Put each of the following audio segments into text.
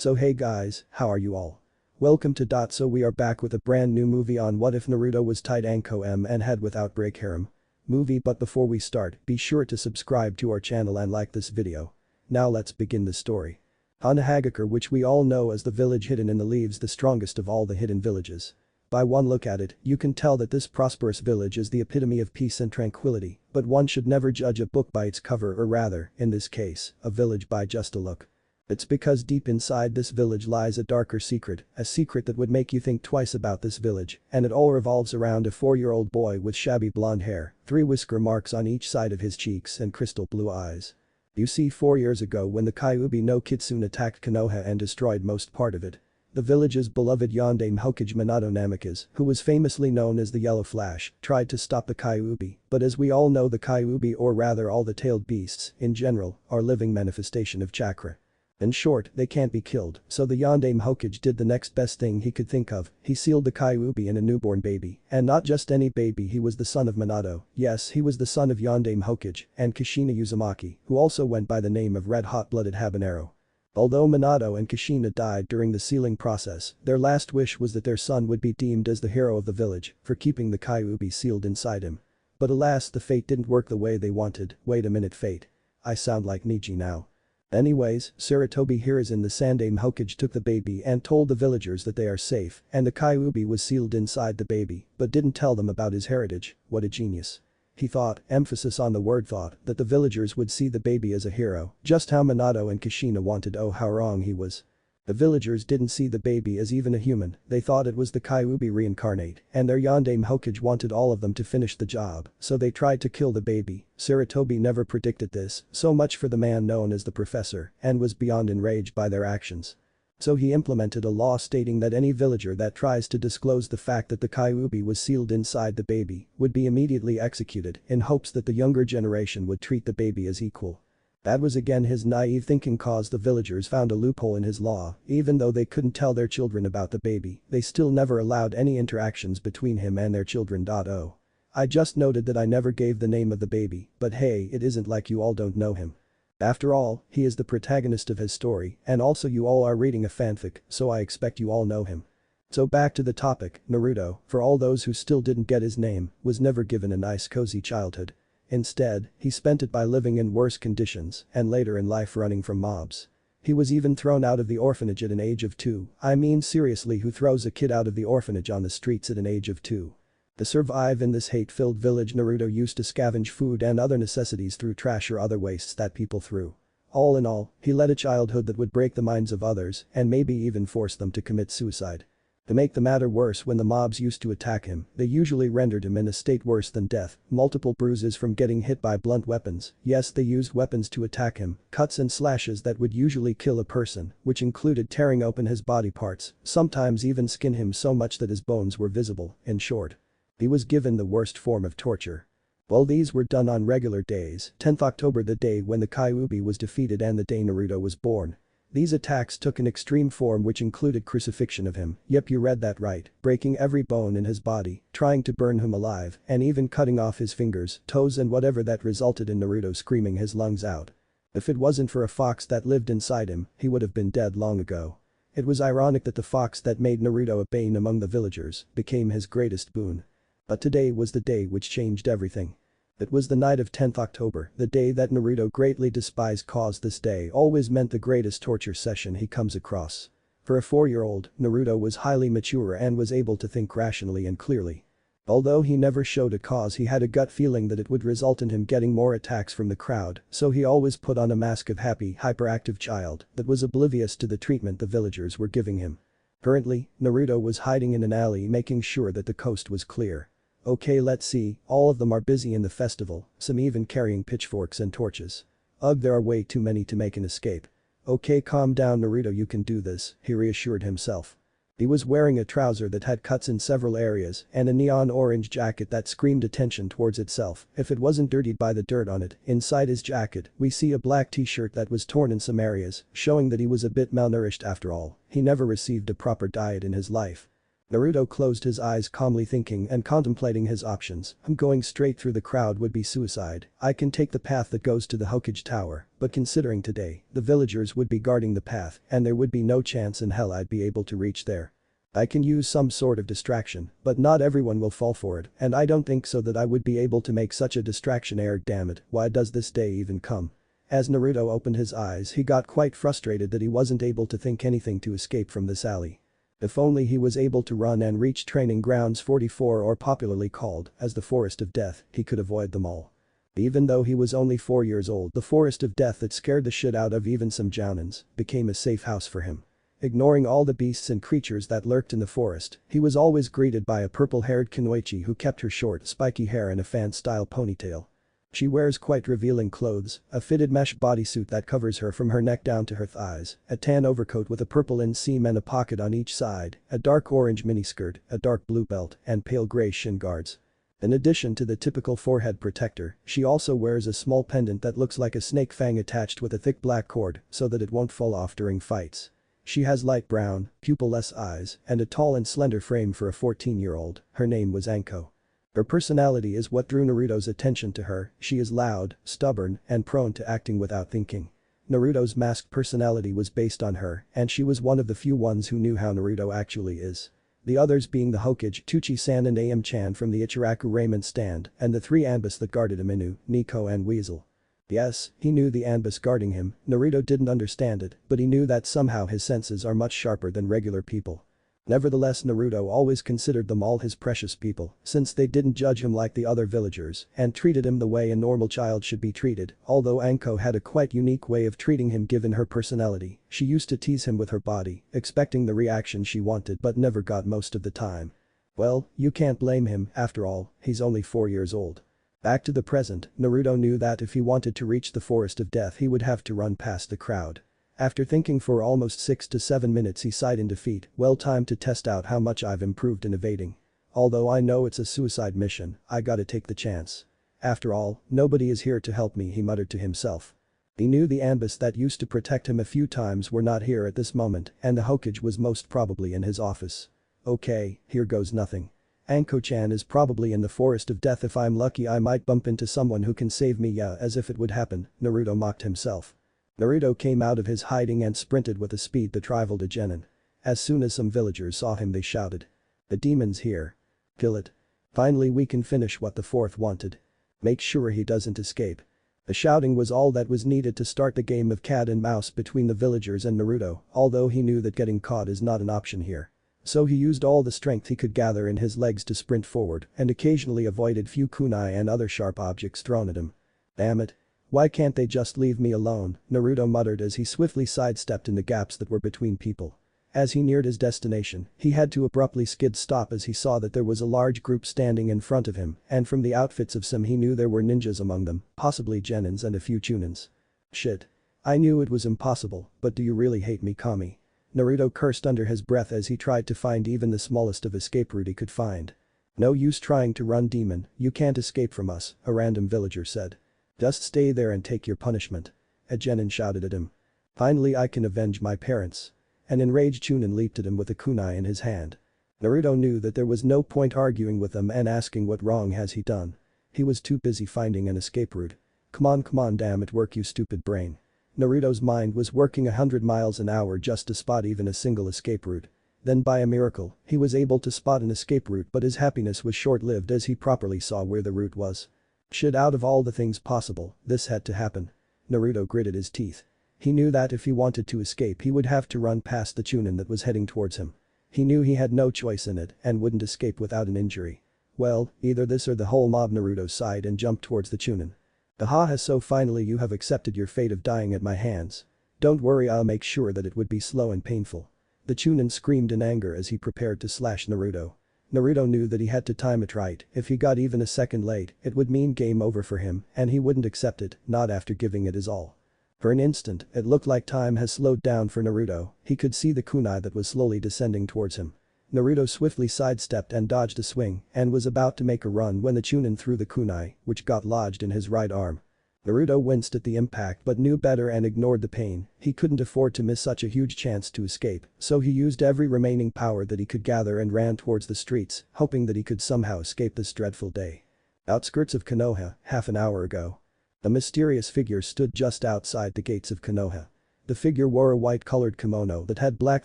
So hey guys, how are you all? Welcome to So we are back with a brand new movie on what if Naruto was tied Anko and had with Outbreak Harem movie, but before we start, be sure to subscribe to our channel and like this video. Now let's begin the story. On Hagakure, which we all know as the village hidden in the leaves, the strongest of all the hidden villages. By one look at it, you can tell that this prosperous village is the epitome of peace and tranquility, but one should never judge a book by its cover, or rather, in this case, a village by just a look. It's because deep inside this village lies a darker secret, a secret that would make you think twice about this village, and it all revolves around a 4-year-old boy with shabby blonde hair, 3 whisker marks on each side of his cheeks and crystal blue eyes. You see, 4 years ago when the Kyuubi no Kitsune attacked Konoha and destroyed most part of it, the village's beloved Yondaime Hokage Minato Namikaze, who was famously known as the Yellow Flash, tried to stop the Kyuubi, but as we all know, the Kyuubi, or rather all the tailed beasts, in general, are living manifestation of chakra. In short, they can't be killed, so the Yondaime Hokage did the next best thing he could think of. He sealed the Kyuubi in a newborn baby, and not just any baby, he was the son of Minato. Yes, he was the son of Yondaime Hokage and Kushina Uzumaki, who also went by the name of Red Hot-Blooded Habanero. Although Minato and Kushina died during the sealing process, their last wish was that their son would be deemed as the hero of the village for keeping the Kyuubi sealed inside him. But alas, the fate didn't work the way they wanted. Wait a minute, fate. I sound like Niji now. Anyways, Sarutobi Hiruzen, the Sandaime Hokage, took the baby and told the villagers that they are safe and the Kyuubi was sealed inside the baby, but didn't tell them about his heritage. What a genius. He thought, emphasis on the word thought, that the villagers would see the baby as a hero, just how Minato and Kushina wanted. Oh, how wrong he was. The villagers didn't see the baby as even a human, they thought it was the Kyuubi reincarnate, and their Yondaime Hokage wanted all of them to finish the job, so they tried to kill the baby. Sarutobi never predicted this, so much for the man known as the Professor, and was beyond enraged by their actions. So he implemented a law stating that any villager that tries to disclose the fact that the Kyuubi was sealed inside the baby would be immediately executed, in hopes that the younger generation would treat the baby as equal. That was again his naive thinking caused the villagers found a loophole in his law. Even though they couldn't tell their children about the baby, they still never allowed any interactions between him and their children. Oh. I just noted that I never gave the name of the baby, but hey, it isn't like you all don't know him. After all, he is the protagonist of his story, and also you all are reading a fanfic, so I expect you all know him. So back to the topic, Naruto, for all those who still didn't get his name, was never given a nice cozy childhood. Instead, he spent it by living in worse conditions and later in life running from mobs. He was even thrown out of the orphanage at an age of 2. I mean, seriously, who throws a kid out of the orphanage on the streets at an age of 2? To survive in this hate-filled village, Naruto used to scavenge food and other necessities through trash or other wastes that people threw. All in all, he led a childhood that would break the minds of others and maybe even force them to commit suicide. To make the matter worse, when the mobs used to attack him, they usually rendered him in a state worse than death, multiple bruises from getting hit by blunt weapons. Yes, they used weapons to attack him, cuts and slashes that would usually kill a person, which included tearing open his body parts, sometimes even skin him so much that his bones were visible. In short, he was given the worst form of torture. While these were done on regular days, 10th October, the day when the Kyuubi was defeated and the day Naruto was born, these attacks took an extreme form which included crucifixion of him. Yep, you read that right, breaking every bone in his body, trying to burn him alive, and even cutting off his fingers, toes and whatever that resulted in Naruto screaming his lungs out. If it wasn't for a fox that lived inside him, he would have been dead long ago. It was ironic that the fox that made Naruto a bane among the villagers became his greatest boon. But today was the day which changed everything. It was the night of 10th October, the day that Naruto greatly despised, cause this day always meant the greatest torture session he comes across. For a 4-year-old, Naruto was highly mature and was able to think rationally and clearly. Although he never showed a cause, he had a gut feeling that it would result in him getting more attacks from the crowd, so he always put on a mask of happy, hyperactive child that was oblivious to the treatment the villagers were giving him. Currently, Naruto was hiding in an alley making sure that the coast was clear. Okay, let's see, all of them are busy in the festival, some even carrying pitchforks and torches. Ugh, there are way too many to make an escape. Okay, calm down Naruto, you can do this, he reassured himself. He was wearing a trouser that had cuts in several areas and a neon orange jacket that screamed attention towards itself if it wasn't dirtied by the dirt on it. Inside his jacket, we see a black t-shirt that was torn in some areas, showing that he was a bit malnourished after all. He never received a proper diet in his life. Naruto closed his eyes calmly thinking and contemplating his options. Going straight through the crowd would be suicide. I can take the path that goes to the Hokage Tower, but considering today, the villagers would be guarding the path and there would be no chance in hell I'd be able to reach there. I can use some sort of distraction, but not everyone will fall for it and I don't think so that I would be able to make such a distraction. Damn it, why does this day even come? As Naruto opened his eyes he got quite frustrated that he wasn't able to think anything to escape from this alley. If only he was able to run and reach training grounds 44 or popularly called as the Forest of Death, he could avoid them all. Even though he was only 4 years old, the Forest of Death that scared the shit out of even some jounins became a safe house for him. Ignoring all the beasts and creatures that lurked in the forest, he was always greeted by a purple-haired kunoichi who kept her short, spiky hair in a fan-style ponytail. She wears quite revealing clothes, a fitted mesh bodysuit that covers her from her neck down to her thighs, a tan overcoat with a purple inseam and a pocket on each side, a dark orange miniskirt, a dark blue belt, and pale gray shin guards. In addition to the typical forehead protector, she also wears a small pendant that looks like a snake fang attached with a thick black cord so that it won't fall off during fights. She has light brown, pupil-less eyes, and a tall and slender frame for a 14-year-old. Her name was Anko. Her personality is what drew Naruto's attention to her. She is loud, stubborn, and prone to acting without thinking. Naruto's masked personality was based on her, and she was one of the few ones who knew how Naruto actually is. The others being the Hokage, Tuchi-san and Am-chan from the Ichiraku raiment stand, and the 3 Anbis that guarded him, Inu, Nico and Weasel. Yes, he knew the Anbis guarding him. Naruto didn't understand it, but he knew that somehow his senses are much sharper than regular people. Nevertheless, Naruto always considered them all his precious people, since they didn't judge him like the other villagers and treated him the way a normal child should be treated. Although Anko had a quite unique way of treating him given her personality, she used to tease him with her body, expecting the reaction she wanted but never got most of the time. Well, you can't blame him, after all, he's only 4 years old. Back to the present, Naruto knew that if he wanted to reach the Forest of Death he would have to run past the crowd. After thinking for almost 6 to 7 minutes he sighed in defeat. Well, time to test out how much I've improved in evading. Although I know it's a suicide mission, I gotta take the chance. After all, nobody is here to help me, he muttered to himself. He knew the Anbis that used to protect him a few times were not here at this moment and the Hokage was most probably in his office. Okay, here goes nothing. Anko-chan is probably in the Forest of Death. If I'm lucky I might bump into someone who can save me. Yeah, as if it would happen, Naruto mocked himself. Naruto came out of his hiding and sprinted with a speed that rivaled a genin. As soon as some villagers saw him they shouted. The demon's here. Kill it. Finally we can finish what the fourth wanted. Make sure he doesn't escape. The shouting was all that was needed to start the game of cat and mouse between the villagers and Naruto, although he knew that getting caught is not an option here. So he used all the strength he could gather in his legs to sprint forward and occasionally avoided few kunai and other sharp objects thrown at him. Damn it. Why can't they just leave me alone, Naruto muttered as he swiftly sidestepped in the gaps that were between people. As he neared his destination, he had to abruptly skid stop as he saw that there was a large group standing in front of him, and from the outfits of some he knew there were ninjas among them, possibly genins and a few chunins. Shit. I knew it was impossible, but do you really hate me, Kami? Naruto cursed under his breath as he tried to find even the smallest of escape route he could find. No use trying to run, demon, you can't escape from us, a random villager said. Just stay there and take your punishment. A genin shouted at him. Finally I can avenge my parents. An enraged chunin leaped at him with a kunai in his hand. Naruto knew that there was no point arguing with him and asking what wrong has he done. He was too busy finding an escape route. Come on, damn it, work, you stupid brain. Naruto's mind was working 100 miles an hour just to spot even a single escape route. Then by a miracle, he was able to spot an escape route, but his happiness was short-lived as he properly saw where the route was. Shit, out of all the things possible, this had to happen. Naruto gritted his teeth. He knew that if he wanted to escape he would have to run past the chunin that was heading towards him. He knew he had no choice in it and wouldn't escape without an injury. Well, either this or the whole mob. Naruto sighed and jumped towards the chunin. Ahaha, so finally you have accepted your fate of dying at my hands. Don't worry, I'll make sure that it would be slow and painful. The chunin screamed in anger as he prepared to slash Naruto. Naruto knew that he had to time it right. If he got even a second late, it would mean game over for him and he wouldn't accept it, not after giving it his all. For an instant, it looked like time has slowed down for Naruto. He could see the kunai that was slowly descending towards him. Naruto swiftly sidestepped and dodged a swing and was about to make a run when the chunin threw the kunai, which got lodged in his right arm. Naruto winced at the impact but knew better and ignored the pain. He couldn't afford to miss such a huge chance to escape, so he used every remaining power that he could gather and ran towards the streets, hoping that he could somehow escape this dreadful day. Outskirts of Konoha, half an hour ago. A mysterious figure stood just outside the gates of Konoha. The figure wore a white-colored kimono that had black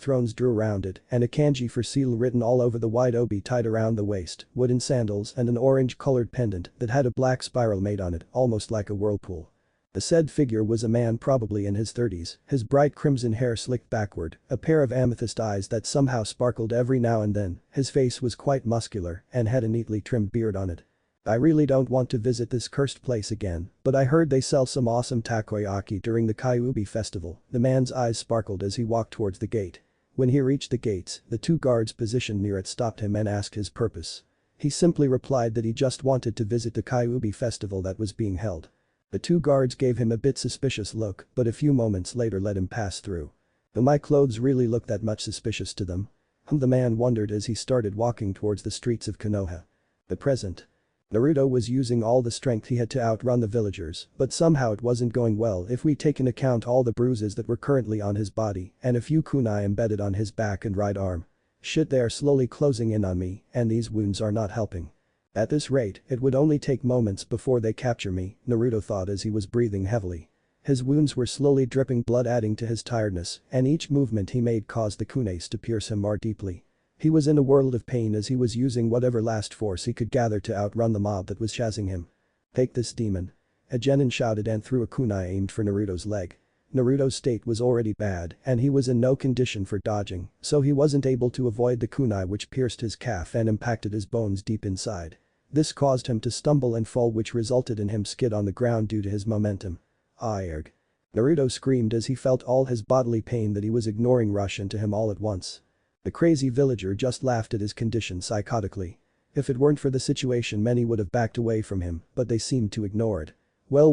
thrones drew around it and a kanji for seal written all over the white obi tied around the waist, wooden sandals and an orange-colored pendant that had a black spiral made on it, almost like a whirlpool. The said figure was a man probably in his 30s, his bright crimson hair slicked backward, a pair of amethyst eyes that somehow sparkled every now and then, his face was quite muscular and had a neatly trimmed beard on it. I really don't want to visit this cursed place again, but I heard they sell some awesome takoyaki during the Kyuubi festival. The man's eyes sparkled as he walked towards the gate. When he reached the gates, the two guards positioned near it stopped him and asked his purpose. He simply replied that he just wanted to visit the Kyuubi festival that was being held. The two guards gave him a bit suspicious look, but a few moments later let him pass through. Do my clothes really look that much suspicious to them? The man wondered as he started walking towards the streets of Konoha. The present. Naruto was using all the strength he had to outrun the villagers, but somehow it wasn't going well if we take into account all the bruises that were currently on his body and a few kunai embedded on his back and right arm. Shit, they are slowly closing in on me, and these wounds are not helping. At this rate, it would only take moments before they capture me, Naruto thought as he was breathing heavily. His wounds were slowly dripping blood adding to his tiredness, and each movement he made caused the kunais to pierce him more deeply. He was in a world of pain as he was using whatever last force he could gather to outrun the mob that was chasing him. Take this demon. A genin shouted and threw a kunai aimed for Naruto's leg. Naruto's state was already bad and he was in no condition for dodging, so he wasn't able to avoid the kunai which pierced his calf and impacted his bones deep inside. This caused him to stumble and fall which resulted in him skid on the ground due to his momentum. Erg. Naruto screamed as he felt all his bodily pain that he was ignoring rush into him all at once. The crazy villager just laughed at his condition psychotically. If it weren't for the situation many would have backed away from him, but they seemed to ignore it. Well,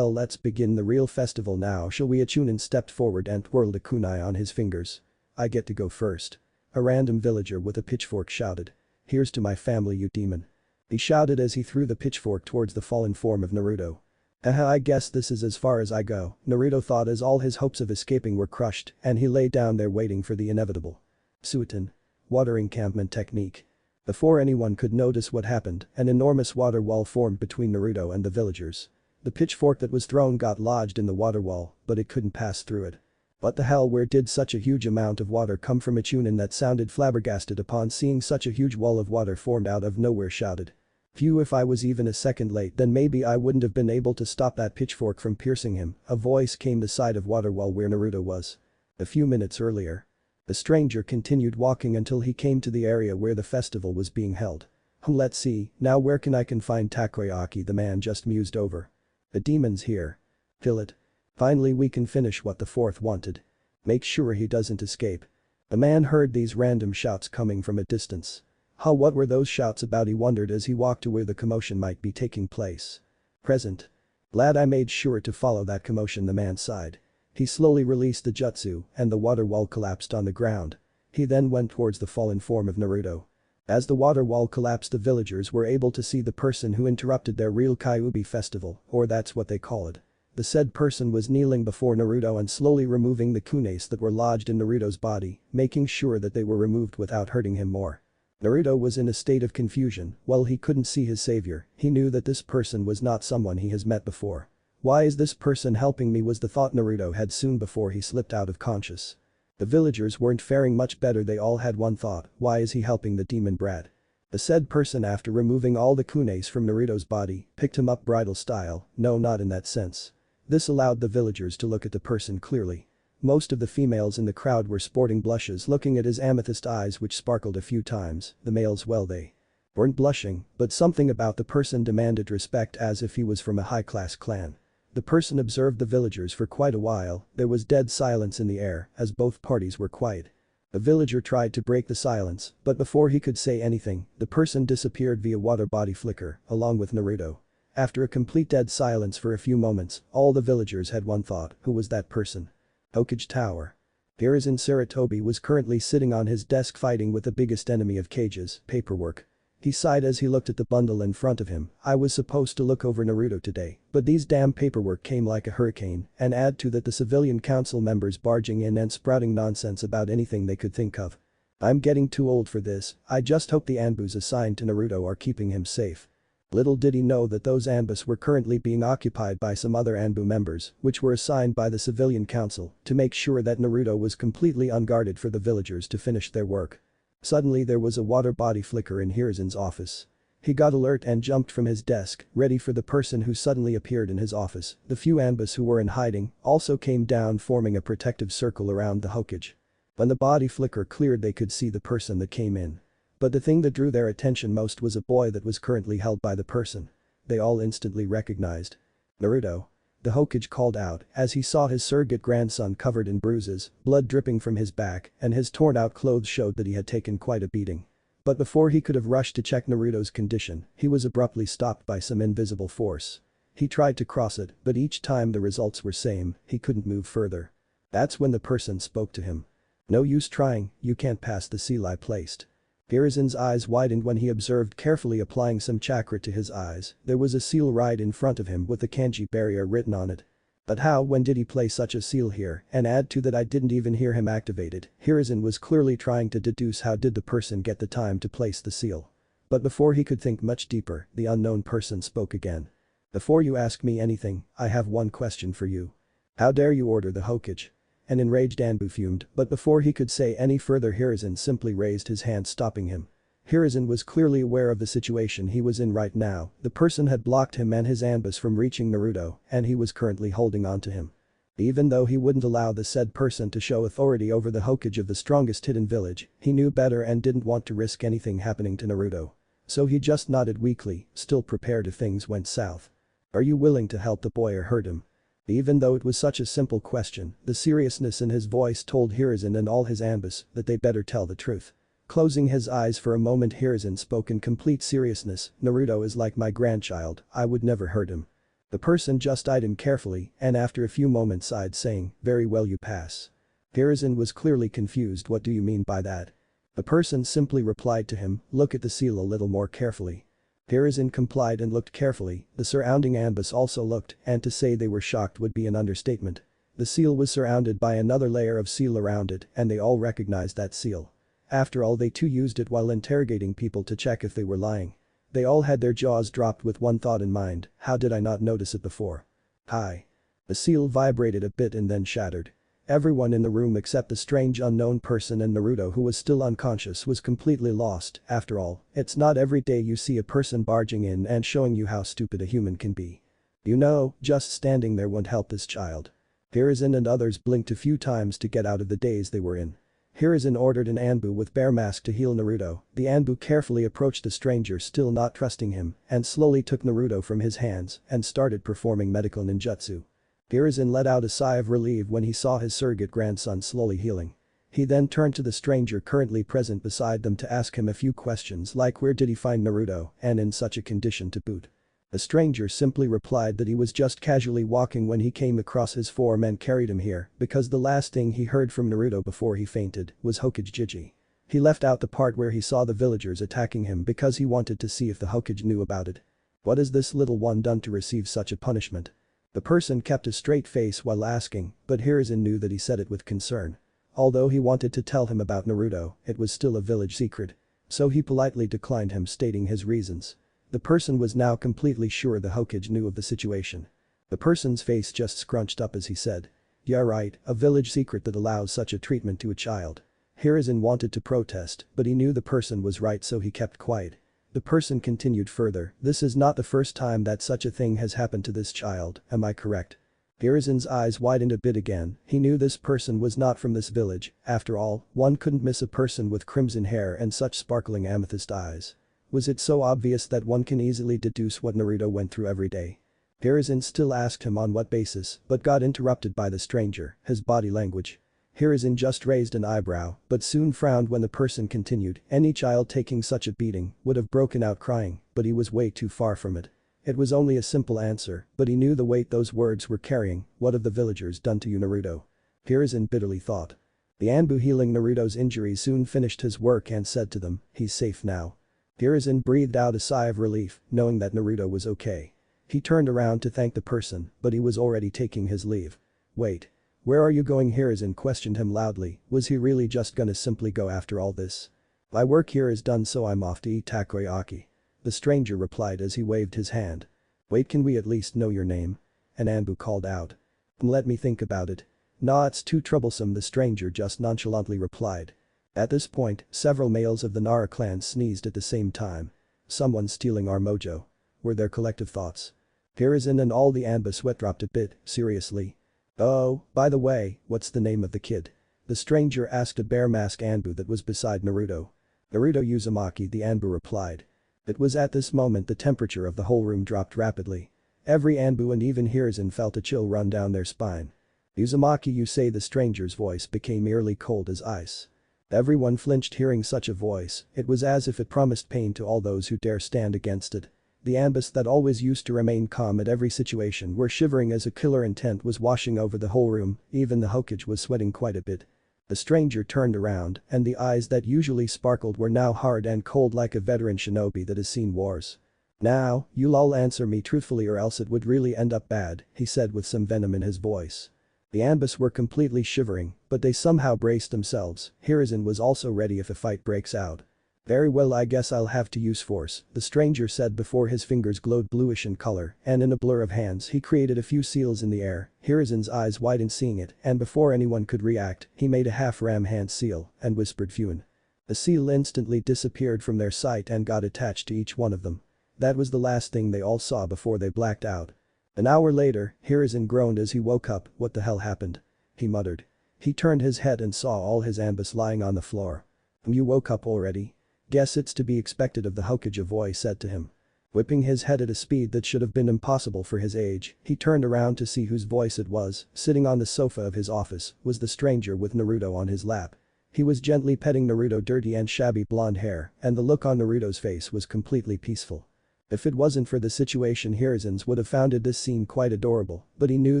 let's begin the real festival now, shall we? A chunin stepped forward and twirled a kunai on his fingers. I get to go first. A random villager with a pitchfork shouted. Here's to my family, you demon. He shouted as he threw the pitchfork towards the fallen form of Naruto. I guess this is as far as I go, Naruto thought as all his hopes of escaping were crushed and he lay down there waiting for the inevitable. Suiton. Water encampment technique. Before anyone could notice what happened, an enormous water wall formed between Naruto and the villagers. The pitchfork that was thrown got lodged in the water wall, but it couldn't pass through it. What the hell, where did such a huge amount of water come from? A chunin that sounded flabbergasted upon seeing such a huge wall of water formed out of nowhere shouted. Phew, if I was even a second late then maybe I wouldn't have been able to stop that pitchfork from piercing him. A voice came the side of water wall where Naruto was. A few minutes earlier. The stranger continued walking until he came to the area where the festival was being held. Let's see, now where can I find takoyaki? The man just mused over. The demon's here. Kill it. Finally we can finish what the fourth wanted. Make sure he doesn't escape. The man heard these random shouts coming from a distance. What were those shouts about? He wondered as he walked to where the commotion might be taking place. Present. Glad I made sure to follow that commotion, the man sighed. He slowly released the jutsu and the water wall collapsed on the ground. He then went towards the fallen form of Naruto. As the water wall collapsed, the villagers were able to see the person who interrupted their real Kyuubi festival, or that's what they call it. The said person was kneeling before Naruto and slowly removing the kunais that were lodged in Naruto's body, making sure that they were removed without hurting him more. Naruto was in a state of confusion. While he couldn't see his savior, he knew that this person was not someone he has met before. Why is this person helping me, was the thought Naruto had soon before he slipped out of conscious. The villagers weren't faring much better. They all had one thought, why is he helping the demon brat? The said person, after removing all the kunais from Naruto's body, picked him up bridal style. No, not in that sense. This allowed the villagers to look at the person clearly. Most of the females in the crowd were sporting blushes looking at his amethyst eyes which sparkled a few times. The males, well, they weren't blushing, but something about the person demanded respect as if he was from a high-class clan. The person observed the villagers for quite a while. There was dead silence in the air as both parties were quiet. The villager tried to break the silence, but before he could say anything, the person disappeared via water body flicker, along with Naruto. After a complete dead silence for a few moments, all the villagers had one thought, who was that person? Hokage Tower. Hiruzen Sarutobi was currently sitting on his desk fighting with the biggest enemy of Kage's, paperwork. He sighed as he looked at the bundle in front of him. I was supposed to look over Naruto today, but these damn paperwork came like a hurricane, and add to that the civilian council members barging in and sprouting nonsense about anything they could think of. I'm getting too old for this. I just hope the Anbus assigned to Naruto are keeping him safe. Little did he know that those Anbus were currently being occupied by some other Anbu members, which were assigned by the civilian council to make sure that Naruto was completely unguarded for the villagers to finish their work. Suddenly there was a water body flicker in Hirizen's office. He got alert and jumped from his desk, ready for the person who suddenly appeared in his office. The few Anbus who were in hiding also came down, forming a protective circle around the Hokage. When the body flicker cleared, they could see the person that came in. But the thing that drew their attention most was a boy that was currently held by the person. They all instantly recognized Naruto. The Hokage called out as he saw his surrogate grandson covered in bruises, blood dripping from his back, and his torn-out clothes showed that he had taken quite a beating. But before he could have rushed to check Naruto's condition, he was abruptly stopped by some invisible force. He tried to cross it, but each time the results were same, he couldn't move further. That's when the person spoke to him. No use trying, you can't pass the seal I placed. Hirizen's eyes widened when he observed carefully applying some chakra to his eyes. There was a seal right in front of him with a kanji barrier written on it. But when did he place such a seal here, and add to that I didn't even hear him activate it. Hirizen was clearly trying to deduce how did the person get the time to place the seal. But before he could think much deeper, the unknown person spoke again. Before you ask me anything, I have one question for you. How dare you order the Hokage? An enraged Anbu fumed, but before he could say any further, Hirizen simply raised his hand, stopping him. Hirizen was clearly aware of the situation he was in right now. The person had blocked him and his Anbus from reaching Naruto, and he was currently holding on to him. Even though he wouldn't allow the said person to show authority over the Hokage of the strongest hidden village, he knew better and didn't want to risk anything happening to Naruto. So he just nodded weakly, still prepared if things went south. Are you willing to help the boy or hurt him? Even though it was such a simple question, the seriousness in his voice told Hirizen and all his Anbus that they better tell the truth. Closing his eyes for a moment, Hirizen spoke in complete seriousness. Naruto is like my grandchild, I would never hurt him. The person just eyed him carefully and after a few moments sighed, saying, very well, you pass. Hirizen was clearly confused. What do you mean by that? The person simply replied to him, look at the seal a little more carefully. Hirizen complied and looked carefully. The surrounding Anbus also looked, and to say they were shocked would be an understatement. The seal was surrounded by another layer of seal around it, and they all recognized that seal. After all, they too used it while interrogating people to check if they were lying. They all had their jaws dropped with one thought in mind, how did I not notice it before? Hi. The seal vibrated a bit and then shattered. Everyone in the room except the strange unknown person and Naruto, who was still unconscious, was completely lost. After all, it's not every day you see a person barging in and showing you how stupid a human can be. You know, just standing there won't help this child. Hirizen and others blinked a few times to get out of the daze they were in. Hirizen ordered an Anbu with bear mask to heal Naruto. The Anbu carefully approached the stranger, still not trusting him, and slowly took Naruto from his hands and started performing medical ninjutsu. Hirizen let out a sigh of relief when he saw his surrogate grandson slowly healing. He then turned to the stranger currently present beside them to ask him a few questions like where did he find Naruto and in such a condition to boot. The stranger simply replied that he was just casually walking when he came across his form and carried him here because the last thing he heard from Naruto before he fainted was Hokage Jiji. He left out the part where he saw the villagers attacking him because he wanted to see if the Hokage knew about it. What has this little one done to receive such a punishment? The person kept a straight face while asking, but Hirizen knew that he said it with concern. Although he wanted to tell him about Naruto, it was still a village secret. So he politely declined him, stating his reasons. The person was now completely sure the Hokage knew of the situation. The person's face just scrunched up as he said, yeah right, a village secret that allows such a treatment to a child. Hirizen wanted to protest, but he knew the person was right, so he kept quiet. The person continued further, this is not the first time that such a thing has happened to this child, am I correct? Hirizen's eyes widened a bit again. He knew this person was not from this village. After all, one couldn't miss a person with crimson hair and such sparkling amethyst eyes. Was it so obvious that one can easily deduce what Naruto went through every day? Hirizen still asked him on what basis, but got interrupted by the stranger, his body language. Hirizen just raised an eyebrow, but soon frowned when the person continued, any child taking such a beating would have broken out crying, but he was way too far from it. It was only a simple answer, but he knew the weight those words were carrying. What have the villagers done to you, Naruto? Hirizen bitterly thought. The Anbu healing Naruto's injuries soon finished his work and said to them, he's safe now. Hiruzen breathed out a sigh of relief, knowing that Naruto was okay. He turned around to thank the person, but he was already taking his leave. Wait. Where are you going? Hiruzen questioned him loudly. Was he really just gonna simply go after all this? My work here is done, so I'm off to eat takoyaki. The stranger replied as he waved his hand. Wait, can we at least know your name? An Anbu called out. Let me think about it. Nah, it's too troublesome, the stranger just nonchalantly replied. At this point, several males of the Nara clan sneezed at the same time. Someone's stealing our mojo. Were their collective thoughts. Hiruzen and all the Anbu sweat dropped a bit, seriously. Oh, by the way, what's the name of the kid? The stranger asked a bear mask Anbu that was beside Naruto. Naruto Uzumaki, the Anbu replied. It was at this moment the temperature of the whole room dropped rapidly. Every Anbu and even Hiruzen felt a chill run down their spine. Uzumaki, you say? The stranger's voice became eerily cold as ice. Everyone flinched hearing such a voice, it was as if it promised pain to all those who dare stand against it. The Anbus that always used to remain calm at every situation were shivering as a killer intent was washing over the whole room, even the Hokage was sweating quite a bit. The stranger turned around, and the eyes that usually sparkled were now hard and cold like a veteran shinobi that has seen wars. Now, you'll all answer me truthfully or else it would really end up bad, he said with some venom in his voice. The Anbus were completely shivering, but they somehow braced themselves. Hiruzen was also ready if a fight breaks out. Very well, I guess I'll have to use force, the stranger said before his fingers glowed bluish in color, and in a blur of hands he created a few seals in the air. Hiruzen's eyes widened seeing it, and before anyone could react, he made a half-ram hand seal, and whispered Fuin. The seal instantly disappeared from their sight and got attached to each one of them. That was the last thing they all saw before they blacked out. An hour later, Hiruzen groaned as he woke up. What the hell happened? He muttered. He turned his head and saw all his Anbus lying on the floor. You woke up already? Guess it's to be expected of the Hokage, a voice said to him. Whipping his head at a speed that should have been impossible for his age, he turned around to see whose voice it was. Sitting on the sofa of his office was the stranger with Naruto on his lap. He was gently petting Naruto's dirty and shabby blonde hair, and the look on Naruto's face was completely peaceful. If it wasn't for the situation, Hiruzen would have found this scene quite adorable, but he knew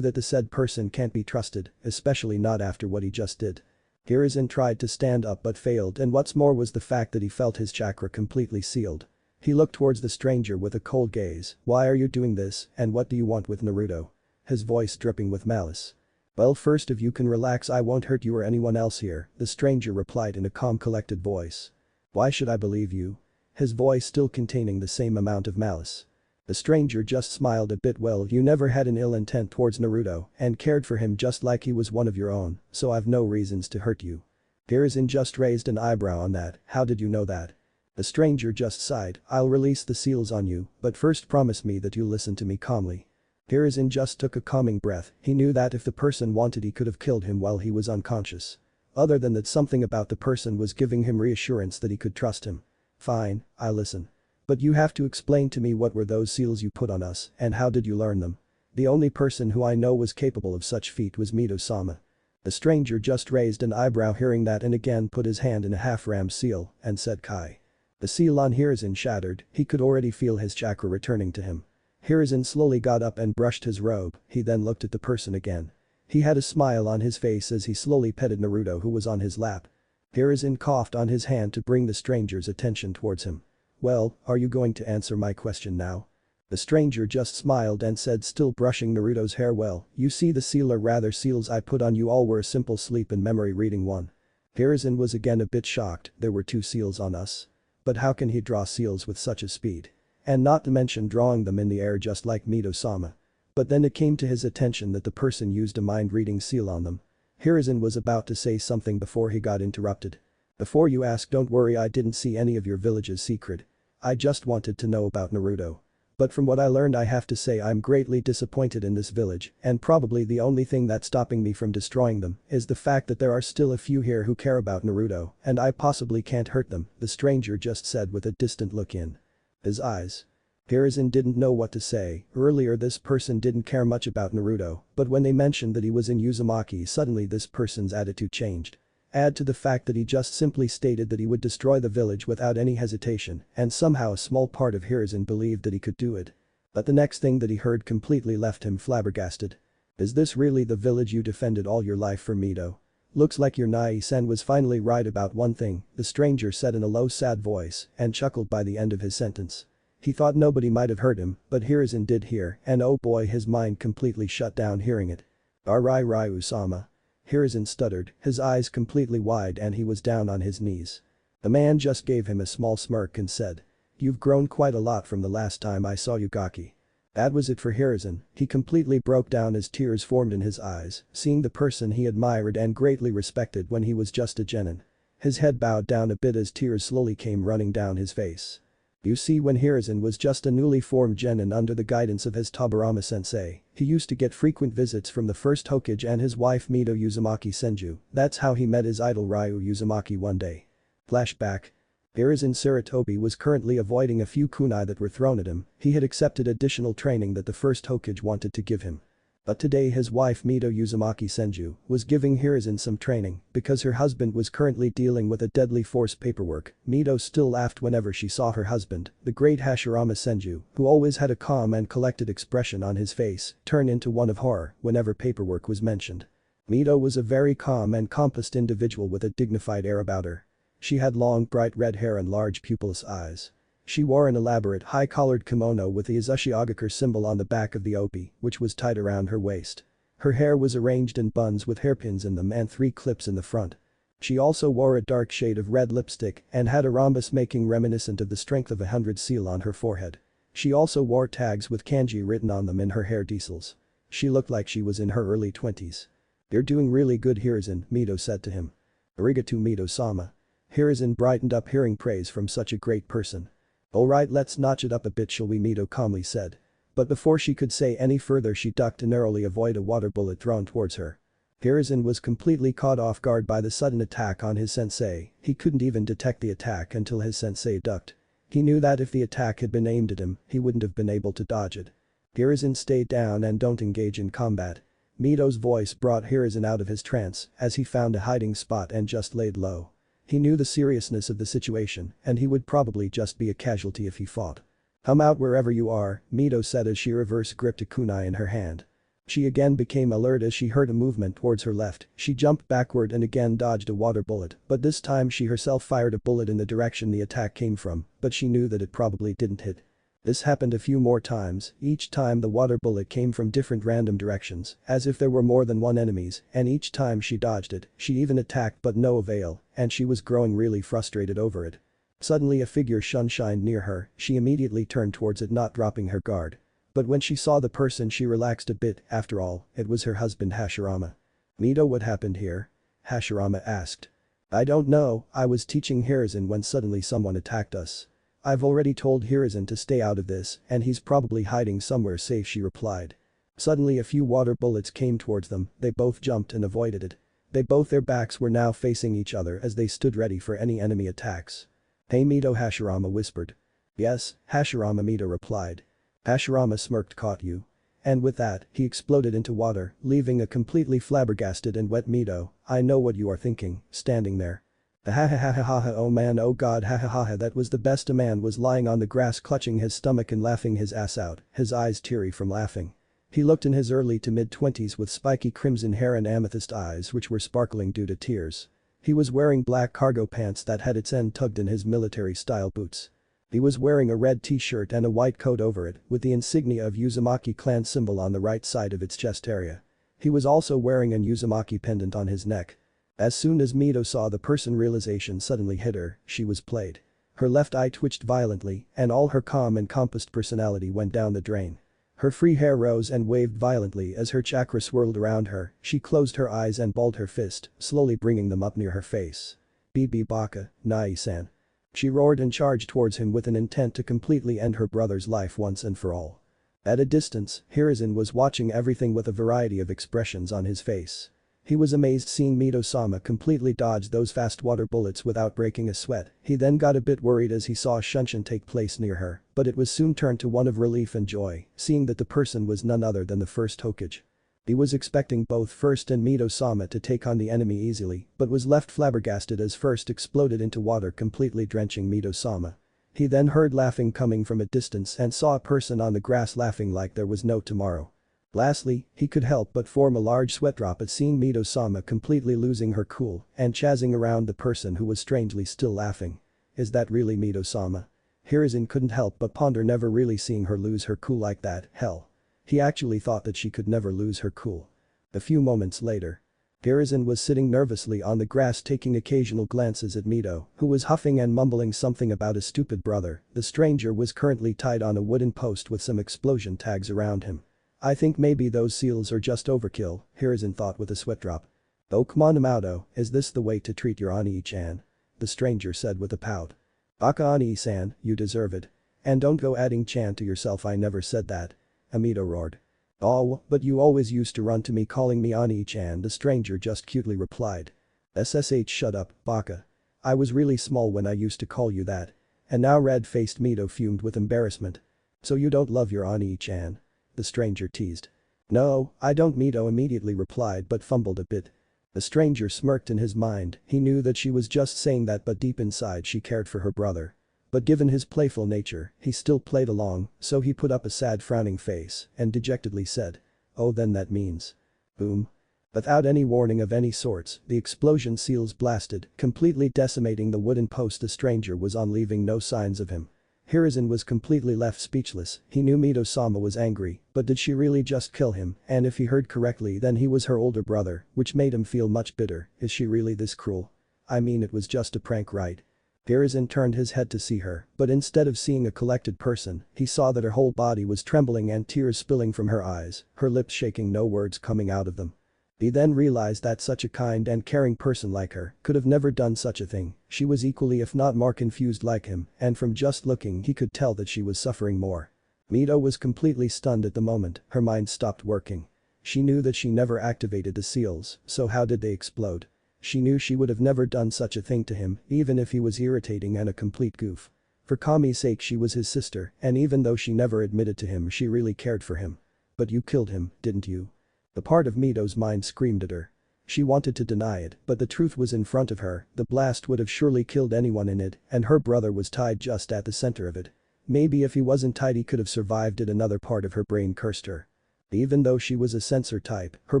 that the said person can't be trusted, especially not after what he just did. Hiruzen tried to stand up but failed, and what's more was the fact that he felt his chakra completely sealed. He looked towards the stranger with a cold gaze. Why are you doing this, and what do you want with Naruto? His voice dripping with malice. Well, first if you can relax, I won't hurt you or anyone else here, the stranger replied in a calm, collected voice. Why should I believe you? His voice still containing the same amount of malice. The stranger just smiled a bit. Well, you never had an ill intent towards Naruto and cared for him just like he was one of your own, so I've no reasons to hurt you. Hiruzen just raised an eyebrow on that. How did you know that? The stranger just sighed. I'll release the seals on you, but first promise me that you'll listen to me calmly. Hiruzen just took a calming breath. He knew that if the person wanted he could have killed him while he was unconscious. Other than that, something about the person was giving him reassurance that he could trust him. Fine, I'll listen. But you have to explain to me what were those seals you put on us and how did you learn them? The only person who I know was capable of such feat was Mito-sama. The stranger just raised an eyebrow hearing that and again put his hand in a half-ram seal and said Kai. The seal on Hiruzen shattered, he could already feel his chakra returning to him. Hiruzen slowly got up and brushed his robe, he then looked at the person again. He had a smile on his face as he slowly petted Naruto who was on his lap. Hiruzen coughed on his hand to bring the stranger's attention towards him. Well, are you going to answer my question now? The stranger just smiled and said, still brushing Naruto's hair. Well, you see, the seal or rather seals I put on you all were a simple sleep and memory reading one. Hiruzen was again a bit shocked. There were 2 seals on us. But how can he draw seals with such a speed? And not to mention drawing them in the air just like Mito-sama. But then it came to his attention that the person used a mind-reading seal on them. Hiruzen was about to say something before he got interrupted. Before you ask, don't worry, I didn't see any of your village's secret. I just wanted to know about Naruto. But from what I learned, I have to say I'm greatly disappointed in this village, and probably the only thing that's stopping me from destroying them is the fact that there are still a few here who care about Naruto, and I possibly can't hurt them, the stranger just said with a distant look in his eyes. Hiruzen didn't know what to say. Earlier this person didn't care much about Naruto, but when they mentioned that he was in Uzumaki, suddenly this person's attitude changed. Add to the fact that he just simply stated that he would destroy the village without any hesitation, and somehow a small part of Hiruzen believed that he could do it. But the next thing that he heard completely left him flabbergasted. Is this really the village you defended all your life for, Mito? Looks like your Nai-sen was finally right about one thing, the stranger said in a low sad voice and chuckled by the end of his sentence. He thought nobody might have heard him, but Hiruzen did hear, and oh boy, his mind completely shut down hearing it. Ryu-sama. Hiruzen stuttered, his eyes completely wide, and he was down on his knees. The man just gave him a small smirk and said, "You've grown quite a lot from the last time I saw you, Gaki." That was it for Hiruzen, he completely broke down as tears formed in his eyes, seeing the person he admired and greatly respected when he was just a genin. His head bowed down a bit as tears slowly came running down his face. You see, when Hiruzen was just a newly formed genin under the guidance of his Tobirama sensei, he used to get frequent visits from the first Hokage and his wife Mito Uzumaki Senju. That's how he met his idol Ryu Uzumaki one day. Flashback. Hiruzen Sarutobi was currently avoiding a few kunai that were thrown at him. He had accepted additional training that the first Hokage wanted to give him. But today his wife Mito Uzumaki Senju was giving Hiruzen some training because her husband was currently dealing with a deadly force paperwork. Mito still laughed whenever she saw her husband, the great Hashirama Senju, who always had a calm and collected expression on his face, turn into one of horror whenever paperwork was mentioned. Mito was a very calm and composed individual with a dignified air about her. She had long bright red hair and large pupilless eyes. She wore an elaborate high-collared kimono with the Izushi symbol on the back of the obi, which was tied around her waist. Her hair was arranged in buns with hairpins in them and 3 clips in the front. She also wore a dark shade of red lipstick and had a rhombus making reminiscent of the strength of 100 seal on her forehead. She also wore tags with kanji written on them in her hair decals. She looked like she was in her early 20s. "You're doing really good, Hiruzen," Mito said to him. "Arigato, Mito-sama." Hiruzen brightened up hearing praise from such a great person. "Alright, let's notch it up a bit, shall we?" Mito calmly said. But before she could say any further, she ducked to narrowly avoid a water bullet thrown towards her. Hiruzen was completely caught off guard by the sudden attack on his sensei. He couldn't even detect the attack until his sensei ducked. He knew that if the attack had been aimed at him, he wouldn't have been able to dodge it. "Hiruzen, stay down and don't engage in combat." Mito's voice brought Hiruzen out of his trance as he found a hiding spot and just laid low. He knew the seriousness of the situation, and he would probably just be a casualty if he fought. "Come out wherever you are," Mito said as she reverse gripped a kunai in her hand. She again became alert as she heard a movement towards her left. She jumped backward and again dodged a water bullet, but this time she herself fired a bullet in the direction the attack came from, but she knew that it probably didn't hit. This happened a few more times, each time the water bullet came from different random directions, as if there were more than one enemies, and each time she dodged it, she even attacked but no avail, and she was growing really frustrated over it. Suddenly a figure shunshined near her, she immediately turned towards it, not dropping her guard. But when she saw the person, she relaxed a bit. After all, it was her husband Hashirama. "Mito, what happened here?" Hashirama asked. "I don't know, I was teaching Hiruzen when suddenly someone attacked us. I've already told Hiruzen to stay out of this, and he's probably hiding somewhere safe," she replied. Suddenly a few water bullets came towards them, they both jumped and avoided it. Their backs were now facing each other as they stood ready for any enemy attacks. "Hey Mito," Hashirama whispered. "Yes, Hashirama," Mito replied. Hashirama smirked. "Caught you." And with that, he exploded into water, leaving a completely flabbergasted and wet Mito. "I know what you are thinking, standing there. Ha ha ha ha ha ha, oh man, oh god, ha ha ha ha, that was the best." A man was lying on the grass clutching his stomach and laughing his ass out, his eyes teary from laughing. He looked in his early to mid-20s with spiky crimson hair and amethyst eyes which were sparkling due to tears. He was wearing black cargo pants that had its end tugged in his military-style boots. He was wearing a red t-shirt and a white coat over it with the insignia of Uzumaki clan symbol on the right side of its chest area. He was also wearing an Uzumaki pendant on his neck. As soon as Mito saw the person, realization suddenly hit her, she was played. Her left eye twitched violently and all her calm and composed personality went down the drain. Her free hair rose and waved violently as her chakra swirled around her. She closed her eyes and balled her fist, slowly bringing them up near her face. "Bibi Baka, Nai-san." She roared and charged towards him with an intent to completely end her brother's life once and for all. At a distance, Hiruzen was watching everything with a variety of expressions on his face. He was amazed seeing Mito-sama completely dodge those fast water bullets without breaking a sweat. He then got a bit worried as he saw a shunshin take place near her, but it was soon turned to one of relief and joy, seeing that the person was none other than the first Hokage. He was expecting both First and Mito-sama to take on the enemy easily, but was left flabbergasted as First exploded into water, completely drenching Mito-sama. He then heard laughing coming from a distance and saw a person on the grass laughing like there was no tomorrow. Lastly, he could help but form a large sweat drop at seeing Mito-sama completely losing her cool and chazzing around the person who was strangely still laughing. Is that really Mito-sama? Hiruzen couldn't help but ponder, never really seeing her lose her cool like that, hell. He actually thought that she could never lose her cool. A few moments later. Hiruzen was sitting nervously on the grass taking occasional glances at Mito, who was huffing and mumbling something about his stupid brother. The stranger was currently tied on a wooden post with some explosion tags around him. I think maybe those seals are just overkill, Hiruzen thought with a sweat drop. Oh come on Amato, is this the way to treat your Ani-chan? The stranger said with a pout. Baka Ani-san, you deserve it. And don't go adding chan to yourself, I never said that. Amito roared. Oh, but you always used to run to me calling me Ani-chan, the stranger just cutely replied. SSH shut up, Baka. I was really small when I used to call you that. And now red-faced Mito fumed with embarrassment. So you don't love your Ani-chan? The stranger teased. No, I don't, Mito immediately replied but fumbled a bit. The stranger smirked in his mind, he knew that she was just saying that but deep inside she cared for her brother. But given his playful nature, he still played along, so he put up a sad frowning face and dejectedly said. Oh then that means. Boom. Without any warning of any sorts, the explosion seals blasted, completely decimating the wooden post the stranger was on, leaving no signs of him. Hiruzen was completely left speechless, he knew Mito-sama was angry, but did she really just kill him, and if he heard correctly then he was her older brother, which made him feel much bitter. Is she really this cruel? I mean, it was just a prank, right? Hiruzen turned his head to see her, but instead of seeing a collected person, he saw that her whole body was trembling and tears spilling from her eyes, her lips shaking, no words coming out of them. He then realized that such a kind and caring person like her could have never done such a thing. She was equally if not more confused like him, and from just looking he could tell that she was suffering more. Mito was completely stunned at the moment, her mind stopped working. She knew that she never activated the seals, so how did they explode? She knew she would have never done such a thing to him, even if he was irritating and a complete goof. For Kami's sake she was his sister, and even though she never admitted to him she really cared for him. But you killed him, didn't you? The part of Mito's mind screamed at her. She wanted to deny it, but the truth was in front of her, the blast would have surely killed anyone in it, and her brother was tied just at the center of it. Maybe if he wasn't tied he could have survived it. Another part of her brain cursed her. Even though she was a sensor type, her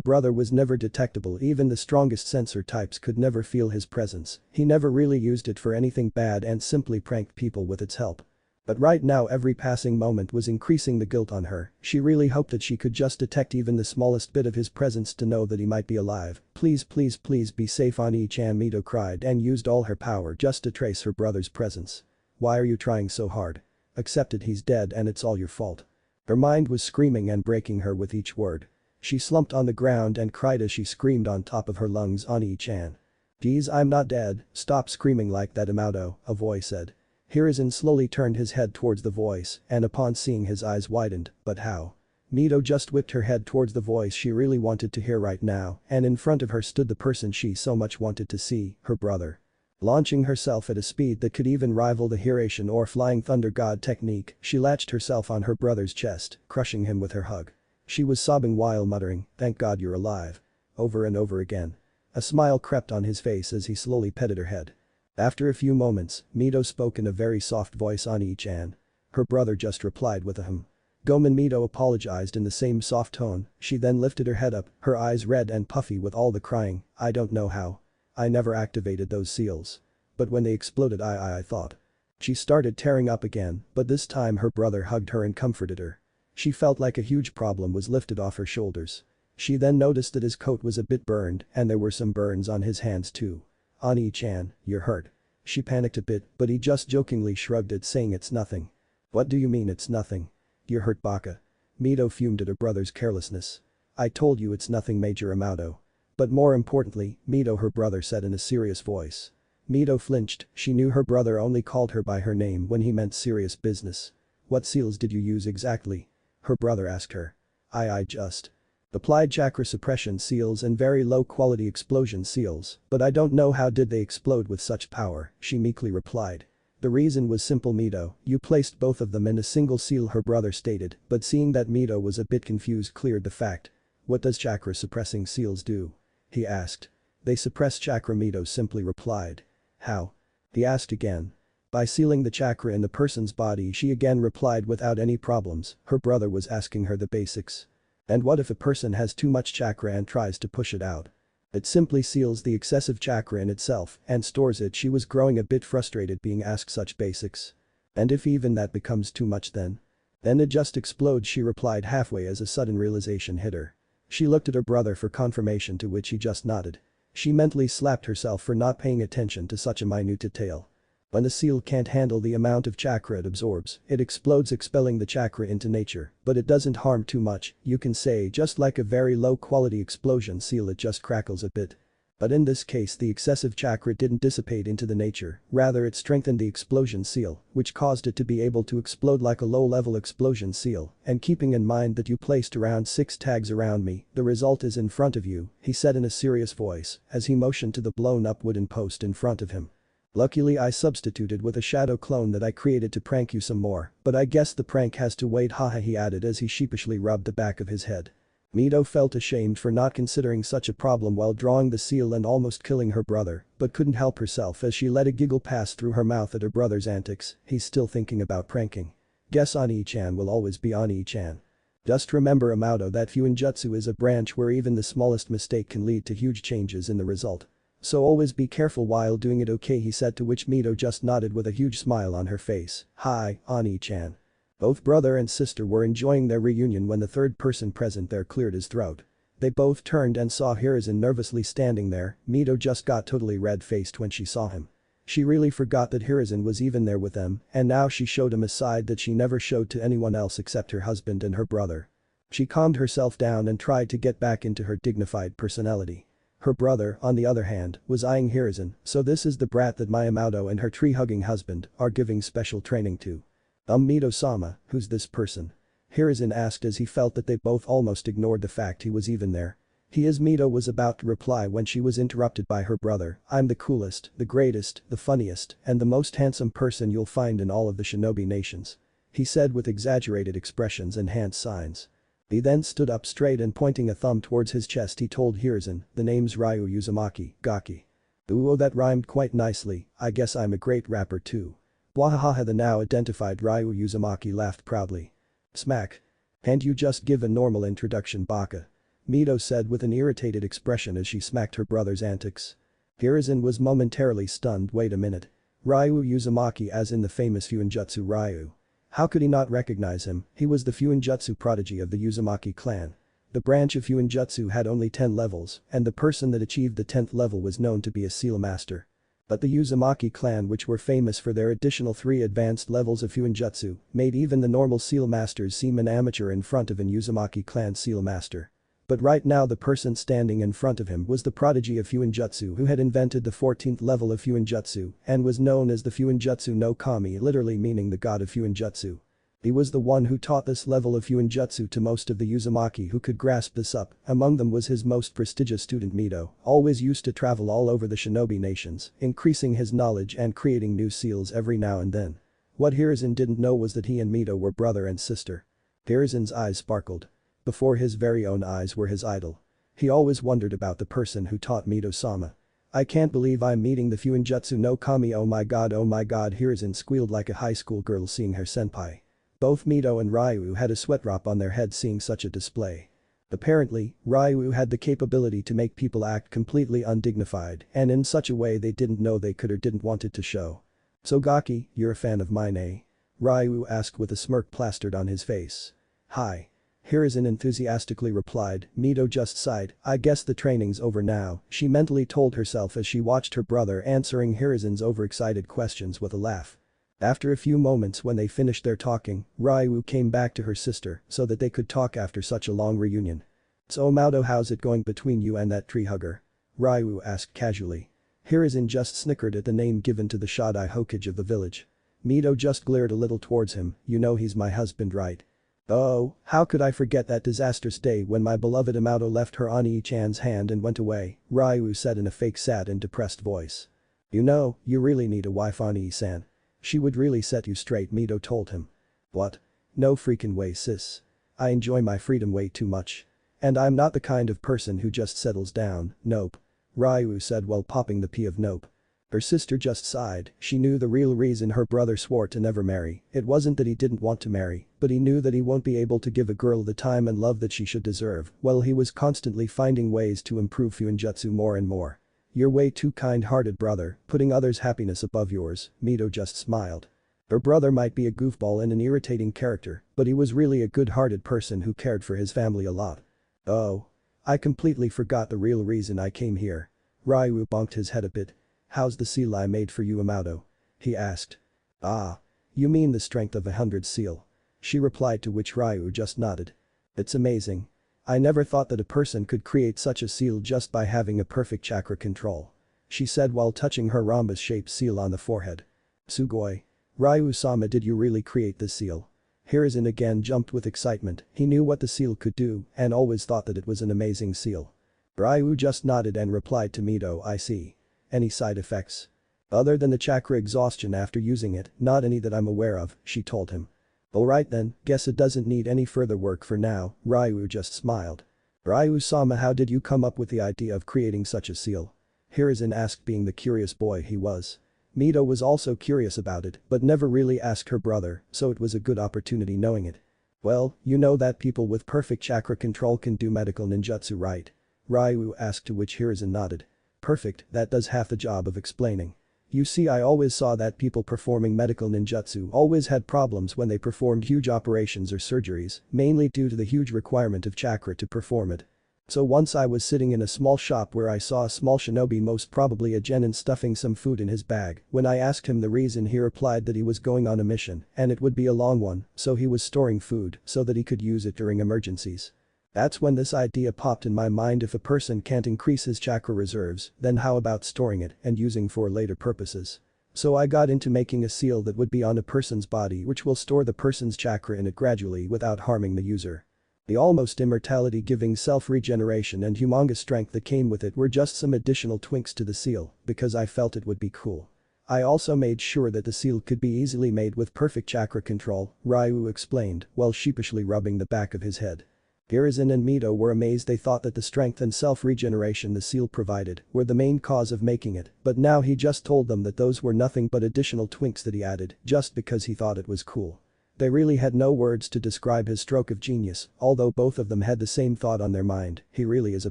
brother was never detectable, even the strongest sensor types could never feel his presence, he never really used it for anything bad and simply pranked people with its help. But right now every passing moment was increasing the guilt on her, she really hoped that she could just detect even the smallest bit of his presence to know that he might be alive. Please please please be safe, Ani-chan, Mito cried and used all her power just to trace her brother's presence. Why are you trying so hard? Accept it, he's dead and it's all your fault. Her mind was screaming and breaking her with each word. She slumped on the ground and cried as she screamed on top of her lungs, Ani-chan. Geez, I'm not dead, stop screaming like that, Amato, a voice said. Hiruzen slowly turned his head towards the voice and upon seeing his eyes widened, but how? Mito just whipped her head towards the voice she really wanted to hear right now, and in front of her stood the person she so much wanted to see, her brother. Launching herself at a speed that could even rival the Hiration or Flying Thunder God technique, she latched herself on her brother's chest, crushing him with her hug. She was sobbing while muttering, "Thank God you're alive," over and over again. A smile crept on his face as he slowly petted her head. After a few moments, Mito spoke in a very soft voice, Ani-chan. Her brother just replied with a hum. Gomen. Mito apologized in the same soft tone, she then lifted her head up, her eyes red and puffy with all the crying. I don't know how. I never activated those seals. But when they exploded I thought. She started tearing up again, but this time her brother hugged her and comforted her. She felt like a huge problem was lifted off her shoulders. She then noticed that his coat was a bit burned and there were some burns on his hands too. Ani-chan, you're hurt. She panicked a bit, but he just jokingly shrugged it, saying it's nothing. What do you mean it's nothing? You're hurt, Baka. Mito fumed at her brother's carelessness. I told you it's nothing, Major Amato. But more importantly, Mito, her brother said in a serious voice. Mito flinched, she knew her brother only called her by her name when he meant serious business. What seals did you use exactly? Her brother asked her. I just applied chakra suppression seals and very low quality explosion seals, but I don't know how did they explode with such power, she meekly replied. The reason was simple, Mito, you placed both of them in a single seal, her brother stated, but seeing that Mito was a bit confused cleared the fact. What does chakra suppressing seals do? He asked. They suppress chakra, Mito simply replied. How? He asked again. By sealing the chakra in the person's body, she again replied without any problems, her brother was asking her the basics. And what if a person has too much chakra and tries to push it out? It simply seals the excessive chakra in itself and stores it. She was growing a bit frustrated being asked such basics. And if even that becomes too much then? Then it just explodes, she replied halfway as a sudden realization hit her. She looked at her brother for confirmation, to which he just nodded. She mentally slapped herself for not paying attention to such a minute detail. When a seal can't handle the amount of chakra it absorbs, it explodes, expelling the chakra into nature, but it doesn't harm too much, you can say, just like a very low quality explosion seal, it just crackles a bit. But in this case the excessive chakra didn't dissipate into the nature, rather it strengthened the explosion seal, which caused it to be able to explode like a low-level explosion seal. And keeping in mind that you placed around 6 tags around me, the result is in front of you, he said in a serious voice, as he motioned to the blown-up wooden post in front of him. Luckily I substituted with a shadow clone that I created to prank you some more, but I guess the prank has to wait, haha, he added as he sheepishly rubbed the back of his head. Mito felt ashamed for not considering such a problem while drawing the seal and almost killing her brother, but couldn't help herself as she let a giggle pass through her mouth at her brother's antics. He's still thinking about pranking. Guess Ani-chan will always be Ani-chan. Just remember, Amato, that fuinjutsu is a branch where even the smallest mistake can lead to huge changes in the result. So always be careful while doing it, okay, he said, to which Mito just nodded with a huge smile on her face. Hi, Ani-chan. Both brother and sister were enjoying their reunion when the third person present there cleared his throat. They both turned and saw Hiruzen nervously standing there. Mito just got totally red-faced when she saw him. She really forgot that Hiruzen was even there with them, and now she showed him a side that she never showed to anyone else except her husband and her brother. She calmed herself down and tried to get back into her dignified personality. Her brother, on the other hand, was eyeing Hiruzen, so this is the brat that Miyamoto and her tree-hugging husband are giving special training to. Mito-sama, who's this person? Hiruzen asked as he felt that they both almost ignored the fact he was even there. He is. Mito was about to reply when she was interrupted by her brother. I'm the coolest, the greatest, the funniest, and the most handsome person you'll find in all of the shinobi nations. He said with exaggerated expressions and hand signs. He then stood up straight and pointing a thumb towards his chest he told Hiruzen, the name's Ryu Uzumaki, Gaki. Ooh, that rhymed quite nicely, I guess I'm a great rapper too. Wahahaha, the now identified Ryu Uzumaki laughed proudly. Smack. And you just give a normal introduction, baka. Mito said with an irritated expression as she smacked her brother's antics. Hiruzen was momentarily stunned. Wait a minute. Ryu Uzumaki, as in the famous fuinjutsu Ryu. How could he not recognize him? He was the fuinjutsu prodigy of the Uzumaki clan. The branch of fuinjutsu had only 10 levels, and the person that achieved the 10th level was known to be a seal master. But the Uzumaki clan, which were famous for their additional 3 advanced levels of fuinjutsu, made even the normal seal masters seem an amateur in front of an Uzumaki clan seal master. But right now the person standing in front of him was the prodigy of fuinjutsu who had invented the 14th level of fuinjutsu and was known as the Fuinjutsu no Kami, literally meaning the god of fuinjutsu. He was the one who taught this level of fuinjutsu to most of the Uzumaki who could grasp this up. Among them was his most prestigious student Mito, always used to travel all over the shinobi nations, increasing his knowledge and creating new seals every now and then. What Hiruzen didn't know was that he and Mito were brother and sister. Hiruzen's eyes sparkled. Before his very own eyes were his idol. He always wondered about the person who taught Mito-sama. I can't believe I'm meeting the Fuinjutsu no Kami, oh my god, Hiruzen squealed like a high school girl seeing her senpai. Both Mito and Ryu had a sweat drop on their heads seeing such a display. Apparently, Ryu had the capability to make people act completely undignified and in such a way they didn't know they could or didn't want it to show. So Gaki, you're a fan of mine, eh? Ryu asked with a smirk plastered on his face. Hi. Hiruzen enthusiastically replied. Mito just sighed. I guess the training's over now, she mentally told herself as she watched her brother answering Hiruzen's overexcited questions with a laugh. After a few moments when they finished their talking, Ryu came back to her sister so that they could talk after such a long reunion. So Mato, how's it going between you and that tree hugger? Ryu asked casually. Hiruzen just snickered at the name given to the Shodai Hokage of the village. Mito just glared a little towards him. You know he's my husband, right? Oh, how could I forget that disastrous day when my beloved Amato left her Ani-chan's hand and went away, Ryu said in a fake sad and depressed voice. You know, you really need a wife, Ani-san. She would really set you straight, Mito told him. What? No freaking way, sis. I enjoy my freedom way too much. And I'm not the kind of person who just settles down, nope. Ryu said while popping the P of nope. Her sister just sighed. She knew the real reason her brother swore to never marry. It wasn't that he didn't want to marry, but he knew that he won't be able to give a girl the time and love that she should deserve, while he was constantly finding ways to improve fuinjutsu more and more. "You're way too kind-hearted, brother, putting others' happiness above yours," Mito just smiled. Her brother might be a goofball and an irritating character, but he was really a good-hearted person who cared for his family a lot. "Oh. I completely forgot the real reason I came here." Ryu bonked his head a bit. "How's the seal I made for you, Amato?" he asked. "Ah. You mean the strength of 100 seal?" she replied, to which Ryu just nodded. "It's amazing. I never thought that a person could create such a seal just by having a perfect chakra control," she said while touching her rhombus-shaped seal on the forehead. "Sugoi. Ryu-sama, did you really create this seal?" Hiruzen again jumped with excitement. He knew what the seal could do and always thought that it was an amazing seal. Ryu just nodded and replied to Mito, "I see. Any side effects?" "Other than the chakra exhaustion after using it, not any that I'm aware of," she told him. "Alright then, guess it doesn't need any further work for now," Ryu just smiled. "Ryu-sama, how did you come up with the idea of creating such a seal?" Hiruzen asked, being the curious boy he was. Mito was also curious about it but never really asked her brother, so it was a good opportunity knowing it. "Well, you know that people with perfect chakra control can do medical ninjutsu, right?" Ryu asked, to which Hiruzen nodded. "Perfect, that does half the job of explaining. You see, I always saw that people performing medical ninjutsu always had problems when they performed huge operations or surgeries, mainly due to the huge requirement of chakra to perform it. So once I was sitting in a small shop where I saw a small shinobi, most probably a genin, stuffing some food in his bag. When I asked him the reason, he replied that he was going on a mission and it would be a long one, so he was storing food so that he could use it during emergencies. That's when this idea popped in my mind: if a person can't increase his chakra reserves, then how about storing it and using for later purposes? So I got into making a seal that would be on a person's body, which will store the person's chakra in it gradually without harming the user. The almost immortality giving self-regeneration and humongous strength that came with it were just some additional twinks to the seal because I felt it would be cool. I also made sure that the seal could be easily made with perfect chakra control," Ryu explained while sheepishly rubbing the back of his head. Hiruzen and Mito were amazed. They thought that the strength and self-regeneration the seal provided were the main cause of making it, but now he just told them that those were nothing but additional twinks that he added just because he thought it was cool. They really had no words to describe his stroke of genius, although both of them had the same thought on their mind: he really is a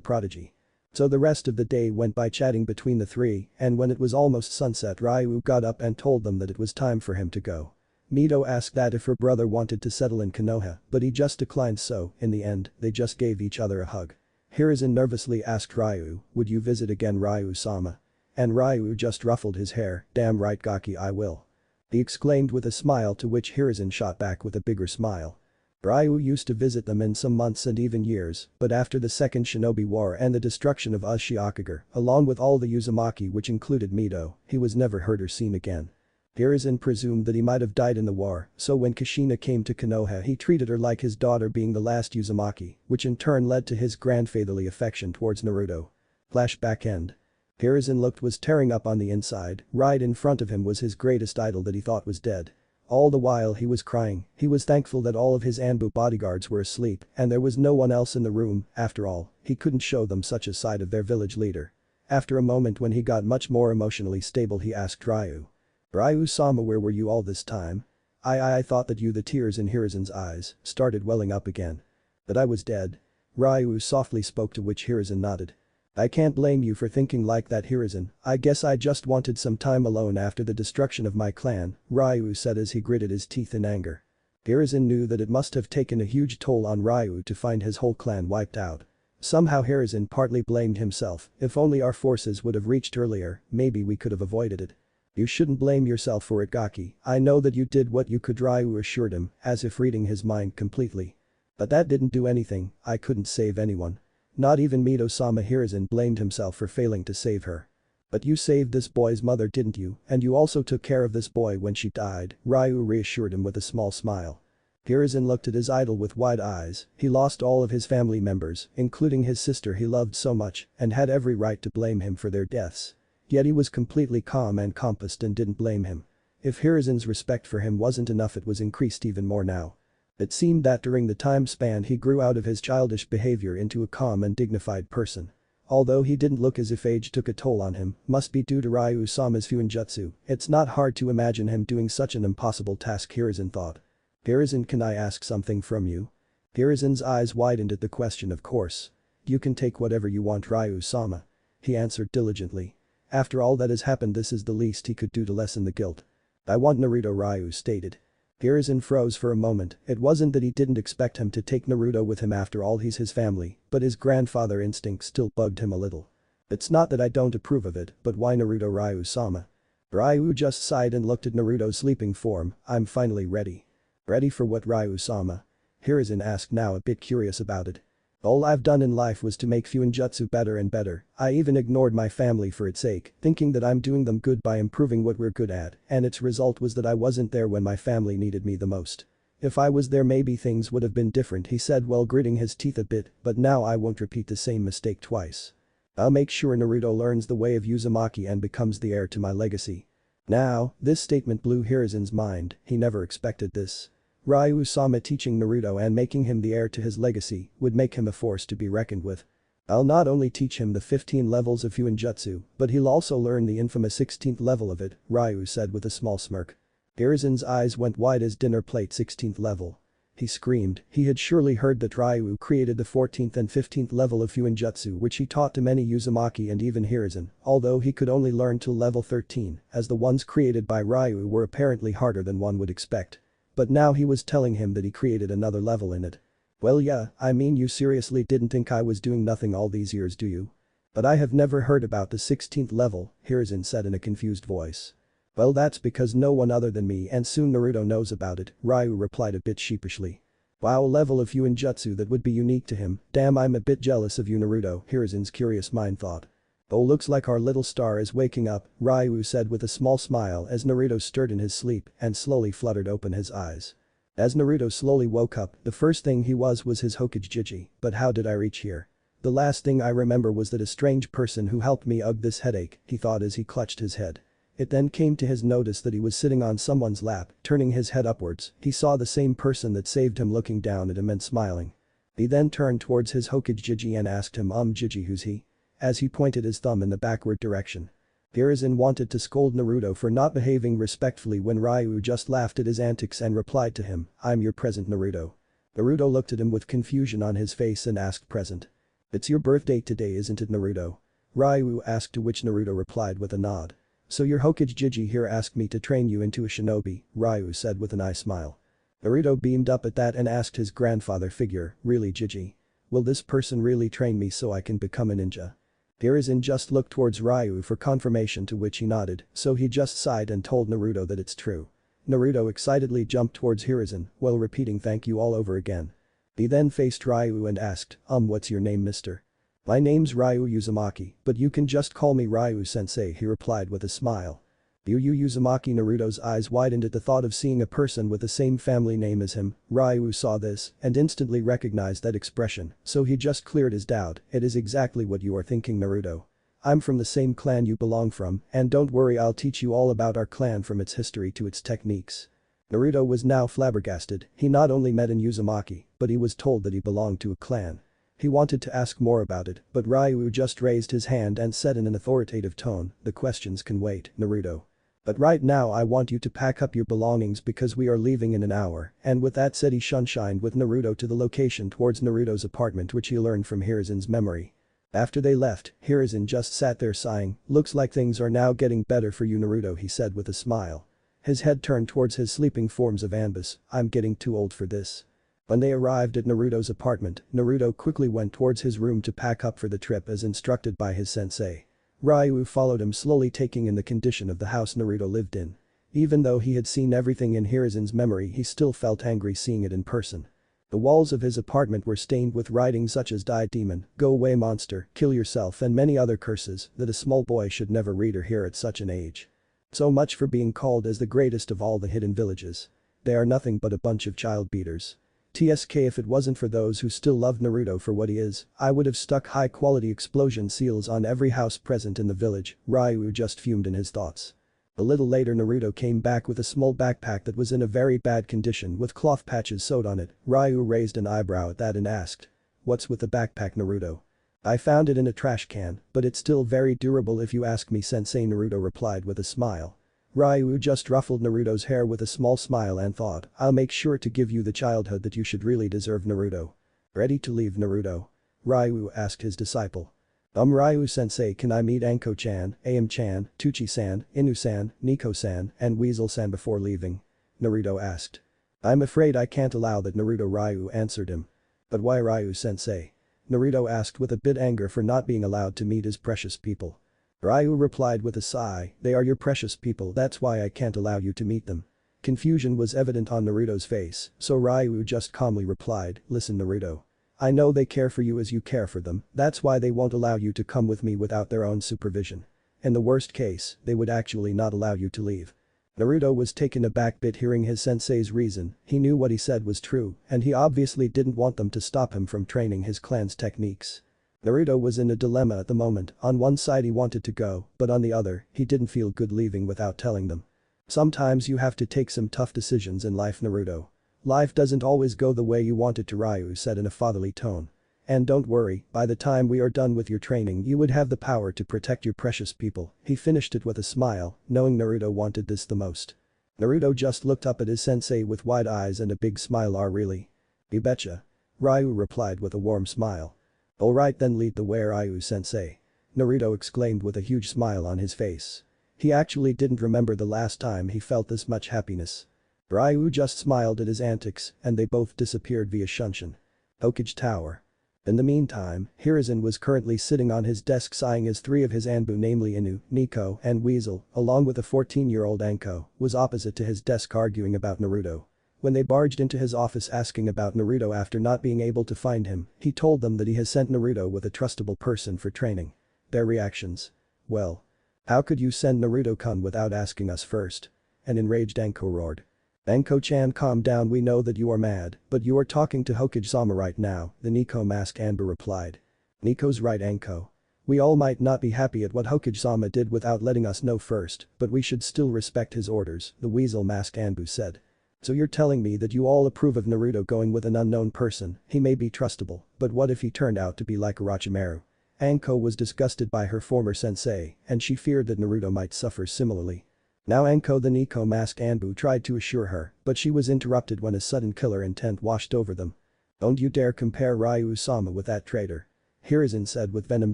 prodigy. So the rest of the day went by chatting between the three, and when it was almost sunset, Ryu got up and told them that it was time for him to go. Mito asked that if her brother wanted to settle in Konoha, but he just declined, so, in the end, they just gave each other a hug. Hiruzen nervously asked Ryu, "Would you visit again, Ryu-sama?" And Ryu just ruffled his hair, "Damn right, Gaki, I will," he exclaimed with a smile, to which Hiruzen shot back with a bigger smile. Ryu used to visit them in some months and even years, but after the Second Shinobi War and the destruction of Ashikaga, along with all the Uzumaki, which included Mito, he was never heard or seen again. Hiruzen presumed that he might have died in the war, so when Kushina came to Konoha, he treated her like his daughter, being the last Uzumaki, which in turn led to his grandfatherly affection towards Naruto. Flashback end. Hiruzen was tearing up on the inside. Right in front of him was his greatest idol that he thought was dead. All the while he was crying. He was thankful that all of his Anbu bodyguards were asleep and there was no one else in the room. After all, he couldn't show them such a side of their village leader. After a moment, when he got much more emotionally stable, he asked Ryu. "Ryu-sama, where were you all this time?" I thought that you..." The tears in Hiruzen's eyes started welling up again. "That I was dead?" Ryu softly spoke, to which Hiruzen nodded. "I can't blame you for thinking like that, Hiruzen. I guess I just wanted some time alone after the destruction of my clan," Ryu said as he gritted his teeth in anger. Hiruzen knew that it must have taken a huge toll on Ryu to find his whole clan wiped out. Somehow Hiruzen partly blamed himself. "If only our forces would have reached earlier, maybe we could have avoided it." "You shouldn't blame yourself for it, Gaki. I know that you did what you could," Ryu assured him, as if reading his mind completely. "But that didn't do anything. I couldn't save anyone. Not even Mito-sama." Hiruzen blamed himself for failing to save her. "But you saved this boy's mother, didn't you? And you also took care of this boy when she died," Ryu reassured him with a small smile. Hiruzen looked at his idol with wide eyes. He lost all of his family members, including his sister he loved so much, and had every right to blame him for their deaths. Yet he was completely calm and composed and didn't blame him. If Hiruzen's respect for him wasn't enough, it was increased even more now. It seemed that during the time span he grew out of his childish behavior into a calm and dignified person. Although he didn't look as if age took a toll on him, must be due to Ryu-sama's fuinjutsu, it's not hard to imagine him doing such an impossible task, Hiruzen thought. Hiruzen, can I ask something from you? Hiruzen's eyes widened at the question. Of course. You can take whatever you want, Ryu-sama. He answered diligently. After all that has happened, this is the least he could do to lessen the guilt. I want Naruto, Ryu stated. Hiruzen froze for a moment. It wasn't that he didn't expect him to take Naruto with him, after all he's his family, but his grandfather instinct still bugged him a little. It's not that I don't approve of it, but why Naruto, Ryu-sama? Ryu just sighed and looked at Naruto's sleeping form. I'm finally ready. Ready for what, Ryu-sama? Hiruzen asked, now a bit curious about it. All I've done in life was to make fuinjutsu better and better. I even ignored my family for its sake, thinking that I'm doing them good by improving what we're good at, and its result was that I wasn't there when my family needed me the most. If I was there, maybe things would have been different, he said while gritting his teeth a bit, but now I won't repeat the same mistake twice. I'll make sure Naruto learns the way of Uzumaki and becomes the heir to my legacy. Now, this statement blew Hiruzen's mind. He never expected this. Ryu-sama teaching Naruto and making him the heir to his legacy would make him a force to be reckoned with. I'll not only teach him the 15 levels of fuinjutsu, but he'll also learn the infamous 16th level of it, Ryu said with a small smirk. Hiruzen's eyes went wide as dinner plate. 16th level. He screamed. He had surely heard that Ryu created the 14th and 15th level of fuinjutsu, which he taught to many Uzumaki and even Hiruzen, although he could only learn till level 13, as the ones created by Ryu were apparently harder than one would expect. But now he was telling him that he created another level in it. Well, yeah, I mean, you seriously didn't think I was doing nothing all these years, do you? But I have never heard about the 16th level, Hiruzen said in a confused voice. Well, that's because no one other than me and soon Naruto knows about it, Ryu replied a bit sheepishly. Wow, a level of fuinjutsu that would be unique to him. Damn, I'm a bit jealous of you, Naruto, Hiruzen's curious mind thought. Oh, looks like our little star is waking up, Ryu said with a small smile as Naruto stirred in his sleep and slowly fluttered open his eyes. As Naruto slowly woke up, the first thing he was his Hokage. But how did I reach here? The last thing I remember was that a strange person who helped me ugh this headache, he thought as he clutched his head. It then came to his notice that he was sitting on someone's lap. Turning his head upwards, he saw the same person that saved him looking down at him and smiling. He then turned towards his Hokage and asked him, Jiji, who's he? As he pointed his thumb in the backward direction. Hiruzen wanted to scold Naruto for not behaving respectfully when Ryu just laughed at his antics and replied to him, I'm your present, Naruto. Naruto looked at him with confusion on his face and asked, present? It's your birthday today, isn't it, Naruto? Ryu asked, to which Naruto replied with a nod. So your Hokage here asked me to train you into a shinobi, Ryu said with an eye smile. Naruto beamed up at that and asked his grandfather figure, really, Jiji? Will this person really train me so I can become a ninja? Hiruzen just looked towards Ryu for confirmation, to which he nodded, so he just sighed and told Naruto that it's true. Naruto excitedly jumped towards Hiruzen while repeating thank you all over again. He then faced Ryu and asked, what's your name, mister? My name's Ryu Uzumaki, but you can just call me Ryu sensei, he replied with a smile. Uzumaki. Naruto's eyes widened at the thought of seeing a person with the same family name as him. Ryu saw this and instantly recognized that expression, so he just cleared his doubt. It is exactly what you are thinking, Naruto. I'm from the same clan you belong from, and don't worry, I'll teach you all about our clan from its history to its techniques. Naruto was now flabbergasted. He not only met an Uzumaki, but he was told that he belonged to a clan. He wanted to ask more about it, but Ryu just raised his hand and said in an authoritative tone, the questions can wait, Naruto. But right now I want you to pack up your belongings because we are leaving in an hour, and with that said he shunshined with Naruto to the location towards Naruto's apartment, which he learned from Hiruzen's memory. After they left, Hiruzen just sat there sighing. Looks like things are now getting better for you, Naruto, he said with a smile. His head turned towards his sleeping forms of Anbus. I'm getting too old for this. When they arrived at Naruto's apartment, Naruto quickly went towards his room to pack up for the trip as instructed by his sensei. Ryu followed him, slowly taking in the condition of the house Naruto lived in. Even though he had seen everything in Hiruzen's memory, he still felt angry seeing it in person. The walls of his apartment were stained with writings such as "Die Demon," "Go away monster," "Kill yourself," and many other curses that a small boy should never read or hear at such an age. So much for being called as the greatest of all the hidden villages. They are nothing but a bunch of child beaters. TSK, if it wasn't for those who still love Naruto for what he is, I would have stuck high-quality explosion seals on every house present in the village, Ryu just fumed in his thoughts. A little later Naruto came back with a small backpack that was in a very bad condition with cloth patches sewed on it. Ryu raised an eyebrow at that and asked. What's with the backpack, Naruto? I found it in a trash can, but it's still very durable if you ask me, Sensei, Naruto replied with a smile. Ryu just ruffled Naruto's hair with a small smile and thought, I'll make sure to give you the childhood that you should really deserve, Naruto. Ready to leave, Naruto? Ryu asked his disciple. Ryu-sensei, can I meet Anko-chan, Am-chan, Tuchi-san, Inu-san, Nico-san, and Weasel-san before leaving? Naruto asked. I'm afraid I can't allow that, Naruto, Ryu answered him. But why, Ryu-sensei? Naruto asked with a bit anger for not being allowed to meet his precious people. Ryu replied with a sigh, they are your precious people, that's why I can't allow you to meet them. Confusion was evident on Naruto's face, so Ryu just calmly replied, listen, Naruto. I know they care for you as you care for them, that's why they won't allow you to come with me without their own supervision. In the worst case, they would actually not allow you to leave. Naruto was taken aback bit hearing his sensei's reason, he knew what he said was true, and he obviously didn't want them to stop him from training his clan's techniques. Naruto was in a dilemma at the moment, on one side he wanted to go, but on the other, he didn't feel good leaving without telling them. Sometimes you have to take some tough decisions in life, Naruto. Life doesn't always go the way you want it to, Ryu said in a fatherly tone. And don't worry, by the time we are done with your training you would have the power to protect your precious people, he finished it with a smile, knowing Naruto wanted this the most. Naruto just looked up at his sensei with wide eyes and a big smile. Really? You betcha. Ryu replied with a warm smile. Alright then, lead the way, Ryu-sensei. Naruto exclaimed with a huge smile on his face. He actually didn't remember the last time he felt this much happiness. Ryu just smiled at his antics and they both disappeared via Shunshin. Hokage Tower. In the meantime, Hiruzen was currently sitting on his desk sighing as three of his Anbu, namely Inu, Nico, and Weasel, along with a 14-year-old Anko, was opposite to his desk arguing about Naruto. When they barged into his office asking about Naruto after not being able to find him, he told them that he has sent Naruto with a trustable person for training. Their reactions? Well. How could you send Naruto-kun without asking us first? An enraged Anko roared. Anko-chan, calm down, we know that you are mad, but you are talking to Hokage-sama right now, the Nico-masked Anbu replied. Nico's right, Anko. We all might not be happy at what Hokage-sama did without letting us know first, but we should still respect his orders, the weasel-masked Anbu said. So you're telling me that you all approve of Naruto going with an unknown person, he may be trustable, but what if he turned out to be like Orochimaru? Anko was disgusted by her former sensei, and she feared that Naruto might suffer similarly. Now Anko, the Nico-masked Anbu, tried to assure her, but she was interrupted when a sudden killer intent washed over them. Don't you dare compare Ryu-sama with that traitor. Hiruzen said with venom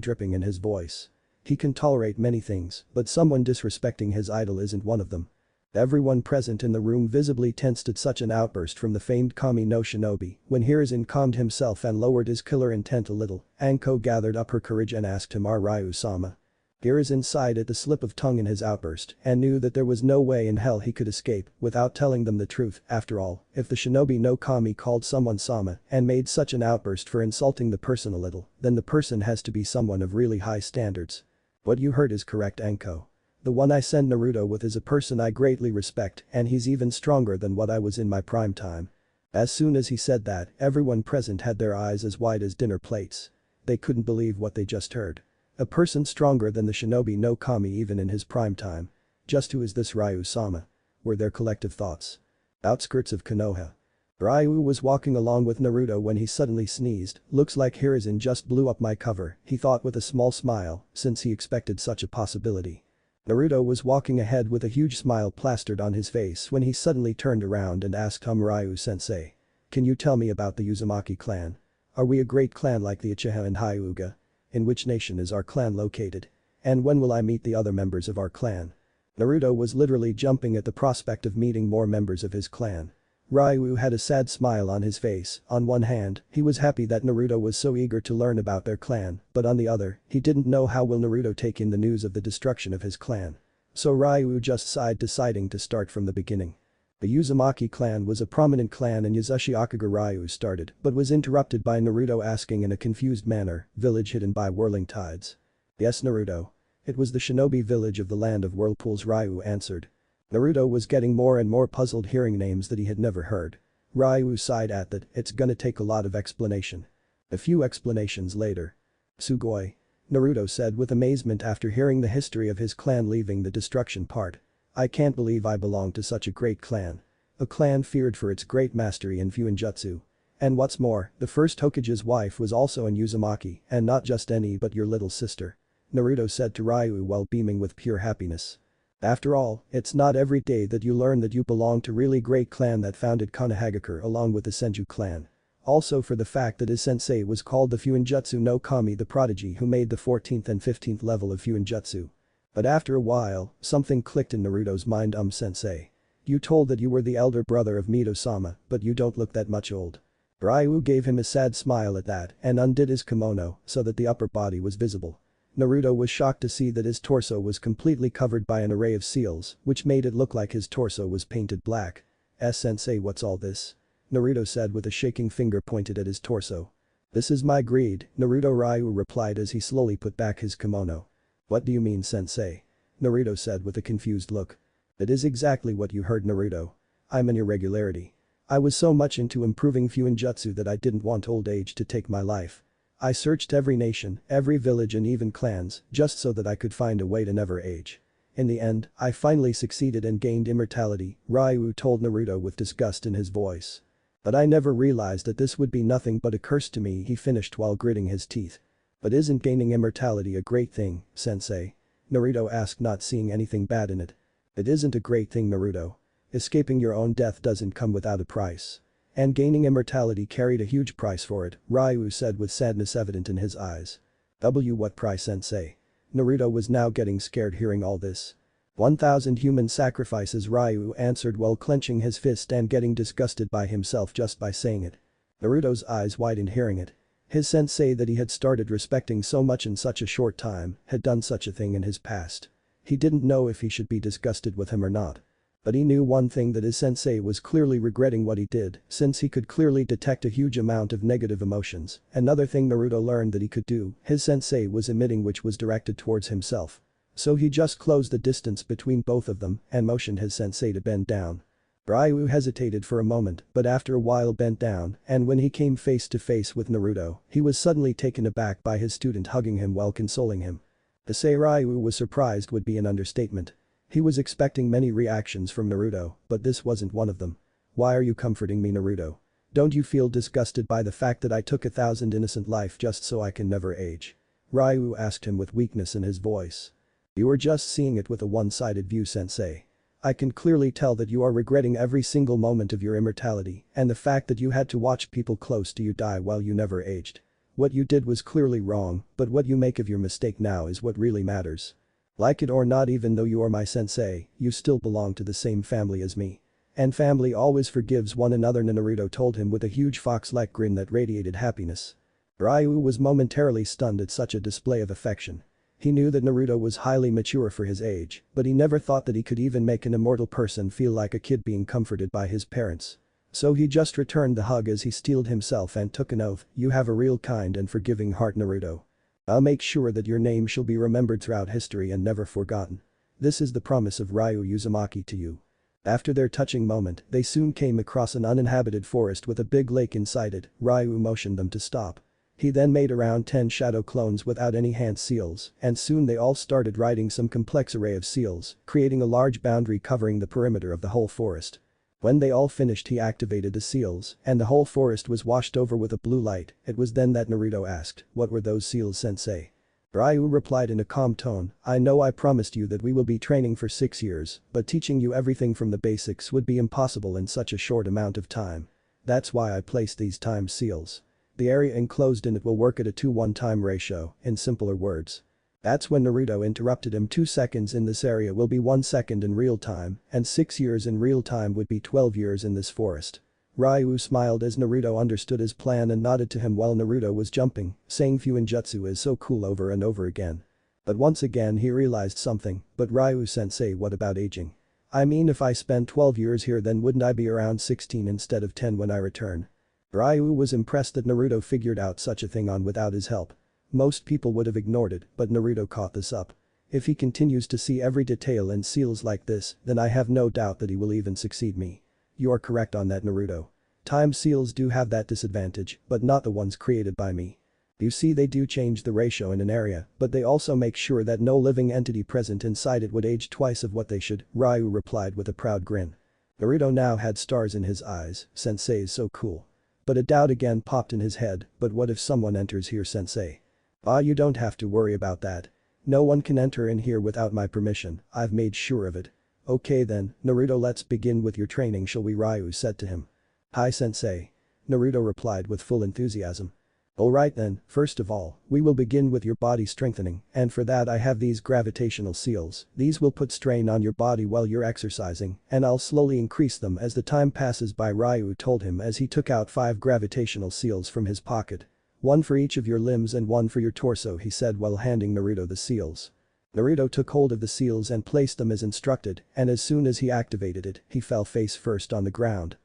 dripping in his voice. He can tolerate many things, but someone disrespecting his idol isn't one of them. Everyone present in the room visibly tensed at such an outburst from the famed Kami no Shinobi. When Hiruzen calmed himself and lowered his killer intent a little, Anko gathered up her courage and asked him, "Are Ryu-sama?" Hiruzen sighed at the slip of tongue in his outburst and knew that there was no way in hell he could escape without telling them the truth. After all, if the Shinobi no Kami called someone Sama and made such an outburst for insulting the person a little, then the person has to be someone of really high standards. What you heard is correct, Anko. The one I send Naruto with is a person I greatly respect and he's even stronger than what I was in my prime time. As soon as he said that, everyone present had their eyes as wide as dinner plates. They couldn't believe what they just heard. A person stronger than the Shinobi no Kami even in his prime time. Just who is this Ryu-sama? Were their collective thoughts. Outskirts of Konoha. Ryu was walking along with Naruto when he suddenly sneezed. Looks like Hiruzen just blew up my cover, he thought with a small smile, since he expected such a possibility. Naruto was walking ahead with a huge smile plastered on his face when he suddenly turned around and asked Ryu-sensei. Can you tell me about the Uzumaki clan? Are we a great clan like the Uchiha and Hyuga? In which nation is our clan located? And when will I meet the other members of our clan? Naruto was literally jumping at the prospect of meeting more members of his clan. Ryu had a sad smile on his face. On one hand, he was happy that Naruto was so eager to learn about their clan, but on the other, he didn't know how will Naruto take in the news of the destruction of his clan. So Ryu just sighed, deciding to start from the beginning. The Uzumaki clan was a prominent clan in Yasushi Ikaga. Ryu started, but was interrupted by Naruto asking in a confused manner, village hidden by whirling tides. Yes, Naruto. It was the shinobi village of the land of whirlpools, Ryu answered. Naruto was getting more and more puzzled hearing names that he had never heard. Ryu sighed at that, it's gonna take a lot of explanation. A few explanations later. Sugoi. Naruto said with amazement after hearing the history of his clan leaving the destruction part. I can't believe I belong to such a great clan. A clan feared for its great mastery in fuinjutsu. And what's more, the first Hokage's wife was also an Uzumaki, and not just any but your little sister. Naruto said to Ryu while beaming with pure happiness. After all, it's not every day that you learn that you belong to really great clan that founded Konohagakure along with the Senju clan. Also for the fact that his sensei was called the fuinjutsu no Kami, the prodigy who made the 14th and 15th level of fuinjutsu. But after a while, something clicked in Naruto's mind. Sensei. You told that you were the elder brother of Mito-sama, but you don't look that much old. Ryu gave him a sad smile at that and undid his kimono so that the upper body was visible. Naruto was shocked to see that his torso was completely covered by an array of seals, which made it look like his torso was painted black. Sensei, what's all this? Naruto said with a shaking finger pointed at his torso. This is my greed, Naruto Ryu replied as he slowly put back his kimono. What do you mean, sensei? Naruto said with a confused look. It is exactly what you heard, Naruto. I'm an irregularity. I was so much into improving fuinjutsu that I didn't want old age to take my life. I searched every nation, every village and even clans, just so that I could find a way to never age. In the end, I finally succeeded and gained immortality, Ryu told Naruto with disgust in his voice. But I never realized that this would be nothing but a curse to me, he finished while gritting his teeth. But isn't gaining immortality a great thing, sensei? Naruto asked, not seeing anything bad in it. It isn't a great thing, Naruto. Escaping your own death doesn't come without a price. And gaining immortality carried a huge price for it, Ryu said with sadness evident in his eyes. What price, sensei? Naruto was now getting scared hearing all this. 1,000 human sacrifices, Ryu answered while clenching his fist and getting disgusted by himself just by saying it. Naruto's eyes widened hearing it. His sensei that he had started respecting so much in such a short time had done such a thing in his past. He didn't know if he should be disgusted with him or not. But he knew one thing, that his sensei was clearly regretting what he did, since he could clearly detect a huge amount of negative emotions. Another thing Naruto learned that he could do, his sensei was emitting, which was directed towards himself. So he just closed the distance between both of them and motioned his sensei to bend down. Ryu hesitated for a moment but after a while bent down, and when he came face to face with Naruto, he was suddenly taken aback by his student hugging him while consoling him. To say Ryu was surprised would be an understatement. He was expecting many reactions from Naruto, but this wasn't one of them. Why are you comforting me, Naruto? Don't you feel disgusted by the fact that I took 1,000 innocent life just so I can never age? Ryu asked him with weakness in his voice. You are just seeing it with a one-sided view, sensei. I can clearly tell that you are regretting every single moment of your immortality and the fact that you had to watch people close to you die while you never aged. What you did was clearly wrong, but what you make of your mistake now is what really matters. Like it or not, even though you are my sensei, you still belong to the same family as me. And family always forgives one another, Naruto told him with a huge fox-like grin that radiated happiness. Ryu was momentarily stunned at such a display of affection. He knew that Naruto was highly mature for his age, but he never thought that he could even make an immortal person feel like a kid being comforted by his parents. So he just returned the hug as he steeled himself and took an oath, you have a real kind and forgiving heart, Naruto. I'll make sure that your name shall be remembered throughout history and never forgotten. This is the promise of Ryu Uzumaki to you. After their touching moment, they soon came across an uninhabited forest with a big lake inside it. Ryu motioned them to stop. He then made around 10 shadow clones without any hand seals, and soon they all started riding some complex array of seals, creating a large boundary covering the perimeter of the whole forest. When they all finished, he activated the seals, and the whole forest was washed over with a blue light. It was then that Naruto asked, what were those seals, sensei? Ryu replied in a calm tone, I know I promised you that we will be training for 6 years, but teaching you everything from the basics would be impossible in such a short amount of time. That's why I placed these time seals. The area enclosed in it will work at a 2:1 time ratio, in simpler words. That's when Naruto interrupted him. 2 seconds in this area will be 1 second in real time, and 6 years in real time would be 12 years in this forest. Ryu smiled as Naruto understood his plan and nodded to him while Naruto was jumping, saying fuinjutsu is so cool over and over again. But once again he realized something, but Ryu-sensei, what about aging? I mean, if I spend 12 years here, then wouldn't I be around 16 instead of 10 when I return? Ryu was impressed that Naruto figured out such a thing on without his help. Most people would have ignored it, but Naruto caught this up. If he continues to see every detail in seals like this, then I have no doubt that he will even succeed me. You are correct on that, Naruto. Time seals do have that disadvantage, but not the ones created by me. You see, they do change the ratio in an area, but they also make sure that no living entity present inside it would age twice of what they should, Ryu replied with a proud grin. Naruto now had stars in his eyes, sensei is so cool. But a doubt again popped in his head, but what if someone enters here, sensei? Ah, you don't have to worry about that. No one can enter in here without my permission, I've made sure of it. Okay then, Naruto, let's begin with your training, shall we? Ryu said to him. Hi sensei. Naruto replied with full enthusiasm. Alright then, first of all, we will begin with your body strengthening, and for that I have these gravitational seals. These will put strain on your body while you're exercising, and I'll slowly increase them as the time passes by, Ryu told him as he took out 5 gravitational seals from his pocket. One for each of your limbs and one for your torso, he said while handing Naruto the seals. Naruto took hold of the seals and placed them as instructed, and as soon as he activated it, he fell face first on the ground.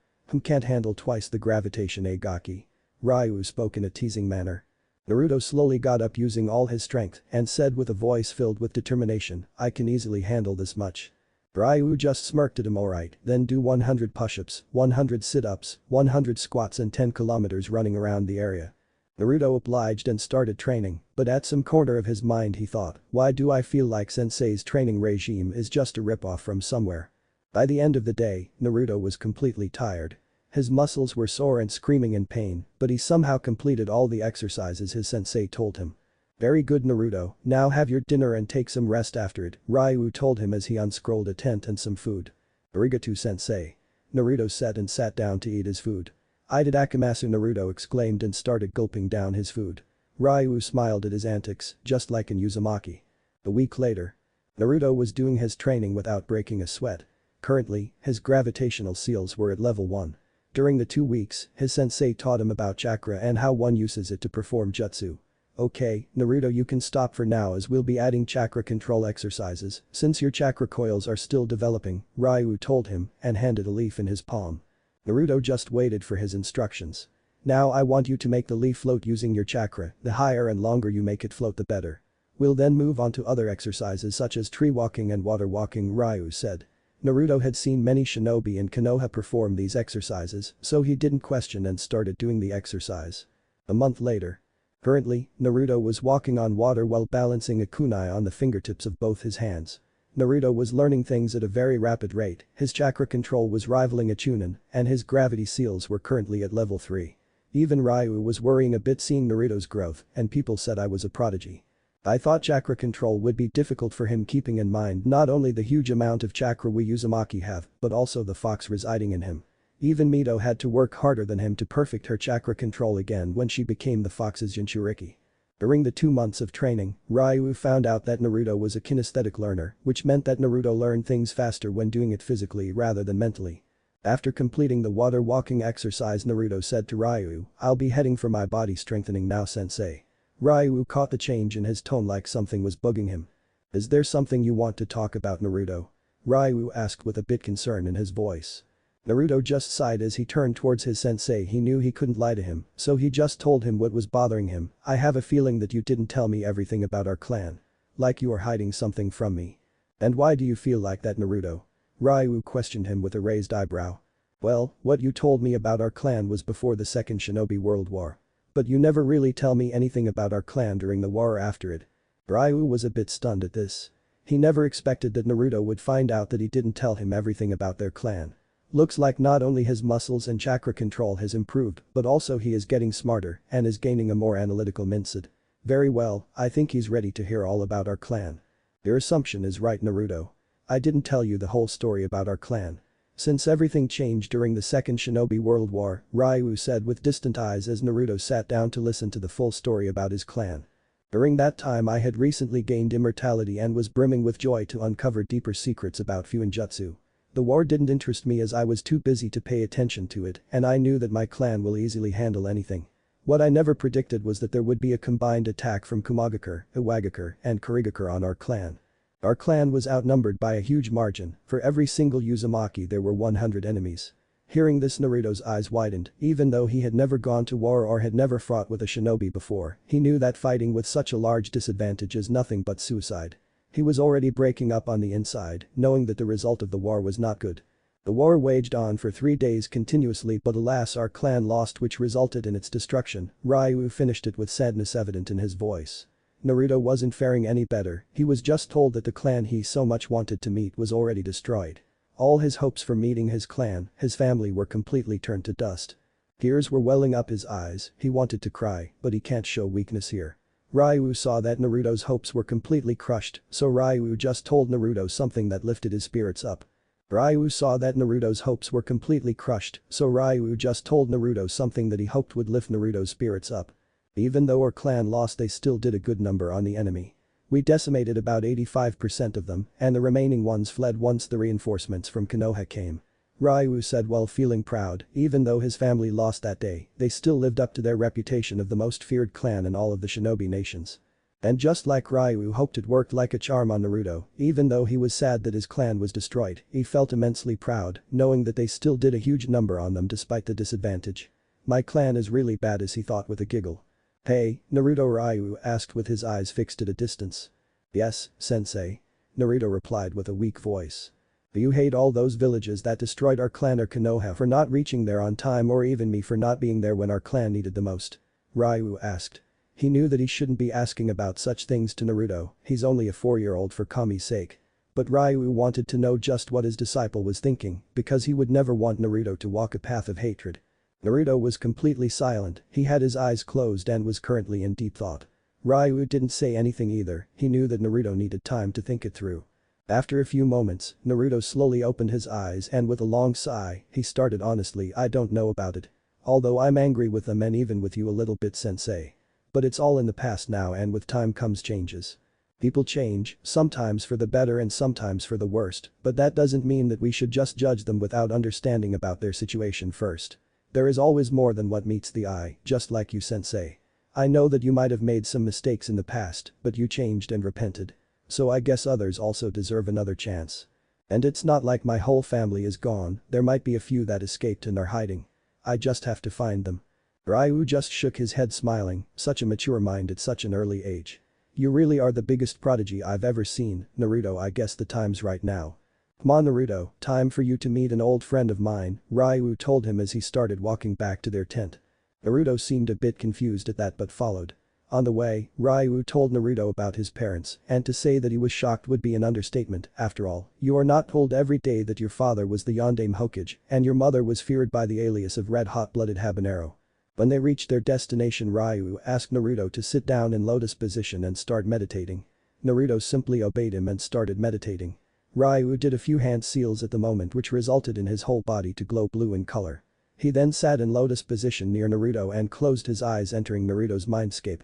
Can't handle twice the gravitation, Gaki. Ryu spoke in a teasing manner. Naruto slowly got up using all his strength and said with a voice filled with determination, I can easily handle this much. Ryu just smirked at him. Alright, then do 100 push-ups, 100 sit-ups, 100 squats and 10 kilometers running around the area. Naruto obliged and started training, but at some corner of his mind he thought, why do I feel like sensei's training regime is just a rip-off from somewhere? By the end of the day, Naruto was completely tired. His muscles were sore and screaming in pain, but he somehow completed all the exercises his sensei told him. Very good Naruto, now have your dinner and take some rest after it, Ryu told him as he unscrolled a tent and some food. Arigato sensei. Naruto said and sat down to eat his food. Itadakimasu, Naruto exclaimed and started gulping down his food. Ryu smiled at his antics, just like in Uzumaki. A week later. Naruto was doing his training without breaking a sweat. Currently, his gravitational seals were at level 1. During the 2 weeks, his sensei taught him about chakra and how one uses it to perform jutsu. Okay, Naruto, you can stop for now as we'll be adding chakra control exercises since your chakra coils are still developing, Ryu told him and handed a leaf in his palm. Naruto just waited for his instructions. Now I want you to make the leaf float using your chakra, the higher and longer you make it float the better. We'll then move on to other exercises such as tree walking and water walking, Ryu said. Naruto had seen many shinobi in Konoha perform these exercises, so he didn't question and started doing the exercise. A month later. Currently, Naruto was walking on water while balancing a kunai on the fingertips of both his hands. Naruto was learning things at a very rapid rate, his chakra control was rivaling a Chunin, and his gravity seals were currently at level 3. Even Ryu was worrying a bit seeing Naruto's growth, and people said I was a prodigy. I thought chakra control would be difficult for him, keeping in mind not only the huge amount of chakra we Uzumaki have, but also the fox residing in him. Even Mito had to work harder than him to perfect her chakra control again when she became the fox's Jinchuriki. During the 2 months of training, Ryu found out that Naruto was a kinesthetic learner, which meant that Naruto learned things faster when doing it physically rather than mentally. After completing the water walking exercise, Naruto said to Ryu, I'll be heading for my body strengthening now, sensei. Ryu caught the change in his tone like something was bugging him. Is there something you want to talk about, Naruto? Ryu asked with a bit concern in his voice. Naruto just sighed as he turned towards his sensei. He knew he couldn't lie to him, so he just told him what was bothering him. I have a feeling that you didn't tell me everything about our clan. Like you are hiding something from me. And why do you feel like that, Naruto? Ryu questioned him with a raised eyebrow. Well, what you told me about our clan was before the Second Shinobi World War. But you never really tell me anything about our clan during the war or after it. Ryu was a bit stunned at this. He never expected that Naruto would find out that he didn't tell him everything about their clan. Looks like not only his muscles and chakra control has improved, but also he is getting smarter and is gaining a more analytical mindset. Very well, I think he's ready to hear all about our clan. Your assumption is right, Naruto. I didn't tell you the whole story about our clan. Since everything changed during the Second Shinobi World War, Ryu said with distant eyes as Naruto sat down to listen to the full story about his clan. During that time I had recently gained immortality and was brimming with joy to uncover deeper secrets about fuinjutsu. The war didn't interest me as I was too busy to pay attention to it, and I knew that my clan will easily handle anything. What I never predicted was that there would be a combined attack from Kumagakure, Iwagakure, and Kurigakure on our clan. Our clan was outnumbered by a huge margin, for every single Uzumaki there were 100 enemies. Hearing this, Naruto's eyes widened. Even though he had never gone to war or had never fought with a shinobi before, he knew that fighting with such a large disadvantage is nothing but suicide. He was already breaking up on the inside, knowing that the result of the war was not good. The war waged on for 3 days continuously, but alas, our clan lost, which resulted in its destruction. Ryu finished it with sadness evident in his voice. Naruto wasn't faring any better, he was just told that the clan he so much wanted to meet was already destroyed. All his hopes for meeting his clan, his family, were completely turned to dust. Tears were welling up his eyes, he wanted to cry, but he can't show weakness here. Ryu saw that Naruto's hopes were completely crushed, so Ryu just told Naruto something that lifted his spirits up. Ryu saw that Naruto's hopes were completely crushed, so Ryu just told Naruto something that he hoped would lift Naruto's spirits up. Even though our clan lost, they still did a good number on the enemy. We decimated about 85% of them, and the remaining ones fled once the reinforcements from Konoha came. Ryu said while feeling proud, even though his family lost that day, they still lived up to their reputation of the most feared clan in all of the shinobi nations. And just like Ryu hoped, it worked like a charm on Naruto, even though he was sad that his clan was destroyed, he felt immensely proud, knowing that they still did a huge number on them despite the disadvantage. My clan is really bad, as he thought with a giggle. Hey, Naruto, Ryu asked with his eyes fixed at a distance. Yes, sensei. Naruto replied with a weak voice. You hate all those villages that destroyed our clan or Konoha for not reaching there on time, or even me for not being there when our clan needed the most? Ryu asked. He knew that he shouldn't be asking about such things to Naruto, he's only a 4-year-old for Kami's sake. But Ryu wanted to know just what his disciple was thinking, because he would never want Naruto to walk a path of hatred. Naruto was completely silent, he had his eyes closed and was currently in deep thought. Ryu didn't say anything either, he knew that Naruto needed time to think it through. After a few moments, Naruto slowly opened his eyes and with a long sigh, he started. Honestly, I don't know about it. Although I'm angry with them and even with you a little bit, sensei. But it's all in the past now, and with time comes changes. People change, sometimes for the better and sometimes for the worst, but that doesn't mean that we should just judge them without understanding about their situation first. There is always more than what meets the eye, just like you, sensei. I know that you might have made some mistakes in the past, but you changed and repented. So I guess others also deserve another chance. And it's not like my whole family is gone, there might be a few that escaped and are hiding. I just have to find them. Ryu just shook his head smiling, such a mature mind at such an early age. You really are the biggest prodigy I've ever seen, Naruto. I guess the time's right now. Come on, Naruto, time for you to meet an old friend of mine, Ryu told him as he started walking back to their tent. Naruto seemed a bit confused at that but followed. On the way, Ryu told Naruto about his parents, and to say that he was shocked would be an understatement. After all, you are not told every day that your father was the Yondaime Hokage and your mother was feared by the alias of Red Hot-Blooded Habanero. When they reached their destination, Ryu asked Naruto to sit down in lotus position and start meditating. Naruto simply obeyed him and started meditating. Ryu did a few hand seals at the moment, which resulted in his whole body to glow blue in color. He then sat in lotus position near Naruto and closed his eyes, entering Naruto's mindscape.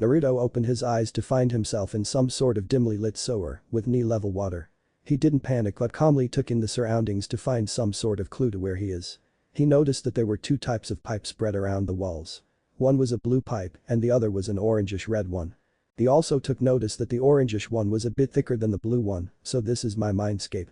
Naruto opened his eyes to find himself in some sort of dimly lit sewer with knee-level water. He didn't panic but calmly took in the surroundings to find some sort of clue to where he is. He noticed that there were two types of pipes spread around the walls. One was a blue pipe and the other was an orangish-red one. He also took notice that the orangish one was a bit thicker than the blue one, so this is my mindscape.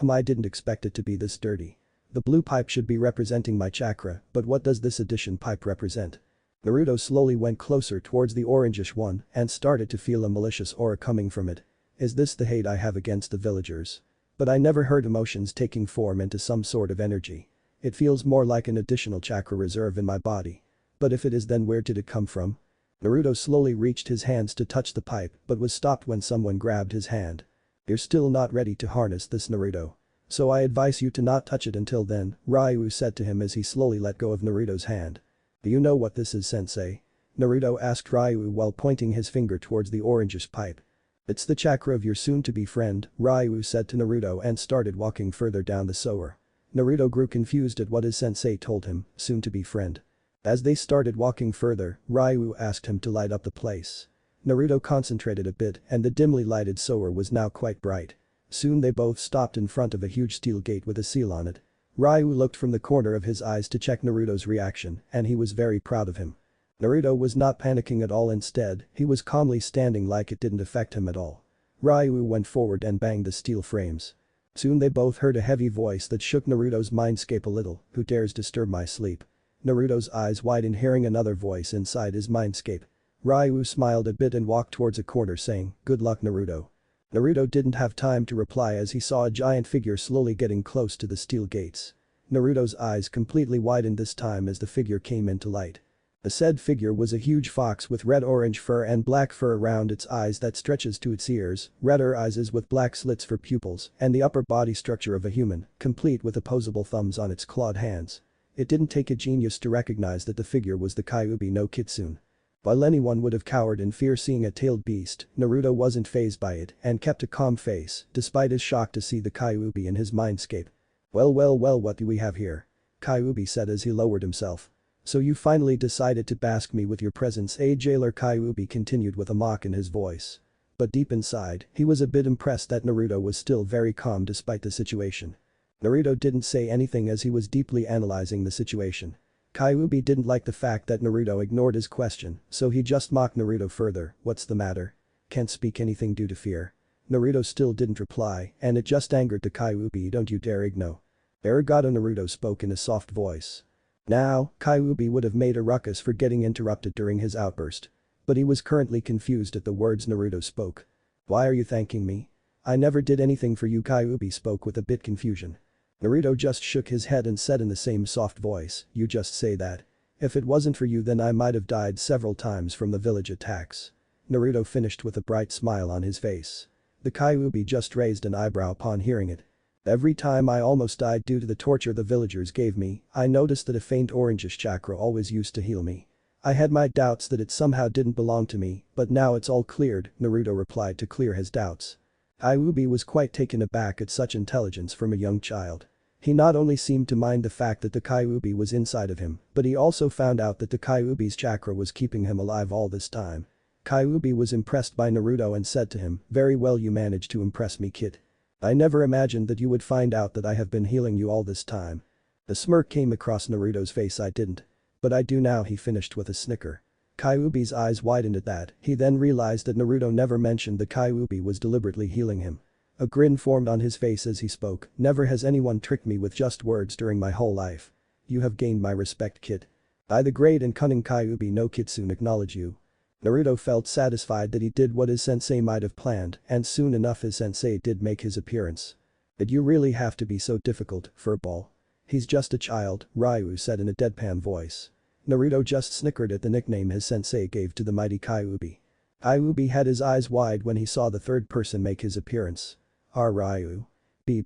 I didn't expect it to be this dirty. The blue pipe should be representing my chakra, but what does this addition pipe represent? Naruto slowly went closer towards the orangish one and started to feel a malicious aura coming from it. Is this the hate I have against the villagers? But I never heard emotions taking form into some sort of energy. It feels more like an additional chakra reserve in my body. But if it is, then where did it come from? Naruto slowly reached his hands to touch the pipe but was stopped when someone grabbed his hand. You're still not ready to harness this, Naruto. So I advise you to not touch it until then, Ryu said to him as he slowly let go of Naruto's hand. Do you know what this is, sensei? Naruto asked Ryu while pointing his finger towards the orangish pipe. It's the chakra of your soon-to-be friend, Ryu said to Naruto and started walking further down the sewer. Naruto grew confused at what his sensei told him, soon-to-be friend. As they started walking further, Ryu asked him to light up the place. Naruto concentrated a bit and the dimly lighted sewer was now quite bright. Soon they both stopped in front of a huge steel gate with a seal on it. Ryu looked from the corner of his eyes to check Naruto's reaction and he was very proud of him. Naruto was not panicking at all, instead, he was calmly standing like it didn't affect him at all. Ryu went forward and banged the steel frames. Soon they both heard a heavy voice that shook Naruto's mindscape a little. Who dares disturb my sleep? Naruto's eyes widened hearing another voice inside his mindscape. Ryu smiled a bit and walked towards a corner saying, good luck, Naruto. Naruto didn't have time to reply as he saw a giant figure slowly getting close to the steel gates. Naruto's eyes completely widened this time as the figure came into light. The said figure was a huge fox with red-orange fur and black fur around its eyes that stretches to its ears, redder eyes with black slits for pupils, and the upper body structure of a human, complete with opposable thumbs on its clawed hands. It didn't take a genius to recognize that the figure was the Kyuubi no Kitsune. While anyone would have cowered in fear seeing a tailed beast, Naruto wasn't fazed by it and kept a calm face despite his shock to see the Kyuubi in his mindscape. Well, what do we have here? Kyuubi said as he lowered himself. So you finally decided to bask me with your presence, jailer, Kyuubi continued with a mock in his voice. But deep inside, he was a bit impressed that Naruto was still very calm despite the situation. Naruto didn't say anything as he was deeply analyzing the situation. Kyuubi didn't like the fact that Naruto ignored his question, so he just mocked Naruto further. What's the matter? Can't speak anything due to fear. Naruto still didn't reply, and it just angered the Kyuubi. Don't you dare ignore. Arigato, Naruto spoke in a soft voice. Now, Kyuubi would have made a ruckus for getting interrupted during his outburst. But he was currently confused at the words Naruto spoke. Why are you thanking me? I never did anything for you, Kyuubi spoke with a bit confusion. Naruto just shook his head and said in the same soft voice, you just say that. If it wasn't for you then I might have died several times from the village attacks. Naruto finished with a bright smile on his face. The Kyuubi just raised an eyebrow upon hearing it. Every time I almost died due to the torture the villagers gave me, I noticed that a faint orangish chakra always used to heal me. I had my doubts that it somehow didn't belong to me, but now it's all cleared, Naruto replied to clear his doubts. Kyuubi was quite taken aback at such intelligence from a young child. He not only seemed to mind the fact that the Kyuubi was inside of him, but he also found out that the Kyuubi's chakra was keeping him alive all this time. Kyuubi was impressed by Naruto and said to him, very well, you managed to impress me, kid. I never imagined that you would find out that I have been healing you all this time. The smirk came across Naruto's face. I didn't. But I do now, he finished with a snicker. Kyuubi's eyes widened at that, he then realized that Naruto never mentioned that Kyuubi was deliberately healing him. A grin formed on his face as he spoke, never has anyone tricked me with just words during my whole life. You have gained my respect, kid. I, the great and cunning Kyuubi no Kitsune, acknowledge you. Naruto felt satisfied that he did what his sensei might have planned, and soon enough his sensei did make his appearance. Did you really have to be so difficult, furball? He's just a child, Ryu said in a deadpan voice. Naruto just snickered at the nickname his sensei gave to the mighty Kyuubi. Kyuubi had his eyes wide when he saw the third person make his appearance. Ryu.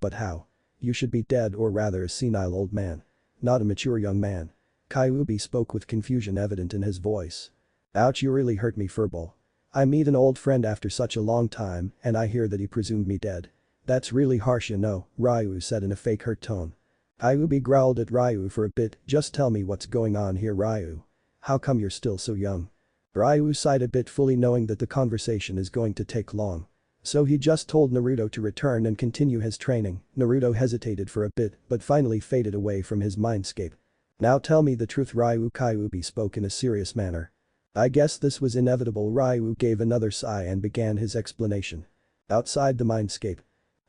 But how? You should be dead, or rather a senile old man. Not a mature young man. Kyuubi spoke with confusion evident in his voice. Ouch, you really hurt me, furball. I meet an old friend after such a long time and I hear that he presumed me dead. That's really harsh, you know, Ryu said in a fake hurt tone. Kyuubi growled at Ryu for a bit. Just tell me what's going on here, Ryu. How come you're still so young? Ryu sighed a bit, fully knowing that the conversation is going to take long. So he just told Naruto to return and continue his training. Naruto hesitated for a bit but finally faded away from his mindscape. Now tell me the truth, Ryu, Kyuubi spoke in a serious manner. I guess this was inevitable. Ryu gave another sigh and began his explanation. Outside the mindscape.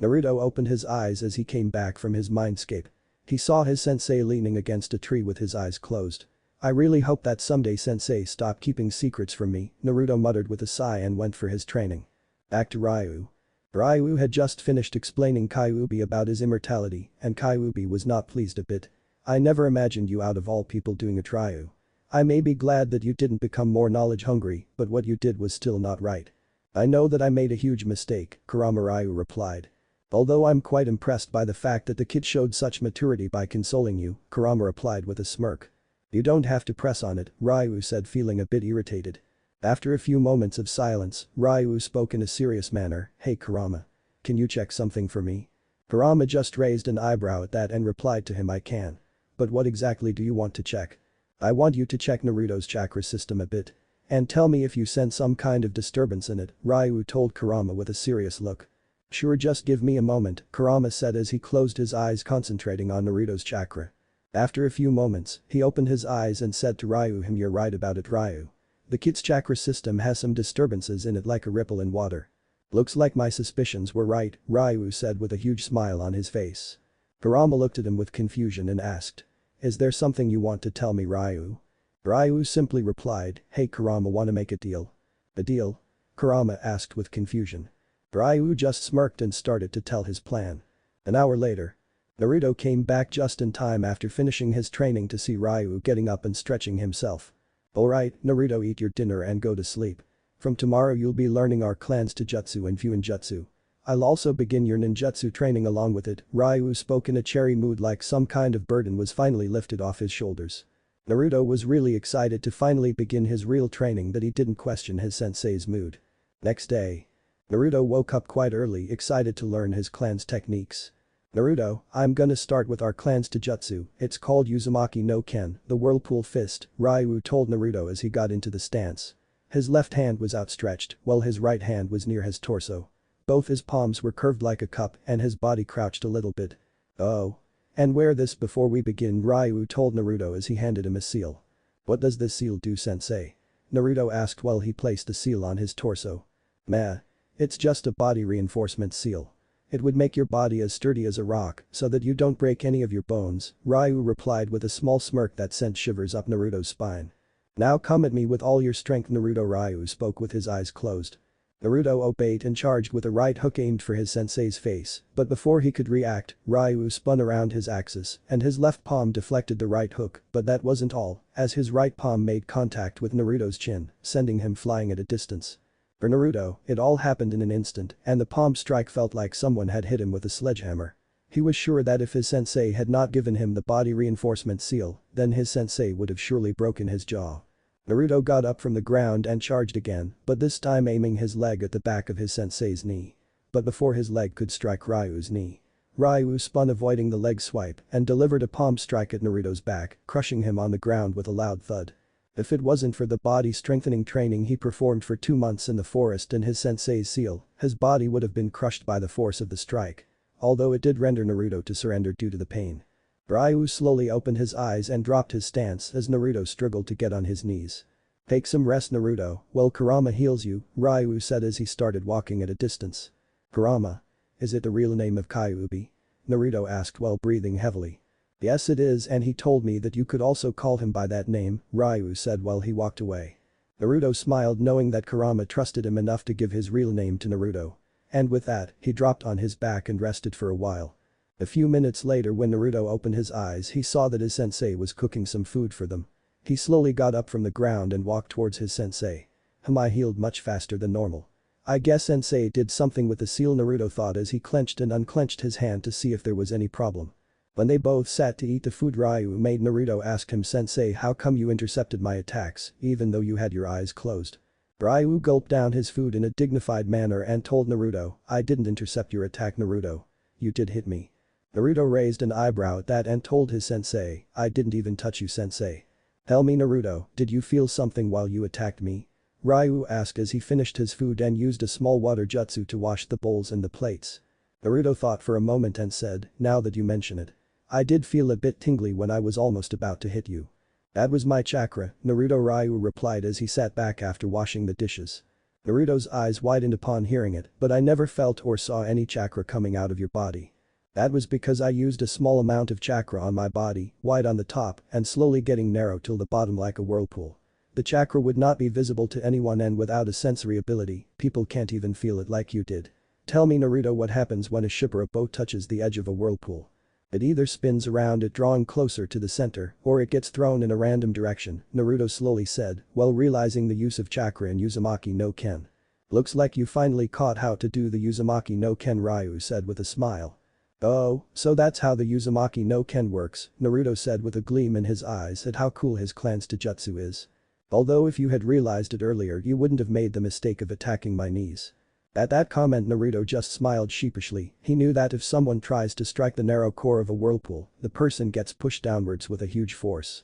Naruto opened his eyes as he came back from his mindscape. He saw his sensei leaning against a tree with his eyes closed. I really hope that someday sensei stop keeping secrets from me, Naruto muttered with a sigh and went for his training. Back to Ryu. Ryu had just finished explaining Kyuubi about his immortality and Kyuubi was not pleased a bit. I never imagined you out of all people doing it, Ryu. I may be glad that you didn't become more knowledge hungry, but what you did was still not right. I know that I made a huge mistake, Kurama, Ryu replied. Although I'm quite impressed by the fact that the kid showed such maturity by consoling you, Kurama replied with a smirk. You don't have to press on it, Ryu said, feeling a bit irritated. After a few moments of silence, Ryu spoke in a serious manner, hey Kurama. Can you check something for me? Kurama just raised an eyebrow at that and replied to him, I can. But what exactly do you want to check? I want you to check Naruto's chakra system a bit. And tell me if you sense some kind of disturbance in it, Ryu told Kurama with a serious look. Sure, just give me a moment, Kurama said as he closed his eyes, concentrating on Naruto's chakra. After a few moments, he opened his eyes and said to Ryu, you're right about it, Ryu. The kid's chakra system has some disturbances in it like a ripple in water. Looks like my suspicions were right, Ryu said with a huge smile on his face. Kurama looked at him with confusion and asked. Is there something you want to tell me, Ryu? Ryu simply replied, hey Kurama, wanna make a deal? A deal? Kurama asked with confusion. Ryu just smirked and started to tell his plan. An hour later. Naruto came back just in time after finishing his training to see Ryu getting up and stretching himself. Alright, Naruto, eat your dinner and go to sleep. From tomorrow you'll be learning our clan's taijutsu and fuinjutsu. I'll also begin your ninjutsu training along with it." Ryu spoke in a cheery mood like some kind of burden was finally lifted off his shoulders. Naruto was really excited to finally begin his real training that he didn't question his sensei's mood. Next day. Naruto woke up quite early, excited to learn his clan's techniques. "Naruto, I'm gonna start with our clan's taijutsu, it's called Uzumaki no Ken, the whirlpool fist," Ryu told Naruto as he got into the stance. His left hand was outstretched, while his right hand was near his torso. Both his palms were curved like a cup and his body crouched a little bit. "Oh. And wear this before we begin," Ryu told Naruto as he handed him a seal. "What does this seal do, sensei?" Naruto asked while he placed the seal on his torso. "Meh. It's just a body reinforcement seal. It would make your body as sturdy as a rock so that you don't break any of your bones," Ryu replied with a small smirk that sent shivers up Naruto's spine. "Now come at me with all your strength," Ryu spoke with his eyes closed. Naruto obeyed and charged with a right hook aimed for his sensei's face, but before he could react, Ryu spun around his axis and his left palm deflected the right hook, but that wasn't all, as his right palm made contact with Naruto's chin, sending him flying at a distance. For Naruto, it all happened in an instant and the palm strike felt like someone had hit him with a sledgehammer. He was sure that if his sensei had not given him the body reinforcement seal, then his sensei would have surely broken his jaw. Naruto got up from the ground and charged again, but this time aiming his leg at the back of his sensei's knee. But before his leg could strike Ryu's knee, Ryu spun avoiding the leg swipe and delivered a palm strike at Naruto's back, crushing him on the ground with a loud thud. If it wasn't for the body strengthening training he performed for 2 months in the forest and his sensei's seal, his body would have been crushed by the force of the strike. Although it did render Naruto to surrender due to the pain. Ryu slowly opened his eyes and dropped his stance as Naruto struggled to get on his knees. "Take some rest, Naruto, while Kurama heals you," Ryu said as he started walking at a distance. "Kurama? Is it the real name of Kyuubi?" Naruto asked while breathing heavily. "Yes it is, and he told me that you could also call him by that name," Ryu said while he walked away. Naruto smiled knowing that Kurama trusted him enough to give his real name to Naruto. And with that, he dropped on his back and rested for a while. A few minutes later when Naruto opened his eyes he saw that his sensei was cooking some food for them. He slowly got up from the ground and walked towards his sensei. "I healed much faster than normal. I guess sensei did something with the seal," Naruto thought as he clenched and unclenched his hand to see if there was any problem. When they both sat to eat the food Ryu made, Naruto asked him, "Sensei, how come you intercepted my attacks even though you had your eyes closed?" Ryu gulped down his food in a dignified manner and told Naruto, "I didn't intercept your attack, Naruto. You did hit me." Naruto raised an eyebrow at that and told his sensei, "I didn't even touch you, sensei." "Tell me, Naruto, did you feel something while you attacked me?" Ryu asked as he finished his food and used a small water jutsu to wash the bowls and the plates. Naruto thought for a moment and said, "Now that you mention it. I did feel a bit tingly when I was almost about to hit you." "That was my chakra," Ryu replied as he sat back after washing the dishes. Naruto's eyes widened upon hearing it, "But I never felt or saw any chakra coming out of your body." "That was because I used a small amount of chakra on my body, wide on the top and slowly getting narrow till the bottom like a whirlpool. The chakra would not be visible to anyone and without a sensory ability, people can't even feel it like you did. Tell me, Naruto, what happens when a ship or a boat touches the edge of a whirlpool?" "It either spins around it drawing closer to the center or it gets thrown in a random direction," Naruto slowly said while realizing the use of chakra in Uzumaki no Ken. "Looks like you finally caught how to do the Uzumaki no Ken," Ryu said with a smile. "Oh, so that's how the Uzumaki no Ken works," Naruto said with a gleam in his eyes at how cool his clan's taijutsu is. "Although if you had realized it earlier you wouldn't have made the mistake of attacking my knees." At that comment Naruto just smiled sheepishly, he knew that if someone tries to strike the narrow core of a whirlpool, the person gets pushed downwards with a huge force.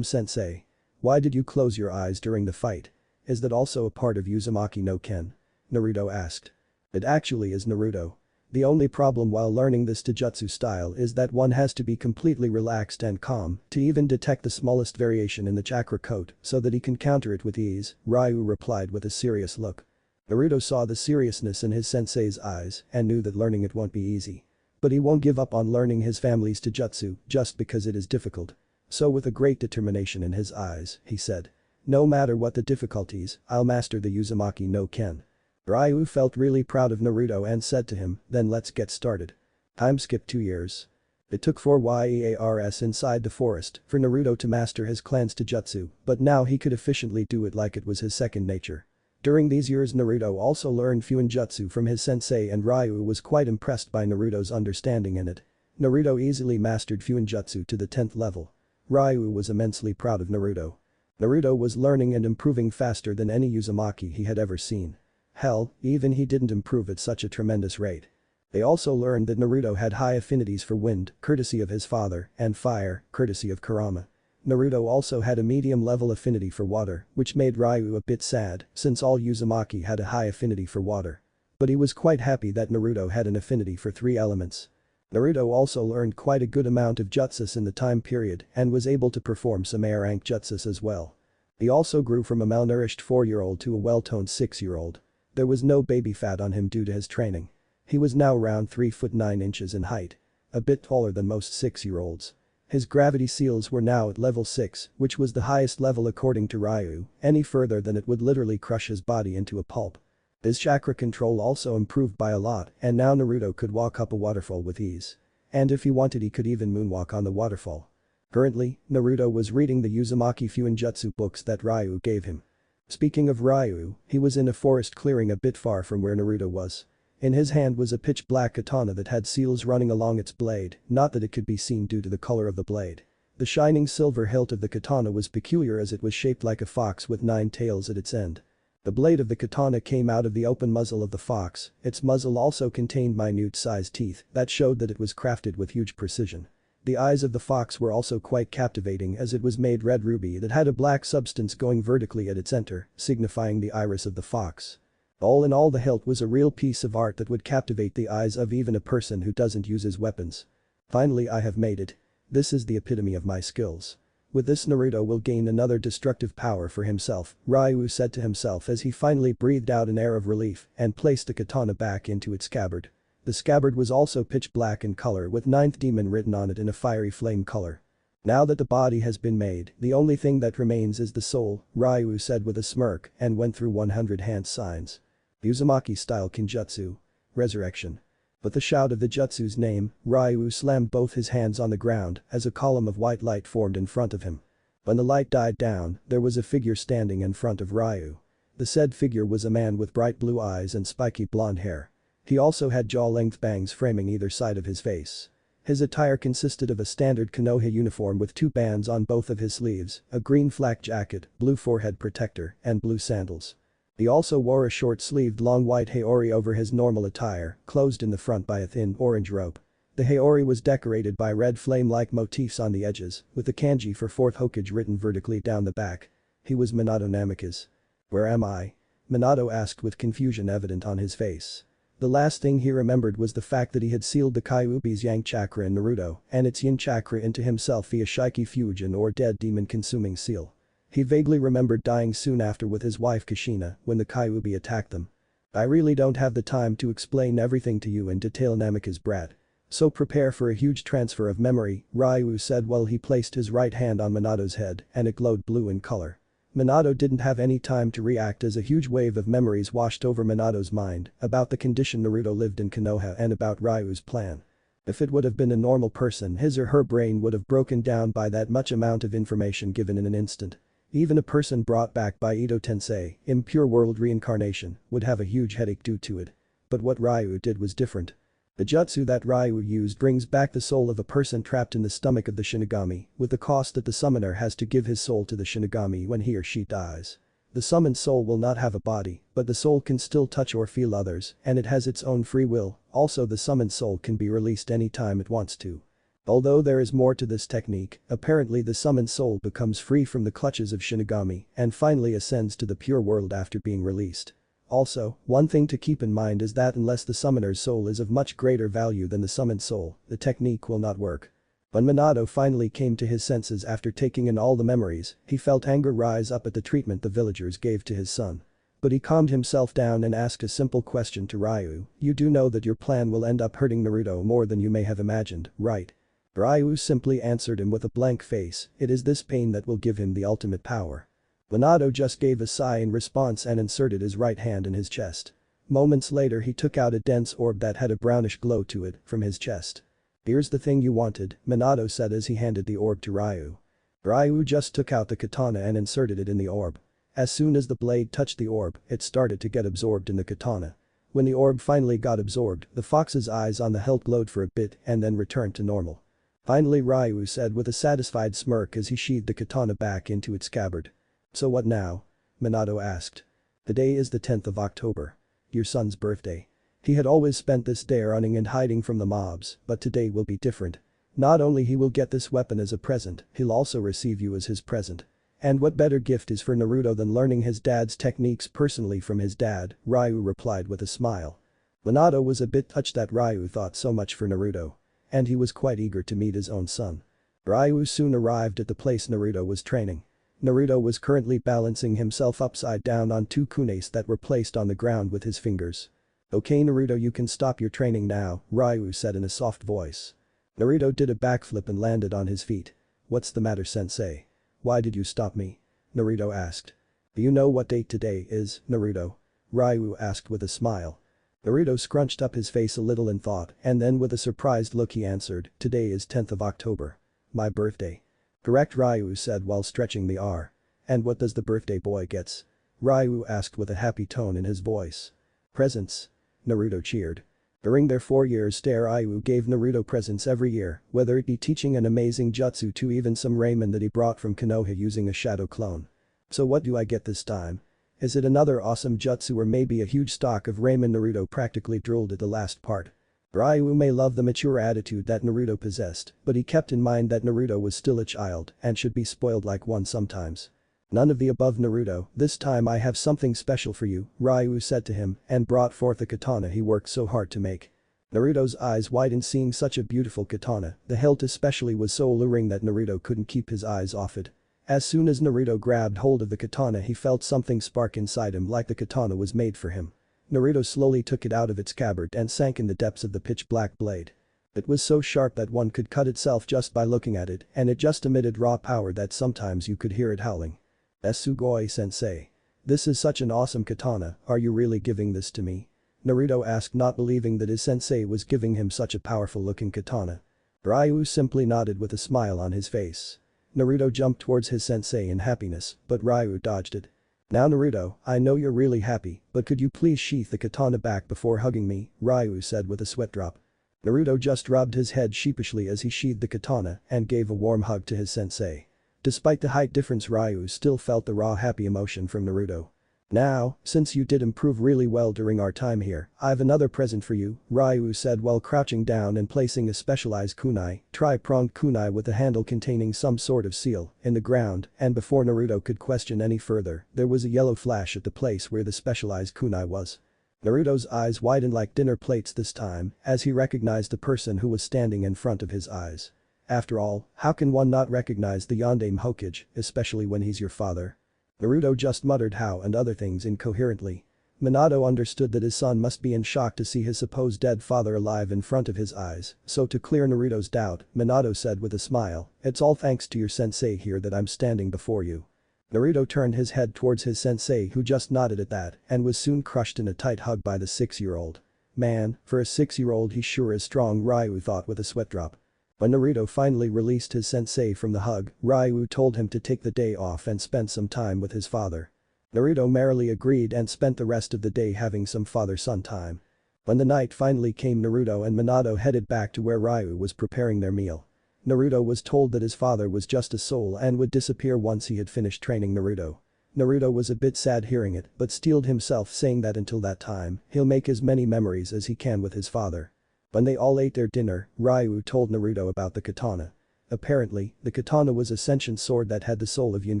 Sensei. Why did you close your eyes during the fight? Is that also a part of Uzumaki no Ken?" Naruto asked. "It actually is, Naruto. The only problem while learning this taijutsu style is that one has to be completely relaxed and calm to even detect the smallest variation in the chakra code so that he can counter it with ease," Ryu replied with a serious look. Naruto saw the seriousness in his sensei's eyes and knew that learning it won't be easy. But he won't give up on learning his family's taijutsu just because it is difficult. So with a great determination in his eyes, he said. "No matter what the difficulties, I'll master the Uzumaki no Ken." Ryu felt really proud of Naruto and said to him, "Then let's get started." Time skipped 2 years. It took 4 years inside the forest for Naruto to master his clan's taijutsu, but now he could efficiently do it like it was his second nature. During these years Naruto also learned fuinjutsu from his sensei and Ryu was quite impressed by Naruto's understanding in it. Naruto easily mastered fuinjutsu to the 10th level. Ryu was immensely proud of Naruto. Naruto was learning and improving faster than any Uzumaki he had ever seen. Hell, even he didn't improve at such a tremendous rate. They also learned that Naruto had high affinities for wind, courtesy of his father, and fire, courtesy of Kurama. Naruto also had a medium-level affinity for water, which made Ryu a bit sad, since all Uzumaki had a high affinity for water. But he was quite happy that Naruto had an affinity for 3 elements. Naruto also learned quite a good amount of jutsus in the time period and was able to perform some A-rank jutsus as well. He also grew from a malnourished 4-year-old to a well-toned 6-year-old. There was no baby fat on him due to his training. He was now around 3 foot 9 inches in height. A bit taller than most 6-year-olds. His gravity seals were now at level 6, which was the highest level according to Ryu, any further than it would literally crush his body into a pulp. His chakra control also improved by a lot and now Naruto could walk up a waterfall with ease. And if he wanted he could even moonwalk on the waterfall. Currently, Naruto was reading the Uzumaki fuinjutsu books that Ryu gave him. Speaking of Ryu, he was in a forest clearing a bit far from where Naruto was. In his hand was a pitch-black katana that had seals running along its blade, not that it could be seen due to the color of the blade. The shining silver hilt of the katana was peculiar as it was shaped like a fox with 9 tails at its end. The blade of the katana came out of the open muzzle of the fox, its muzzle also contained minute-sized teeth that showed that it was crafted with huge precision. The eyes of the fox were also quite captivating as it was made red ruby that had a black substance going vertically at its center, signifying the iris of the fox. All in all the hilt was a real piece of art that would captivate the eyes of even a person who doesn't use his weapons. Finally I have made it. This is the epitome of my skills. With this Naruto will gain another destructive power for himself, Ryu said to himself as he finally breathed out an air of relief and placed the katana back into its scabbard. The scabbard was also pitch black in color with 9th demon written on it in a fiery flame color. Now that the body has been made, the only thing that remains is the soul, Ryu said with a smirk and went through 100 hand signs. Uzumaki-style Kinjutsu. Resurrection. With the shout of the jutsu's name, Ryu slammed both his hands on the ground as a column of white light formed in front of him. When the light died down, there was a figure standing in front of Ryu. The said figure was a man with bright blue eyes and spiky blonde hair. He also had jaw-length bangs framing either side of his face. His attire consisted of a standard Konoha uniform with 2 bands on both of his sleeves, a green flak jacket, blue forehead protector, and blue sandals. He also wore a short-sleeved long white haori over his normal attire, closed in the front by a thin orange rope. The haori was decorated by red flame-like motifs on the edges, with the kanji for 4th Hokage written vertically down the back. He was Minato Namikaze. "Where am I?" Minato asked with confusion evident on his face. The last thing he remembered was the fact that he had sealed the Kyuubi's yang chakra in Naruto and its yin chakra into himself via Shiki Fujin or dead demon consuming seal. He vaguely remembered dying soon after with his wife Kushina when the Kyuubi attacked them. "I really don't have the time to explain everything to you in detail, Namikaze brat. So prepare for a huge transfer of memory," Ryu said while he placed his right hand on Minato's head and it glowed blue in color. Minato didn't have any time to react as a huge wave of memories washed over Minato's mind about the condition Naruto lived in Konoha and about Ryu's plan. If it would have been a normal person his or her brain would have broken down by that much amount of information given in an instant. Even a person brought back by Ito Tensei, impure world reincarnation, would have a huge headache due to it. But what Ryu did was different. The jutsu that Ryu used brings back the soul of a person trapped in the stomach of the Shinigami, with the cost that the summoner has to give his soul to the Shinigami when he or she dies. The summoned soul will not have a body, but the soul can still touch or feel others, and it has its own free will, also the summoned soul can be released anytime it wants to. Although there is more to this technique, apparently the summoned soul becomes free from the clutches of Shinigami and finally ascends to the pure world after being released. Also, one thing to keep in mind is that unless the summoner's soul is of much greater value than the summoned soul, the technique will not work. When Minato finally came to his senses after taking in all the memories, he felt anger rise up at the treatment the villagers gave to his son. But he calmed himself down and asked a simple question to Ryu, "You do know that your plan will end up hurting Naruto more than you may have imagined, right?" Ryu simply answered him with a blank face, "It is this pain that will give him the ultimate power." Minato just gave a sigh in response and inserted his right hand in his chest. Moments later he took out a dense orb that had a brownish glow to it from his chest. "Here's the thing you wanted," Minato said as he handed the orb to Ryu. Ryu just took out the katana and inserted it in the orb. As soon as the blade touched the orb, it started to get absorbed in the katana. When the orb finally got absorbed, the fox's eyes on the hilt glowed for a bit and then returned to normal. Finally, Ryu said with a satisfied smirk as he sheathed the katana back into its scabbard. "So what now?" Minato asked. "Today is the 10th of October. Your son's birthday." He had always spent this day running and hiding from the mobs, but today will be different. Not only he will get this weapon as a present, he'll also receive you as his present. And what better gift is for Naruto than learning his dad's techniques personally from his dad, Ryu replied with a smile. Minato was a bit touched that Ryu thought so much for Naruto. And he was quite eager to meet his own son. Ryu soon arrived at the place Naruto was training. Naruto was currently balancing himself upside down on two kunes that were placed on the ground with his fingers. "Okay Naruto, you can stop your training now," Ryu said in a soft voice. Naruto did a backflip and landed on his feet. "What's the matter, sensei? Why did you stop me?" Naruto asked. "Do you know what date today is, Naruto?" Ryu asked with a smile. Naruto scrunched up his face a little in thought and then with a surprised look he answered, "Today is 10th of October. My birthday." "Correct," Ryu said while stretching the R. "And what does the birthday boy gets?" Ryu asked with a happy tone in his voice. "Presents." Naruto cheered. During their 4 years there, Ryu gave Naruto presents every year, whether it be teaching an amazing jutsu to even some ramen that he brought from Konoha using a shadow clone. "So what do I get this time? Is it another awesome jutsu or maybe a huge stock of ramen?" Naruto practically drooled at the last part. Ryu may love the mature attitude that Naruto possessed, but he kept in mind that Naruto was still a child and should be spoiled like one sometimes. "None of the above, Naruto, this time I have something special for you," Ryu said to him and brought forth the katana he worked so hard to make. Naruto's eyes widened seeing such a beautiful katana, the hilt especially was so alluring that Naruto couldn't keep his eyes off it. As soon as Naruto grabbed hold of the katana he felt something spark inside him like the katana was made for him. Naruto slowly took it out of its scabbard and sank in the depths of the pitch black blade. It was so sharp that one could cut itself just by looking at it and it just emitted raw power that sometimes you could hear it howling. "Sugoi sensei. This is such an awesome katana, are you really giving this to me?" Naruto asked, not believing that his sensei was giving him such a powerful looking katana. Ryu simply nodded with a smile on his face. Naruto jumped towards his sensei in happiness, but Ryu dodged it. "Now Naruto, I know you're really happy, but could you please sheath the katana back before hugging me?" Ryu said with a sweat drop. Naruto just rubbed his head sheepishly as he sheathed the katana and gave a warm hug to his sensei. Despite the height difference, Ryu still felt the raw happy emotion from Naruto. "Now, since you did improve really well during our time here, I've another present for you," Ryu said while crouching down and placing a specialized kunai, tri-pronged kunai with a handle containing some sort of seal, in the ground, and before Naruto could question any further, there was a yellow flash at the place where the specialized kunai was. Naruto's eyes widened like dinner plates this time as he recognized the person who was standing in front of his eyes. After all, how can one not recognize the Yondaime Hokage, especially when he's your father? Naruto just muttered how and other things incoherently. Minato understood that his son must be in shock to see his supposed dead father alive in front of his eyes, so to clear Naruto's doubt, Minato said with a smile, "It's all thanks to your sensei here that I'm standing before you." Naruto turned his head towards his sensei who just nodded at that and was soon crushed in a tight hug by the 6-year-old. Man, for a 6-year-old he sure is strong, Ryu thought with a sweat drop. When Naruto finally released his sensei from the hug, Ryu told him to take the day off and spend some time with his father. Naruto merrily agreed and spent the rest of the day having some father-son time. When the night finally came, Naruto and Minato headed back to where Ryu was preparing their meal. Naruto was told that his father was just a soul and would disappear once he had finished training Naruto. Naruto was a bit sad hearing it but steeled himself saying that until that time, he'll make as many memories as he can with his father. When they all ate their dinner, Ryu told Naruto about the katana. Apparently, the katana was a sentient sword that had the soul of Yin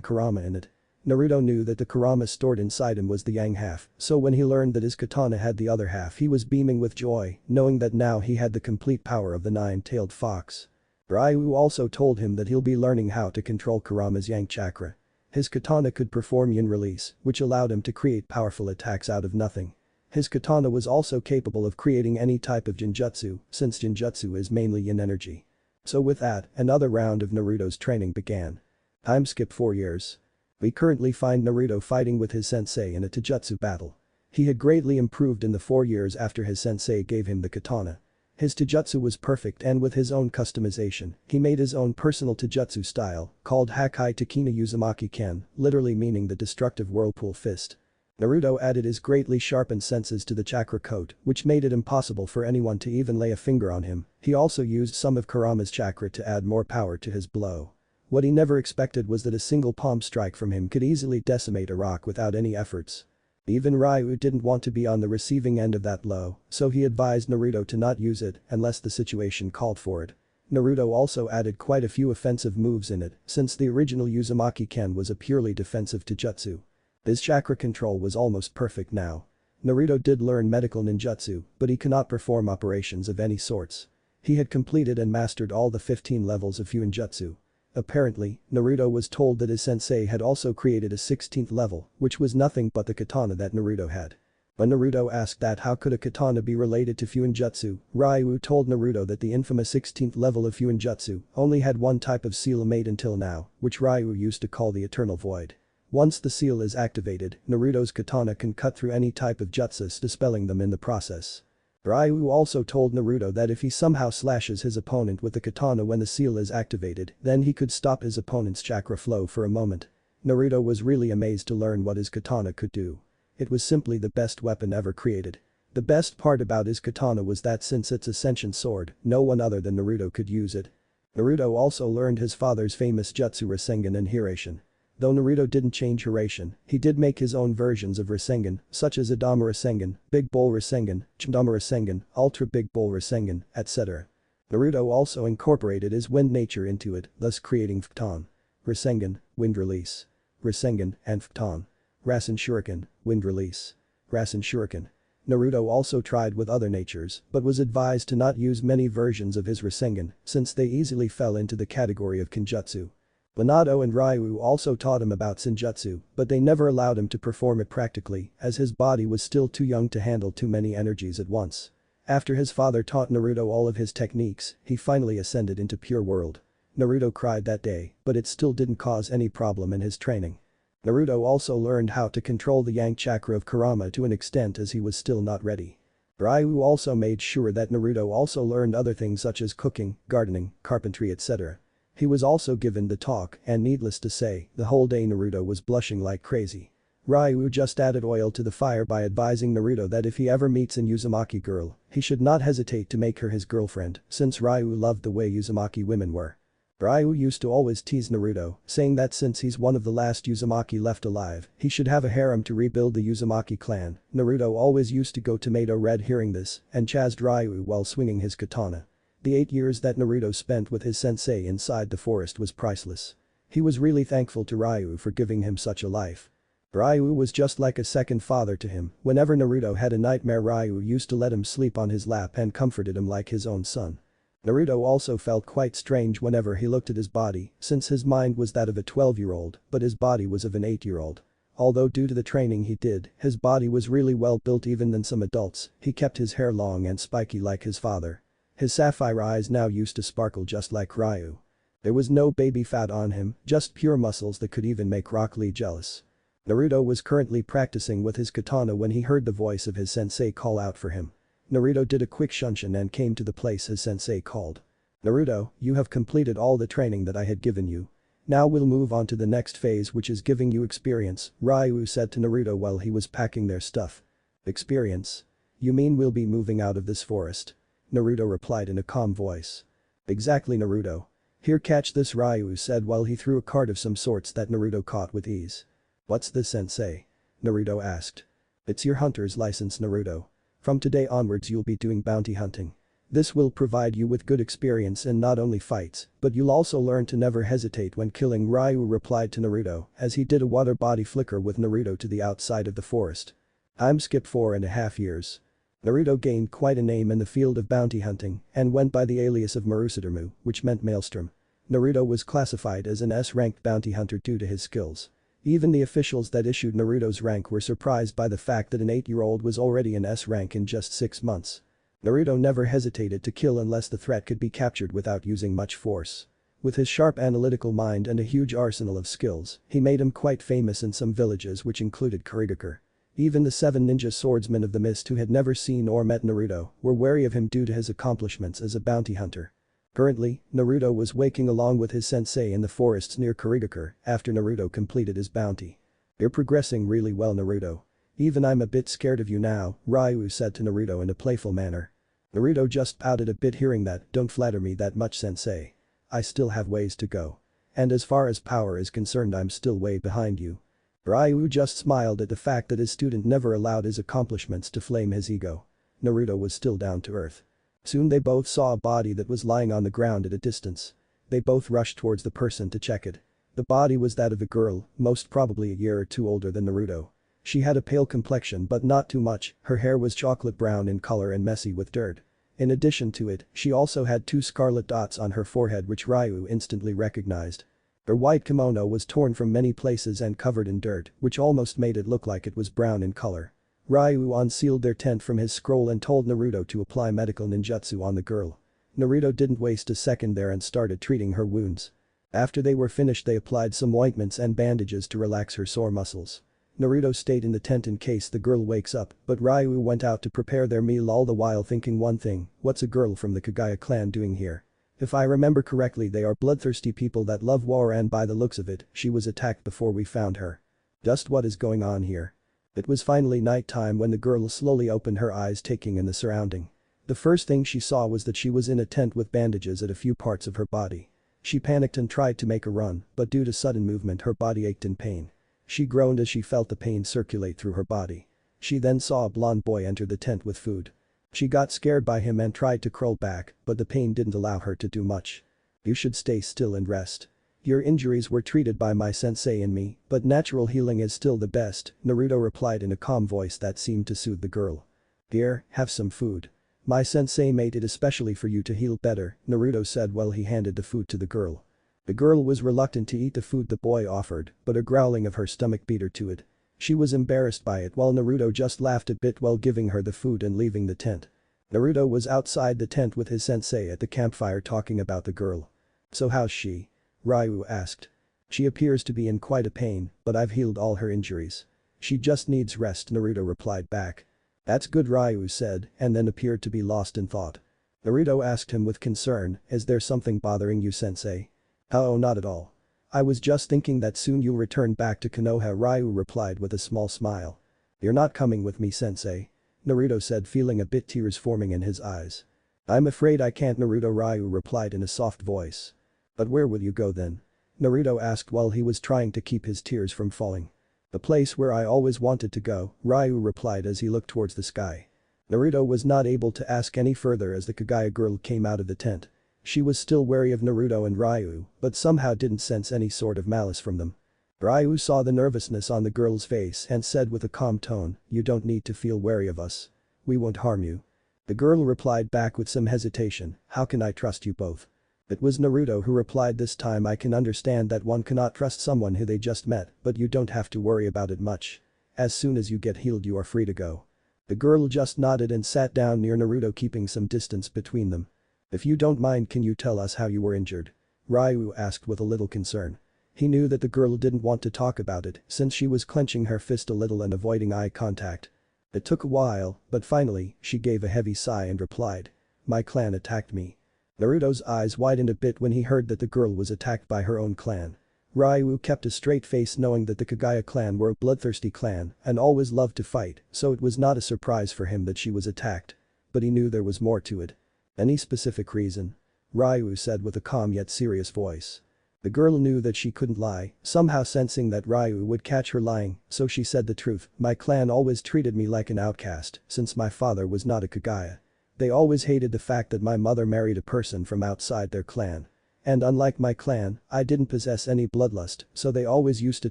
Kurama in it. Naruto knew that the Kurama stored inside him was the yang half, so when he learned that his katana had the other half he was beaming with joy, knowing that now he had the complete power of the nine-tailed fox. Ryu also told him that he'll be learning how to control Kurama's yang chakra. His katana could perform yin release, which allowed him to create powerful attacks out of nothing. His katana was also capable of creating any type of jinjutsu, since jinjutsu is mainly yin energy. So with that, another round of Naruto's training began. Time skip 4 years. We currently find Naruto fighting with his sensei in a taijutsu battle. He had greatly improved in the 4 years after his sensei gave him the katana. His taijutsu was perfect, and with his own customization, he made his own personal taijutsu style, called Hakai Takina Uzumaki Ken, literally meaning the destructive whirlpool fist. Naruto added his greatly sharpened senses to the chakra coat, which made it impossible for anyone to even lay a finger on him. He also used some of Kurama's chakra to add more power to his blow. What he never expected was that a single palm strike from him could easily decimate a rock without any efforts. Even Ryu didn't want to be on the receiving end of that blow, so he advised Naruto to not use it unless the situation called for it. Naruto also added quite a few offensive moves in it, since the original Uzumaki Ken was a purely defensive taijutsu. His chakra control was almost perfect now. Naruto did learn medical ninjutsu, but he cannot perform operations of any sorts. He had completed and mastered all the 15 levels of fuinjutsu. Apparently, Naruto was told that his sensei had also created a 16th level, which was nothing but the katana that Naruto had. When Naruto asked that how could a katana be related to fuinjutsu, Ryu told Naruto that the infamous 16th level of fuinjutsu only had one type of seal made until now, which Ryu used to call the Eternal Void. Once the seal is activated, Naruto's katana can cut through any type of jutsus, dispelling them in the process. Ryu also told Naruto that if he somehow slashes his opponent with the katana when the seal is activated, then he could stop his opponent's chakra flow for a moment. Naruto was really amazed to learn what his katana could do. It was simply the best weapon ever created. The best part about his katana was that since it's a sentient sword, no one other than Naruto could use it. Naruto also learned his father's famous jutsu Rasengan and Hiraishin. Though Naruto didn't change Hiraishin, he did make his own versions of Rasengan, such as Adama Rasengan, Big Bull Rasengan, Chindama Rasengan, Ultra Big Bull Rasengan, etc. Naruto also incorporated his wind nature into it, thus creating Photon. Rasengan, Wind Release. Rasengan, and Photon. Rasen Shuriken, Wind Release. Rasen Shuriken. Naruto also tried with other natures, but was advised to not use many versions of his Rasengan, since they easily fell into the category of Kenjutsu. Minato and Ryu also taught him about Senjutsu, but they never allowed him to perform it practically, as his body was still too young to handle too many energies at once. After his father taught Naruto all of his techniques, he finally ascended into pure world. Naruto cried that day, but it still didn't cause any problem in his training. Naruto also learned how to control the Yang chakra of Kurama to an extent, as he was still not ready. Ryu also made sure that Naruto also learned other things such as cooking, gardening, carpentry, etc. He was also given the talk, and needless to say, the whole day Naruto was blushing like crazy. Ryu just added oil to the fire by advising Naruto that if he ever meets an Uzumaki girl, he should not hesitate to make her his girlfriend, since Ryu loved the way Uzumaki women were. Ryu used to always tease Naruto, saying that since he's one of the last Uzumaki left alive, he should have a harem to rebuild the Uzumaki clan. Naruto always used to go tomato red hearing this and chased Ryu while swinging his katana. The 8 years that Naruto spent with his sensei inside the forest was priceless. He was really thankful to Ryu for giving him such a life. Ryu was just like a second father to him. Whenever Naruto had a nightmare, Ryu used to let him sleep on his lap and comforted him like his own son. Naruto also felt quite strange whenever he looked at his body, since his mind was that of a 12-year-old, but his body was of an 8-year-old. Although due to the training he did, his body was really well built even than some adults. He kept his hair long and spiky like his father. His sapphire eyes now used to sparkle just like Ryu. There was no baby fat on him, just pure muscles that could even make Rock Lee jealous. Naruto was currently practicing with his katana when he heard the voice of his sensei call out for him. Naruto did a quick shunshin and came to the place his sensei called. "Naruto, you have completed all the training that I had given you. Now we'll move on to the next phase, which is giving you experience," Ryu said to Naruto while he was packing their stuff. "Experience? You mean we'll be moving out of this forest?" Naruto replied in a calm voice. "Exactly, Naruto. Here, catch this," Ryu said while he threw a card of some sorts that Naruto caught with ease. "What's this, sensei?" Naruto asked. "It's your hunter's license, Naruto. From today onwards you'll be doing bounty hunting. This will provide you with good experience in not only fights, but you'll also learn to never hesitate when killing," Ryu replied to Naruto as he did a water body flicker with Naruto to the outside of the forest. "I'm skip 4.5 years. Naruto gained quite a name in the field of bounty hunting and went by the alias of Marusudermu, which meant Maelstrom. Naruto was classified as an S-ranked bounty hunter due to his skills. Even the officials that issued Naruto's rank were surprised by the fact that an 8-year-old was already in S rank in just 6 months. Naruto never hesitated to kill unless the threat could be captured without using much force. With his sharp analytical mind and a huge arsenal of skills, he made him quite famous in some villages, which included Kurigakure. Even the 7 ninja swordsmen of the mist who had never seen or met Naruto were wary of him due to his accomplishments as a bounty hunter. Currently, Naruto was waking along with his sensei in the forests near Kurigakure after Naruto completed his bounty. "You're progressing really well, Naruto. Even I'm a bit scared of you now," Ryu said to Naruto in a playful manner. Naruto just pouted a bit hearing that. "Don't flatter me that much, sensei. I still have ways to go. And as far as power is concerned, I'm still way behind you." Ryu just smiled at the fact that his student never allowed his accomplishments to flame his ego. Naruto was still down to earth. Soon they both saw a body that was lying on the ground at a distance. They both rushed towards the person to check it. The body was that of a girl, most probably a year or two older than Naruto. She had a pale complexion but not too much, her hair was chocolate brown in color and messy with dirt. In addition to it, she also had 2 scarlet dots on her forehead which Ryu instantly recognized. Her white kimono was torn from many places and covered in dirt, which almost made it look like it was brown in color. Ryu unsealed their tent from his scroll and told Naruto to apply medical ninjutsu on the girl. Naruto didn't waste a second there and started treating her wounds. After they were finished, they applied some ointments and bandages to relax her sore muscles. Naruto stayed in the tent in case the girl wakes up, but Ryu went out to prepare their meal, all the while thinking one thing: what's a girl from the Kagaya clan doing here? If I remember correctly, they are bloodthirsty people that love war, and by the looks of it, she was attacked before we found her. Just what is going on here? It was finally night time when the girl slowly opened her eyes, taking in the surrounding. The first thing she saw was that she was in a tent with bandages at a few parts of her body. She panicked and tried to make a run, but due to sudden movement her body ached in pain. She groaned as she felt the pain circulate through her body. She then saw a blond boy enter the tent with food. She got scared by him and tried to crawl back, but the pain didn't allow her to do much. "You should stay still and rest. Your injuries were treated by my sensei and me, but natural healing is still the best," Naruto replied in a calm voice that seemed to soothe the girl. "Here, have some food. My sensei made it especially for you to heal better," Naruto said while he handed the food to the girl. The girl was reluctant to eat the food the boy offered, but a growling of her stomach beat her to it. She was embarrassed by it while Naruto just laughed a bit while giving her the food and leaving the tent. Naruto was outside the tent with his sensei at the campfire talking about the girl. "So how's she?" Ryu asked. "She appears to be in quite a pain, but I've healed all her injuries. She just needs rest," Naruto replied back. "That's good," Ryu said, and then appeared to be lost in thought. Naruto asked him with concern, "Is there something bothering you, sensei?" "Oh, not at all. I was just thinking that soon you'll return back to Konoha," Ryu replied with a small smile. "You're not coming with me, sensei," Naruto said, feeling a bit tears forming in his eyes. "I'm afraid I can't," Ryu replied in a soft voice. "But where will you go then?" Naruto asked while he was trying to keep his tears from falling. "The place where I always wanted to go," Ryu replied as he looked towards the sky. Naruto was not able to ask any further as the Kagaya girl came out of the tent. She was still wary of Naruto and Ryu, but somehow didn't sense any sort of malice from them. Ryu saw the nervousness on the girl's face and said with a calm tone, "You don't need to feel wary of us. We won't harm you." The girl replied back with some hesitation, "How can I trust you both?" It was Naruto who replied this time, "I can understand that one cannot trust someone who they just met, but you don't have to worry about it much. As soon as you get healed you are free to go." The girl just nodded and sat down near Naruto, keeping some distance between them. "If you don't mind, can you tell us how you were injured?" Ryu asked with a little concern. He knew that the girl didn't want to talk about it since she was clenching her fist a little and avoiding eye contact. It took a while, but finally, she gave a heavy sigh and replied, "My clan attacked me." Naruto's eyes widened a bit when he heard that the girl was attacked by her own clan. Ryu kept a straight face knowing that the Kagaya clan were a bloodthirsty clan and always loved to fight, so it was not a surprise for him that she was attacked. But he knew there was more to it. "Any specific reason?" Ryu said with a calm yet serious voice. The girl knew that she couldn't lie, somehow sensing that Ryu would catch her lying, so she said the truth. "My clan always treated me like an outcast since my father was not a Kagaya. They always hated the fact that my mother married a person from outside their clan. And unlike my clan, I didn't possess any bloodlust, so they always used to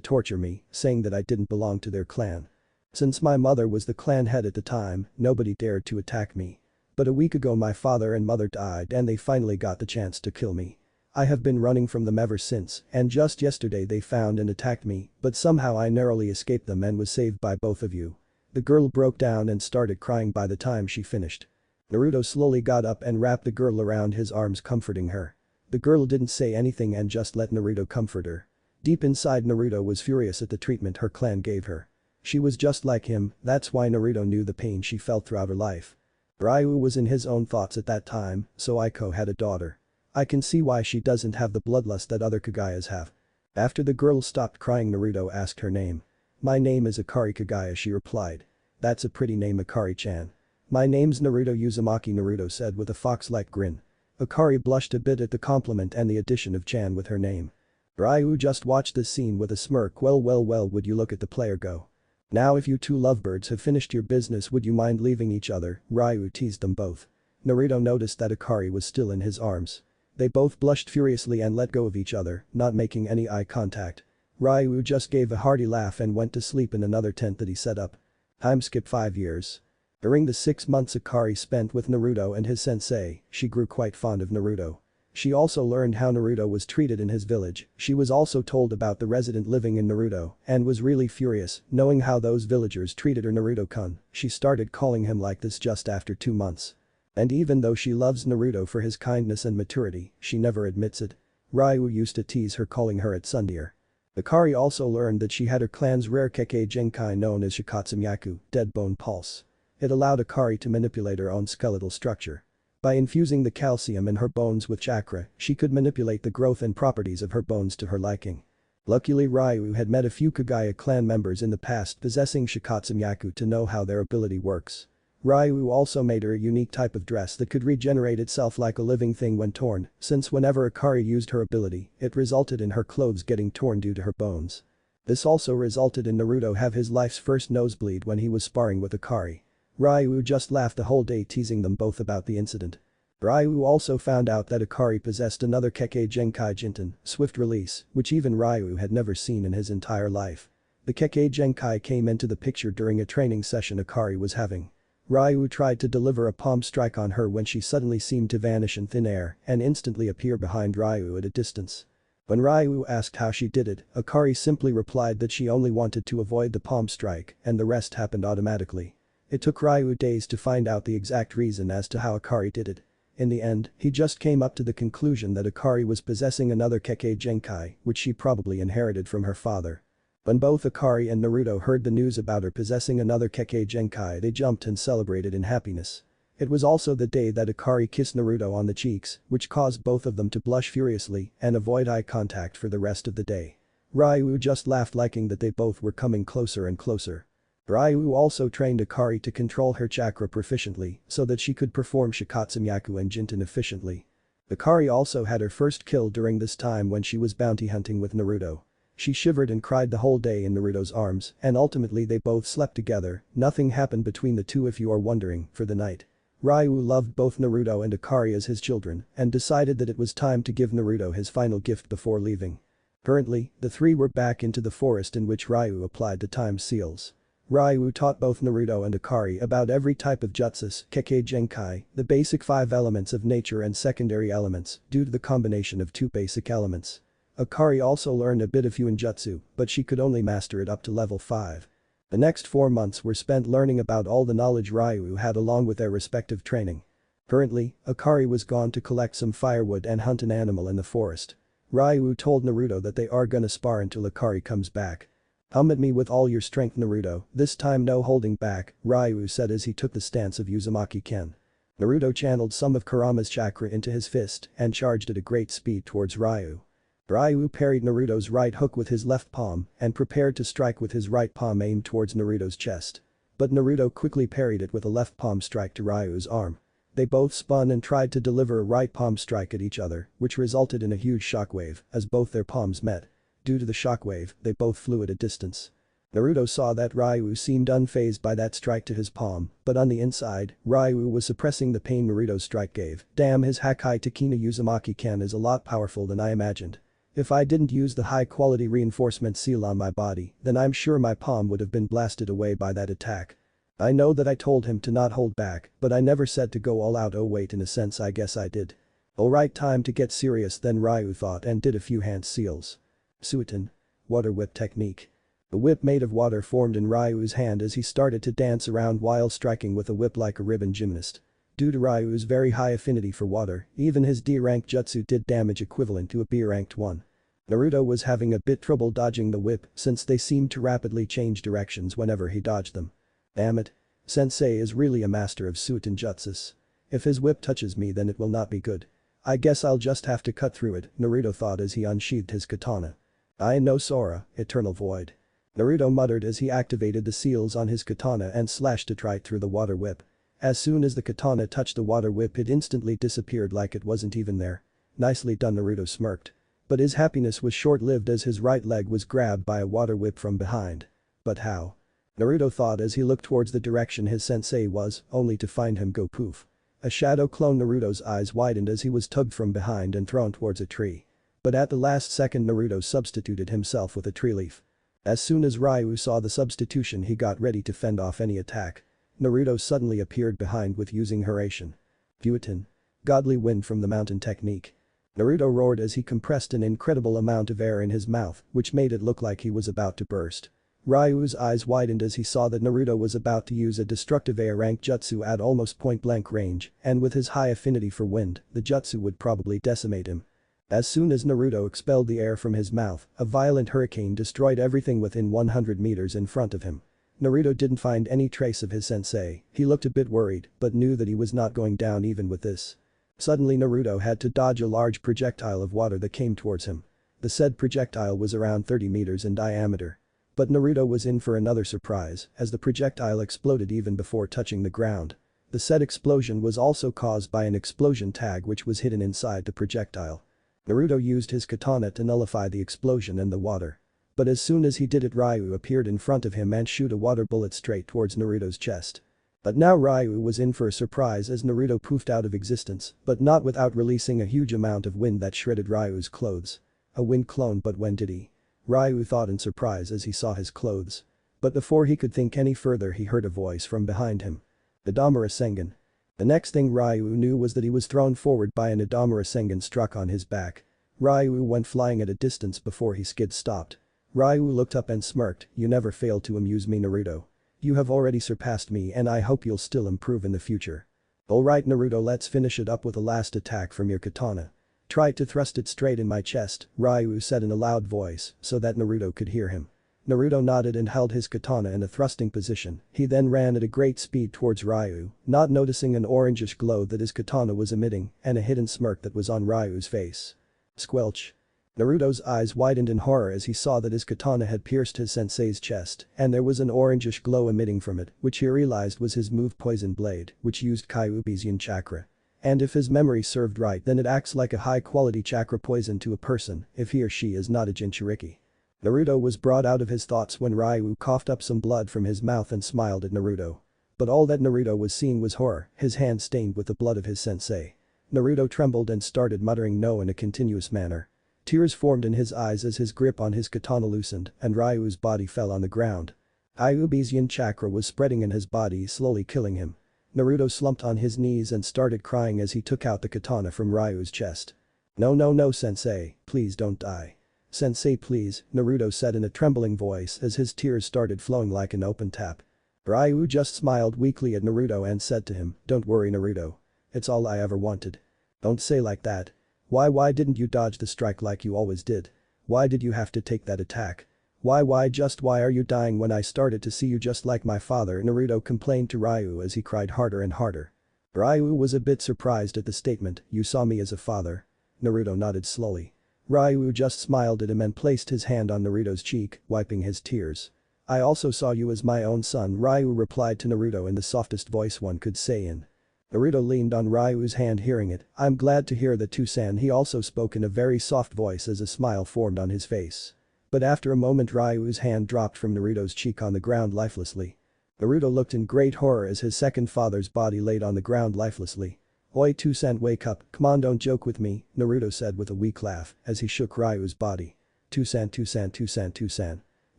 torture me, saying that I didn't belong to their clan. Since my mother was the clan head at the time, nobody dared to attack me. But a week ago my father and mother died and they finally got the chance to kill me. I have been running from them ever since, and just yesterday they found and attacked me, but somehow I narrowly escaped them and was saved by both of you." The girl broke down and started crying by the time she finished. Naruto slowly got up and wrapped the girl around his arms, comforting her. The girl didn't say anything and just let Naruto comfort her. Deep inside, Naruto was furious at the treatment her clan gave her. She was just like him, that's why Naruto knew the pain she felt throughout her life. Ryu was in his own thoughts at that time, so Aiko had a daughter. I can see why she doesn't have the bloodlust that other Kagayas have. After the girl stopped crying, Naruto asked her name. My name is Akari Kagaya, she replied. That's a pretty name, Akari-chan. My name's Naruto Uzumaki, Naruto said with a fox-like grin. Akari blushed a bit at the compliment and the addition of Chan with her name. Ryu just watched this scene with a smirk. Well, would you look at the player go. Now if you two lovebirds have finished your business, would you mind leaving each other, Ryu teased them both. Naruto noticed that Akari was still in his arms. They both blushed furiously and let go of each other, not making any eye contact. Ryu just gave a hearty laugh and went to sleep in another tent that he set up. Time skip 5 years. During the 6 months Akari spent with Naruto and his sensei, she grew quite fond of Naruto. She also learned how Naruto was treated in his village. She was also told about the resident living in Naruto and was really furious knowing how those villagers treated her. Naruto-kun, she started calling him like this just after 2 months. And even though she loves Naruto for his kindness and maturity, she never admits it. Ryu used to tease her calling her a tsundere. Akari also learned that she had her clan's rare Kekkei Genkai known as Shikatsu-myaku, dead bone pulse. It allowed Akari to manipulate her own skeletal structure. By infusing the calcium in her bones with chakra, she could manipulate the growth and properties of her bones to her liking. Luckily Ryu had met a few Kagaya clan members in the past possessing Shikatsu-myaku to know how their ability works. Ryu also made her a unique type of dress that could regenerate itself like a living thing when torn, since whenever Akari used her ability, it resulted in her clothes getting torn due to her bones. This also resulted in Naruto have his life's first nosebleed when he was sparring with Akari. Ryu just laughed the whole day teasing them both about the incident. Ryu also found out that Akari possessed another Kekkei Genkai Jinten, swift release, which even Ryu had never seen in his entire life. The Kekkei Genkai came into the picture during a training session Akari was having. Ryu tried to deliver a palm strike on her when she suddenly seemed to vanish in thin air and instantly appear behind Ryu at a distance. When Ryu asked how she did it, Akari simply replied that she only wanted to avoid the palm strike and the rest happened automatically. It took Ryu days to find out the exact reason as to how Akari did it. In the end, he just came up to the conclusion that Akari was possessing another Kekkei Genkai, which she probably inherited from her father. When both Akari and Naruto heard the news about her possessing another Kekkei Genkai, they jumped and celebrated in happiness. It was also the day that Akari kissed Naruto on the cheeks, which caused both of them to blush furiously and avoid eye contact for the rest of the day. Ryu just laughed liking that they both were coming closer and closer. Ryu also trained Akari to control her chakra proficiently so that she could perform Shikatsu-myaku and Jinten efficiently. Akari also had her first kill during this time when she was bounty hunting with Naruto. She shivered and cried the whole day in Naruto's arms and ultimately they both slept together. Nothing happened between the two if you are wondering, for the night. Ryu loved both Naruto and Akari as his children and decided that it was time to give Naruto his final gift before leaving. Currently, the three were back into the forest in which Ryu applied the time seals. Ryu taught both Naruto and Akari about every type of jutsus, Kekkei Genkai, the basic 5 elements of nature and secondary elements due to the combination of 2 basic elements. Akari also learned a bit of fuinjutsu, but she could only master it up to level 5. The next 4 months were spent learning about all the knowledge Ryu had along with their respective training. Currently, Akari was gone to collect some firewood and hunt an animal in the forest. Ryu told Naruto that they are gonna spar until Akari comes back. Come at me with all your strength Naruto, this time no holding back, Ryu said as he took the stance of Uzumaki-ken. Naruto channeled some of Kurama's chakra into his fist and charged at a great speed towards Ryu. Ryu parried Naruto's right hook with his left palm and prepared to strike with his right palm aimed towards Naruto's chest. But Naruto quickly parried it with a left palm strike to Ryu's arm. They both spun and tried to deliver a right palm strike at each other, which resulted in a huge shockwave as both their palms met. Due to the shockwave, they both flew at a distance. Naruto saw that Ryu seemed unfazed by that strike to his palm, but on the inside, Ryu was suppressing the pain Naruto's strike gave. Damn, his Hakai Takina Uzumaki-ken is a lot powerful than I imagined. If I didn't use the high-quality reinforcement seal on my body, then I'm sure my palm would have been blasted away by that attack. I know that I told him to not hold back, but I never said to go all out. Oh wait, in a sense I guess I did. Alright, time to get serious then, Ryu thought and did a few hand seals. Suiton. Water whip technique. A whip made of water formed in Ryu's hand as he started to dance around while striking with a whip like a ribbon gymnast. Due to Ryu's very high affinity for water, even his D-rank jutsu did damage equivalent to a B-ranked one. Naruto was having a bit trouble dodging the whip since they seemed to rapidly change directions whenever he dodged them. Damn it. Sensei is really a master of fuinjutsu. If his whip touches me then it will not be good. I guess I'll just have to cut through it, Naruto thought as he unsheathed his katana. I know Sora, Eternal Void. Naruto muttered as he activated the seals on his katana and slashed it right through the water whip. As soon as the katana touched the water whip it instantly disappeared like it wasn't even there. Nicely done, Naruto smirked. But his happiness was short-lived as his right leg was grabbed by a water whip from behind. But how? Naruto thought as he looked towards the direction his sensei was, only to find him go poof. A shadow clone. Naruto's eyes widened as he was tugged from behind and thrown towards a tree. But at the last second Naruto substituted himself with a tree leaf. As soon as Ryu saw the substitution he got ready to fend off any attack. Naruto suddenly appeared behind with using HAREM. Fuitin. Godly wind from the mountain technique. Naruto roared as he compressed an incredible amount of air in his mouth, which made it look like he was about to burst. Ryu's eyes widened as he saw that Naruto was about to use a destructive air rank jutsu at almost point-blank range, and with his high affinity for wind, the jutsu would probably decimate him. As soon as Naruto expelled the air from his mouth, a violent hurricane destroyed everything within 100 meters in front of him. Naruto didn't find any trace of his sensei. He looked a bit worried, but knew that he was not going down even with this. Suddenly Naruto had to dodge a large projectile of water that came towards him. The said projectile was around 30 meters in diameter. But Naruto was in for another surprise, as the projectile exploded even before touching the ground. The said explosion was also caused by an explosion tag which was hidden inside the projectile. Naruto used his katana to nullify the explosion in the water. But as soon as he did it Ryu appeared in front of him and shoot a water bullet straight towards Naruto's chest. But now Ryu was in for a surprise as Naruto poofed out of existence, but not without releasing a huge amount of wind that shredded Ryu's clothes. A wind clone, but when did he? Ryu thought in surprise as he saw his clothes. But before he could think any further he heard a voice from behind him. Idamura Sengen. The next thing Ryu knew was that he was thrown forward by an Idamura Sengen struck on his back. Ryu went flying at a distance before his skid stopped. Ryu looked up and smirked, "You never fail to amuse me, Naruto. You have already surpassed me and I hope you'll still improve in the future." "Alright Naruto, let's finish it up with a last attack from your katana. Try to thrust it straight in my chest," Ryu said in a loud voice so that Naruto could hear him. Naruto nodded and held his katana in a thrusting position. He then ran at a great speed towards Ryu, not noticing an orangish glow that his katana was emitting and a hidden smirk that was on Ryu's face. Squelch. Naruto's eyes widened in horror as he saw that his katana had pierced his sensei's chest and there was an orangish glow emitting from it, which he realized was his move Poison Blade, which used Kyuubi's yin chakra. And if his memory served right then it acts like a high-quality chakra poison to a person if he or she is not a Jinchuriki. Naruto was brought out of his thoughts when Ryu coughed up some blood from his mouth and smiled at Naruto. But all that Naruto was seeing was horror, his hand stained with the blood of his sensei. Naruto trembled and started muttering no in a continuous manner. Tears formed in his eyes as his grip on his katana loosened and Ryu's body fell on the ground. Kyuubi's yin chakra was spreading in his body, slowly killing him. Naruto slumped on his knees and started crying as he took out the katana from Ryu's chest. "No no no sensei, please don't die. Sensei please," Naruto said in a trembling voice as his tears started flowing like an open tap. Ryu just smiled weakly at Naruto and said to him, "Don't worry Naruto. It's all I ever wanted." "Don't say like that. Why didn't you dodge the strike like you always did? Why did you have to take that attack? Why are you dying when I started to see you just like my father?" Naruto complained to Ryu as he cried harder and harder. Ryu was a bit surprised at the statement, "You saw me as a father?" Naruto nodded slowly. Ryu just smiled at him and placed his hand on Naruto's cheek, wiping his tears. "I also saw you as my own son," Ryu replied to Naruto in the softest voice one could say in. Naruto leaned on Ryu's hand hearing it. "I'm glad to hear that too san," he also spoke in a very soft voice as a smile formed on his face. But after a moment Ryu's hand dropped from Naruto's cheek on the ground lifelessly. Naruto looked in great horror as his second father's body laid on the ground lifelessly. "Oi Toussaint, wake up, come on, don't joke with me," Naruto said with a weak laugh as he shook Ryu's body. Toussaint."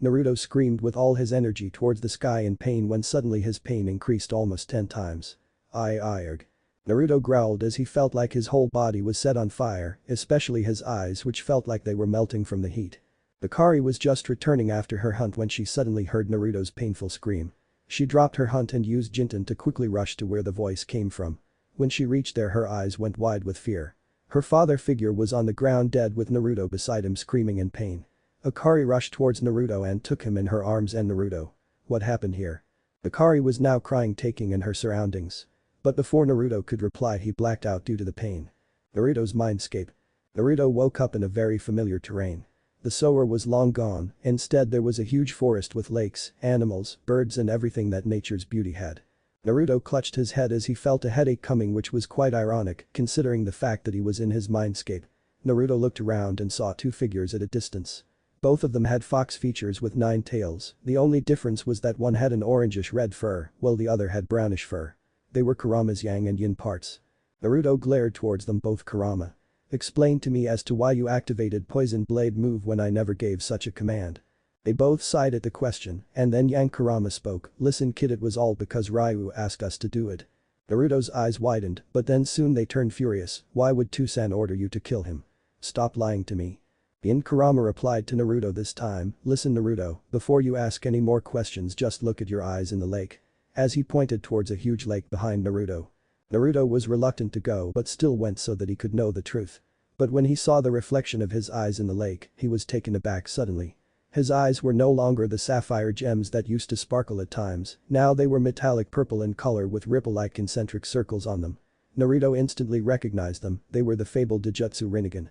Naruto screamed with all his energy towards the sky in pain when suddenly his pain increased almost 10 times. Arg. Naruto growled as he felt like his whole body was set on fire, especially his eyes which felt like they were melting from the heat. Akari was just returning after her hunt when she suddenly heard Naruto's painful scream. She dropped her hunt and used Jinten to quickly rush to where the voice came from. When she reached there her eyes went wide with fear. Her father figure was on the ground dead with Naruto beside him screaming in pain. Akari rushed towards Naruto and took him in her arms and Naruto. What happened here? Akari was now crying taking in her surroundings. But before Naruto could reply he blacked out due to the pain. Naruto's mindscape. Naruto woke up in a very familiar terrain. The Sower was long gone, instead there was a huge forest with lakes, animals, birds and everything that nature's beauty had. Naruto clutched his head as he felt a headache coming which was quite ironic considering the fact that he was in his mindscape. Naruto looked around and saw two figures at a distance. Both of them had fox features with 9 tails, the only difference was that one had an orangish red fur, while the other had brownish fur. They were Kurama's yang and yin parts. Naruto glared towards them both. Kurama. Explain to me as to why you activated Poison Blade move when I never gave such a command. They both sighed at the question, and then Yang Kurama spoke, listen kid, it was all because Ryu asked us to do it. Naruto's eyes widened, but then soon they turned furious, why would Tusan order you to kill him? Stop lying to me. Yin Kurama replied to Naruto this time, listen Naruto, before you ask any more questions just look at your eyes in the lake. As he pointed towards a huge lake behind Naruto. Naruto was reluctant to go but still went so that he could know the truth. But when he saw the reflection of his eyes in the lake, he was taken aback suddenly. His eyes were no longer the sapphire gems that used to sparkle at times, now they were metallic purple in color with ripple-like concentric circles on them. Naruto instantly recognized them, they were the fabled Dijutsu Rinnegan.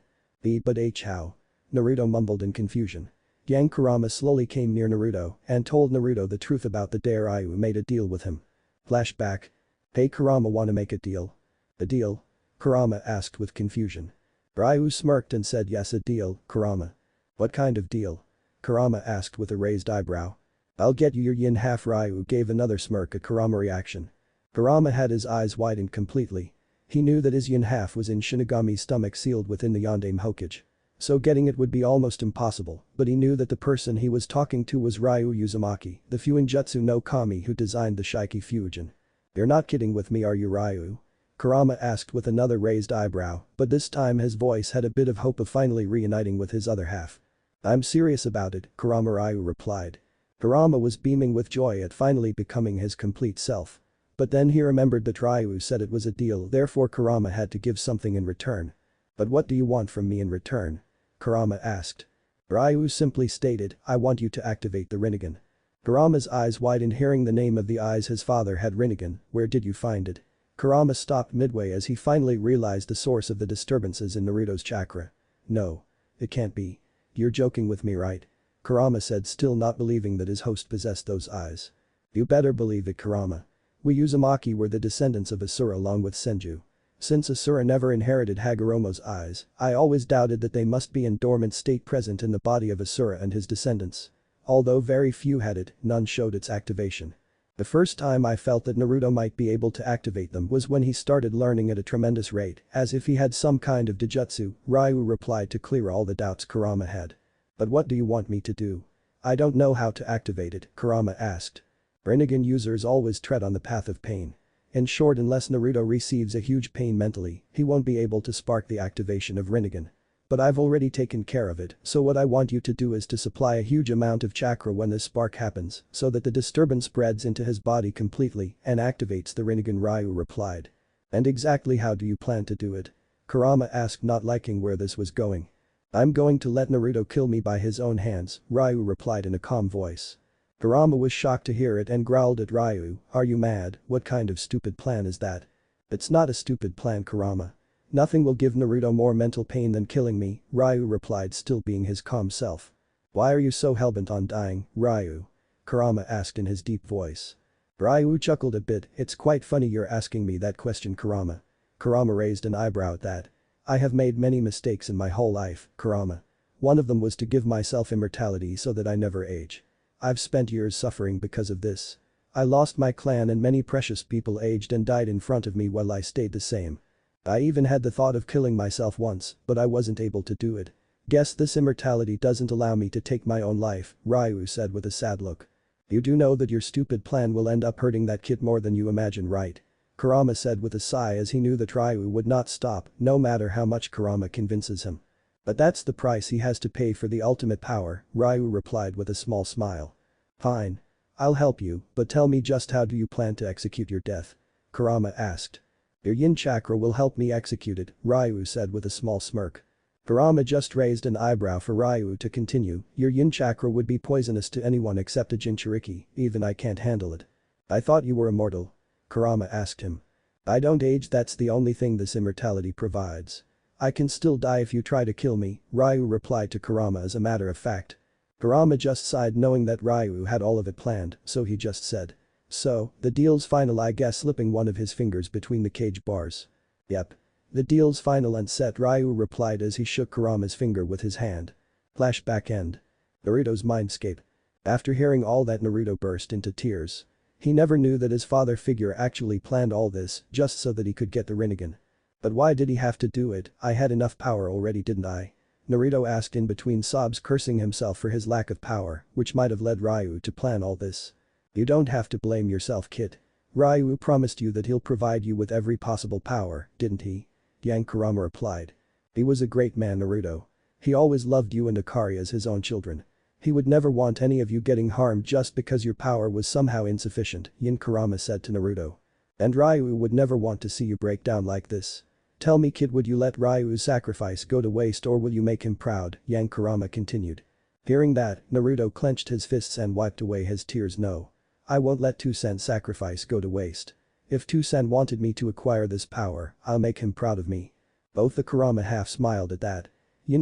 But how? Naruto mumbled in confusion. Yang Kurama slowly came near Naruto and told Naruto the truth about the day Ryu made a deal with him. Flashback. Hey Kurama, wanna make a deal? A deal? Kurama asked with confusion. Ryu smirked and said yes, a deal, Kurama. What kind of deal? Kurama asked with a raised eyebrow. I'll get you your yin half. Ryu gave another smirk at Kurama reaction. Kurama had his eyes widened completely. He knew that his yin half was in Shinigami's stomach sealed within the Yondaime Hokage. So getting it would be almost impossible, but he knew that the person he was talking to was Ryu Uzumaki, the fuinjutsu no kami who designed the Shiki Fuijin. You're not kidding with me, are you, Ryu? Kurama asked with another raised eyebrow, but this time his voice had a bit of hope of finally reuniting with his other half. I'm serious about it, Kurama. Ryu replied. Kurama was beaming with joy at finally becoming his complete self. But then he remembered that Ryu said it was a deal, therefore Kurama had to give something in return. But what do you want from me in return? Kurama asked. Ryu simply stated, I want you to activate the Rinnegan. Kurama's eyes widened hearing the name of the eyes his father had. Rinnegan, where did you find it? Kurama stopped midway as he finally realized the source of the disturbances in Naruto's chakra. No. It can't be. You're joking with me, right? Kurama said, still not believing that his host possessed those eyes. You better believe it, Kurama. We Uzumaki were the descendants of Asura along with Senju. Since Asura never inherited Hagoromo's eyes, I always doubted that they must be in dormant state present in the body of Asura and his descendants. Although very few had it, none showed its activation. The first time I felt that Naruto might be able to activate them was when he started learning at a tremendous rate, as if he had some kind of Dijutsu, Ryu replied to clear all the doubts Kurama had. But what do you want me to do? I don't know how to activate it, Kurama asked. Rinnegan users always tread on the path of pain. In short, unless Naruto receives a huge pain mentally, he won't be able to spark the activation of Rinnegan. But I've already taken care of it, so what I want you to do is to supply a huge amount of chakra when this spark happens, so that the disturbance spreads into his body completely and activates the Rinnegan, Ryu replied. And exactly how do you plan to do it? Kurama asked, not liking where this was going. I'm going to let Naruto kill me by his own hands, Ryu replied in a calm voice. Kurama was shocked to hear it and growled at Ryu, are you mad, what kind of stupid plan is that? It's not a stupid plan, Kurama. Nothing will give Naruto more mental pain than killing me, Ryu replied, still being his calm self. Why are you so hellbent on dying, Ryu? Kurama asked in his deep voice. Ryu chuckled a bit, it's quite funny you're asking me that question, Kurama. Kurama raised an eyebrow at that. I have made many mistakes in my whole life, Kurama. One of them was to give myself immortality so that I never age. I've spent years suffering because of this. I lost my clan and many precious people aged and died in front of me while I stayed the same. I even had the thought of killing myself once, but I wasn't able to do it. Guess this immortality doesn't allow me to take my own life, Ryu said with a sad look. You do know that your stupid plan will end up hurting that kid more than you imagine, right? Kurama said with a sigh as he knew that Ryu would not stop, no matter how much Kurama convinces him. But that's the price he has to pay for the ultimate power, Ryu replied with a small smile. Fine. I'll help you, but tell me just how do you plan to execute your death? Kurama asked. Your yin chakra will help me execute it, Ryu said with a small smirk. Kurama just raised an eyebrow for Ryu to continue, your yin chakra would be poisonous to anyone except a Jinchuriki, even I can't handle it. I thought you were immortal. Kurama asked him. I don't age, that's the only thing this immortality provides. I can still die if you try to kill me, Ryu replied to Kurama as a matter of fact. Kurama just sighed knowing that Ryu had all of it planned, so he just said. So, the deal's final, I guess, slipping one of his fingers between the cage bars. Yep. The deal's final and set, Ryu replied as he shook Kurama's finger with his hand. Flashback end. Naruto's mindscape. After hearing all that, Naruto burst into tears. He never knew that his father figure actually planned all this just so that he could get the Rinnegan. But why did he have to do it? I had enough power already, didn't I? Naruto asked in between sobs, cursing himself for his lack of power, which might have led Ryu to plan all this. You don't have to blame yourself, kid. Ryu promised you that he'll provide you with every possible power, didn't he? Kurama replied. He was a great man, Naruto. He always loved you and Akari as his own children. He would never want any of you getting harmed just because your power was somehow insufficient, Kurama said to Naruto. And Ryu would never want to see you break down like this. Tell me, kid, would you let Ryu's sacrifice go to waste or will you make him proud? Kurama continued. Hearing that, Naruto clenched his fists and wiped away his tears. No. I won't let Toussaint's sacrifice go to waste. If Toussaint wanted me to acquire this power, I'll make him proud of me. Both the Kurama half smiled at that.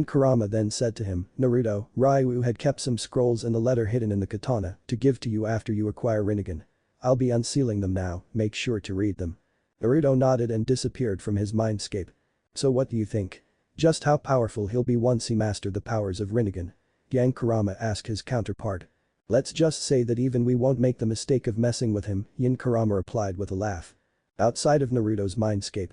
Kurama then said to him, Naruto, Ryu had kept some scrolls and a letter hidden in the katana to give to you after you acquire Rinnegan. I'll be unsealing them now, make sure to read them. Naruto nodded and disappeared from his mindscape. So what do you think? Just how powerful he'll be once he mastered the powers of Rinnegan? Kurama asked his counterpart. Let's just say that even we won't make the mistake of messing with him, Kurama replied with a laugh. Outside of Naruto's mindscape.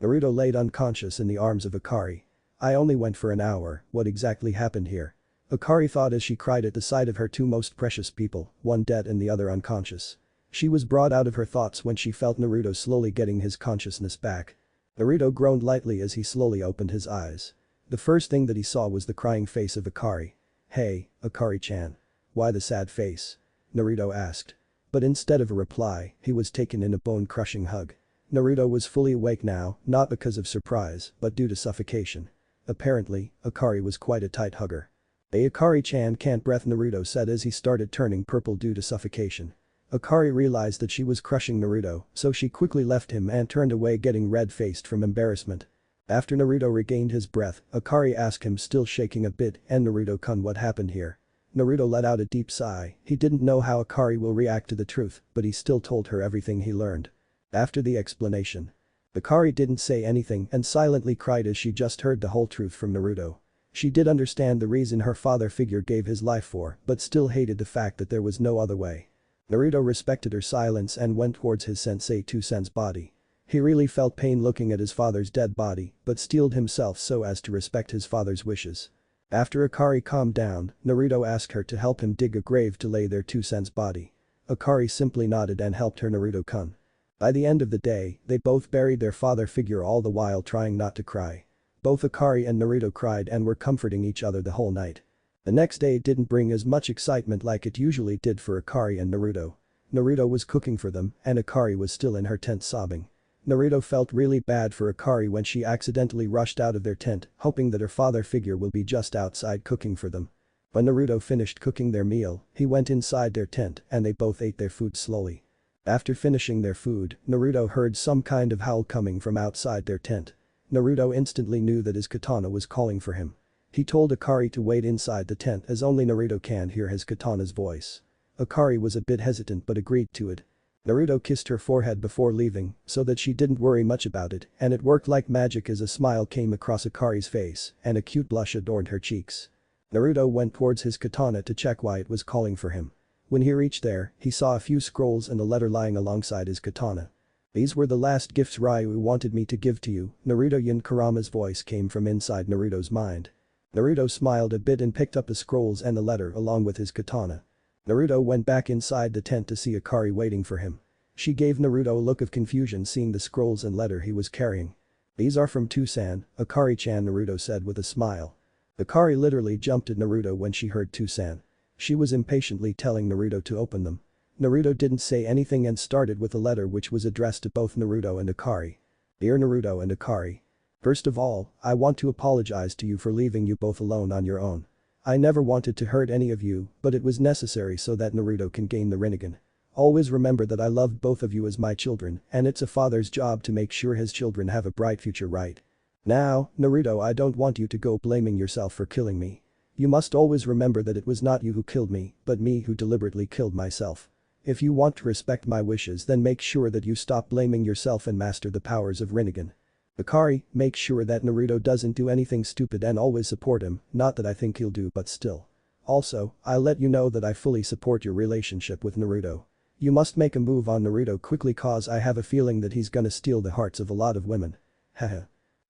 Naruto laid unconscious in the arms of Akari. I only went for an hour, what exactly happened here? Akari thought as she cried at the sight of her two most precious people, one dead and the other unconscious. She was brought out of her thoughts when she felt Naruto slowly getting his consciousness back. Naruto groaned lightly as he slowly opened his eyes. The first thing that he saw was the crying face of Akari. Hey, Akari-chan. Why the sad face? Naruto asked. But instead of a reply, he was taken in a bone-crushing hug. Naruto was fully awake now, not because of surprise, but due to suffocation. Apparently, Akari was quite a tight hugger. Akari-chan can't breathe, Naruto said as he started turning purple due to suffocation. Akari realized that she was crushing Naruto, so she quickly left him and turned away, getting red-faced from embarrassment. After Naruto regained his breath, Akari asked him, still shaking a bit, and Naruto-kun, what happened here? Naruto let out a deep sigh. He didn't know how Akari will react to the truth, but he still told her everything he learned. After the explanation, Akari didn't say anything and silently cried as she just heard the whole truth from Naruto. She did understand the reason her father figure gave his life for, but still hated the fact that there was no other way. Naruto respected her silence and went towards his sensei Toussaint's body. He really felt pain looking at his father's dead body, but steeled himself so as to respect his father's wishes. After Akari calmed down, Naruto asked her to help him dig a grave to lay their Toussaint's body. Akari simply nodded and helped her. Naruto-kun. By the end of the day, they both buried their father figure, all the while trying not to cry. Both Akari and Naruto cried and were comforting each other the whole night. The next day didn't bring as much excitement like it usually did for Akari and Naruto. Naruto was cooking for them and Akari was still in her tent sobbing. Naruto felt really bad for Akari when she accidentally rushed out of their tent, hoping that her father figure will be just outside cooking for them. When Naruto finished cooking their meal, he went inside their tent and they both ate their food slowly. After finishing their food, Naruto heard some kind of howl coming from outside their tent. Naruto instantly knew that his katana was calling for him. He told Akari to wait inside the tent as only Naruto can hear his katana's voice. Akari was a bit hesitant but agreed to it. Naruto kissed her forehead before leaving so that she didn't worry much about it, and it worked like magic as a smile came across Akari's face and a cute blush adorned her cheeks. Naruto went towards his katana to check why it was calling for him. When he reached there, he saw a few scrolls and a letter lying alongside his katana. These were the last gifts Ryu wanted me to give to you, Naruto. Kurama's voice came from inside Naruto's mind. Naruto smiled a bit and picked up the scrolls and the letter along with his katana. Naruto went back inside the tent to see Akari waiting for him. She gave Naruto a look of confusion seeing the scrolls and letter he was carrying. These are from Toussaint, Akari-chan, Naruto said with a smile. Akari literally jumped at Naruto when she heard Toussaint. She was impatiently telling Naruto to open them. Naruto didn't say anything and started with a letter which was addressed to both Naruto and Akari. Dear Naruto and Akari. First of all, I want to apologize to you for leaving you both alone on your own. I never wanted to hurt any of you, but it was necessary so that Naruto can gain the Rinnegan. Always remember that I loved both of you as my children, and it's a father's job to make sure his children have a bright future, right? Now, Naruto, I don't want you to go blaming yourself for killing me. You must always remember that it was not you who killed me, but me who deliberately killed myself. If you want to respect my wishes, then make sure that you stop blaming yourself and master the powers of Rinnegan. Akari, make sure that Naruto doesn't do anything stupid and always support him, not that I think he'll do, but still. Also, I'll let you know that I fully support your relationship with Naruto. You must make a move on Naruto quickly cause I have a feeling that he's gonna steal the hearts of a lot of women. Haha.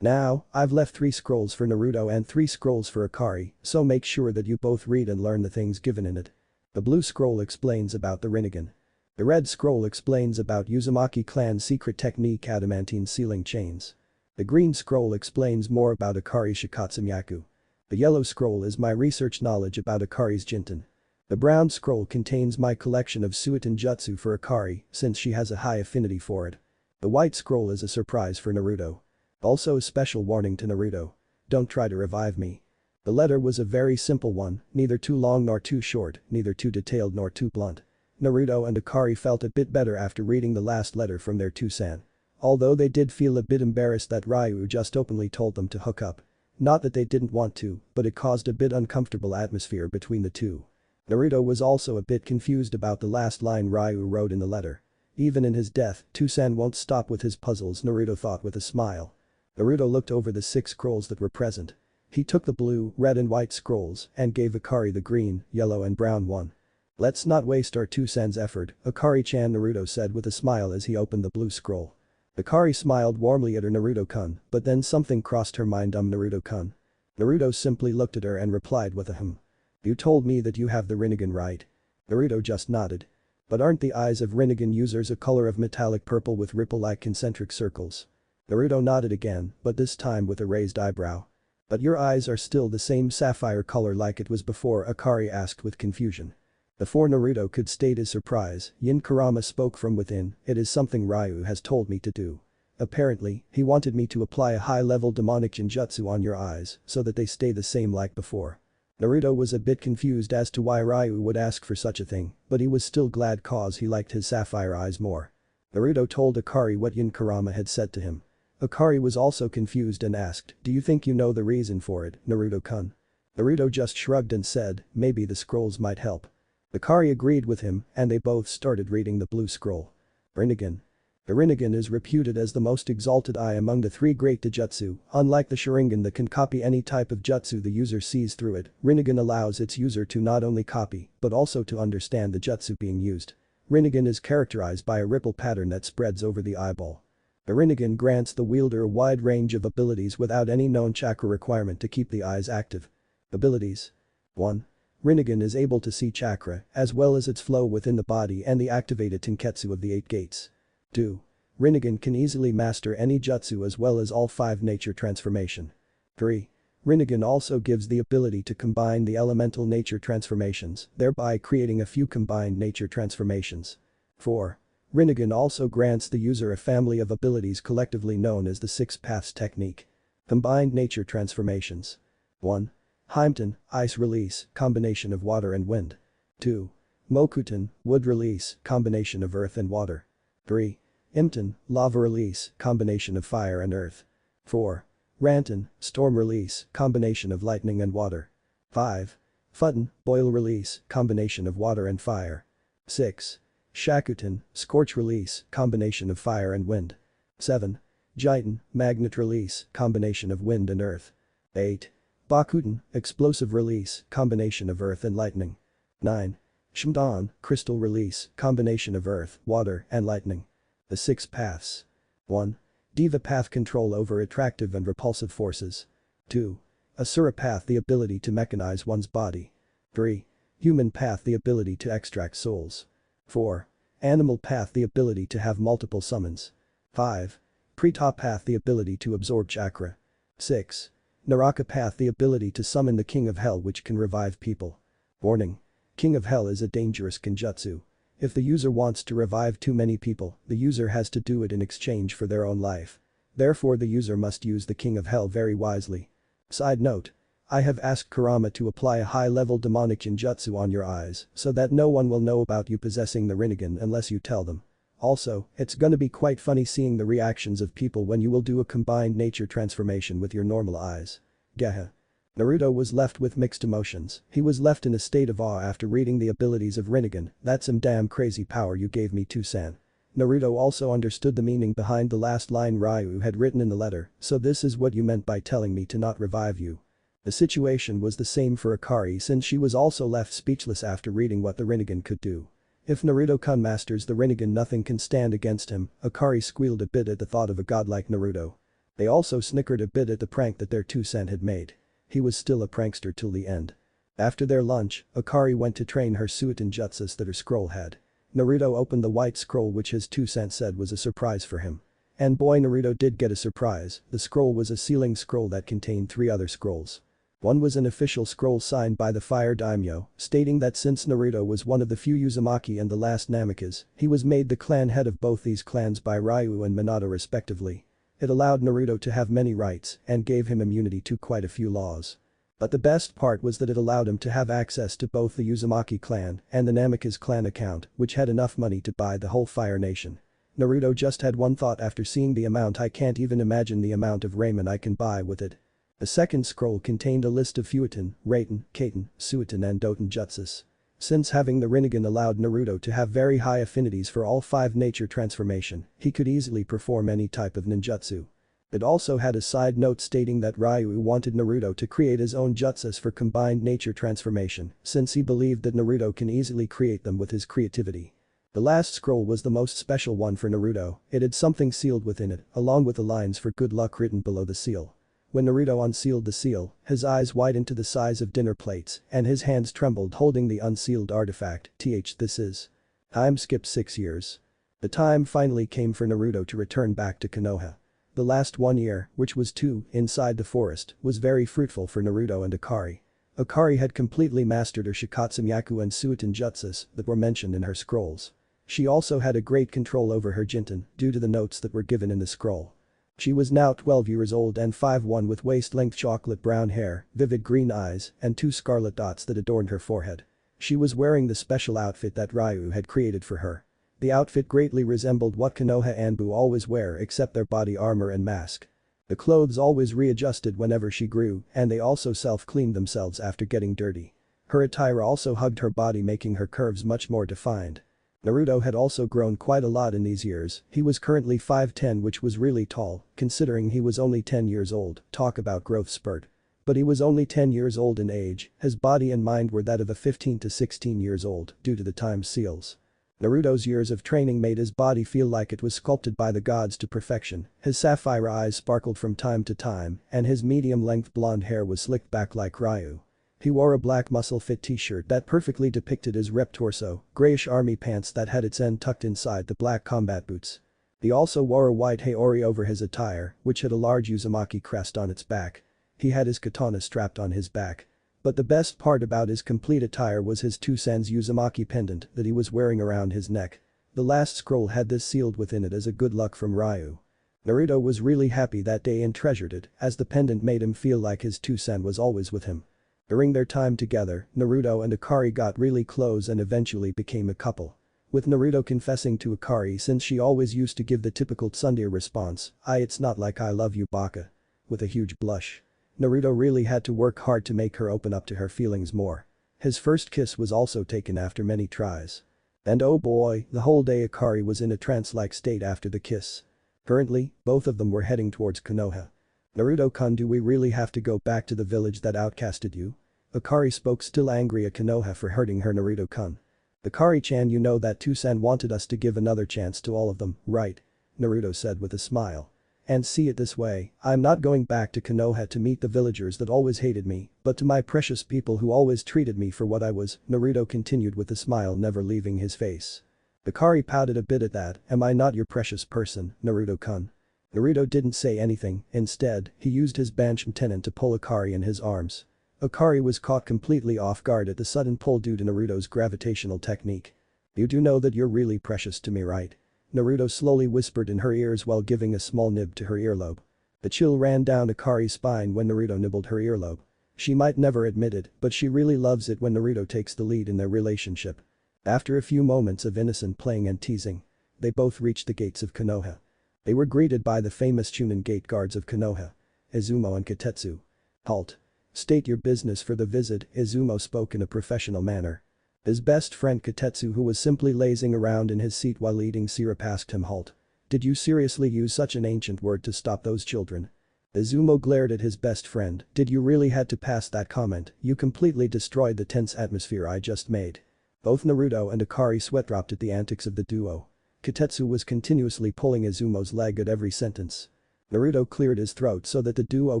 Now, I've left 3 scrolls for Naruto and 3 scrolls for Akari, so make sure that you both read and learn the things given in it. The blue scroll explains about the Rinnegan. The red scroll explains about Uzumaki clan's secret technique adamantine sealing chains. The green scroll explains more about Akari's Shikatsu. The yellow scroll is my research knowledge about Akari's Jinten. The brown scroll contains my collection of Suiton Jutsu for Akari since she has a high affinity for it. The white scroll is a surprise for Naruto. Also a special warning to Naruto. Don't try to revive me. The letter was a very simple one, neither too long nor too short, neither too detailed nor too blunt. Naruto and Akari felt a bit better after reading the last letter from their Tusan. Although they did feel a bit embarrassed that Ryu just openly told them to hook up. Not that they didn't want to, but it caused a bit uncomfortable atmosphere between the two. Naruto was also a bit confused about the last line Ryu wrote in the letter. Even in his death, Tusan won't stop with his puzzles, Naruto thought with a smile. Naruto looked over the 6 scrolls that were present. He took the blue, red and white scrolls and gave Akari the green, yellow and brown one. Let's not waste our Tusan's effort, Akari-chan, Naruto said with a smile as he opened the blue scroll. Akari smiled warmly at her Naruto-kun, but then something crossed her mind. Naruto-kun. Naruto simply looked at her and replied with a You told me that you have the Rinnegan, right? Naruto just nodded. But aren't the eyes of Rinnegan users a color of metallic purple with ripple-like concentric circles? Naruto nodded again, but this time with a raised eyebrow. But your eyes are still the same sapphire color like it was before, Akari asked with confusion. Before Naruto could state his surprise, Yin Kurama spoke from within, it is something Ryu has told me to do. Apparently, he wanted me to apply a high-level demonic genjutsu on your eyes so that they stay the same like before. Naruto was a bit confused as to why Ryu would ask for such a thing, but he was still glad cause he liked his sapphire eyes more. Naruto told Akari what Yin Kurama had said to him. Akari was also confused and asked, do you think you know the reason for it, Naruto-kun? Naruto just shrugged and said, maybe the scrolls might help. Akari agreed with him and they both started reading the blue scroll. Rinnegan. The Rinnegan is reputed as the most exalted eye among the 3 great Taijutsu, unlike the Sharingan that can copy any type of jutsu the user sees through it. Rinnegan allows its user to not only copy, but also to understand the jutsu being used. Rinnegan is characterized by a ripple pattern that spreads over the eyeball. The Rinnegan grants the wielder a wide range of abilities without any known chakra requirement to keep the eyes active. Abilities. 1. Rinnegan is able to see chakra, as well as its flow within the body and the activated tenketsu of the 8 gates. 2. Rinnegan can easily master any jutsu as well as all 5 nature transformation. 3. Rinnegan also gives the ability to combine the elemental nature transformations, thereby creating a few combined nature transformations. 4. Rinnegan also grants the user a family of abilities collectively known as the 6 paths technique. Combined nature transformations. 1. Heimten, ice release, combination of water and wind. 2. Mokuton, wood release, combination of earth and water. 3. Imten, lava release, combination of fire and earth. 4. Ranten, storm release, combination of lightning and water. 5. Futten, boil release, combination of water and fire. 6. Shakuten, scorch release, combination of fire and wind. 7. Jiten, magnet release, combination of wind and earth. 8. Bakuten, explosive release, combination of earth and lightning. 9. Shimdan, crystal release, combination of earth, water and lightning. The 6 paths. 1. Diva path, control over attractive and repulsive forces. 2. Asura path, the ability to mechanize one's body. 3. Human path, the ability to extract souls. 4. Animal path, the ability to have multiple summons. 5. Preta path, the ability to absorb chakra. 6. Naraka path, the ability to summon the King of Hell which can revive people. Warning. King of Hell is a dangerous genjutsu. If the user wants to revive too many people, the user has to do it in exchange for their own life. Therefore the user must use the King of Hell very wisely. Side note. I have asked Kurama to apply a high-level demonic genjutsu on your eyes so that no one will know about you possessing the Rinnegan unless you tell them. Also, it's gonna be quite funny seeing the reactions of people when you will do a combined nature transformation with your normal eyes. Geha. Naruto was left with mixed emotions. He was left in a state of awe after reading the abilities of Rinnegan. That's some damn crazy power you gave me too, San. Naruto also understood the meaning behind the last line Ryu had written in the letter, so this is what you meant by telling me to not revive you. The situation was the same for Akari since she was also left speechless after reading what the Rinnegan could do. If Naruto-kun masters the Rinnegan, nothing can stand against him. Akari squealed a bit at the thought of a god like Naruto. They also snickered a bit at the prank that their 2-cent had made. He was still a prankster till the end. After their lunch, Akari went to train her suitin jutsus that her scroll had. Naruto opened the white scroll which his 2-cent said was a surprise for him. And boy, Naruto did get a surprise. The scroll was a sealing scroll that contained 3 other scrolls. One was an official scroll signed by the Fire Daimyo, stating that since Naruto was one of the few Uzumaki and the last Namikaze, he was made the clan head of both these clans by Ryu and Minato respectively. It allowed Naruto to have many rights and gave him immunity to quite a few laws. But the best part was that it allowed him to have access to both the Uzumaki clan and the Namikaze clan account, which had enough money to buy the whole Fire Nation. Naruto just had one thought after seeing the amount: I can't even imagine the amount of ramen I can buy with it. The second scroll contained a list of Fuitin, Raiten, Kaiten, Suitin and Doten jutsus. Since having the Rinnegan allowed Naruto to have very high affinities for all 5 nature transformation, he could easily perform any type of ninjutsu. It also had a side note stating that Ryu wanted Naruto to create his own jutsus for combined nature transformation, since he believed that Naruto can easily create them with his creativity. The last scroll was the most special one for Naruto. It had something sealed within it, along with the lines for good luck written below the seal. When Naruto unsealed the seal, his eyes widened to the size of dinner plates and his hands trembled holding the unsealed artifact. This is. Time skipped 6 years. The time finally came for Naruto to return back to Konoha. The last 1 year, which was 2, inside the forest, was very fruitful for Naruto and Akari. Akari had completely mastered her Shikatsu-myaku and Suitin jutsus that were mentioned in her scrolls. She also had a great control over her Jinten due to the notes that were given in the scroll. She was now 12 years old and 5'1" with waist-length chocolate brown hair, vivid green eyes, and 2 scarlet dots that adorned her forehead. She was wearing the special outfit that Ryu had created for her. The outfit greatly resembled what Konoha Anbu always wear except their body armor and mask. The clothes always readjusted whenever she grew, and they also self-cleaned themselves after getting dirty. Her attire also hugged her body, making her curves much more defined. Naruto had also grown quite a lot in these years. He was currently 5'10", which was really tall, considering he was only 10 years old. Talk about growth spurt. But he was only 10 years old in age. His body and mind were that of a 15 to 16 years old due to the time seals. Naruto's years of training made his body feel like it was sculpted by the gods to perfection. His sapphire eyes sparkled from time to time, and his medium-length blonde hair was slicked back like Ryu. He wore a black muscle-fit t-shirt that perfectly depicted his ripped torso, grayish army pants that had its end tucked inside the black combat boots. He also wore a white haori over his attire, which had a large Uzumaki crest on its back. He had his katana strapped on his back. But the best part about his complete attire was his 2-sen's Uzumaki pendant that he was wearing around his neck. The last scroll had this sealed within it as a good luck from Ryu. Naruto was really happy that day and treasured it, as the pendant made him feel like his 2-sen was always with him. During their time together, Naruto and Akari got really close and eventually became a couple. With Naruto confessing to Akari since she always used to give the typical tsundere response, it's not like I love you baka. With a huge blush. Naruto really had to work hard to make her open up to her feelings more. His first kiss was also taken after many tries. And oh boy, the whole day Akari was in a trance-like state after the kiss. Currently, both of them were heading towards Konoha. Naruto-kun, do we really have to go back to the village that outcasted you? Akari spoke, still angry at Konoha for hurting her. Naruto-kun. Akari-chan, you know that 2-sen wanted us to give another chance to all of them, right? Naruto said with a smile. And see it this way, I'm not going back to Konoha to meet the villagers that always hated me, but to my precious people who always treated me for what I was, Naruto continued with a smile never leaving his face. Akari pouted a bit at that, am I not your precious person, Naruto-kun? Naruto didn't say anything, instead, he used his Bansham tenon to pull Akari in his arms. Akari was caught completely off guard at the sudden pull due to Naruto's gravitational technique. You do know that you're really precious to me, right? Naruto slowly whispered in her ears while giving a small nib to her earlobe. The chill ran down Akari's spine when Naruto nibbled her earlobe. She might never admit it, but she really loves it when Naruto takes the lead in their relationship. After a few moments of innocent playing and teasing, they both reached the gates of Konoha. They were greeted by the famous Chunin gate guards of Konoha, Izumo and Kitetsu. "Halt. State your business for the visit," Izumo spoke in a professional manner. His best friend Kitetsu, who was simply lazing around in his seat while eating syrup, asked him, "Halt. Did you seriously use such an ancient word to stop those children?" Izumo glared at his best friend. "Did you really had to pass that comment? You completely destroyed the tense atmosphere I just made." Both Naruto and Akari sweat-dropped at the antics of the duo. Kitetsu was continuously pulling Izumo's leg at every sentence. Naruto cleared his throat so that the duo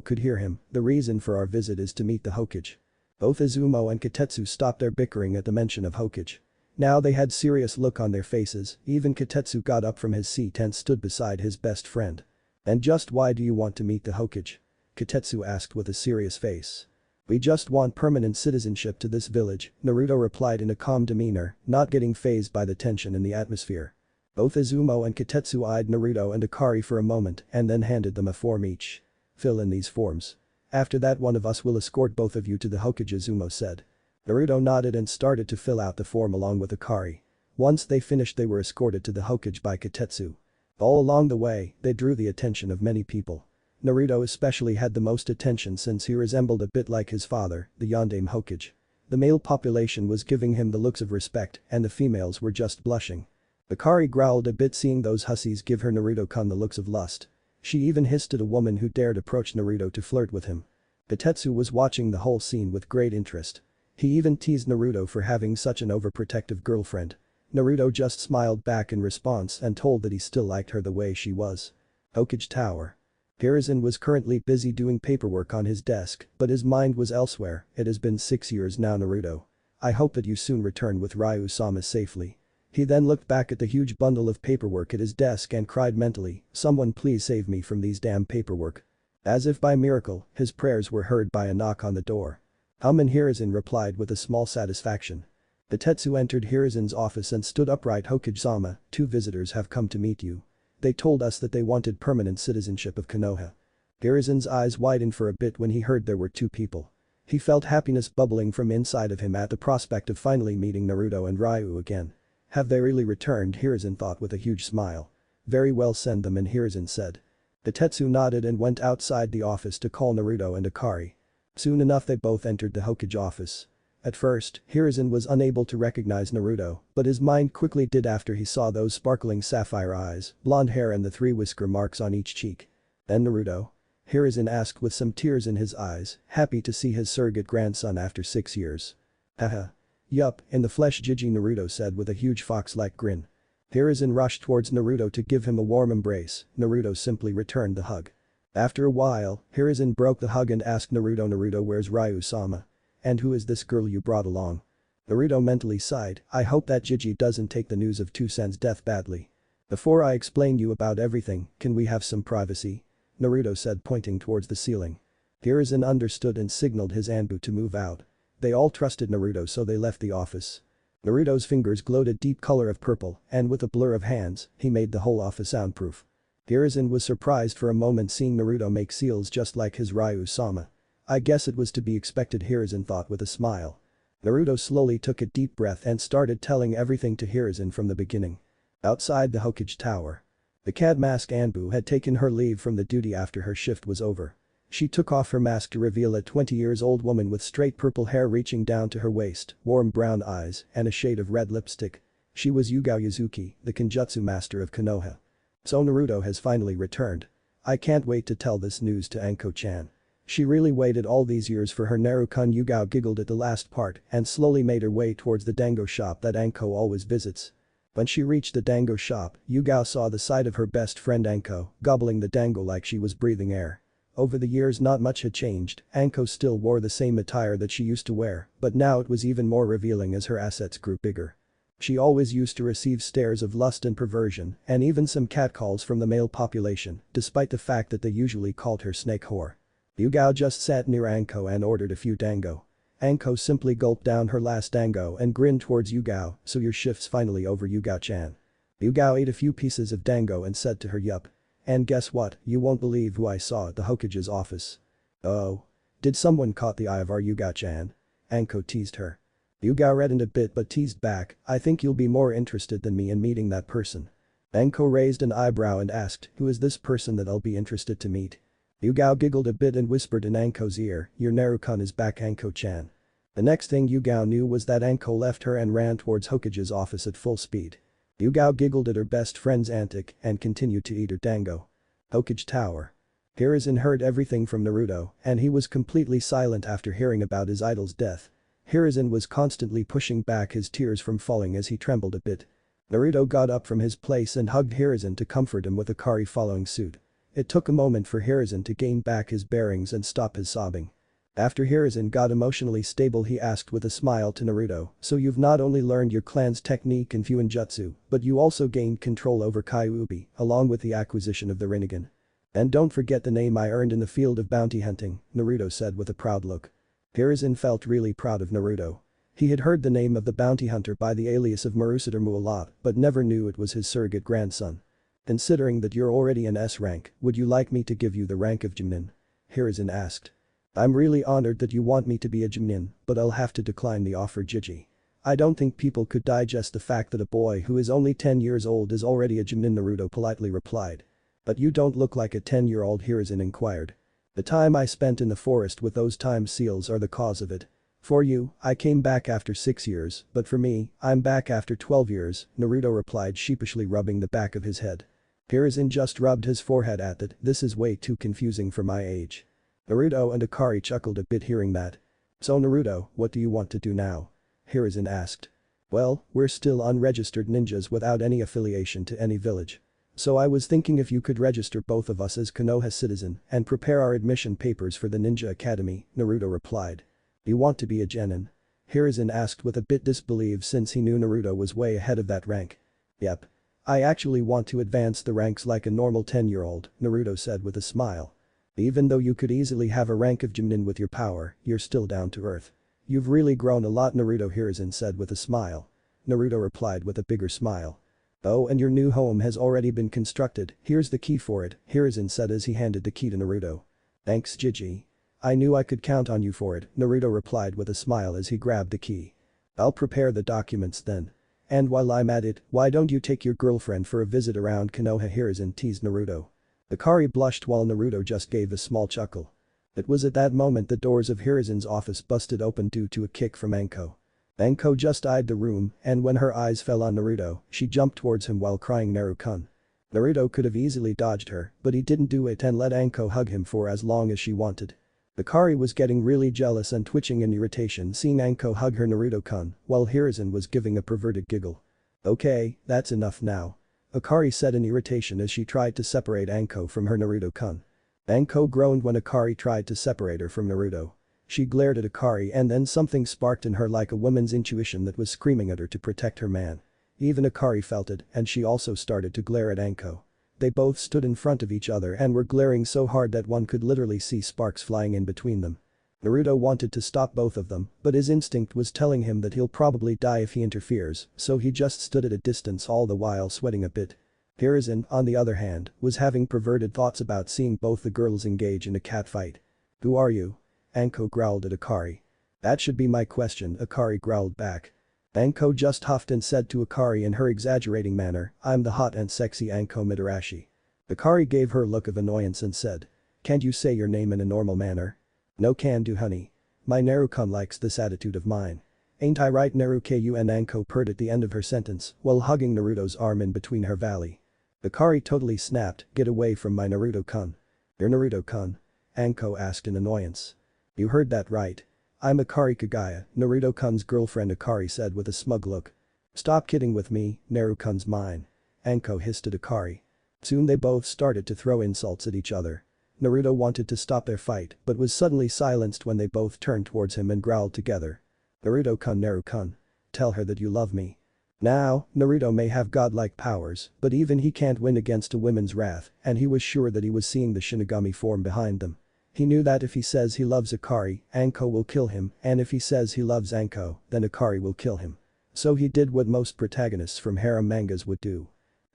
could hear him. "The reason for our visit is to meet the Hokage." Both Izumo and Kitetsu stopped their bickering at the mention of Hokage. Now they had serious look on their faces. Even Kitetsu got up from his seat and stood beside his best friend. "And just why do you want to meet the Hokage?" Kitetsu asked with a serious face. "We just want permanent citizenship to this village," Naruto replied in a calm demeanor, not getting fazed by the tension in the atmosphere. Both Izumo and Kitetsu eyed Naruto and Akari for a moment and then handed them a form each. "Fill in these forms. After that, one of us will escort both of you to the Hokage," Izumo said. Naruto nodded and started to fill out the form along with Akari. Once they finished, they were escorted to the Hokage by Kitetsu. All along the way, they drew the attention of many people. Naruto especially had the most attention since he resembled a bit like his father, the Yondaime Hokage. The male population was giving him the looks of respect and the females were just blushing. Akari growled a bit seeing those hussies give her Naruto-kun the looks of lust. She even hissed at a woman who dared approach Naruto to flirt with him. Kitetsu was watching the whole scene with great interest. He even teased Naruto for having such an overprotective girlfriend. Naruto just smiled back in response and told that he still liked her the way she was. Hokage Tower. Hiruzen was currently busy doing paperwork on his desk, but his mind was elsewhere. "It has been 6 years now, Naruto. I hope that you soon return with Ryu-sama safely." He then looked back at the huge bundle of paperwork at his desk and cried mentally, "Someone please save me from these damn paperwork." As if by miracle, his prayers were heard by a knock on the door. Hiruzen replied with a small satisfaction. Kitetsu entered Hiruzen's office and stood upright. "Hokage-sama, 2 visitors have come to meet you. They told us that they wanted permanent citizenship of Konoha." Hiruzen's eyes widened for a bit when he heard there were 2 people. He felt happiness bubbling from inside of him at the prospect of finally meeting Naruto and Ryu again. Have they really returned? Hiruzen thought with a huge smile. "Very well, send them in," Hiruzen said. Kitetsu nodded and went outside the office to call Naruto and Akari. Soon enough they both entered the Hokage office. At first, Hiruzen was unable to recognize Naruto, but his mind quickly did after he saw those sparkling sapphire eyes, blonde hair and the 3 whisker marks on each cheek. "And Naruto?" Hiruzen asked with some tears in his eyes, happy to see his surrogate grandson after 6 years. "Haha. Yup, in the flesh," Jiji, Naruto said with a huge fox-like grin. Hiruzen rushed towards Naruto to give him a warm embrace. Naruto simply returned the hug. After a while, Hiruzen broke the hug and asked Naruto, "Where's Ryu-sama? And who is this girl you brought along?" Naruto mentally sighed, "I hope that Jiji doesn't take the news of Tusan's death badly. Before I explain you about everything, can we have some privacy?" Naruto said, pointing towards the ceiling. Hiruzen understood and signaled his Anbu to move out. They all trusted Naruto, so they left the office. Naruto's fingers glowed a deep color of purple, and with a blur of hands, he made the whole office soundproof. Hiruzen was surprised for a moment seeing Naruto make seals just like his Ryu-sama. I guess it was to be expected, Hiruzen thought with a smile. Naruto slowly took a deep breath and started telling everything to Hiruzen from the beginning. Outside the Hokage Tower. The cat-masked Anbu had taken her leave from the duty after her shift was over. She took off her mask to reveal a 20-year-old woman with straight purple hair reaching down to her waist, warm brown eyes, and a shade of red lipstick. She was Yugao Yuzuki, the Kenjutsu master of Konoha. "So Naruto has finally returned. I can't wait to tell this news to Anko-chan. She really waited all these years for her Naruto-kun." Yugao giggled at the last part and slowly made her way towards the dango shop that Anko always visits. When she reached the dango shop, Yugao saw the sight of her best friend Anko, gobbling the dango like she was breathing air. Over the years not much had changed. Anko still wore the same attire that she used to wear, but now it was even more revealing as her assets grew bigger. She always used to receive stares of lust and perversion, and even some catcalls from the male population, despite the fact that they usually called her snake whore. Yugao just sat near Anko and ordered a few dango. Anko simply gulped down her last dango and grinned towards Yugao. "So your shift's finally over, Yugao-chan." Yugao ate a few pieces of dango and said to her, yup. And guess what, you won't believe who I saw at the Hokage's office. Oh. Did someone caught the eye of our Yugao-chan? Anko teased her. Yugao reddened a bit but teased back, I think you'll be more interested than me in meeting that person. Anko raised an eyebrow and asked, who is this person that I'll be interested to meet? Yugao giggled a bit and whispered in Anko's ear, your Naru-kun is back, Anko-chan. The next thing Yugao knew was that Anko left her and ran towards Hokage's office at full speed. Yugao giggled at her best friend's antic and continued to eat her dango. Hokage Tower. Hiruzen heard everything from Naruto, and he was completely silent after hearing about his idol's death. Hiruzen was constantly pushing back his tears from falling as he trembled a bit. Naruto got up from his place and hugged Hiruzen to comfort him with Akari following suit. It took a moment for Hiruzen to gain back his bearings and stop his sobbing. After Hiruzen got emotionally stable he asked with a smile to Naruto, so you've not only learned your clan's technique and fuinjutsu, but you also gained control over Kyuubi, along with the acquisition of the Rinnegan. And don't forget the name I earned in the field of bounty hunting, Naruto said with a proud look. Hiruzen felt really proud of Naruto. He had heard the name of the bounty hunter by the alias of Marusadermu a lot, but never knew it was his surrogate grandson. Considering that you're already an S rank, would you like me to give you the rank of Jimnin? Hiruzen asked. I'm really honored that you want me to be a Jimnin, but I'll have to decline the offer, Jiji. I don't think people could digest the fact that a boy who is only 10 years old is already a Jimnin, Naruto politely replied. But you don't look like a 10-year-old, Hiruzen inquired. The time I spent in the forest with those time seals are the cause of it. For you, I came back after 6 years, but for me, I'm back after 12 years, Naruto replied sheepishly rubbing the back of his head. Hiruzen just rubbed his forehead at that, this is way too confusing for my age. Naruto and Akari chuckled a bit hearing that. So Naruto, what do you want to do now? Hiruzen asked. Well, we're still unregistered ninjas without any affiliation to any village. So I was thinking if you could register both of us as Konoha citizen and prepare our admission papers for the Ninja Academy, Naruto replied. You want to be a genin? Hiruzen asked with a bit disbelief since he knew Naruto was way ahead of that rank. Yep. I actually want to advance the ranks like a normal 10-year-old, Naruto said with a smile. Even though you could easily have a rank of Jimnin with your power, you're still down to earth. You've really grown a lot, Naruto, Hiruzen said with a smile. Naruto replied with a bigger smile. Oh, and your new home has already been constructed, here's the key for it, Hiruzen said as he handed the key to Naruto. Thanks, Jiji. I knew I could count on you for it, Naruto replied with a smile as he grabbed the key. I'll prepare the documents then. And while I'm at it, why don't you take your girlfriend for a visit around Konoha, Hiruzen teased Naruto. Akari blushed while Naruto just gave a small chuckle. It was at that moment the doors of Hiruzen's office busted open due to a kick from Anko. Anko just eyed the room, and when her eyes fell on Naruto, she jumped towards him while crying Naru-kun. Naruto could have easily dodged her, but he didn't do it and let Anko hug him for as long as she wanted. Akari was getting really jealous and twitching in irritation seeing Anko hug her Naruto-kun, while Hiruzen was giving a perverted giggle. Okay, that's enough now. Akari said in irritation as she tried to separate Anko from her Naruto-kun. Anko groaned when Akari tried to separate her from Naruto. She glared at Akari and then something sparked in her like a woman's intuition that was screaming at her to protect her man. Even Akari felt it and she also started to glare at Anko. They both stood in front of each other and were glaring so hard that one could literally see sparks flying in between them. Naruto wanted to stop both of them, but his instinct was telling him that he'll probably die if he interferes, so he just stood at a distance all the while sweating a bit. Hiruzen, on the other hand, was having perverted thoughts about seeing both the girls engage in a catfight. Who are you? Anko growled at Akari. That should be my question, Akari growled back. Anko just huffed and said to Akari in her exaggerating manner, I'm the hot and sexy Anko Midarashi. Akari gave her a look of annoyance and said. Can't you say your name in a normal manner? No can do, honey. My Naru-kun likes this attitude of mine. Ain't I right, Naru-kun? Anko purred at the end of her sentence while hugging Naruto's arm in between her valley. Akari totally snapped, get away from my Naruto-kun. Your Naruto-kun? Anko asked in annoyance. You heard that right. I'm Akari Kagaya, Naruto-kun's girlfriend, Akari said with a smug look. Stop kidding with me, Naru-kun's mine. Anko hissed at Akari. Soon they both started to throw insults at each other. Naruto wanted to stop their fight but was suddenly silenced when they both turned towards him and growled together. Naruto-kun, Naru-kun. Tell her that you love me. Now, Naruto may have godlike powers, but even he can't win against a woman's wrath, and he was sure that he was seeing the Shinigami form behind them. He knew that if he says he loves Akari, Anko will kill him, and if he says he loves Anko, then Akari will kill him. So he did what most protagonists from harem mangas would do.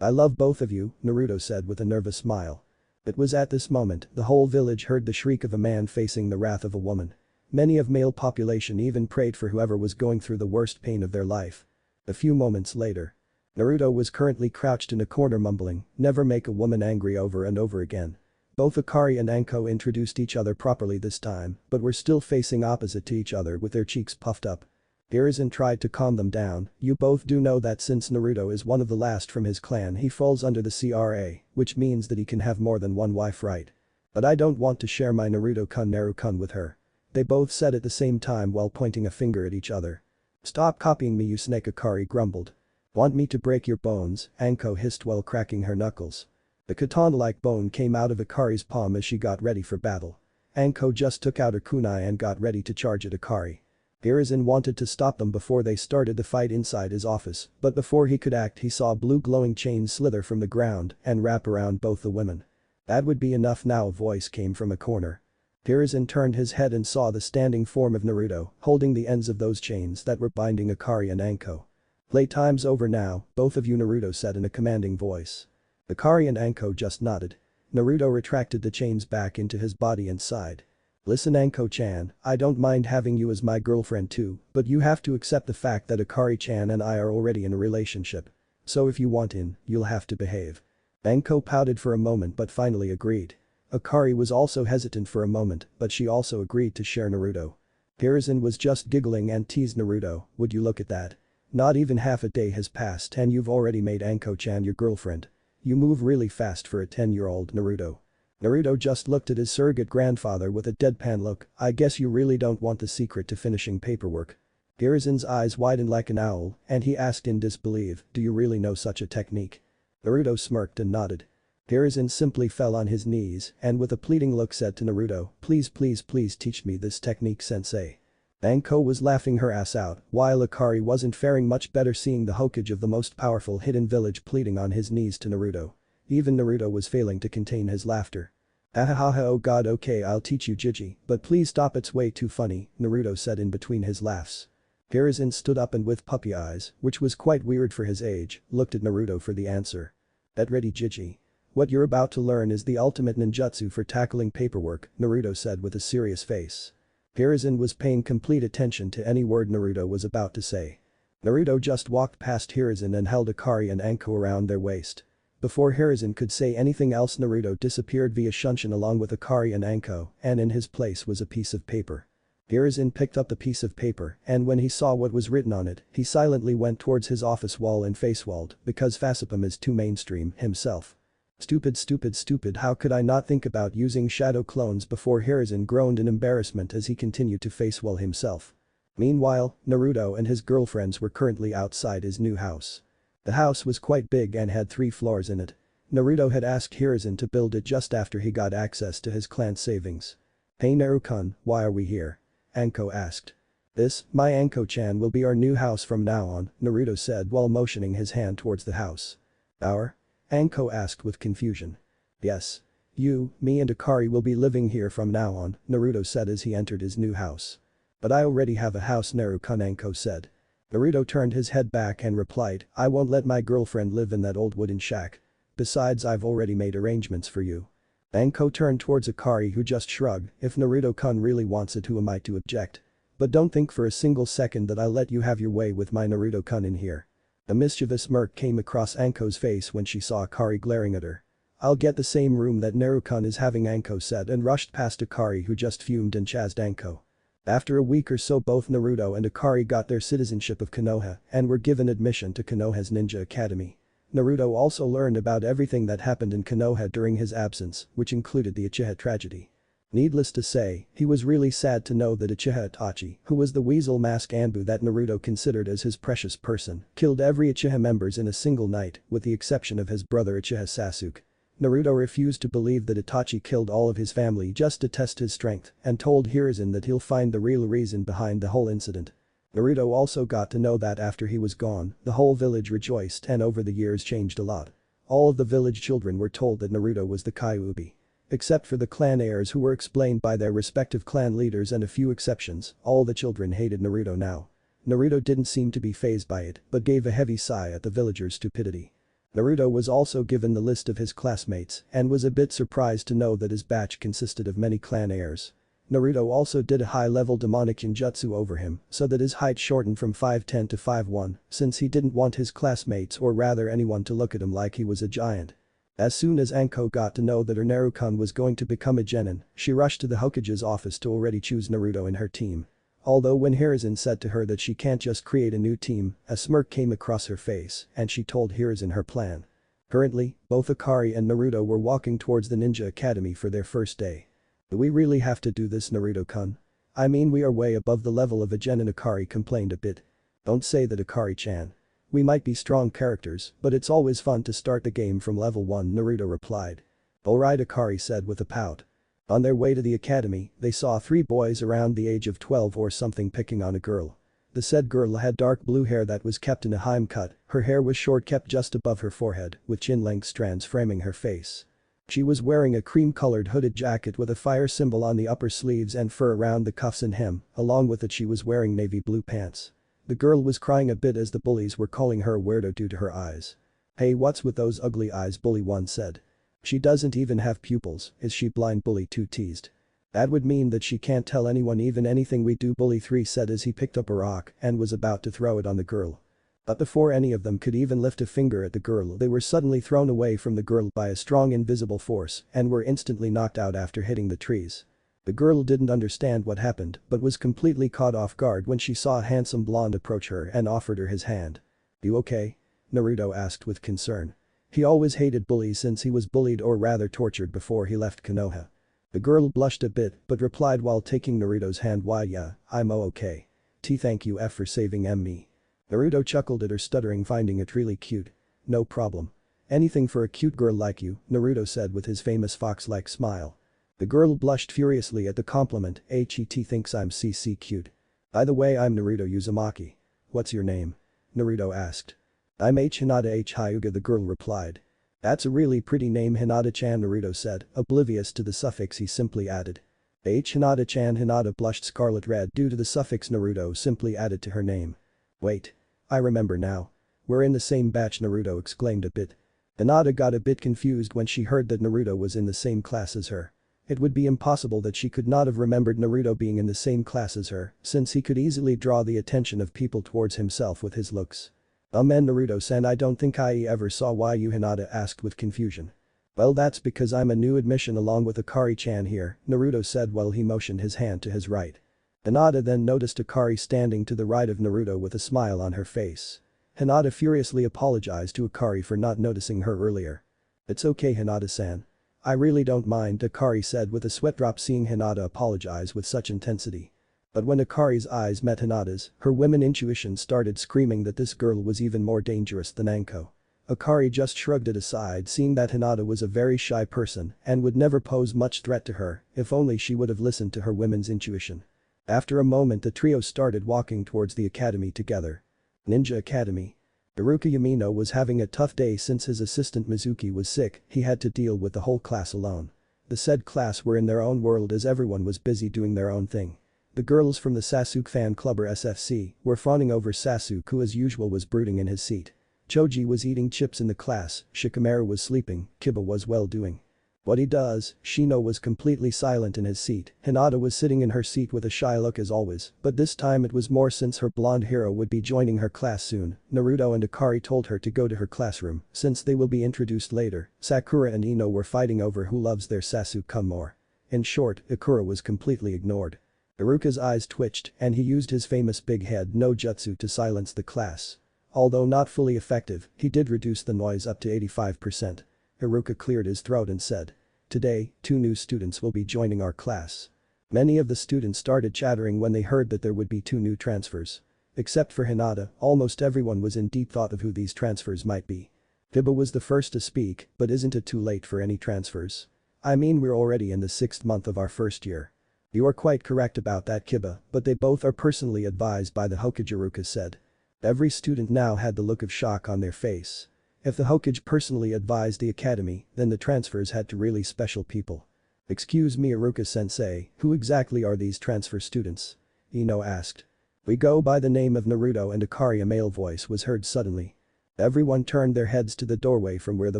"I love both of you," Naruto said with a nervous smile. It was at this moment the whole village heard the shriek of a man facing the wrath of a woman. Many of male population even prayed for whoever was going through the worst pain of their life. A few moments later. Naruto was currently crouched in a corner mumbling, "Never make a woman angry," over and over again. Both Akari and Anko introduced each other properly this time, but were still facing opposite to each other with their cheeks puffed up. Hiruzen tried to calm them down. "You both do know that since Naruto is one of the last from his clan, he falls under the CRA, which means that he can have more than one wife, right? But I don't want to share my Naruto-kun Naru-kun with her." They both said at the same time while pointing a finger at each other. "Stop copying me, you snake," Akari grumbled. "Want me to break your bones?" Anko hissed while cracking her knuckles. The katana-like bone came out of Akari's palm as she got ready for battle. Anko just took out her kunai and got ready to charge at Akari. Hiruzen wanted to stop them before they started the fight inside his office, but before he could act he saw blue glowing chains slither from the ground and wrap around both the women. "That would be enough now," a voice came from a corner. Hiruzen turned his head and saw the standing form of Naruto, holding the ends of those chains that were binding Akari and Anko. "Playtime's over now, both of you," Naruto said in a commanding voice. Akari and Anko just nodded. Naruto retracted the chains back into his body and sighed. "Listen, Anko-chan, I don't mind having you as my girlfriend too, but you have to accept the fact that Akari-chan and I are already in a relationship. So if you want in, you'll have to behave." Anko pouted for a moment but finally agreed. Akari was also hesitant for a moment, but she also agreed to share Naruto. Hiruzen was just giggling and teased Naruto, "Would you look at that? Not even half a day has passed and you've already made Anko-chan your girlfriend. You move really fast for a 10-year-old, Naruto." Naruto just looked at his surrogate grandfather with a deadpan look. "I guess you really don't want the secret to finishing paperwork." Hiruzen's eyes widened like an owl and he asked in disbelief, "Do you really know such a technique?" Naruto smirked and nodded. Hiruzen simply fell on his knees and with a pleading look said to Naruto, "Please teach me this technique, sensei." Anko was laughing her ass out, while Akari wasn't faring much better seeing the Hokage of the most powerful hidden village pleading on his knees to Naruto. Even Naruto was failing to contain his laughter. "Ahahaha, oh god, okay, I'll teach you Jiji, but please stop, it's way too funny," Naruto said in between his laughs. Hiruzen stood up and with puppy eyes, which was quite weird for his age, looked at Naruto for the answer. "Get ready, Jiji. What you're about to learn is the ultimate ninjutsu for tackling paperwork," Naruto said with a serious face. Hiruzen was paying complete attention to any word Naruto was about to say. Naruto just walked past Hiruzen and held Akari and Anko around their waist. Before Hiruzen could say anything else, Naruto disappeared via Shunshin along with Akari and Anko, and in his place was a piece of paper. Hiruzen picked up the piece of paper and when he saw what was written on it, he silently went towards his office wall and face-walled because Fasipam is too mainstream himself. Stupid, how could I not think about using shadow clones before?" Hiruzen groaned in embarrassment as he continued to face-wall himself. Meanwhile, Naruto and his girlfriends were currently outside his new house. The house was quite big and had 3 floors in it. Naruto had asked Hiruzen to build it just after he got access to his clan savings. "Hey Naru-kun, why are we here?" Anko asked. "This, my Anko-chan, will be our new house from now on," Naruto said while motioning his hand towards the house. "Our?" Anko asked with confusion. "Yes. You, me and Akari will be living here from now on," Naruto said as he entered his new house. "But I already have a house, Naru-kun," Anko said. Naruto turned his head back and replied, "I won't let my girlfriend live in that old wooden shack. Besides, I've already made arrangements for you." Anko turned towards Akari who just shrugged, "If Naruto-kun really wants it, who am I to object? But don't think for a single second that I'll let you have your way with my Naruto-kun in here." A mischievous smirk came across Anko's face when she saw Akari glaring at her. "I'll get the same room that Naru-kun is having," Anko said and rushed past Akari who just fumed and chased Anko. After a week or so, both Naruto and Akari got their citizenship of Konoha and were given admission to Konoha's Ninja Academy. Naruto also learned about everything that happened in Konoha during his absence, which included the Uchiha tragedy. Needless to say, he was really sad to know that Uchiha Itachi, who was the weasel mask Anbu that Naruto considered as his precious person, killed every Uchiha members in a single night, with the exception of his brother Uchiha Sasuke. Naruto refused to believe that Itachi killed all of his family just to test his strength and told Hiruzen that he'll find the real reason behind the whole incident. Naruto also got to know that after he was gone, the whole village rejoiced and over the years changed a lot. All of the village children were told that Naruto was the Kyuubi. Except for the clan heirs who were explained by their respective clan leaders and a few exceptions, all the children hated Naruto now. Naruto didn't seem to be fazed by it but gave a heavy sigh at the villagers' stupidity. Naruto was also given the list of his classmates and was a bit surprised to know that his batch consisted of many clan heirs. Naruto also did a high-level demonic ninjutsu over him so that his height shortened from 5'10" to 5'1", since he didn't want his classmates or rather anyone to look at him like he was a giant. As soon as Anko got to know that her Naruto-kun was going to become a genin, she rushed to the Hokage's office to already choose Naruto in her team. Although when Hiruzen said to her that she can't just create a new team, a smirk came across her face and she told Hiruzen her plan. Currently, both Akari and Naruto were walking towards the ninja academy for their first day. Do we really have to do this, Naruto-kun? I mean, we are way above the level of a genin. Akari complained a bit. Don't say that, Akari-chan. We might be strong characters, but it's always fun to start the game from level 1, Naruto replied. Alright, Akari said with a pout. On their way to the academy, they saw 3 boys around the age of 12 or something picking on a girl. The said girl had dark blue hair that was kept in a HAREM cut, her hair was short, kept just above her forehead, with chin-length strands framing her face. She was wearing a cream-colored hooded jacket with a fire symbol on the upper sleeves and fur around the cuffs and hem, along with it she was wearing navy blue pants. The girl was crying a bit as the bullies were calling her a weirdo due to her eyes. Hey, what's with those ugly eyes, bully 1 said. She doesn't even have pupils, is she blind, bully 2 teased. That would mean that she can't tell anyone even anything we do, bully 3 said as he picked up a rock and was about to throw it on the girl. But before any of them could even lift a finger at the girl, they were suddenly thrown away from the girl by a strong invisible force and were instantly knocked out after hitting the trees. The girl didn't understand what happened but was completely caught off guard when she saw a handsome blonde approach her and offered her his hand. You okay? Naruto asked with concern. He always hated bullies since he was bullied or rather tortured before he left Konoha. The girl blushed a bit but replied while taking Naruto's hand, why yeah, I'm okay. Thank you for saving me. Naruto chuckled at her stuttering, finding it really cute. No problem. Anything for a cute girl like you, Naruto said with his famous fox-like smile. The girl blushed furiously at the compliment. Het thinks I'm cc cute. By the way, I'm Naruto Uzumaki. What's your name? Naruto asked. I'm Hinata Hyuga, the girl replied. That's a really pretty name, Hinata-chan, Naruto said, oblivious to the suffix he simply added. Hinata-chan. Hinata blushed scarlet red due to the suffix Naruto simply added to her name. Wait. I remember now. We're in the same batch, Naruto exclaimed a bit. Hinata got a bit confused when she heard that Naruto was in the same class as her. It would be impossible that she could not have remembered Naruto being in the same class as her, since he could easily draw the attention of people towards himself with his looks. Man, Naruto-san, I don't think I ever saw you, Hinata asked with confusion. Well, that's because I'm a new admission along with Akari-chan here, Naruto said while he motioned his hand to his right. Hinata then noticed Akari standing to the right of Naruto with a smile on her face. Hinata furiously apologized to Akari for not noticing her earlier. It's okay, Hinata-san. I really don't mind, Akari said with a sweat drop seeing Hinata apologize with such intensity. But when Akari's eyes met Hinata's, her women intuition started screaming that this girl was even more dangerous than Anko. Akari just shrugged it aside, seeing that Hinata was a very shy person and would never pose much threat to her if only she would have listened to her women's intuition. After a moment, the trio started walking towards the academy together. Ninja Academy. Iruka Yamino was having a tough day since his assistant Mizuki was sick. He had to deal with the whole class alone. The said class were in their own world as everyone was busy doing their own thing. The girls from the Sasuke fan club or SFC were fawning over Sasuke, who as usual was brooding in his seat. Choji was eating chips in the class, Shikamaru was sleeping, Kiba was well doing what he does, Shino was completely silent in his seat, Hinata was sitting in her seat with a shy look as always, but this time it was more since her blonde hero would be joining her class soon. Naruto and Akari told her to go to her classroom, since they will be introduced later. Sakura and Ino were fighting over who loves their Sasuke-kun more. In short, Akura was completely ignored. Iruka's eyes twitched and he used his famous big head no jutsu to silence the class. Although not fully effective, he did reduce the noise up to 85%. Iruka cleared his throat and said. Today, 2 new students will be joining our class. Many of the students started chattering when they heard that there would be 2 new transfers. Except for Hinata, almost everyone was in deep thought of who these transfers might be. Kiba was the first to speak, but isn't it too late for any transfers? I mean, we're already in the 6th month of our first year. You are quite correct about that, Kiba, but they both are personally advised by the Hokage, Iruka said. Every student now had the look of shock on their face. If the Hokage personally advised the academy, then the transfers had to really special people. Excuse me, Iruka-sensei, who exactly are these transfer students? Ino asked. We go by the name of Naruto and Akari, a male voice was heard suddenly. Everyone turned their heads to the doorway from where the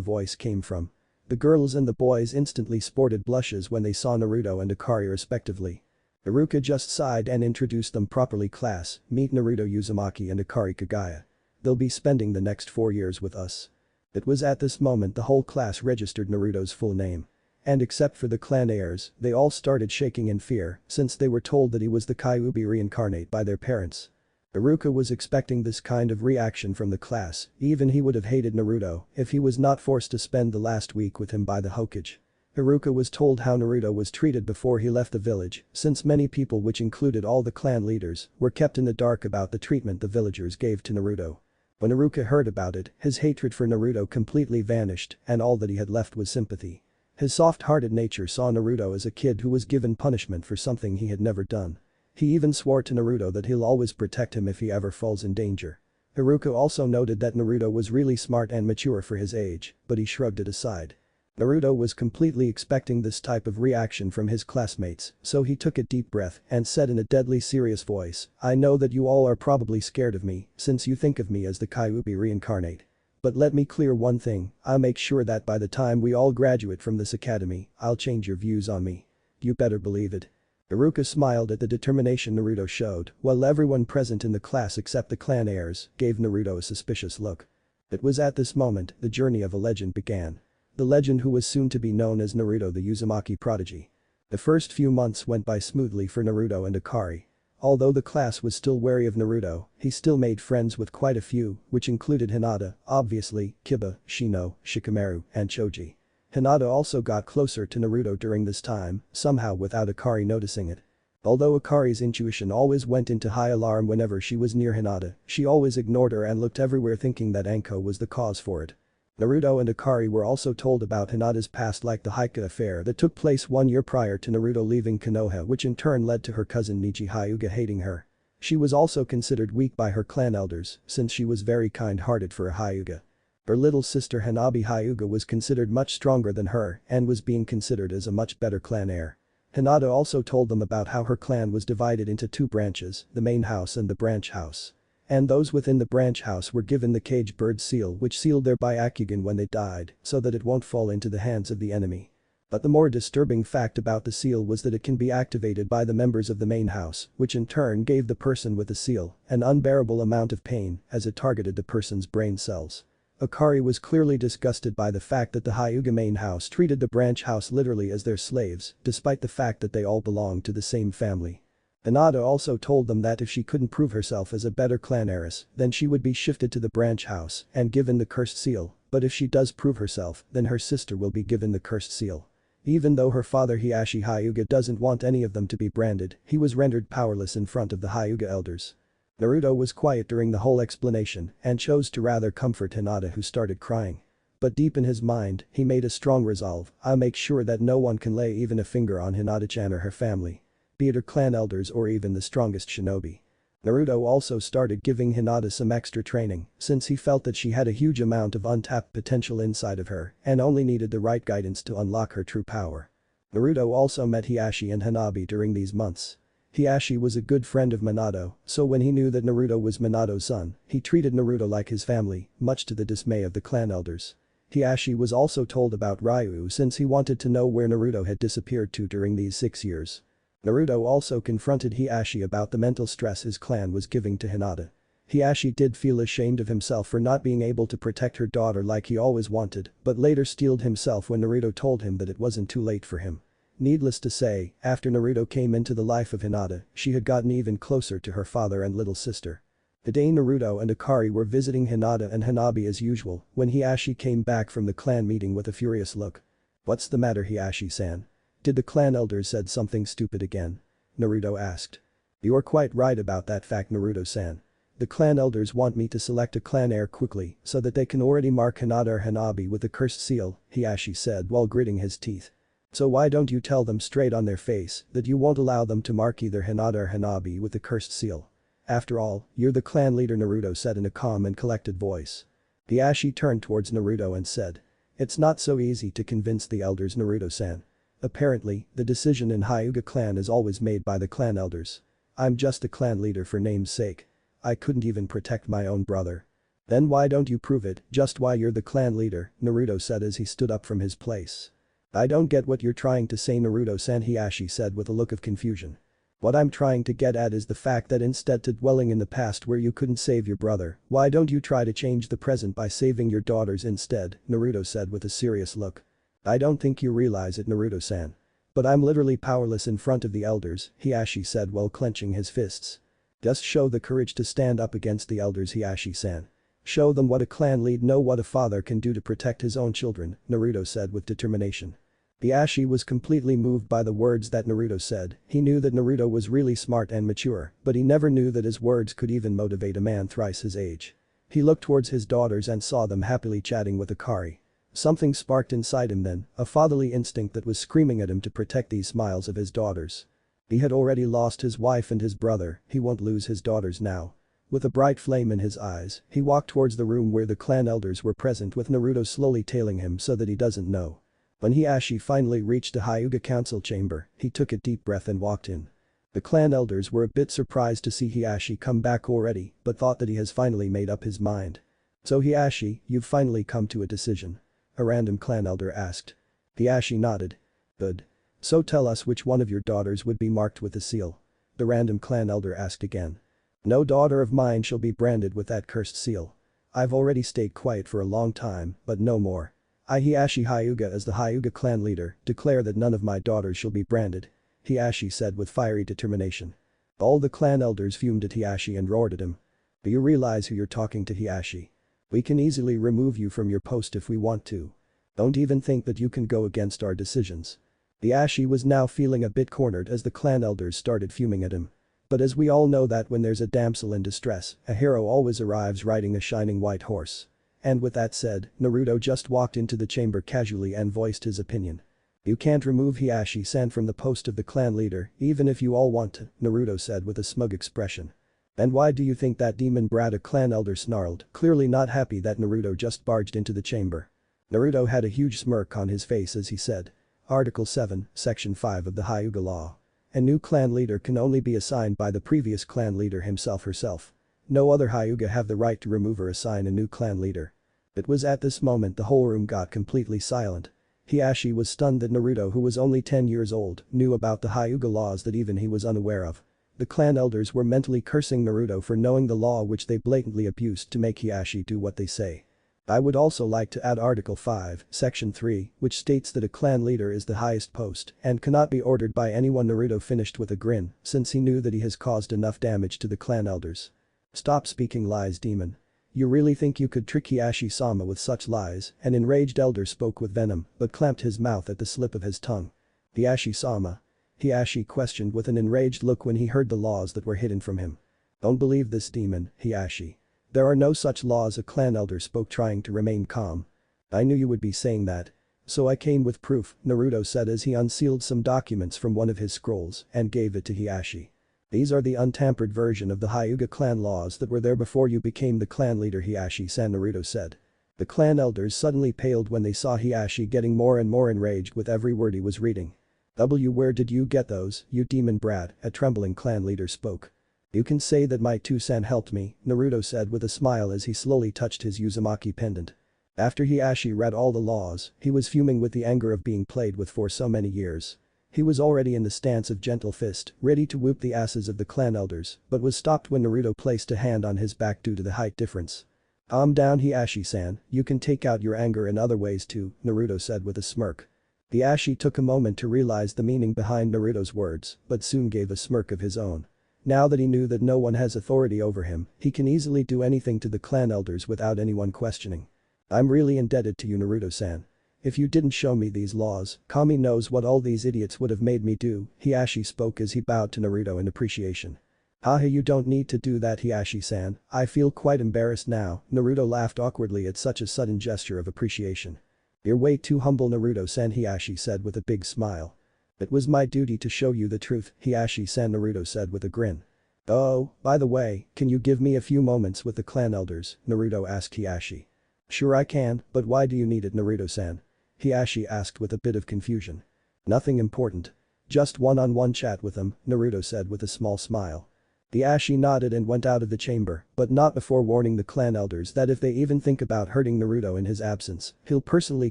voice came from. The girls and the boys instantly sported blushes when they saw Naruto and Akari respectively. Iruka just sighed and introduced them properly. Class, meet Naruto Uzumaki and Akari Kagaya. They'll be spending the next 4 years with us. It was at this moment the whole class registered Naruto's full name. And except for the clan heirs, they all started shaking in fear since they were told that he was the Kyuubi reincarnate by their parents. Iruka was expecting this kind of reaction from the class, even he would have hated Naruto if he was not forced to spend the last week with him by the Hokage. Iruka was told how Naruto was treated before he left the village, since many people, which included all the clan leaders, were kept in the dark about the treatment the villagers gave to Naruto. When Iruka heard about it, his hatred for Naruto completely vanished and all that he had left was sympathy. His soft-hearted nature saw Naruto as a kid who was given punishment for something he had never done. He even swore to Naruto that he'll always protect him if he ever falls in danger. Iruka also noted that Naruto was really smart and mature for his age, but he shrugged it aside. Naruto was completely expecting this type of reaction from his classmates, so he took a deep breath and said in a deadly serious voice, "I know that you all are probably scared of me since you think of me as the Kyuubi reincarnate. But let me clear one thing, I'll make sure that by the time we all graduate from this academy, I'll change your views on me. You better believe it." Iruka smiled at the determination Naruto showed, while everyone present in the class except the clan heirs gave Naruto a suspicious look. It was at this moment the journey of a legend began. The legend who was soon to be known as Naruto the Uzumaki prodigy. The first few months went by smoothly for Naruto and Akari. Although the class was still wary of Naruto, he still made friends with quite a few, which included Hinata, obviously, Kiba, Shino, Shikamaru, and Choji. Hinata also got closer to Naruto during this time, somehow without Akari noticing it. Although Akari's intuition always went into high alarm whenever she was near Hinata, she always ignored her and looked everywhere thinking that Anko was the cause for it. Naruto and Akari were also told about Hinata's past, like the Haika affair that took place 1 year prior to Naruto leaving Konoha, which in turn led to her cousin Niji Hyuga hating her. She was also considered weak by her clan elders since she was very kind-hearted for a Hyuga. Her little sister Hanabi Hyuga was considered much stronger than her and was being considered as a much better clan heir. Hinata also told them about how her clan was divided into 2 branches, the main house and the branch house. And those within the branch house were given the cage bird seal, which sealed their Byakugan when they died so that it won't fall into the hands of the enemy. But the more disturbing fact about the seal was that it can be activated by the members of the main house, which in turn gave the person with the seal an unbearable amount of pain as it targeted the person's brain cells. Akari was clearly disgusted by the fact that the Hyuga main house treated the branch house literally as their slaves, despite the fact that they all belonged to the same family. Hinata also told them that if she couldn't prove herself as a better clan heiress, then she would be shifted to the branch house and given the cursed seal, but if she does prove herself, then her sister will be given the cursed seal. Even though her father Hiashi Hyuga doesn't want any of them to be branded, he was rendered powerless in front of the Hyuga elders. Naruto was quiet during the whole explanation and chose to rather comfort Hinata, who started crying. But deep in his mind, he made a strong resolve, "I'll make sure that no one can lay even a finger on Hinata-chan or her family. Be it her clan elders or even the strongest shinobi." Naruto also started giving Hinata some extra training since he felt that she had a huge amount of untapped potential inside of her and only needed the right guidance to unlock her true power. Naruto also met Hiashi and Hanabi during these months. Hiashi was a good friend of Minato, so when he knew that Naruto was Minato's son, he treated Naruto like his family, much to the dismay of the clan elders. Hiashi was also told about Ryu since he wanted to know where Naruto had disappeared to during these 6 years. Naruto also confronted Hiashi about the mental stress his clan was giving to Hinata. Hiashi did feel ashamed of himself for not being able to protect her daughter like he always wanted, but later steeled himself when Naruto told him that it wasn't too late for him. Needless to say, after Naruto came into the life of Hinata, she had gotten even closer to her father and little sister. The day Naruto and Akari were visiting Hinata and Hanabi as usual, when Hiashi came back from the clan meeting with a furious look. "What's the matter, Hiashi-san? Did the clan elders said something stupid again?" Naruto asked. "You're quite right about that fact, Naruto-san. The clan elders want me to select a clan heir quickly so that they can already mark Hinata or Hanabi with the cursed seal," Hiashi said while gritting his teeth. "So why don't you tell them straight on their face that you won't allow them to mark either Hinata or Hanabi with the cursed seal? After all, you're the clan leader," Naruto said in a calm and collected voice. Hiashi turned towards Naruto and said, "It's not so easy to convince the elders, Naruto-san. Apparently, the decision in Hyuga clan is always made by the clan elders. I'm just a clan leader for name's sake. I couldn't even protect my own brother." Then why don't you prove it, just why you're the clan leader, Naruto said as he stood up from his place. I don't get what you're trying to say, Naruto-san, Hiashi said with a look of confusion. What I'm trying to get at is the fact that instead to dwelling in the past where you couldn't save your brother, why don't you try to change the present by saving your daughters instead, Naruto said with a serious look. I don't think you realize it, Naruto-san. But I'm literally powerless in front of the elders, Hiashi said while clenching his fists. Just show the courage to stand up against the elders, Hiashi-san. Show them what a clan lead know what a father can do to protect his own children, Naruto said with determination. Hiashi was completely moved by the words that Naruto said. He knew that Naruto was really smart and mature, but he never knew that his words could even motivate a man thrice his age. He looked towards his daughters and saw them happily chatting with Akari. Something sparked inside him then, a fatherly instinct that was screaming at him to protect these smiles of his daughters. He had already lost his wife and his brother, he won't lose his daughters now. With a bright flame in his eyes, he walked towards the room where the clan elders were present with Naruto slowly tailing him so that he doesn't know. When Hiashi finally reached the Hyuga council chamber, he took a deep breath and walked in. The clan elders were a bit surprised to see Hiashi come back already, but thought that he has finally made up his mind. So Hiashi, you've finally come to a decision? A random clan elder asked. Hiashi nodded. Good. So tell us which one of your daughters would be marked with the seal. The random clan elder asked again. No daughter of mine shall be branded with that cursed seal. I've already stayed quiet for a long time, but no more. I, Hiashi Hyuga, as the Hyuga clan leader, declare that none of my daughters shall be branded, Hiashi said with fiery determination. All the clan elders fumed at Hiashi and roared at him. Do you realize who you're talking to, Hiashi? We can easily remove you from your post if we want to. Don't even think that you can go against our decisions. Hiashi was now feeling a bit cornered as the clan elders started fuming at him. But as we all know that when there's a damsel in distress, a hero always arrives riding a shining white horse. And with that said, Naruto just walked into the chamber casually and voiced his opinion. You can't remove Hiashi-san from the post of the clan leader, even if you all want to, Naruto said with a smug expression. And why do you think that demon brat, a clan elder snarled, clearly not happy that Naruto just barged into the chamber. Naruto had a huge smirk on his face as he said. Article 7, Section 5 of the Hyuga Law. A new clan leader can only be assigned by the previous clan leader himself/herself. No other Hyuga have the right to remove or assign a new clan leader. It was at this moment the whole room got completely silent. Hiashi was stunned that Naruto, who was only 10 years old, knew about the Hyuga laws that even he was unaware of. The clan elders were mentally cursing Naruto for knowing the law which they blatantly abused to make Hiashi do what they say. I would also like to add Article 5, Section 3, which states that a clan leader is the highest post and cannot be ordered by anyone. Naruto finished with a grin, since he knew that he has caused enough damage to the clan elders. Stop speaking lies, demon. You really think you could trick Hiashi-sama with such lies? An enraged elder spoke with venom, but clamped his mouth at the slip of his tongue. Hiashi-sama? Hiashi questioned with an enraged look when he heard the laws that were hidden from him. Don't believe this, demon, Hiashi. There are no such laws, a clan elder spoke, trying to remain calm. I knew you would be saying that. So I came with proof, Naruto said as he unsealed some documents from one of his scrolls and gave it to Hiashi. These are the untampered version of the Hyuga clan laws that were there before you became the clan leader, Hiashi-san, Naruto said. The clan elders suddenly paled when they saw Hiashi getting more and more enraged with every word he was reading. Where did you get those, you demon brat? A trembling clan leader spoke. You can say that my two-san helped me, Naruto said with a smile as he slowly touched his Uzumaki pendant. After Hiashi read all the laws, he was fuming with the anger of being played with for so many years. He was already in the stance of gentle fist, ready to whoop the asses of the clan elders, but was stopped when Naruto placed a hand on his back due to the height difference. Calm down, Hiashi-san, you can take out your anger in other ways too, Naruto said with a smirk. Hiashi took a moment to realize the meaning behind Naruto's words, but soon gave a smirk of his own. Now that he knew that no one has authority over him, he can easily do anything to the clan elders without anyone questioning. I'm really indebted to you, Naruto-san. If you didn't show me these laws, Kami knows what all these idiots would have made me do, Hiashi spoke as he bowed to Naruto in appreciation. Haha, you don't need to do that, Hiashi-san, I feel quite embarrassed now, Naruto laughed awkwardly at such a sudden gesture of appreciation. You're way too humble, Naruto-san, Hiashi said with a big smile. It was my duty to show you the truth, Hiashi-san, Naruto said with a grin. Oh, by the way, can you give me a few moments with the clan elders, Naruto asked Hiashi. Sure I can, but why do you need it, Naruto-san? Hiashi asked with a bit of confusion. Nothing important. Just one-on-one chat with them, Naruto said with a small smile. The Ashi nodded and went out of the chamber, but not before warning the clan elders that if they even think about hurting Naruto in his absence, he'll personally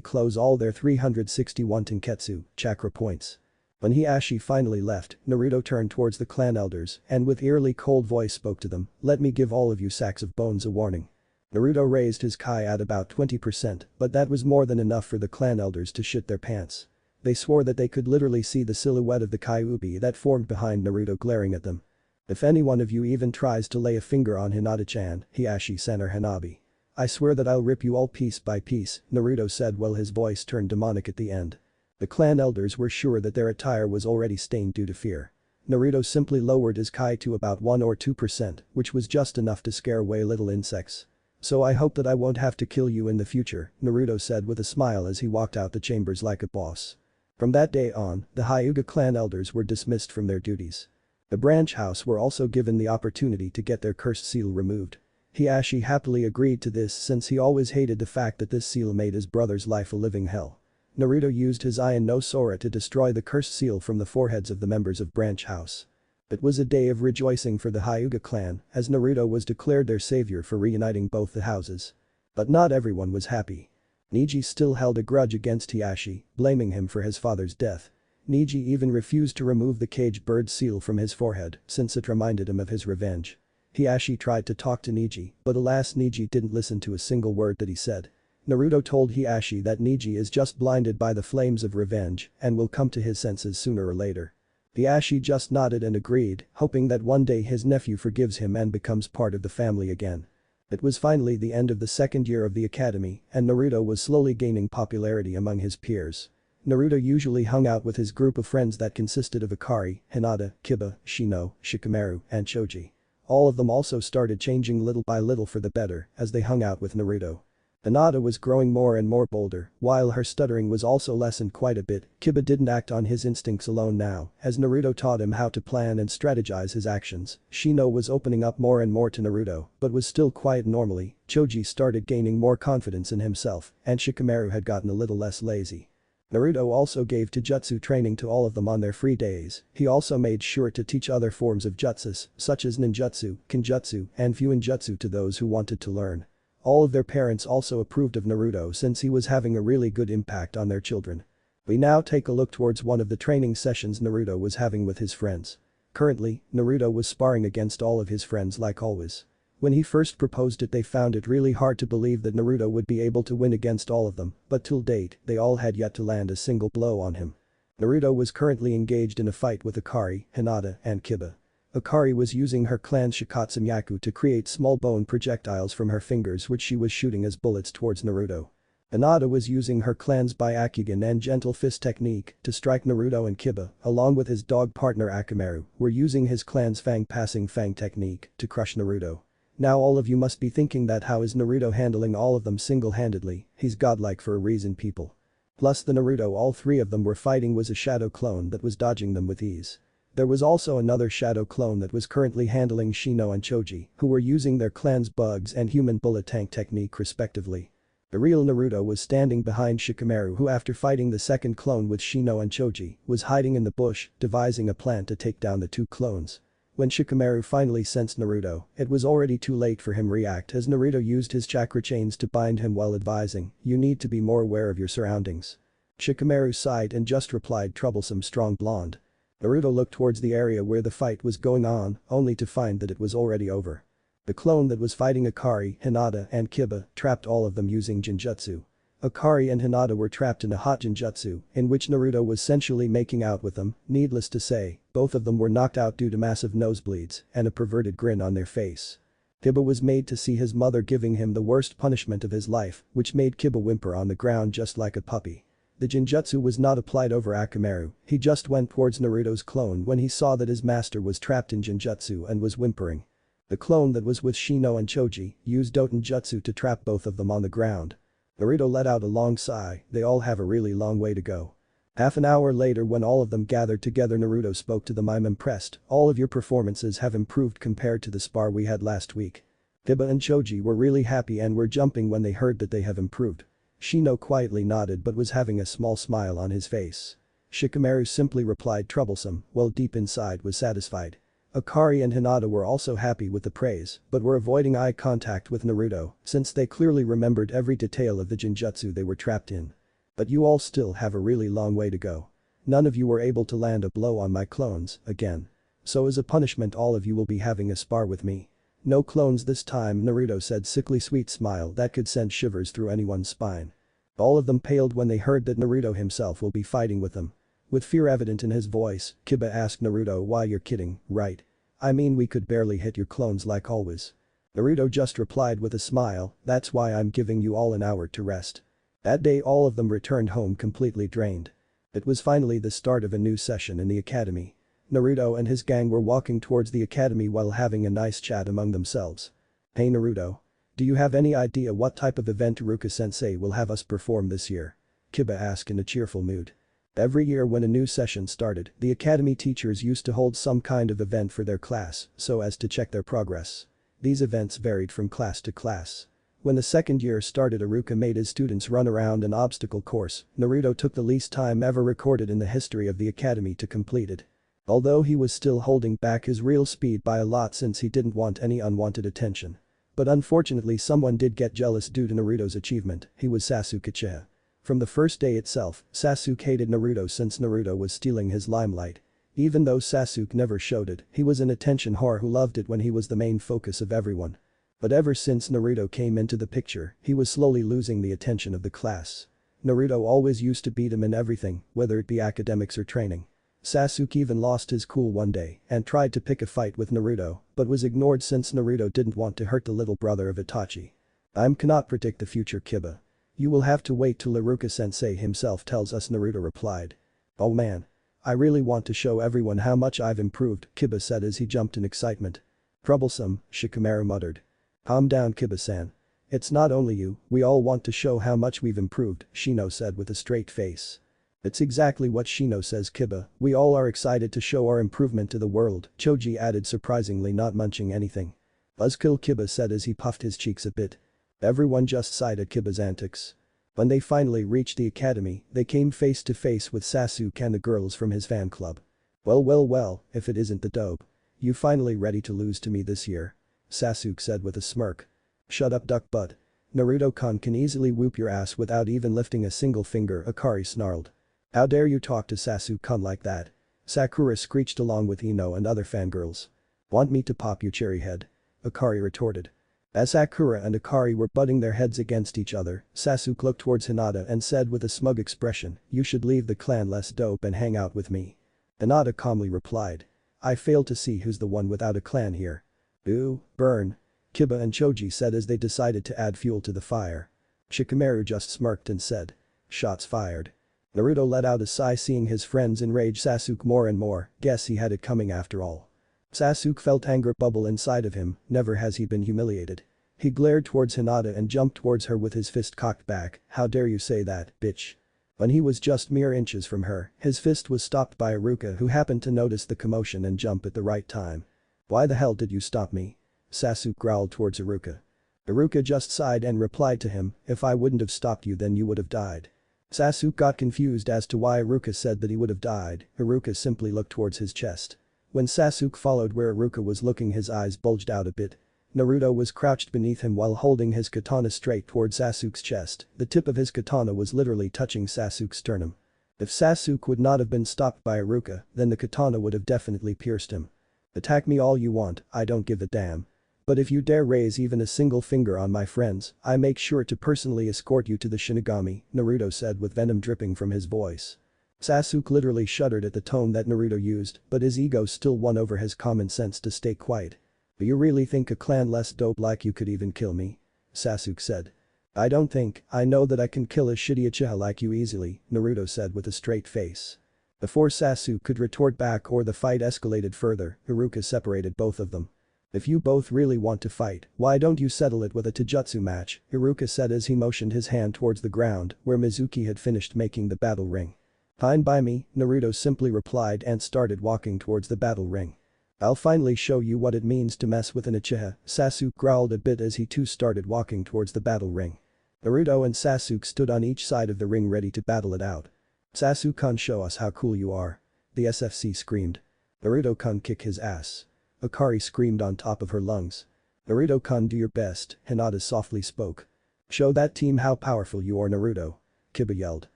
close all their 361 Tenketsu chakra points. When Hiashi finally left, Naruto turned towards the clan elders and with eerily cold voice spoke to them, "Let me give all of you sacks of bones a warning." Naruto raised his Kai at about 20%, but that was more than enough for the clan elders to shit their pants. They swore that they could literally see the silhouette of the Kyuubi that formed behind Naruto glaring at them. "If any one of you even tries to lay a finger on Hinata-chan, Hiashi-san or Hanabi, I swear that I'll rip you all piece by piece," Naruto said while his voice turned demonic at the end. The clan elders were sure that their attire was already stained due to fear. Naruto simply lowered his Kai to about 1 or 2%, which was just enough to scare away little insects. "So I hope that I won't have to kill you in the future," Naruto said with a smile as he walked out the chambers like a boss. From that day on, the Hyuga clan elders were dismissed from their duties. The branch house were also given the opportunity to get their cursed seal removed. Hiashi happily agreed to this since he always hated the fact that this seal made his brother's life a living hell. Naruto used his Iron no Sora to destroy the cursed seal from the foreheads of the members of branch house. It was a day of rejoicing for the Hyuga clan as Naruto was declared their savior for reuniting both the houses. But not everyone was happy. Neji still held a grudge against Hiashi, blaming him for his father's death. Neji even refused to remove the cage bird seal from his forehead since it reminded him of his revenge. Hiashi tried to talk to Neji, but alas Neji didn't listen to a single word that he said. Naruto told Hiashi that Neji is just blinded by the flames of revenge and will come to his senses sooner or later. Hiashi just nodded and agreed, hoping that one day his nephew forgives him and becomes part of the family again. It was finally the end of the second year of the academy and Naruto was slowly gaining popularity among his peers. Naruto usually hung out with his group of friends that consisted of Akari, Hinata, Kiba, Shino, Shikamaru, and Choji. All of them also started changing little by little for the better as they hung out with Naruto. Hinata was growing more and more bolder, while her stuttering was also lessened quite a bit. Kiba didn't act on his instincts alone now, as Naruto taught him how to plan and strategize his actions. Shino was opening up more and more to Naruto, but was still quiet normally. Choji started gaining more confidence in himself, and Shikamaru had gotten a little less lazy. Naruto also gave jutsu training to all of them on their free days. He also made sure to teach other forms of jutsus, such as ninjutsu, kenjutsu, and fuinjutsu to those who wanted to learn. All of their parents also approved of Naruto since he was having a really good impact on their children. We now take a look towards one of the training sessions Naruto was having with his friends. Currently, Naruto was sparring against all of his friends like always. When he first proposed it they found it really hard to believe that Naruto would be able to win against all of them, but till date, they all had yet to land a single blow on him. Naruto was currently engaged in a fight with Akari, Hinata, and Kiba. Akari was using her clan's Shikatsu to create small bone projectiles from her fingers which she was shooting as bullets towards Naruto. Hinata was using her clan's Byakugan and Gentle Fist technique to strike Naruto, and Kiba, along with his dog partner Akamaru, were using his clan's Fang Passing Fang technique to crush Naruto. Now all of you must be thinking that how is Naruto handling all of them single-handedly, he's godlike for a reason people. Plus the Naruto all three of them were fighting was a shadow clone that was dodging them with ease. There was also another shadow clone that was currently handling Shino and Choji, who were using their clan's bugs and human bullet tank technique respectively. The real Naruto was standing behind Shikamaru, who after fighting the second clone with Shino and Choji, was hiding in the bush, devising a plan to take down the two clones. When Shikamaru finally sensed Naruto, it was already too late for him to react as Naruto used his chakra chains to bind him while advising, "You need to be more aware of your surroundings." Shikamaru sighed and just replied, "Troublesome strong blonde." Naruto looked towards the area where the fight was going on, only to find that it was already over. The clone that was fighting Akari, Hinata, and Kiba trapped all of them using Genjutsu. Akari and Hinata were trapped in a hot Genjutsu, in which Naruto was sensually making out with them. Needless to say, both of them were knocked out due to massive nosebleeds and a perverted grin on their face. Kiba was made to see his mother giving him the worst punishment of his life, which made Kiba whimper on the ground just like a puppy. The Genjutsu was not applied over Akamaru, he just went towards Naruto's clone when he saw that his master was trapped in Genjutsu and was whimpering. The clone that was with Shino and Choji used Doten Jutsu to trap both of them on the ground. Naruto let out a long sigh, they all have a really long way to go. Half an hour later when all of them gathered together Naruto spoke to them, "I'm impressed, all of your performances have improved compared to the spar we had last week." Kiba and Choji were really happy and were jumping when they heard that they have improved. Shino quietly nodded but was having a small smile on his face. Shikamaru simply replied, "Troublesome," while deep inside was satisfied. Akari and Hinata were also happy with the praise, but were avoiding eye contact with Naruto since they clearly remembered every detail of the genjutsu they were trapped in. But you all still have a really long way to go. None of you were able to land a blow on my clones, again. So as a punishment all of you will be having a spar with me. No clones this time, Naruto said, sickly sweet smile that could send shivers through anyone's spine. All of them paled when they heard that Naruto himself will be fighting with them. With fear evident in his voice, Kiba asked Naruto, why you're kidding, right? I mean we could barely hit your clones like always. Naruto just replied with a smile, that's why I'm giving you all an hour to rest. That day all of them returned home completely drained. It was finally the start of a new session in the academy. Naruto and his gang were walking towards the academy while having a nice chat among themselves. Hey Naruto. Do you have any idea what type of event Iruka-sensei will have us perform this year? Kiba asked in a cheerful mood. Every year when a new session started, the academy teachers used to hold some kind of event for their class so as to check their progress. These events varied from class to class. When the second year started, Iruka made his students run around an obstacle course. Naruto took the least time ever recorded in the history of the academy to complete it. Although he was still holding back his real speed by a lot since he didn't want any unwanted attention. But unfortunately someone did get jealous due to Naruto's achievement. He was Sasuke Uchiha. From the first day itself, Sasuke hated Naruto since Naruto was stealing his limelight. Even though Sasuke never showed it, he was an attention whore who loved it when he was the main focus of everyone. But ever since Naruto came into the picture, he was slowly losing the attention of the class. Naruto always used to beat him in everything, whether it be academics or training. Sasuke even lost his cool one day and tried to pick a fight with Naruto, but was ignored since Naruto didn't want to hurt the little brother of Itachi. I cannot predict the future, Kiba. You will have to wait till Iruka-sensei himself tells us, Naruto replied. Oh man. I really want to show everyone how much I've improved, Kiba said as he jumped in excitement. Troublesome, Shikamaru muttered. Calm down, Kiba-san. It's not only you, we all want to show how much we've improved, Shino said with a straight face. It's exactly what Shino says, Kiba, we all are excited to show our improvement to the world, Choji added, surprisingly not munching anything. Buzzkill, Kiba said as he puffed his cheeks a bit. Everyone just sighed at Kiba's antics. When they finally reached the academy, they came face to face with Sasuke and the girls from his fan club. Well, if it isn't the dope. You finally ready to lose to me this year? Sasuke said with a smirk. Shut up, duck butt. Naruto-kun can easily whoop your ass without even lifting a single finger, Akari snarled. How dare you talk to Sasuke-kun like that? Sakura screeched along with Ino and other fangirls. Want me to pop your cherry head? Akari retorted. As Sakura and Akari were butting their heads against each other, Sasuke looked towards Hinata and said with a smug expression, you should leave the clan less dope and hang out with me. Hinata calmly replied. I fail to see who's the one without a clan here. Ooh, burn. Kiba and Choji said as they decided to add fuel to the fire. Shikamaru just smirked and said. Shots fired. Naruto let out a sigh seeing his friends enrage Sasuke more and more, guess he had it coming after all. Sasuke felt anger bubble inside of him, never has he been humiliated. He glared towards Hinata and jumped towards her with his fist cocked back, how dare you say that, bitch. When he was just mere inches from her, his fist was stopped by Iruka who happened to notice the commotion and jump at the right time. Why the hell did you stop me? Sasuke growled towards Iruka. Iruka just sighed and replied to him, if I wouldn't have stopped you then you would have died. Sasuke got confused as to why Iruka said that he would have died, Iruka simply looked towards his chest. When Sasuke followed where Iruka was looking his eyes bulged out a bit. Naruto was crouched beneath him while holding his katana straight towards Sasuke's chest, the tip of his katana was literally touching Sasuke's sternum. If Sasuke would not have been stopped by Iruka, then the katana would have definitely pierced him. Attack me all you want, I don't give a damn. But if you dare raise even a single finger on my friends, I make sure to personally escort you to the Shinigami, Naruto said with venom dripping from his voice. Sasuke literally shuddered at the tone that Naruto used, but his ego still won over his common sense to stay quiet. Do you really think a clan less dope like you could even kill me? Sasuke said. I don't think, I know that I can kill a shitty Uchiha like you easily, Naruto said with a straight face. Before Sasuke could retort back or the fight escalated further, Iruka separated both of them. If you both really want to fight, why don't you settle it with a taijutsu match, Iruka said as he motioned his hand towards the ground where Mizuki had finished making the battle ring. Fine by me, Naruto simply replied and started walking towards the battle ring. I'll finally show you what it means to mess with an Uchiha, Sasuke growled a bit as he too started walking towards the battle ring. Naruto and Sasuke stood on each side of the ring ready to battle it out. Sasuke-kun, show us how cool you are. The SFC screamed. Naruto-kun, kick his ass. Akari screamed on top of her lungs. Naruto-kun, do your best, Hinata softly spoke. Show that team how powerful you are, Naruto. Kiba yelled.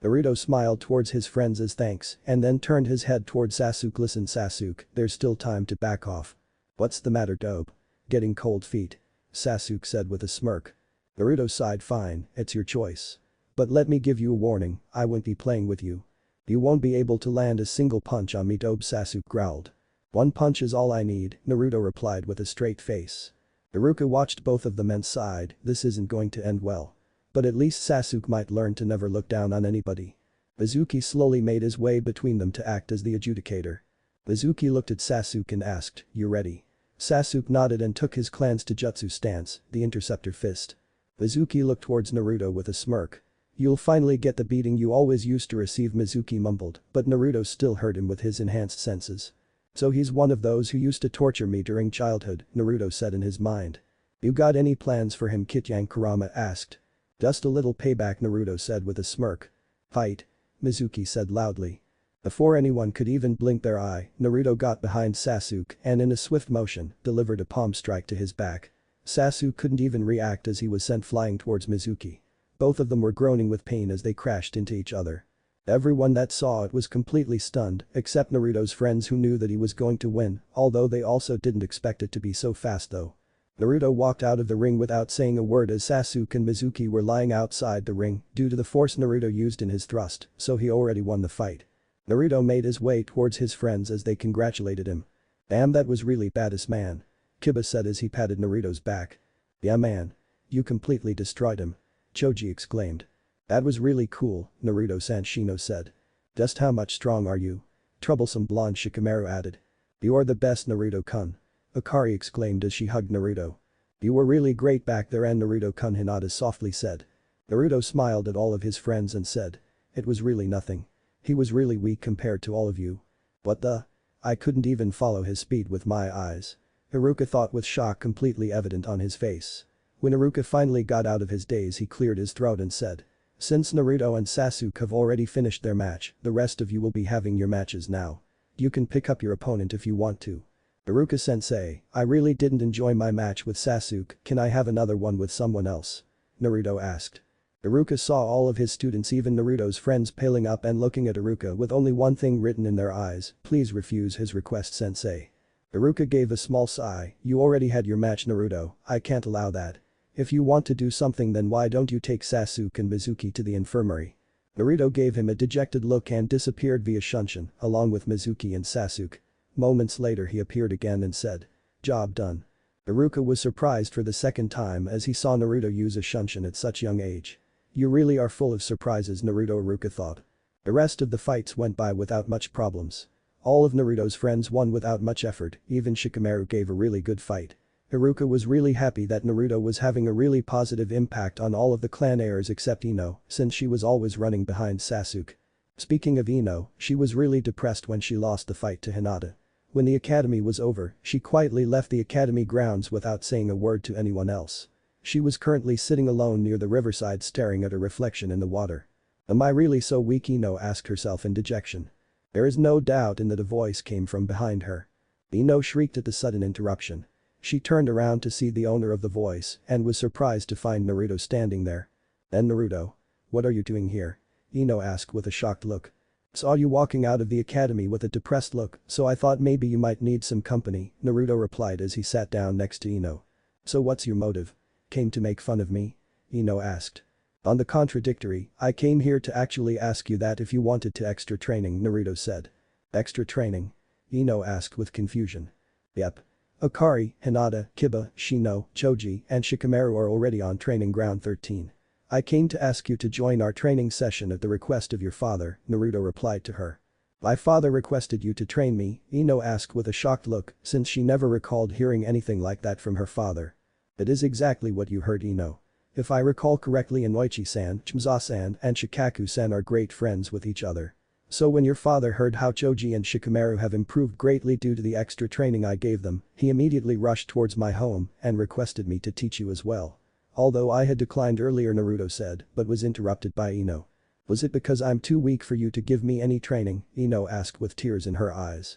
Naruto smiled towards his friends as thanks and then turned his head towards Sasuke. Listen Sasuke, there's still time to back off. What's the matter dope? Getting cold feet. Sasuke said with a smirk. Naruto sighed, fine, it's your choice. But let me give you a warning, I won't be playing with you. You won't be able to land a single punch on me dope, Sasuke growled. One punch is all I need, Naruto replied with a straight face. Iruka watched both of them and sighed, this isn't going to end well. But at least Sasuke might learn to never look down on anybody. Mizuki slowly made his way between them to act as the adjudicator. Mizuki looked at Sasuke and asked, you ready? Sasuke nodded and took his clan's Taijutsu stance, the interceptor fist. Mizuki looked towards Naruto with a smirk. You'll finally get the beating you always used to receive, Mizuki mumbled, but Naruto still heard him with his enhanced senses. So he's one of those who used to torture me during childhood, Naruto said in his mind. You got any plans for him, Kityan Kurama asked. Just a little payback, Naruto said with a smirk. Fight. Mizuki said loudly. Before anyone could even blink their eye, Naruto got behind Sasuke and in a swift motion, delivered a palm strike to his back. Sasuke couldn't even react as he was sent flying towards Mizuki. Both of them were groaning with pain as they crashed into each other. Everyone that saw it was completely stunned, except Naruto's friends who knew that he was going to win, although they also didn't expect it to be so fast though. Naruto walked out of the ring without saying a word as Sasuke and Mizuki were lying outside the ring due to the force Naruto used in his thrust, so he already won the fight. Naruto made his way towards his friends as they congratulated him. Damn, that was really badass, man. Kiba said as he patted Naruto's back. Yeah man. You completely destroyed him. Choji exclaimed. That was really cool, Naruto Sanshino said. Just how much strong are you? Troublesome blonde Shikamaru added. You are the best, Naruto-kun. Akari exclaimed as she hugged Naruto. You were really great back there, and Naruto-kun, Hinata softly said. Naruto smiled at all of his friends and said. It was really nothing. He was really weak compared to all of you. What the? I couldn't even follow his speed with my eyes. Iruka thought with shock completely evident on his face. When Iruka finally got out of his daze, he cleared his throat and said. Since Naruto and Sasuke have already finished their match, the rest of you will be having your matches now. You can pick up your opponent if you want to. Iruka-sensei, I really didn't enjoy my match with Sasuke, can I have another one with someone else? Naruto asked. Iruka saw all of his students, even Naruto's friends, paling up and looking at Iruka with only one thing written in their eyes, please refuse his request, sensei. Iruka gave a small sigh, you already had your match, Naruto, I can't allow that. If you want to do something, then why don't you take Sasuke and Mizuki to the infirmary? Naruto gave him a dejected look and disappeared via Shunshin, along with Mizuki and Sasuke. Moments later he appeared again and said. Job done. Iruka was surprised for the second time as he saw Naruto use a Shunshin at such young age. You really are full of surprises, Naruto, Iruka thought. The rest of the fights went by without much problems. All of Naruto's friends won without much effort, even Shikamaru gave a really good fight. Iruka was really happy that Naruto was having a really positive impact on all of the clan heirs except Ino, since she was always running behind Sasuke. Speaking of Ino, she was really depressed when she lost the fight to Hinata. When the academy was over, she quietly left the academy grounds without saying a word to anyone else. She was currently sitting alone near the riverside staring at her reflection in the water. Am I really so weak? Ino asked herself in dejection. There is no doubt in that a voice came from behind her. Ino shrieked at the sudden interruption. She turned around to see the owner of the voice and was surprised to find Naruto standing there. Then Naruto. What are you doing here? Ino asked with a shocked look. Saw you walking out of the academy with a depressed look, so I thought maybe you might need some company, Naruto replied as he sat down next to Ino. So what's your motive? Came to make fun of me? Ino asked. On the contradictory, I came here to actually ask you that if you wanted to extra training, Naruto said. Extra training? Ino asked with confusion. Yep. Akari, Hinata, Kiba, Shino, Choji, and Shikamaru are already on training ground 13. I came to ask you to join our training session at the request of your father, Naruto replied to her. My father requested you to train me, Ino asked with a shocked look, since she never recalled hearing anything like that from her father. It is exactly what you heard, Ino. If I recall correctly, Inoichi-san, Chimza-san, and Shikaku-san are great friends with each other. So when your father heard how Choji and Shikamaru have improved greatly due to the extra training I gave them, he immediately rushed towards my home and requested me to teach you as well. Although I had declined earlier, Naruto said, but was interrupted by Ino. Was it because I'm too weak for you to give me any training? Ino asked with tears in her eyes.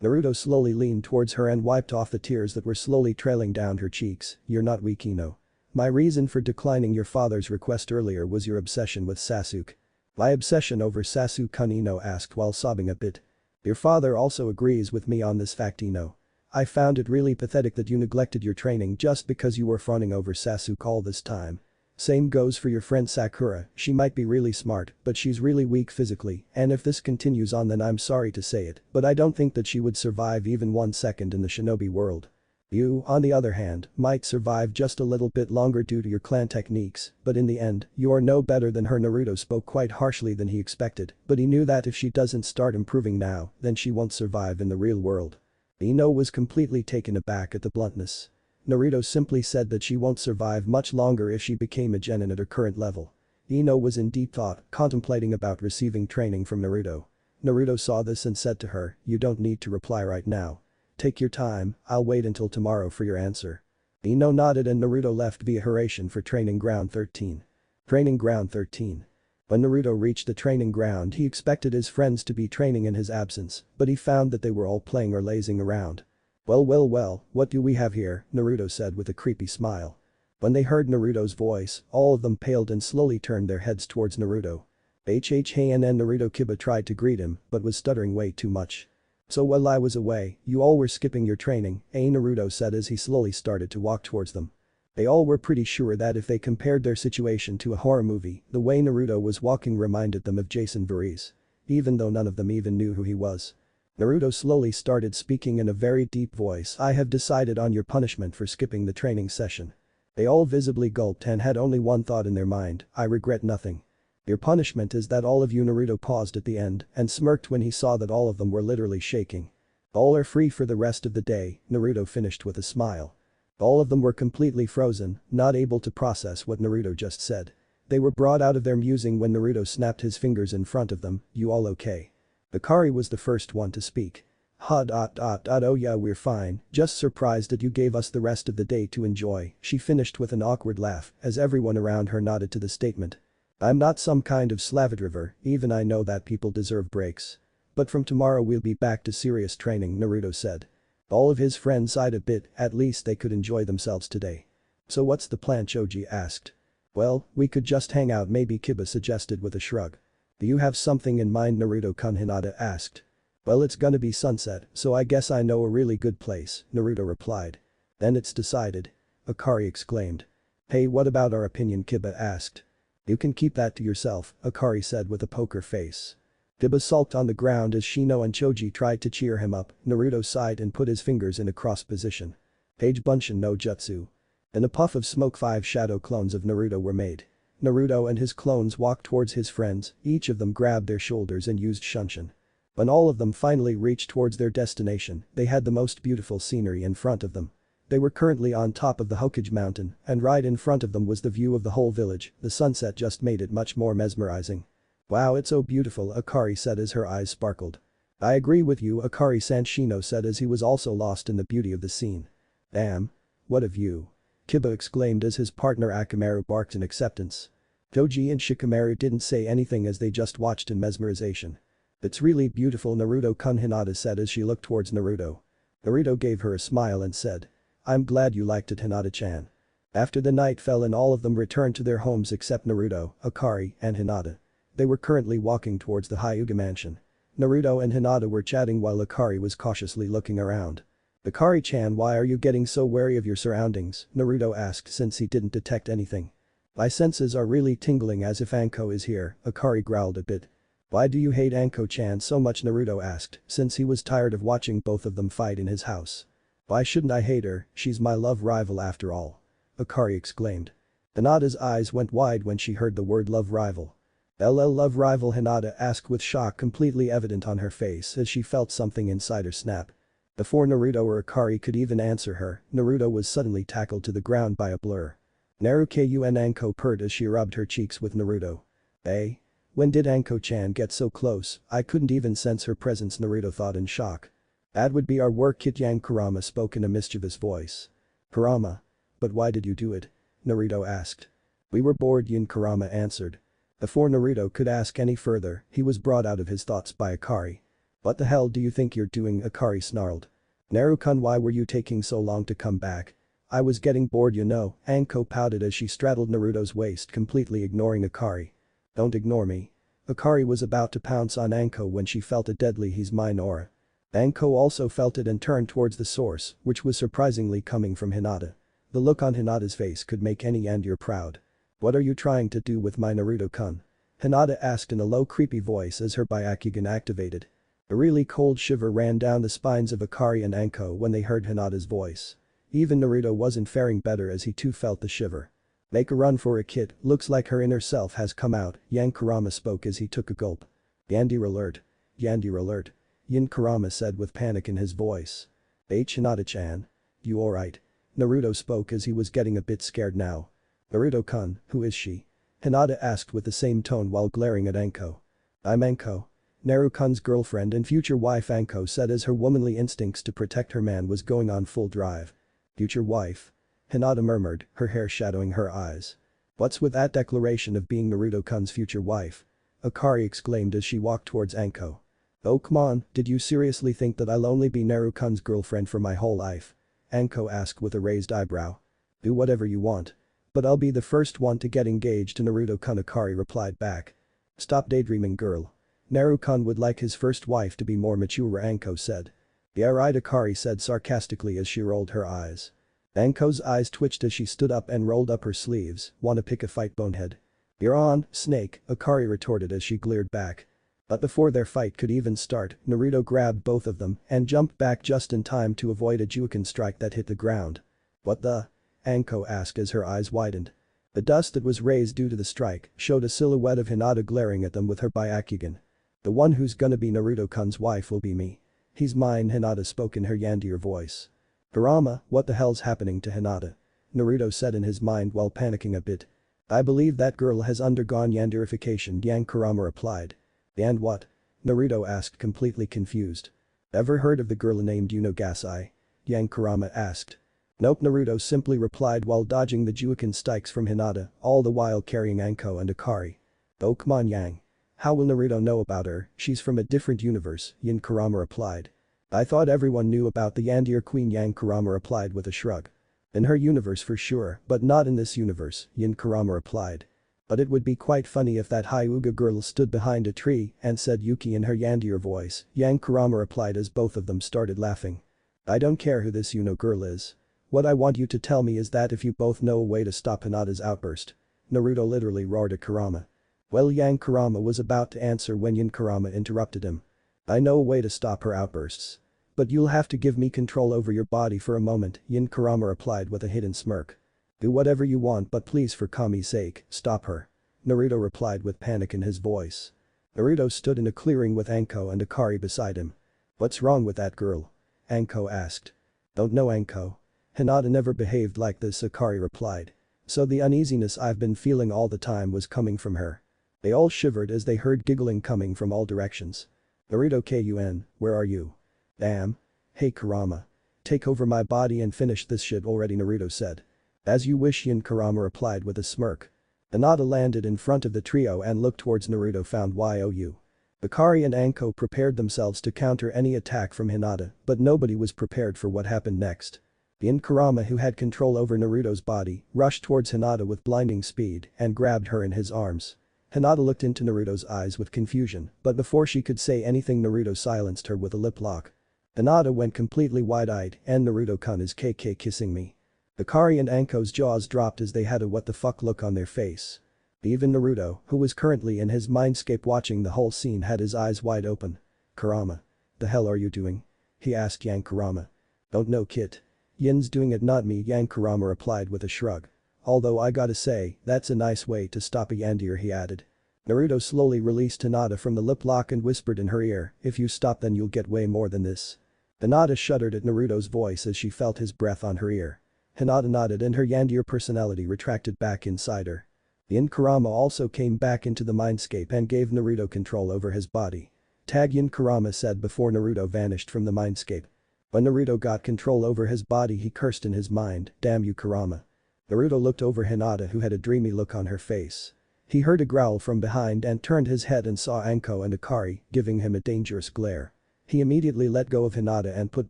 Naruto slowly leaned towards her and wiped off the tears that were slowly trailing down her cheeks. You're not weak, Ino. My reason for declining your father's request earlier was your obsession with Sasuke. My obsession over Sasuke-kun, Ino asked while sobbing a bit. Your father also agrees with me on this fact, Ino. I found it really pathetic that you neglected your training just because you were fawning over Sasuke all this time. Same goes for your friend Sakura, she might be really smart, but she's really weak physically, and if this continues on then I'm sorry to say it, but I don't think that she would survive even 1 second in the shinobi world. You, on the other hand, might survive just a little bit longer due to your clan techniques, but in the end, you are no better than her. Naruto spoke quite harshly than he expected, but he knew that if she doesn't start improving now, then she won't survive in the real world. Ino was completely taken aback at the bluntness. Naruto simply said that she won't survive much longer if she became a genin at her current level. Ino was in deep thought, contemplating about receiving training from Naruto. Naruto saw this and said to her, you don't need to reply right now. Take your time, I'll wait until tomorrow for your answer. Ino nodded and Naruto left via Haration for Training Ground 13. Training Ground 13. When Naruto reached the training ground he expected his friends to be training in his absence, but he found that they were all playing or lazing around. Well, what do we have here? Naruto said with a creepy smile. When they heard Naruto's voice, all of them paled and slowly turned their heads towards Naruto. HHHNN Naruto Kiba tried to greet him, but was stuttering way too much. So while I was away, you all were skipping your training, eh? Naruto said as he slowly started to walk towards them. They all were pretty sure that if they compared their situation to a horror movie, the way Naruto was walking reminded them of Jason Voorhees. Even though none of them even knew who he was. Naruto slowly started speaking in a very deep voice. I have decided on your punishment for skipping the training session. They all visibly gulped and had only one thought in their mind, I regret nothing. Your punishment is that all of you. Naruto paused at the end and smirked when he saw that all of them were literally shaking. All are free for the rest of the day, Naruto finished with a smile. All of them were completely frozen, not able to process what Naruto just said. They were brought out of their musing when Naruto snapped his fingers in front of them, you all okay? Akari was the first one to speak. Oh yeah, we're fine, just surprised that you gave us the rest of the day to enjoy, she finished with an awkward laugh as everyone around her nodded to the statement. I'm not some kind of slavadriver, even I know that people deserve breaks. But from tomorrow we'll be back to serious training, Naruto said. All of his friends sighed a bit, at least they could enjoy themselves today. So what's the plan? Choji asked. Well, we could just hang out, maybe, Kiba suggested with a shrug. Do you have something in mind? Naruto-kun, Hinata asked. Well, it's gonna be sunset, so I guess I know a really good place, Naruto replied. Then it's decided. Akari exclaimed. Hey, what about our opinion? Kiba asked. You can keep that to yourself, Akari said with a poker face. Kiba sulked on the ground as Shino and Choji tried to cheer him up. Naruto sighed and put his fingers in a cross position. Page Bunshin no Jutsu. In a puff of smoke 5 shadow clones of Naruto were made. Naruto and his clones walked towards his friends, each of them grabbed their shoulders and used Shunshin. When all of them finally reached towards their destination, they had the most beautiful scenery in front of them. They were currently on top of the Hokage mountain, and right in front of them was the view of the whole village. The sunset just made it much more mesmerizing. Wow, it's so beautiful, Akari said as her eyes sparkled. I agree with you, Akari-san, Shino said as he was also lost in the beauty of the scene. Damn. What a view. Kiba exclaimed as his partner Akamaru barked in acceptance. Toji and Shikamaru didn't say anything as they just watched in mesmerization. It's really beautiful, Naruto-kun, Hinata said as she looked towards Naruto. Naruto gave her a smile and said. I'm glad you liked it, Hinata-chan. After the night fell and all of them returned to their homes except Naruto, Akari, and Hinata. They were currently walking towards the Hyuga mansion. Naruto and Hinata were chatting while Akari was cautiously looking around. Akari-chan, why are you getting so wary of your surroundings? Naruto asked since he didn't detect anything. My senses are really tingling as if Anko is here, Akari growled a bit. Why do you hate Anko-chan so much? Naruto asked since he was tired of watching both of them fight in his house. Why shouldn't I hate her, she's my love rival after all. Akari exclaimed. Hinata's eyes went wide when she heard the word love rival. Love rival, Hinata asked with shock completely evident on her face as she felt something inside her snap. Before Naruto or Akari could even answer her, Naruto was suddenly tackled to the ground by a blur. Naruto-kun, Anko purred as she rubbed her cheeks with Naruto. Hey? When did Anko-chan get so close? I couldn't even sense her presence, Naruto thought in shock. That would be our work, Kit-yang, Kurama spoke in a mischievous voice. Kurama? But why did you do it? Naruto asked. We were bored, Yin, Kurama answered. Before Naruto could ask any further, he was brought out of his thoughts by Akari. "What the hell do you think you're doing?" Akari snarled. "Naru-kun, why were you taking so long to come back?" "I was getting bored, you know," Anko pouted as she straddled Naruto's waist, completely ignoring Akari. "Don't ignore me." Akari was about to pounce on Anko when she felt a deadly "he's mine" aura. Anko also felt it and turned towards the source, which was surprisingly coming from Hinata. The look on Hinata's face could make any Yandir proud. "What are you trying to do with my Naruto-kun?" Hinata asked in a low creepy voice as her Byakugan activated. A really cold shiver ran down the spines of Akari and Anko when they heard Hinata's voice. Even Naruto wasn't faring better as he too felt the shiver. "Make a run for it, kid, looks like her inner self has come out," Yan Kurama spoke as he took a gulp. "Yandir alert. Yandir alert," Yin Kurama said with panic in his voice. Hinata-chan. "You alright?" Naruto spoke as he was getting a bit scared now. "Naruto-kun, who is she?" Hinata asked with the same tone while glaring at Anko. "I'm Anko. Naru-kun's girlfriend and future wife," Anko said as her womanly instincts to protect her man was going on full drive. "Future wife?" Hinata murmured, her hair shadowing her eyes. "What's with that declaration of being Naruto-kun's future wife?" Akari exclaimed as she walked towards Anko. "Oh come on, did you seriously think that I'll only be Naru-kun's girlfriend for my whole life?" Anko asked with a raised eyebrow. "Do whatever you want. But I'll be the first one to get engaged to Naruto-kun," Akari replied back. "Stop daydreaming, girl. Naru-kun would like his first wife to be more mature," Anko said. "Yeah right," Akari said sarcastically as she rolled her eyes. Anko's eyes twitched as she stood up and rolled up her sleeves. "Wanna pick a fight, bonehead?" "You're on, snake," Akari retorted as she glared back. But before their fight could even start, Naruto grabbed both of them and jumped back just in time to avoid a Juuken strike that hit the ground. "What the?" Anko asked as her eyes widened. The dust that was raised due to the strike showed a silhouette of Hinata glaring at them with her Byakugan. "The one who's gonna be Naruto-kun's wife will be me. He's mine," Hinata spoke in her Yandir voice. "Kurama, what the hell's happening to Hinata?" Naruto said in his mind while panicking a bit. "I believe that girl has undergone Yandirification," Yan Kurama replied. "And what?" Naruto asked, completely confused. "Ever heard of the girl named Unogasai?" Yan Kurama asked. "Nope," Naruto simply replied while dodging the Juuken strikes from Hinata, all the while carrying Anko and Akari. "Oh come on, Yang. How will Naruto know about her? She's from a different universe," Yin Kurama replied. "I thought everyone knew about the Yandir Queen," Yang Kurama replied with a shrug. "In her universe for sure, but not in this universe," Yin Kurama replied. "But it would be quite funny if that Hyuga girl stood behind a tree and said Yuki in her Yandir voice," Yang Kurama replied as both of them started laughing. "I don't care who this Yuno girl is. What I want you to tell me is that if you both know a way to stop Hinata's outburst." Naruto literally roared at Kurama. Well, Yang Kurama was about to answer when Yin Kurama interrupted him. "I know a way to stop her outbursts. But you'll have to give me control over your body for a moment," Yin Kurama replied with a hidden smirk. "Do whatever you want, but please for Kami's sake, stop her." Naruto replied with panic in his voice. Naruto stood in a clearing with Anko and Akari beside him. "What's wrong with that girl?" Anko asked. "Don't know, Anko. Hinata never behaved like this," Akari replied. "So the uneasiness I've been feeling all the time was coming from her." They all shivered as they heard giggling coming from all directions. "Naruto-kun, where are you?" "Damn. Hey Kurama. Take over my body and finish this shit already," Naruto said. "As you wish," Yin Kurama replied with a smirk. Hinata landed in front of the trio and looked towards Naruto found you. Akari and Anko prepared themselves to counter any attack from Hinata, but nobody was prepared for what happened next. Yin Kurama, who had control over Naruto's body, rushed towards Hinata with blinding speed and grabbed her in his arms. Hinata looked into Naruto's eyes with confusion, but before she could say anything Naruto silenced her with a lip lock. Hinata went completely wide-eyed and "Naruto-kun is KK kissing me." Akari and Anko's jaws dropped as they had a what the fuck look on their face. Even Naruto, who was currently in his mindscape watching the whole scene, had his eyes wide open. "Kurama. The hell are you doing?" he asked Yang Kurama. "Don't know, kid. Yin's doing it, not me," Yang Kurama replied with a shrug. "Although I gotta say, that's a nice way to stop a Yandir," he added. Naruto slowly released Hinata from the lip lock and whispered in her ear, "If you stop then you'll get way more than this." Hinata shuddered at Naruto's voice as she felt his breath on her ear. Hinata nodded and her Yandir personality retracted back inside her. Yin Kurama also came back into the mindscape and gave Naruto control over his body. "Tag," Yin Kurama said before Naruto vanished from the mindscape. When Naruto got control over his body he cursed in his mind, "Damn you, Kurama." Naruto looked over Hinata, who had a dreamy look on her face. He heard a growl from behind and turned his head and saw Anko and Akari, giving him a dangerous glare. He immediately let go of Hinata and put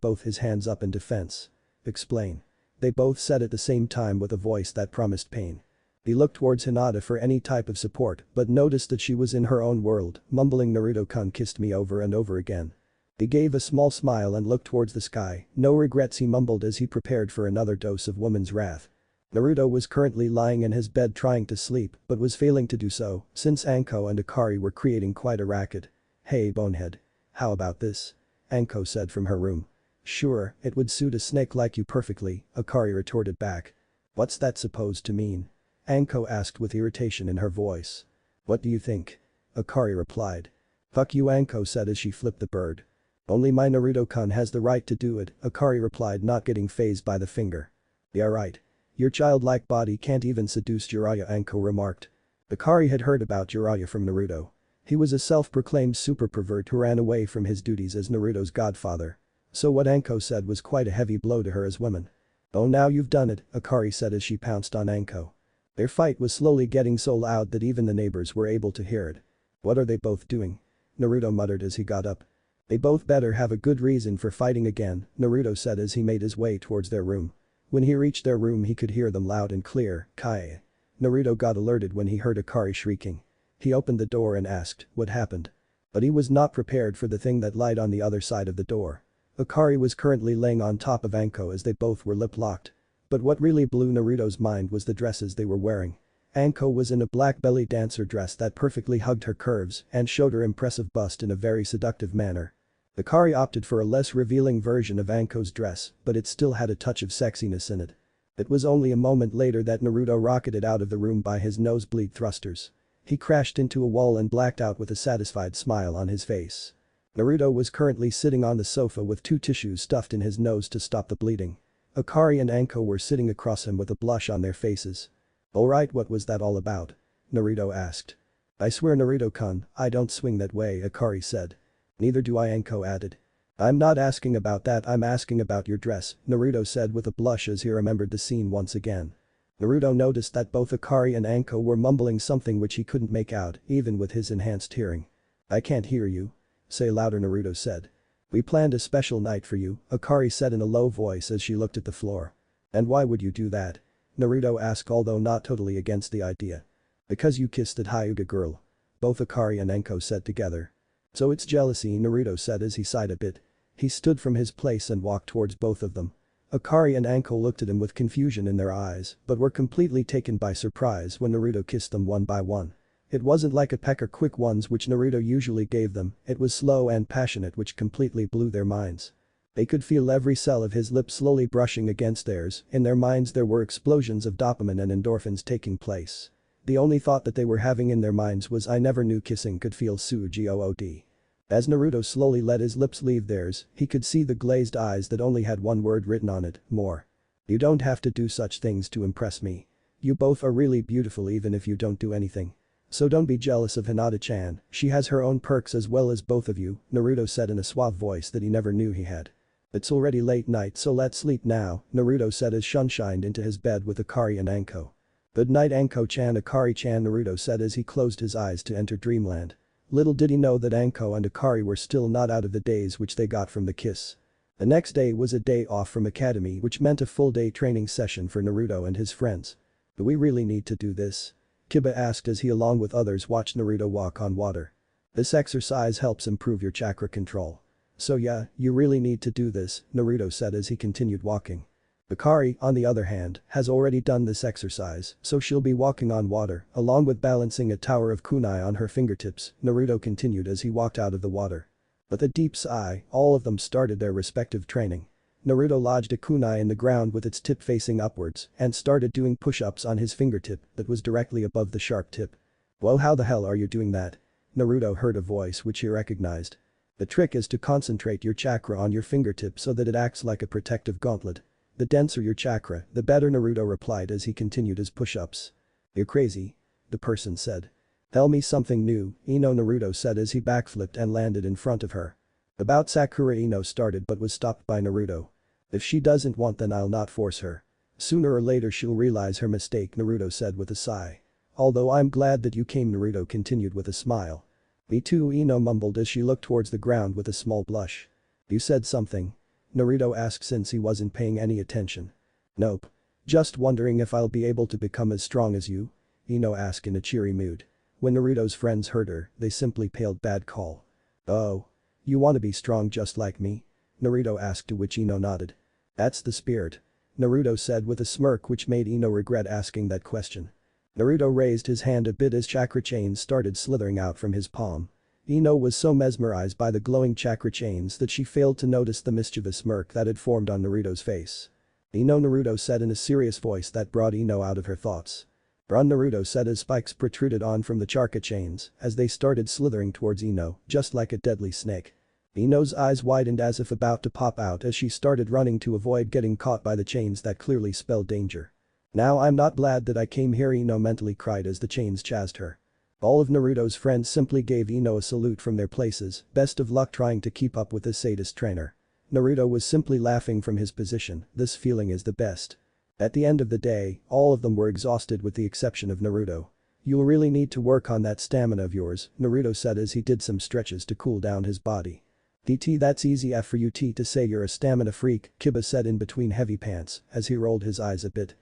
both his hands up in defense. Explain. They both said at the same time with a voice that promised pain. He looked towards Hinata for any type of support but noticed that she was in her own world, mumbling Naruto-kun kissed me over and over again. He gave a small smile and looked towards the sky, no regrets he mumbled as he prepared for another dose of woman's wrath. Naruto was currently lying in his bed trying to sleep but was failing to do so since Anko and Akari were creating quite a racket. Hey bonehead. How about this? Anko said from her room. Sure, it would suit a snake like you perfectly, Akari retorted back. What's that supposed to mean? Anko asked with irritation in her voice. What do you think? Akari replied. Fuck you, Anko said as she flipped the bird. Only my Naruto-kun has the right to do it, Akari replied, not getting fazed by the finger. Yeah right. Your childlike body can't even seduce Jiraiya, Anko remarked. Akari had heard about Jiraiya from Naruto. He was a self-proclaimed super pervert who ran away from his duties as Naruto's godfather. So what Anko said was quite a heavy blow to her as woman. Oh now you've done it, Akari said as she pounced on Anko. Their fight was slowly getting so loud that even the neighbors were able to hear it. What are they both doing? Naruto muttered as he got up. They both better have a good reason for fighting again, Naruto said as he made his way towards their room. When he reached their room he could hear them loud and clear, Kai. Naruto got alerted when he heard Akari shrieking. He opened the door and asked, what happened? But he was not prepared for the thing that lied on the other side of the door. Akari was currently laying on top of Anko as they both were lip-locked. But what really blew Naruto's mind was the dresses they were wearing. Anko was in a black belly dancer dress that perfectly hugged her curves and showed her impressive bust in a very seductive manner. Akari opted for a less revealing version of Anko's dress, but it still had a touch of sexiness in it. It was only a moment later that Naruto rocketed out of the room by his nosebleed thrusters. He crashed into a wall and blacked out with a satisfied smile on his face. Naruto was currently sitting on the sofa with two tissues stuffed in his nose to stop the bleeding. Akari and Anko were sitting across him with a blush on their faces. Alright, what was that all about? Naruto asked. I swear Naruto-kun, I don't swing that way, Akari said. Neither do I, Anko added. I'm not asking about that, I'm asking about your dress, Naruto said with a blush as he remembered the scene once again. Naruto noticed that both Akari and Anko were mumbling something which he couldn't make out, even with his enhanced hearing. I can't hear you. Say louder, Naruto said. We planned a special night for you, Akari said in a low voice as she looked at the floor. And why would you do that? Naruto asked, although not totally against the idea. Because you kissed that Hyuga girl. Both Akari and Anko said together. So it's jealousy, Naruto said as he sighed a bit. He stood from his place and walked towards both of them. Akari and Anko looked at him with confusion in their eyes but were completely taken by surprise when Naruto kissed them one by one. It wasn't like a peck or quick ones which Naruto usually gave them, it was slow and passionate which completely blew their minds. They could feel every cell of his lips slowly brushing against theirs, in their minds there were explosions of dopamine and endorphins taking place. The only thought that they were having in their minds was I never knew kissing could feel so good. As Naruto slowly let his lips leave theirs, he could see the glazed eyes that only had one word written on it, more. You don't have to do such things to impress me. You both are really beautiful even if you don't do anything. So don't be jealous of Hinata-chan, she has her own perks as well as both of you, Naruto said in a suave voice that he never knew he had. It's already late night so let's sleep now, Naruto said as sunshined into his bed with Akari and Anko. Good night Anko-chan, Akari-chan, Naruto said as he closed his eyes to enter dreamland. Little did he know that Anko and Akari were still not out of the daze which they got from the kiss. The next day was a day off from academy which meant a full day training session for Naruto and his friends. Do we really need to do this? Kiba asked as he along with others watched Naruto walk on water. This exercise helps improve your chakra control. So yeah, you really need to do this, Naruto said as he continued walking. Akari, on the other hand, has already done this exercise, so she'll be walking on water, along with balancing a tower of kunai on her fingertips, Naruto continued as he walked out of the water. With a deep sigh, all of them started their respective training. Naruto lodged a kunai in the ground with its tip facing upwards and started doing push-ups on his fingertip that was directly above the sharp tip. Well, how the hell are you doing that? Naruto heard a voice which he recognized. The trick is to concentrate your chakra on your fingertip so that it acts like a protective gauntlet. The denser your chakra, the better, Naruto replied as he continued his push-ups. You're crazy. The person said. Tell me something new, Ino, Naruto said as he backflipped and landed in front of her. About Sakura, Ino started but was stopped by Naruto. If she doesn't want then I'll not force her. Sooner or later she'll realize her mistake, Naruto said with a sigh. Although I'm glad that you came, Naruto continued with a smile. Me too, Ino mumbled as she looked towards the ground with a small blush. You said something? Naruto asked since he wasn't paying any attention. Nope. Just wondering if I'll be able to become as strong as you? Ino asked in a cheery mood. When Naruto's friends heard her, they simply paled. Bad call. Oh. You wanna be strong just like me? Naruto asked, to which Ino nodded. That's the spirit. Naruto said with a smirk which made Ino regret asking that question. Naruto raised his hand a bit as chakra chains started slithering out from his palm. Ino was so mesmerized by the glowing chakra chains that she failed to notice the mischievous smirk that had formed on Naruto's face. Ino, Naruto said in a serious voice that brought Ino out of her thoughts. Run, Naruto said as spikes protruded on from the chakra chains as they started slithering towards Ino, just like a deadly snake. Ino's eyes widened as if about to pop out as she started running to avoid getting caught by the chains that clearly spelled danger. Now I'm not glad that I came here, Ino mentally cried as the chains chased her. All of Naruto's friends simply gave Ino a salute from their places. Best of luck trying to keep up with this sadist trainer. Naruto was simply laughing from his position. This feeling is the best. At the end of the day, all of them were exhausted with the exception of Naruto. You'll really need to work on that stamina of yours, Naruto said as he did some stretches to cool down his body. DT, that's easy for you to say you're a stamina freak, Kiba said in between heavy pants as he rolled his eyes a bit.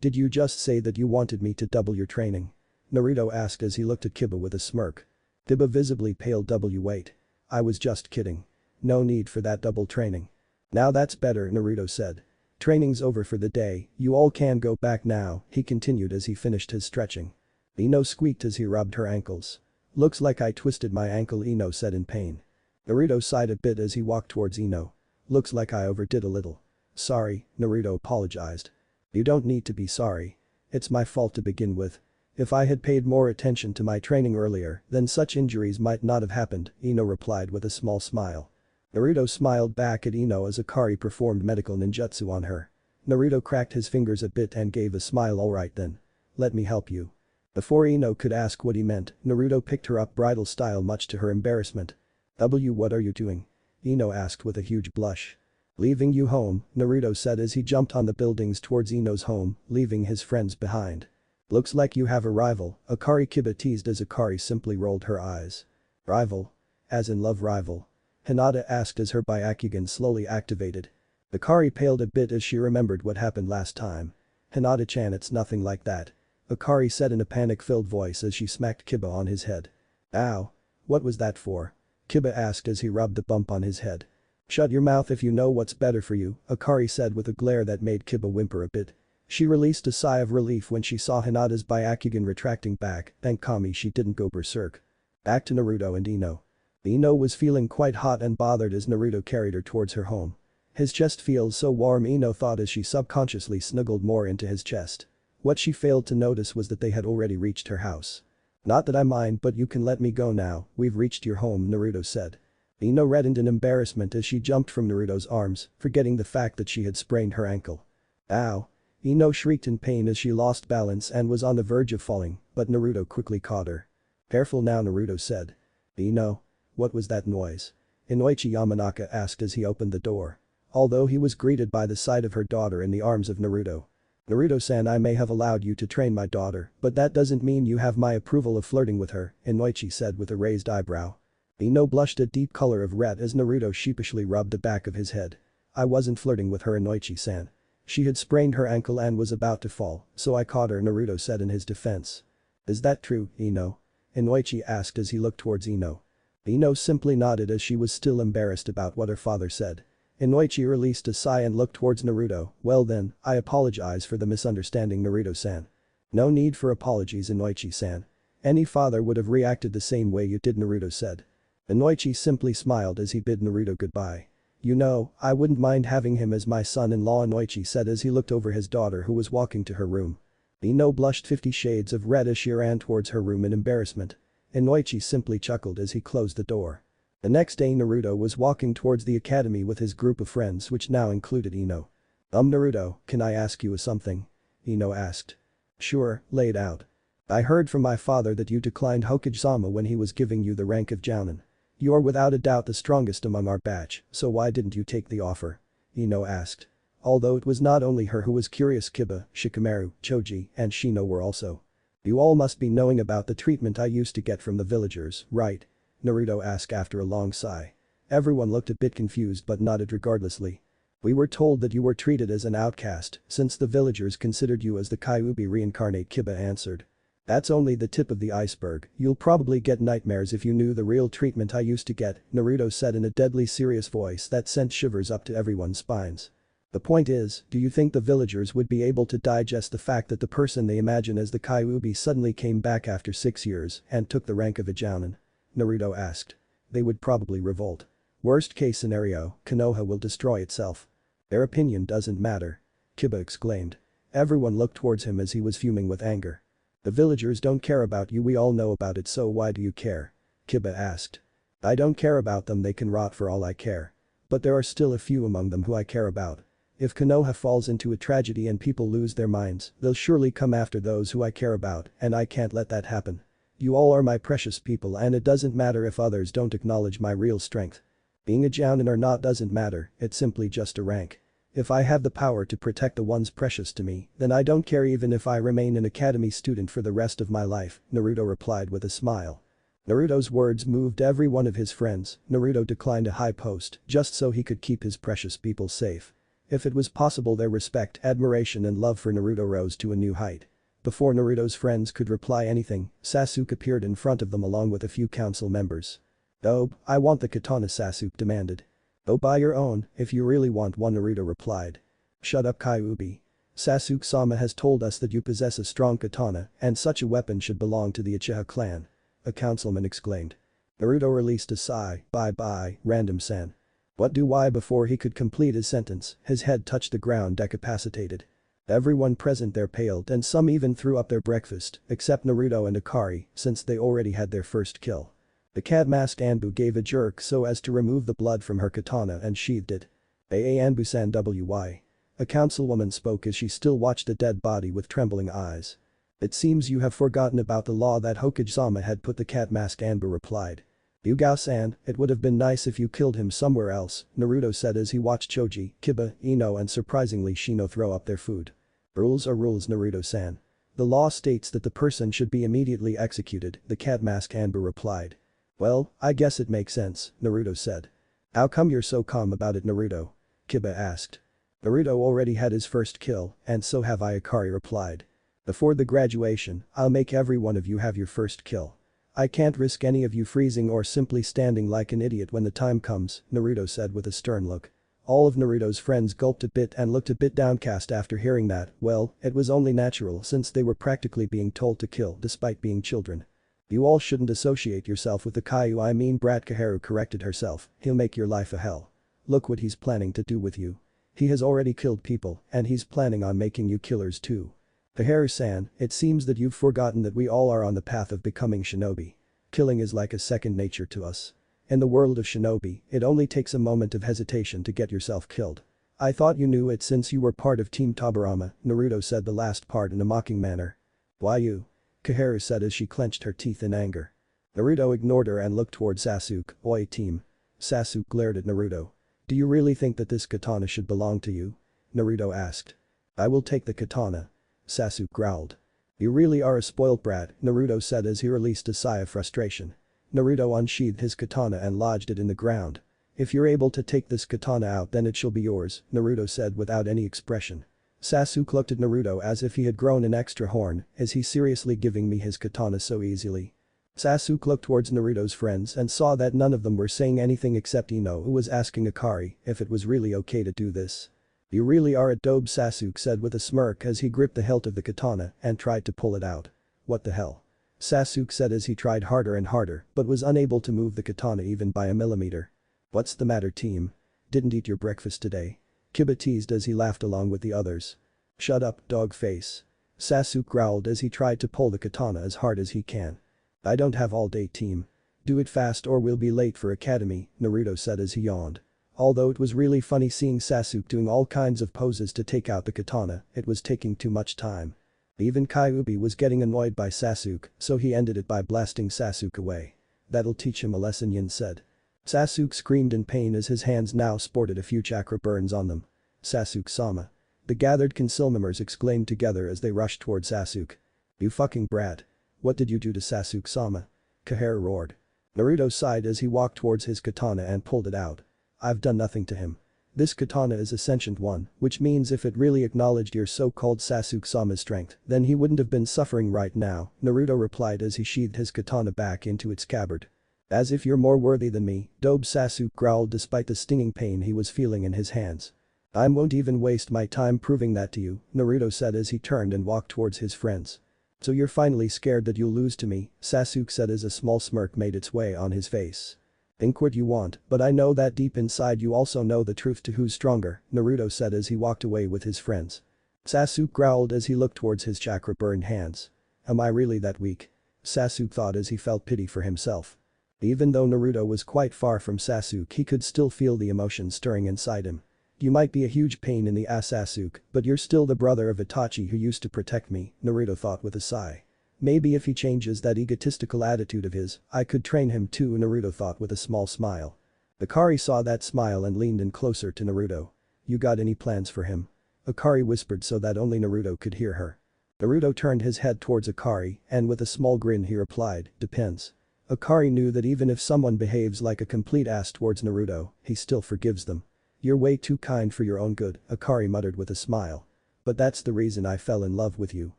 Did you just say that you wanted me to double your training? Naruto asked as he looked at Kiba with a smirk. Kiba visibly paled. Wait. I was just kidding. No need for that double training. Now that's better, Naruto said. Training's over for the day, you all can go back now, he continued as he finished his stretching. Ino squeaked as he rubbed her ankles. Looks like I twisted my ankle, Ino said in pain. Naruto sighed a bit as he walked towards Ino. Looks like I overdid a little. Sorry, Naruto apologized. You don't need to be sorry. It's my fault to begin with. If I had paid more attention to my training earlier, then such injuries might not have happened, Ino replied with a small smile. Naruto smiled back at Ino as Akari performed medical ninjutsu on her. Naruto cracked his fingers a bit and gave a smile. Alright then. Let me help you. Before Ino could ask what he meant, Naruto picked her up bridal style much to her embarrassment. What are you doing? Ino asked with a huge blush. Leaving you home, Naruto said as he jumped on the buildings towards Ino's home, leaving his friends behind. Looks like you have a rival, Akari, Kiba teased as Akari simply rolled her eyes. Rival? As in love rival? Hinata asked as her Byakugan slowly activated. Akari paled a bit as she remembered what happened last time. Hinata-chan, it's nothing like that. Akari said in a panic-filled voice as she smacked Kiba on his head. Ow. What was that for? Kiba asked as he rubbed the bump on his head. Shut your mouth if you know what's better for you, Akari said with a glare that made Kiba whimper a bit. She released a sigh of relief when she saw Hinata's Byakugan retracting back, thank Kami she didn't go berserk. Back to Naruto and Ino. Ino was feeling quite hot and bothered as Naruto carried her towards her home. His chest feels so warm, Ino thought as she subconsciously snuggled more into his chest. What she failed to notice was that they had already reached her house. Not that I mind, but you can let me go now, we've reached your home, Naruto said. Ino reddened in embarrassment as she jumped from Naruto's arms, forgetting the fact that she had sprained her ankle. Ow. Ino shrieked in pain as she lost balance and was on the verge of falling, but Naruto quickly caught her. Careful now, Naruto said. Ino? What was that noise? Inoichi Yamanaka asked as he opened the door. Although he was greeted by the sight of her daughter in the arms of Naruto. Naruto-san, I may have allowed you to train my daughter, but that doesn't mean you have my approval of flirting with her, Inoichi said with a raised eyebrow. Ino blushed a deep color of red as Naruto sheepishly rubbed the back of his head. I wasn't flirting with her, Inoichi-san. She had sprained her ankle and was about to fall, so I caught her, Naruto said in his defense. Is that true, Ino? Inoichi asked as he looked towards Ino. Ino simply nodded as she was still embarrassed about what her father said. Inoichi released a sigh and looked towards Naruto. Well then, I apologize for the misunderstanding, Naruto-san. No need for apologies, Inoichi-san. Any father would have reacted the same way you did, Naruto said. Inoichi simply smiled as he bid Naruto goodbye. You know, I wouldn't mind having him as my son-in-law, Inoichi said as he looked over his daughter who was walking to her room. Ino blushed 50 shades of red as she ran towards her room in embarrassment. Inoichi simply chuckled as he closed the door. The next day Naruto was walking towards the academy with his group of friends which now included Ino. Naruto, can I ask you something? Ino asked. Sure, lay it out. I heard from my father that you declined Hokage-sama when he was giving you the rank of Jounin. You're without a doubt the strongest among our batch, so why didn't you take the offer? Ino asked. Although it was not only her who was curious, Kiba, Shikamaru, Choji, and Shino were also. You all must be knowing about the treatment I used to get from the villagers, right? Naruto asked after a long sigh. Everyone looked a bit confused but nodded regardlessly. We were told that you were treated as an outcast since the villagers considered you as the Kyuubi reincarnate, Kiba answered. That's only the tip of the iceberg, you'll probably get nightmares if you knew the real treatment I used to get, Naruto said in a deadly serious voice that sent shivers up to everyone's spines. The point is, do you think the villagers would be able to digest the fact that the person they imagine as the Kyuubi suddenly came back after 6 years and took the rank of a jounin? Naruto asked. They would probably revolt. Worst case scenario, Konoha will destroy itself. Their opinion doesn't matter. Kiba exclaimed. Everyone looked towards him as he was fuming with anger. The villagers don't care about you, we all know about it, so why do you care? Kiba asked. I don't care about them, they can rot for all I care. But there are still a few among them who I care about. If Konoha falls into a tragedy and people lose their minds, they'll surely come after those who I care about, and I can't let that happen. You all are my precious people and it doesn't matter if others don't acknowledge my real strength. Being a jounin or not doesn't matter, it's simply just a rank. If I have the power to protect the ones precious to me, then I don't care even if I remain an academy student for the rest of my life, Naruto replied with a smile. Naruto's words moved every one of his friends. Naruto declined a high post just so he could keep his precious people safe. If it was possible, their respect, admiration and love for Naruto rose to a new height. Before Naruto's friends could reply anything, Sasuke appeared in front of them along with a few council members. "Oh, I want the katana," Sasuke demanded. "Go buy your own if you really want one," Naruto replied. "Shut up, Kyuubi. Sasuke-sama has told us that you possess a strong katana and such a weapon should belong to the Uchiha clan," a councilman exclaimed. Naruto released a sigh. Bye-bye, random-san. What do I? Before he could complete his sentence, his head touched the ground, decapitated. Everyone present there paled and some even threw up their breakfast, except Naruto and Akari, since they already had their first kill. The cat-masked Anbu gave a jerk so as to remove the blood from her katana and sheathed it. Anbu-san, why? A councilwoman spoke as she still watched the dead body with trembling eyes. "It seems you have forgotten about the law that Hokage-sama had put," the cat-masked Anbu replied. "Yugao-san, it would have been nice if you killed him somewhere else," Naruto said as he watched Choji, Kiba, Ino and surprisingly Shino throw up their food. "Rules are rules, Naruto-san. The law states that the person should be immediately executed," the cat-masked Anbu replied. "Well, I guess it makes sense," Naruto said. "How come you're so calm about it, Naruto?" Kiba asked. "Naruto already had his first kill, and so have I," Akari replied. "Before the graduation, I'll make every one of you have your first kill. I can't risk any of you freezing or simply standing like an idiot when the time comes," Naruto said with a stern look. All of Naruto's friends gulped a bit and looked a bit downcast after hearing that. Well, it was only natural since they were practically being told to kill despite being children. "You all shouldn't associate yourself with the brat," Koharu corrected herself, "he'll make your life a hell. Look what he's planning to do with you. He has already killed people and he's planning on making you killers too. Koharu-san, it seems that you've forgotten that we all are on the path of becoming shinobi. Killing is like a second nature to us. In the world of shinobi, it only takes a moment of hesitation to get yourself killed. I thought you knew it since you were part of Team Tobirama," Naruto said the last part in a mocking manner. "Why you?" Koharu said as she clenched her teeth in anger. Naruto ignored her and looked toward Sasuke. "Oi, team." Sasuke glared at Naruto. "Do you really think that this katana should belong to you?" Naruto asked. "I will take the katana." Sasuke growled. "You really are a spoilt brat," Naruto said as he released a sigh of frustration. Naruto unsheathed his katana and lodged it in the ground. "If you're able to take this katana out then it shall be yours," Naruto said without any expression. Sasuke looked at Naruto as if he had grown an extra horn. "Is he seriously giving me his katana so easily?" Sasuke looked towards Naruto's friends and saw that none of them were saying anything except Ino, who was asking Akari if it was really okay to do this. "You really are a dope," Sasuke said with a smirk as he gripped the hilt of the katana and tried to pull it out. "What the hell?" Sasuke said as he tried harder and harder but was unable to move the katana even by a millimeter. "What's the matter, team? Didn't eat your breakfast today?" Kiba teased as he laughed along with the others. "Shut up, dog face." Sasuke growled as he tried to pull the katana as hard as he can. "I don't have all day, team. Do it fast or we'll be late for academy," Naruto said as he yawned. Although it was really funny seeing Sasuke doing all kinds of poses to take out the katana, it was taking too much time. Even Kyuubi was getting annoyed by Sasuke, so he ended it by blasting Sasuke away. "That'll teach him a lesson," Yin said. Sasuke screamed in pain as his hands now sported a few chakra burns on them. "Sasuke-sama." The gathered council members exclaimed together as they rushed toward Sasuke. You fucking brat. What did you do to Sasuke-sama? Kahara roared. Naruto sighed as he walked towards his katana and pulled it out. I've done nothing to him. This katana is a sentient one, which means if it really acknowledged your so-called Sasuke-sama's strength, then he wouldn't have been suffering right now, Naruto replied as he sheathed his katana back into its scabbard. As if you're more worthy than me, Dobe Sasuke growled despite the stinging pain he was feeling in his hands. I won't even waste my time proving that to you, Naruto said as he turned and walked towards his friends. So you're finally scared that you'll lose to me, Sasuke said as a small smirk made its way on his face. Think what you want, but I know that deep inside you also know the truth to who's stronger, Naruto said as he walked away with his friends. Sasuke growled as he looked towards his chakra-burned hands. Am I really that weak? Sasuke thought as he felt pity for himself. Even though Naruto was quite far from Sasuke, he could still feel the emotion stirring inside him. You might be a huge pain in the ass, Sasuke, but you're still the brother of Itachi who used to protect me, Naruto thought with a sigh. Maybe if he changes that egotistical attitude of his, I could train him too, Naruto thought with a small smile. Akari saw that smile and leaned in closer to Naruto. You got any plans for him? Akari whispered so that only Naruto could hear her. Naruto turned his head towards Akari and with a small grin he replied, depends. Akari knew that even if someone behaves like a complete ass towards Naruto, he still forgives them. You're way too kind for your own good, Akari muttered with a smile. But that's the reason I fell in love with you.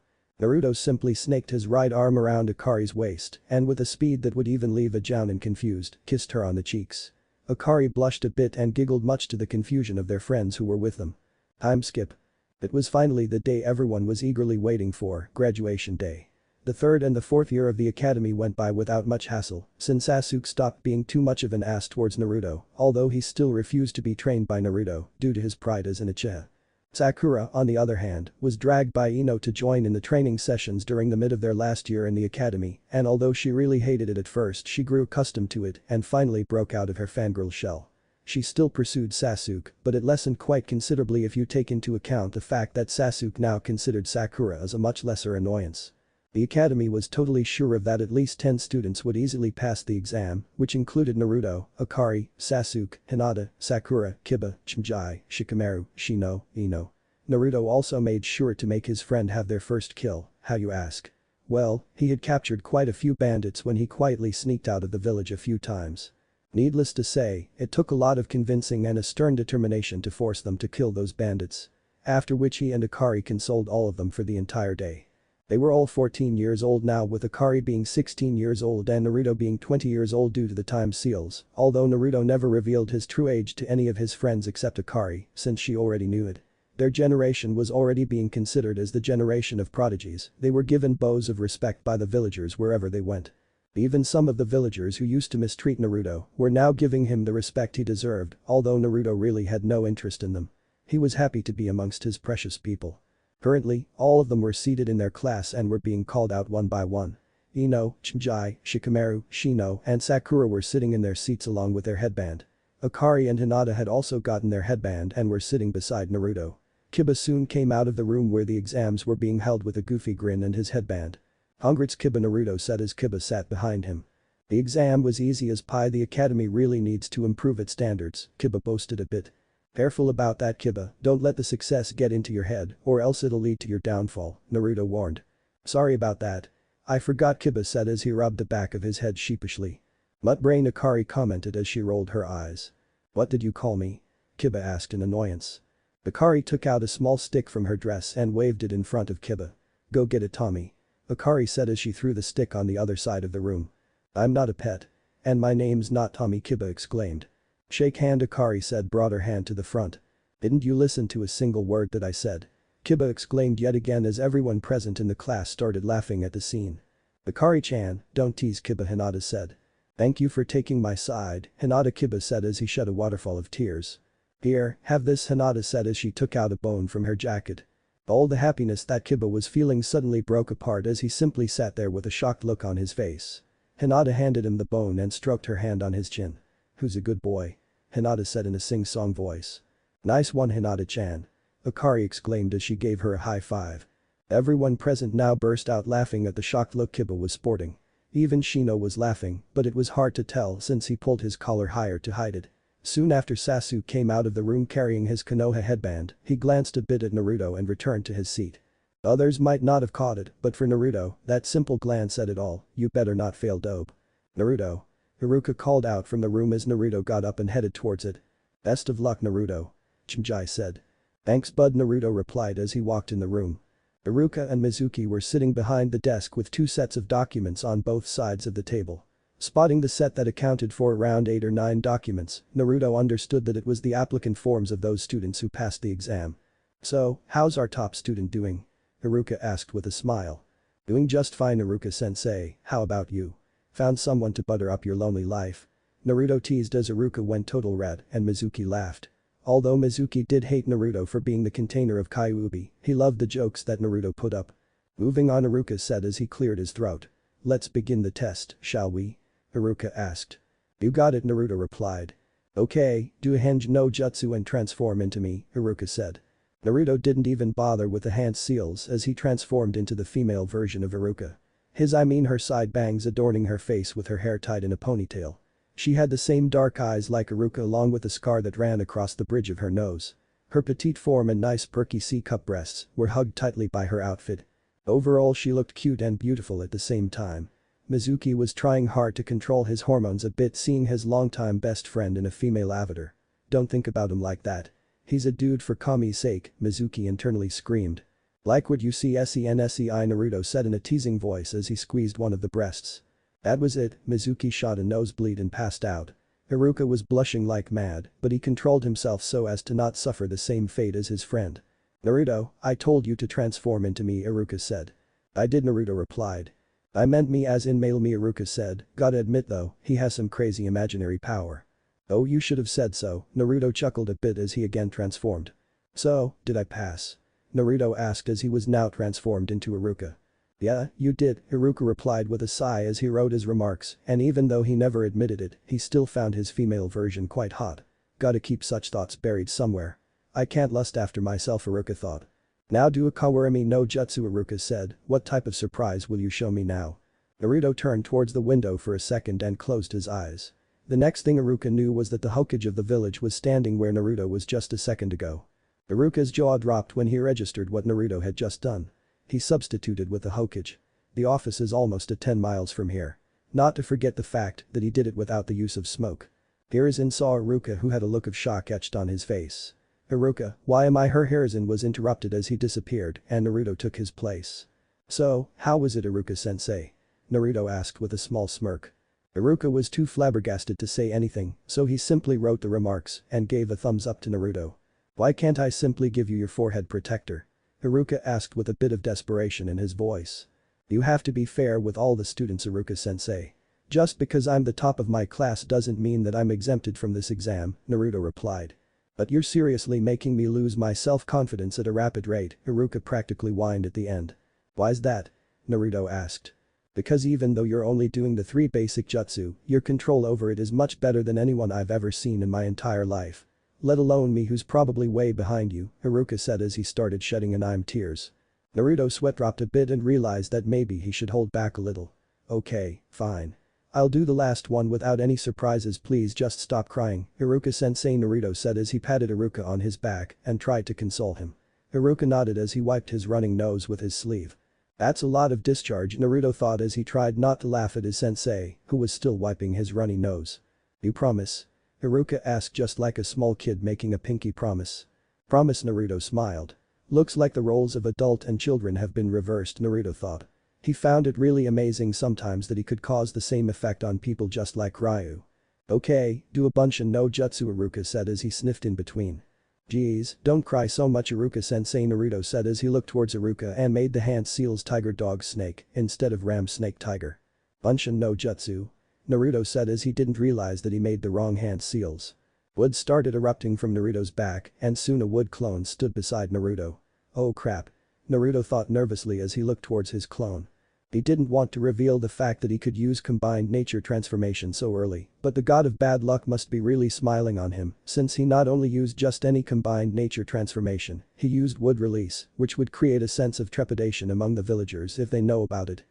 Naruto simply snaked his right arm around Akari's waist and with a speed that would even leave a Jounin confused, kissed her on the cheeks. Akari blushed a bit and giggled much to the confusion of their friends who were with them. Time skip. It was finally the day everyone was eagerly waiting for, graduation day. The third and the fourth year of the academy went by without much hassle, since Sasuke stopped being too much of an ass towards Naruto, although he still refused to be trained by Naruto due to his pride as an Uchiha. Sakura, on the other hand, was dragged by Ino to join in the training sessions during the mid of their last year in the academy, and although she really hated it at first she grew accustomed to it and finally broke out of her fangirl shell. She still pursued Sasuke, but it lessened quite considerably if you take into account the fact that Sasuke now considered Sakura as a much lesser annoyance. The academy was totally sure of that at least 10 students would easily pass the exam, which included Naruto, Akari, Sasuke, Hinata, Sakura, Kiba, Chimjai, Shikamaru, Shino, Ino. Naruto also made sure to make his friend have their first kill, how you ask? Well, he had captured quite a few bandits when he quietly sneaked out of the village a few times. Needless to say, it took a lot of convincing and a stern determination to force them to kill those bandits. After which he and Akari consoled all of them for the entire day. They were all 14 years old now, with Akari being 16 years old and Naruto being 20 years old due to the time seals, although Naruto never revealed his true age to any of his friends except Akari, since she already knew it. Their generation was already being considered as the generation of prodigies, they were given bows of respect by the villagers wherever they went. Even some of the villagers who used to mistreat Naruto were now giving him the respect he deserved, although Naruto really had no interest in them. He was happy to be amongst his precious people. Currently, all of them were seated in their class and were being called out one by one. Ino, Chimjai, Shikamaru, Shino, and Sakura were sitting in their seats along with their headband. Akari and Hinata had also gotten their headband and were sitting beside Naruto. Kiba soon came out of the room where the exams were being held with a goofy grin and his headband. Congrats Kiba, Naruto said as Kiba sat behind him. The exam was easy as pie, the academy really needs to improve its standards, Kiba boasted a bit. Careful about that, Kiba, don't let the success get into your head or else it'll lead to your downfall, Naruto warned. Sorry about that. I forgot, Kiba said as he rubbed the back of his head sheepishly. Mutt-brain, Akari commented as she rolled her eyes. What did you call me? Kiba asked in annoyance. Akari took out a small stick from her dress and waved it in front of Kiba. Go get it, Tommy. Akari said as she threw the stick on the other side of the room. I'm not a pet. And my name's not Tommy, Kiba exclaimed. Shake hand, Akari said, brought her hand to the front. Didn't you listen to a single word that I said? Kiba exclaimed yet again as everyone present in the class started laughing at the scene. Akari-chan, don't tease Kiba, Hinata said. Thank you for taking my side, Hinata, Kiba said as he shed a waterfall of tears. Here, have this, Hinata said as she took out a bone from her jacket. All the happiness that Kiba was feeling suddenly broke apart as he simply sat there with a shocked look on his face. Hinata handed him the bone and stroked her hand on his chin. Who's a good boy? Hinata said in a sing-song voice. Nice one, Hinata-chan. Akari exclaimed as she gave her a high five. Everyone present now burst out laughing at the shocked look Kiba was sporting. Even Shino was laughing, but it was hard to tell since he pulled his collar higher to hide it. Soon after Sasuke came out of the room carrying his Konoha headband, he glanced a bit at Naruto and returned to his seat. Others might not have caught it, but for Naruto, that simple glance said it all, you better not fail dope. Naruto. Haruka called out from the room as Naruto got up and headed towards it. Best of luck Naruto. Chimjai said. Thanks bud Naruto replied as he walked in the room. Haruka and Mizuki were sitting behind the desk with two sets of documents on both sides of the table. Spotting the set that accounted for around 8 or 9 documents, Naruto understood that it was the applicant forms of those students who passed the exam. So, how's our top student doing? Haruka asked with a smile. Doing just fine Haruka-sensei, how about you? Found someone to butter up your lonely life? Naruto teased as Haruka went total red and Mizuki laughed. Although Mizuki did hate Naruto for being the container of Kyuubi, he loved the jokes that Naruto put up. Moving on Haruka said as he cleared his throat. Let's begin the test, shall we? Haruka asked. You got it Naruto replied. Okay, do a henge no jutsu and transform into me, Haruka said. Naruto didn't even bother with the hand seals as he transformed into the female version of Haruka. Her side bangs adorning her face with her hair tied in a ponytail. She had the same dark eyes like Haruka along with a scar that ran across the bridge of her nose. Her petite form and nice perky C-cup breasts were hugged tightly by her outfit. Overall she looked cute and beautiful at the same time. Mizuki was trying hard to control his hormones a bit seeing his longtime best friend in a female avatar. Don't think about him like that. He's a dude for Kami's sake, Mizuki internally screamed. Like what you see SENSEI Naruto said in a teasing voice as he squeezed one of the breasts. That was it, Mizuki shot a nosebleed and passed out. Haruka was blushing like mad, but he controlled himself so as to not suffer the same fate as his friend. Naruto, I told you to transform into me Haruka said. I did Naruto replied. I meant me as in male me Haruka said, gotta admit though, he has some crazy imaginary power. Oh you should have said so, Naruto chuckled a bit as he again transformed. So, did I pass? Naruto asked as he was now transformed into Haruka. Yeah, you did, Haruka replied with a sigh as he wrote his remarks, and even though he never admitted it, he still found his female version quite hot. Gotta keep such thoughts buried somewhere. I can't lust after myself Haruka thought. Now do a kawarimi no jutsu Haruka said, what type of surprise will you show me now? Naruto turned towards the window for a second and closed his eyes. The next thing Haruka knew was that the Hokage of the village was standing where Naruto was just a second ago. Haruka's jaw dropped when he registered what Naruto had just done. He substituted with the Hokage. The office is almost at 10 miles from here. Not to forget the fact that he did it without the use of smoke. Hiruzen saw Haruka who had a look of shock etched on his face. Haruka, why am I her Hiruzen was interrupted as he disappeared and Naruto took his place. So, how was it Haruka-sensei? Naruto asked with a small smirk. Haruka was too flabbergasted to say anything, so he simply wrote the remarks and gave a thumbs up to Naruto. Why can't I simply give you your forehead protector? Haruka asked with a bit of desperation in his voice. You have to be fair with all the students Haruka-sensei. Just because I'm the top of my class doesn't mean that I'm exempted from this exam, Naruto replied. But you're seriously making me lose my self-confidence at a rapid rate, Haruka practically whined at the end. Why's that? Naruto asked. Because even though you're only doing the 3 basic jutsu, your control over it is much better than anyone I've ever seen in my entire life. Let alone me who's probably way behind you, Haruka said as he started shedding anime tears. Naruto's sweat dropped a bit and realized that maybe he should hold back a little. Okay, fine. I'll do the last one without any surprises please just stop crying, Haruka-sensei Naruto said as he patted Haruka on his back and tried to console him. Haruka nodded as he wiped his running nose with his sleeve. That's a lot of discharge Naruto thought as he tried not to laugh at his sensei, who was still wiping his runny nose. You promise? Haruka asked just like a small kid making a pinky promise. Promise Naruto smiled. Looks like the roles of adult and children have been reversed Naruto thought. He found it really amazing sometimes that he could cause the same effect on people just like Ryu. Okay, do a bunch of no jutsu Haruka said as he sniffed in between. Geez, don't cry so much Haruka-sensei Naruto said as he looked towards Haruka and made the hand seals tiger dog snake instead of ram snake tiger. Bunshin no jutsu? Naruto said as he didn't realize that he made the wrong hand seals. Wood started erupting from Naruto's back and soon a wood clone stood beside Naruto. Oh crap. Naruto thought nervously as he looked towards his clone. He didn't want to reveal the fact that he could use combined nature transformation so early, but the god of bad luck must be really smiling on him since he not only used just any combined nature transformation, he used wood release, which would create a sense of trepidation among the villagers if they know about it.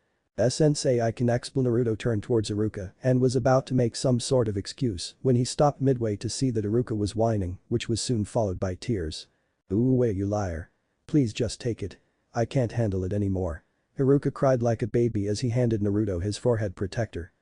Sensei I can explain Naruto turned towards Haruka and was about to make some sort of excuse when he stopped midway to see that Haruka was whining, which was soon followed by tears. Ooh wait you liar. Please just take it. I can't handle it anymore. Haruka cried like a baby as he handed Naruto his forehead protector.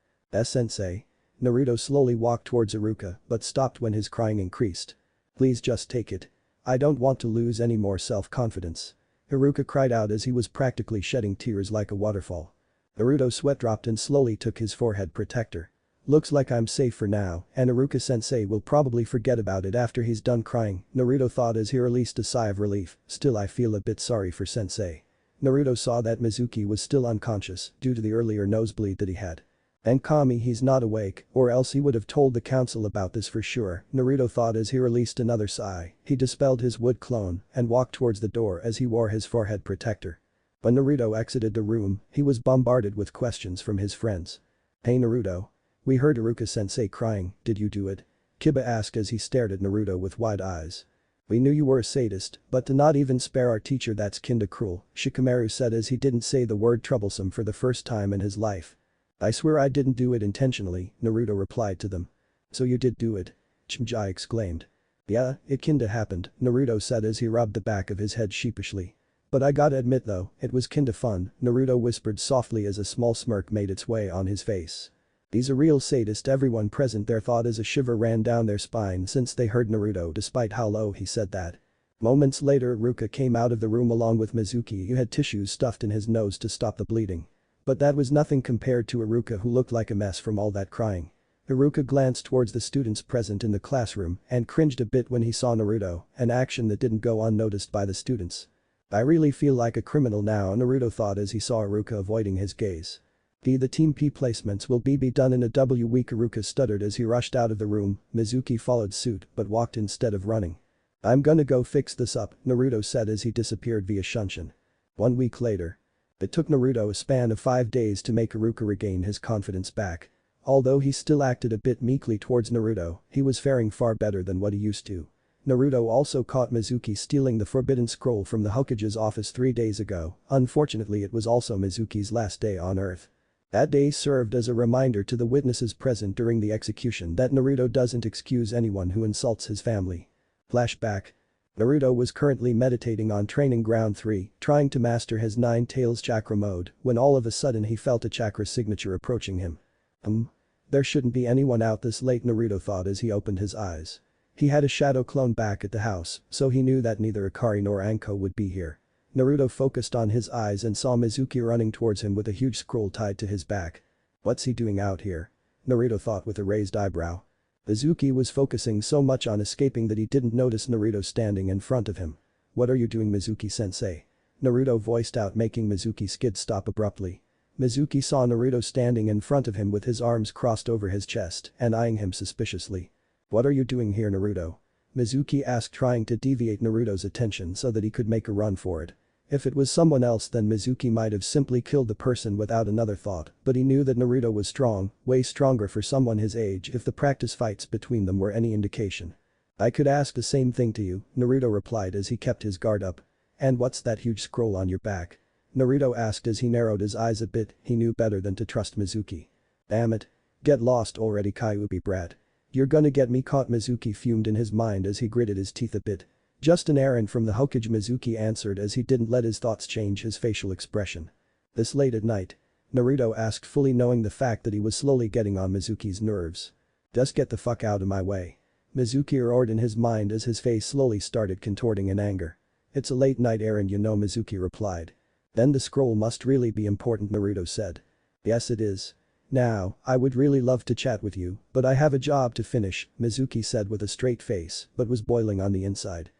Sensei. Naruto slowly walked towards Haruka but stopped when his crying increased. Please just take it. I don't want to lose any more self-confidence. Haruka cried out as he was practically shedding tears like a waterfall. Naruto's sweat dropped and slowly took his forehead protector. Looks like I'm safe for now, and Haruka-sensei will probably forget about it after he's done crying, Naruto thought as he released a sigh of relief. Still, I feel a bit sorry for sensei. Naruto saw that Mizuki was still unconscious due to the earlier nosebleed that he had. And Kami, he's not awake, or else he would have told the council about this for sure, Naruto thought as he released another sigh. He dispelled his wood clone and walked towards the door as he wore his forehead protector. When Naruto exited the room, he was bombarded with questions from his friends. Hey Naruto. We heard Haruka-sensei crying, did you do it? Kiba asked as he stared at Naruto with wide eyes. We knew you were a sadist, but to not even spare our teacher, that's kinda cruel, Shikamaru said as he didn't say the word troublesome for the first time in his life. I swear I didn't do it intentionally, Naruto replied to them. So you did do it? Chimjai exclaimed. Yeah, it kinda happened, Naruto said as he rubbed the back of his head sheepishly. But I gotta admit though, it was kinda fun, Naruto whispered softly as a small smirk made its way on his face. He's a real sadist, everyone present there thought as a shiver ran down their spine since they heard Naruto despite how low he said that. Moments later Haruka came out of the room along with Mizuki who had tissues stuffed in his nose to stop the bleeding. But that was nothing compared to Haruka who looked like a mess from all that crying. Haruka glanced towards the students present in the classroom and cringed a bit when he saw Naruto, an action that didn't go unnoticed by the students. I really feel like a criminal now, Naruto thought as he saw Haruka avoiding his gaze. The Team P placements will be done in a week, Haruka stuttered as he rushed out of the room. Mizuki followed suit but walked instead of running. I'm gonna go fix this up, Naruto said as he disappeared via Shunshin. 1 week later. It took Naruto a span of 5 days to make Haruka regain his confidence back. Although he still acted a bit meekly towards Naruto, he was faring far better than what he used to. Naruto also caught Mizuki stealing the forbidden scroll from the Hokage's office 3 days ago. Unfortunately, it was also Mizuki's last day on Earth. That day served as a reminder to the witnesses present during the execution that Naruto doesn't excuse anyone who insults his family. Flashback. Naruto was currently meditating on Training Ground 3, trying to master his 9 Tails chakra mode, when all of a sudden he felt a chakra signature approaching him. There shouldn't be anyone out this late, Naruto thought as he opened his eyes. He had a shadow clone back at the house, so he knew that neither Akari nor Anko would be here. Naruto focused on his eyes and saw Mizuki running towards him with a huge scroll tied to his back. What's he doing out here? Naruto thought with a raised eyebrow. Mizuki was focusing so much on escaping that he didn't notice Naruto standing in front of him. What are you doing, Mizuki-sensei? Naruto voiced out, making Mizuki skid stop abruptly. Mizuki saw Naruto standing in front of him with his arms crossed over his chest and eyeing him suspiciously. What are you doing here, Naruto? Mizuki asked, trying to deviate Naruto's attention so that he could make a run for it. If it was someone else then Mizuki might have simply killed the person without another thought, but he knew that Naruto was strong, way stronger for someone his age if the practice fights between them were any indication. I could ask the same thing to you, Naruto replied as he kept his guard up. And what's that huge scroll on your back? Naruto asked as he narrowed his eyes a bit, he knew better than to trust Mizuki. Damn it. Get lost already, Kyuubi brat. You're gonna get me caught, Mizuki fumed in his mind as he gritted his teeth a bit. Just an errand from the Hokage, Mizuki answered as he didn't let his thoughts change his facial expression. This late at night? Naruto asked, fully knowing the fact that he was slowly getting on Mizuki's nerves. Just get the fuck out of my way. Mizuki roared in his mind as his face slowly started contorting in anger. It's a late night errand, you know, Mizuki replied. Then the scroll must really be important, Naruto said. Yes it is. Now, I would really love to chat with you, but I have a job to finish, Mizuki said with a straight face, but was boiling on the inside.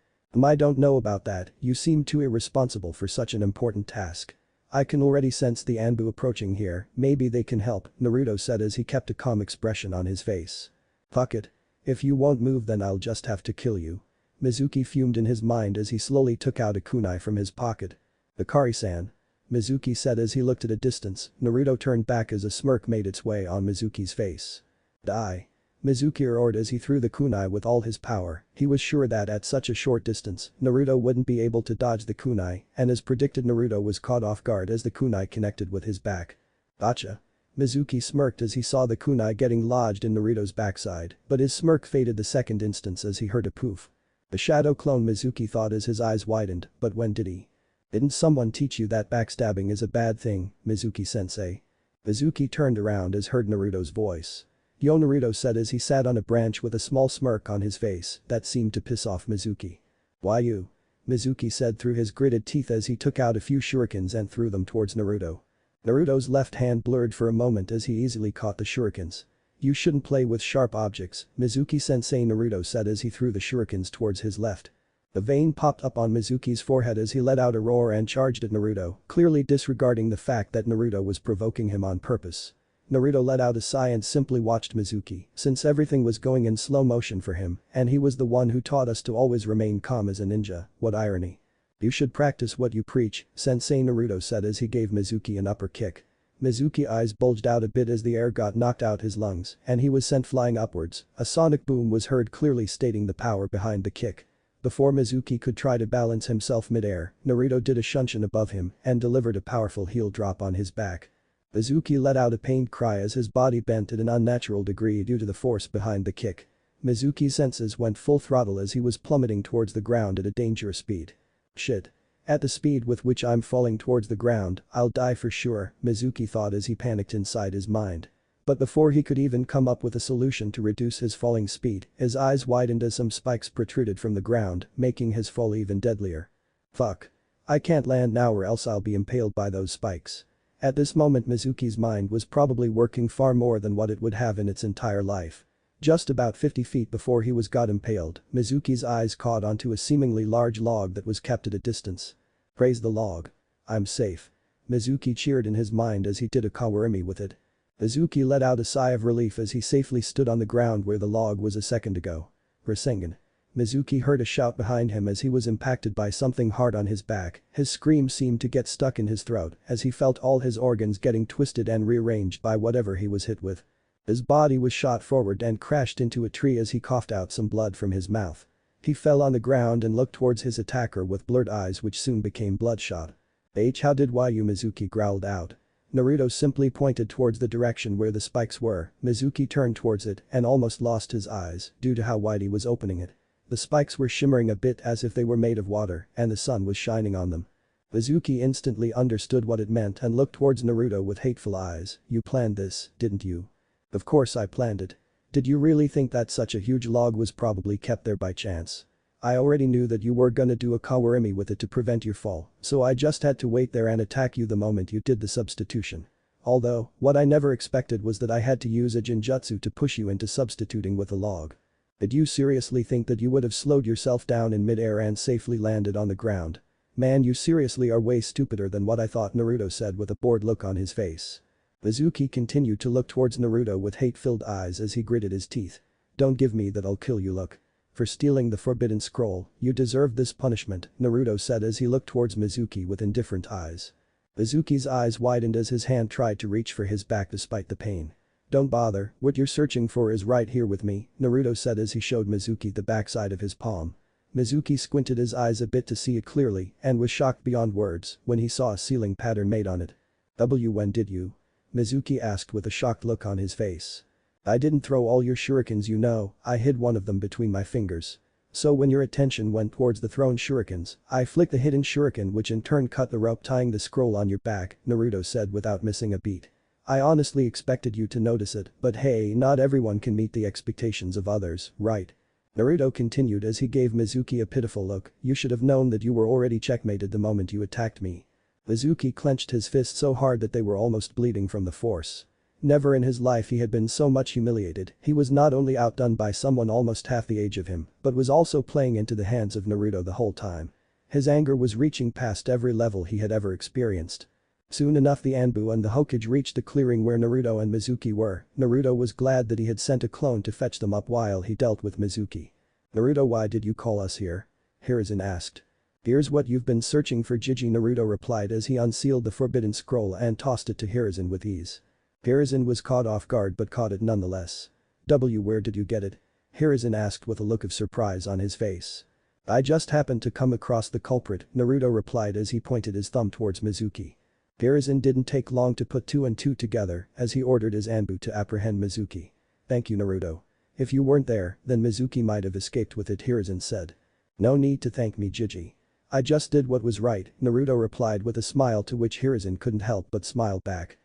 I don't know about that, you seem too irresponsible for such an important task. I can already sense the Anbu approaching here, maybe they can help, Naruto said as he kept a calm expression on his face. Fuck it. If you won't move then I'll just have to kill you. Mizuki fumed in his mind as he slowly took out a kunai from his pocket. Akari-san. Mizuki said as he looked at a distance. Naruto turned back as a smirk made its way on Mizuki's face. Die. Mizuki roared as he threw the kunai with all his power. He was sure that at such a short distance, Naruto wouldn't be able to dodge the kunai, and as predicted Naruto was caught off guard as the kunai connected with his back. Gotcha. Mizuki smirked as he saw the kunai getting lodged in Naruto's backside, but his smirk faded the second instance as he heard a poof. The shadow clone, Mizuki thought as his eyes widened, but when did he? Didn't someone teach you that backstabbing is a bad thing, Mizuki-sensei? Mizuki turned around as heard Naruto's voice. Yo, Naruto said as he sat on a branch with a small smirk on his face that seemed to piss off Mizuki. Why you? Mizuki said through his gritted teeth as he took out a few shurikens and threw them towards Naruto. Naruto's left hand blurred for a moment as he easily caught the shurikens. You shouldn't play with sharp objects, Mizuki-sensei, Naruto said as he threw the shurikens towards his left. A vein popped up on Mizuki's forehead as he let out a roar and charged at Naruto, clearly disregarding the fact that Naruto was provoking him on purpose. Naruto let out a sigh and simply watched Mizuki, since everything was going in slow motion for him, and he was the one who taught us to always remain calm as a ninja, what irony. You should practice what you preach, Sensei, Naruto said as he gave Mizuki an upper kick. Mizuki's eyes bulged out a bit as the air got knocked out his lungs, and he was sent flying upwards. A sonic boom was heard clearly stating the power behind the kick. Before Mizuki could try to balance himself mid-air, Naruto did a shunshin above him and delivered a powerful heel drop on his back. Mizuki let out a pained cry as his body bent at an unnatural degree due to the force behind the kick. Mizuki's senses went full throttle as he was plummeting towards the ground at a dangerous speed. Shit. At the speed with which I'm falling towards the ground, I'll die for sure, Mizuki thought as he panicked inside his mind. But before he could even come up with a solution to reduce his falling speed, his eyes widened as some spikes protruded from the ground, making his fall even deadlier. Fuck. I can't land now or else I'll be impaled by those spikes. At this moment Mizuki's mind was probably working far more than what it would have in its entire life. Just about 50 feet before he got impaled, Mizuki's eyes caught onto a seemingly large log that was kept at a distance. Praise the log. I'm safe. Mizuki cheered in his mind as he did a kawarimi with it. Mizuki let out a sigh of relief as he safely stood on the ground where the log was a second ago. Rasengan. Mizuki heard a shout behind him as he was impacted by something hard on his back. His scream seemed to get stuck in his throat as he felt all his organs getting twisted and rearranged by whatever he was hit with. His body was shot forward and crashed into a tree as he coughed out some blood from his mouth. He fell on the ground and looked towards his attacker with blurred eyes which soon became bloodshot. How did you? Mizuki growled out. Naruto simply pointed towards the direction where the spikes were. Mizuki turned towards it and almost lost his eyes due to how wide he was opening it. The spikes were shimmering a bit as if they were made of water and the sun was shining on them. Mizuki instantly understood what it meant and looked towards Naruto with hateful eyes. You planned this, didn't you? Of course I planned it. Did you really think that such a huge log was probably kept there by chance? I already knew that you were gonna do a kawarimi with it to prevent your fall, so I just had to wait there and attack you the moment you did the substitution. Although, what I never expected was that I had to use a genjutsu to push you into substituting with a log. Did you seriously think that you would have slowed yourself down in mid-air and safely landed on the ground? Man, you seriously are way stupider than what I thought, Naruto said with a bored look on his face. Mizuki continued to look towards Naruto with hate-filled eyes as he gritted his teeth. Don't give me that I'll kill you look. For stealing the forbidden scroll, you deserve this punishment, Naruto said as he looked towards Mizuki with indifferent eyes. Mizuki's eyes widened as his hand tried to reach for his back despite the pain. Don't bother, what you're searching for is right here with me, Naruto said as he showed Mizuki the backside of his palm. Mizuki squinted his eyes a bit to see it clearly and was shocked beyond words when he saw a sealing pattern made on it. When did you? Mizuki asked with a shocked look on his face. I didn't throw all your shurikens, you know, I hid one of them between my fingers. So when your attention went towards the thrown shurikens, I flicked the hidden shuriken which in turn cut the rope tying the scroll on your back, Naruto said without missing a beat. I honestly expected you to notice it, but hey, not everyone can meet the expectations of others, right? Naruto continued as he gave Mizuki a pitiful look. You should have known that you were already checkmated the moment you attacked me. Mizuki clenched his fist so hard that they were almost bleeding from the force. Never in his life he had been so much humiliated. He was not only outdone by someone almost half the age of him, but was also playing into the hands of Naruto the whole time. His anger was reaching past every level he had ever experienced. Soon enough the Anbu and the Hokage reached the clearing where Naruto and Mizuki were. Naruto was glad that he had sent a clone to fetch them up while he dealt with Mizuki. Naruto, why did you call us here? Hiruzen asked. Here's what you've been searching for, Jiji, Naruto replied as he unsealed the forbidden scroll and tossed it to Hiruzen with ease. Hiruzen was caught off guard but caught it nonetheless. Where did you get it? Hiruzen asked with a look of surprise on his face. I just happened to come across the culprit, Naruto replied as he pointed his thumb towards Mizuki. Hiruzen didn't take long to put two and two together as he ordered his Anbu to apprehend Mizuki. Thank you, Naruto. If you weren't there, then Mizuki might have escaped with it, Hiruzen said. No need to thank me, Jiji. I just did what was right, Naruto replied with a smile to which Hiruzen couldn't help but smile back.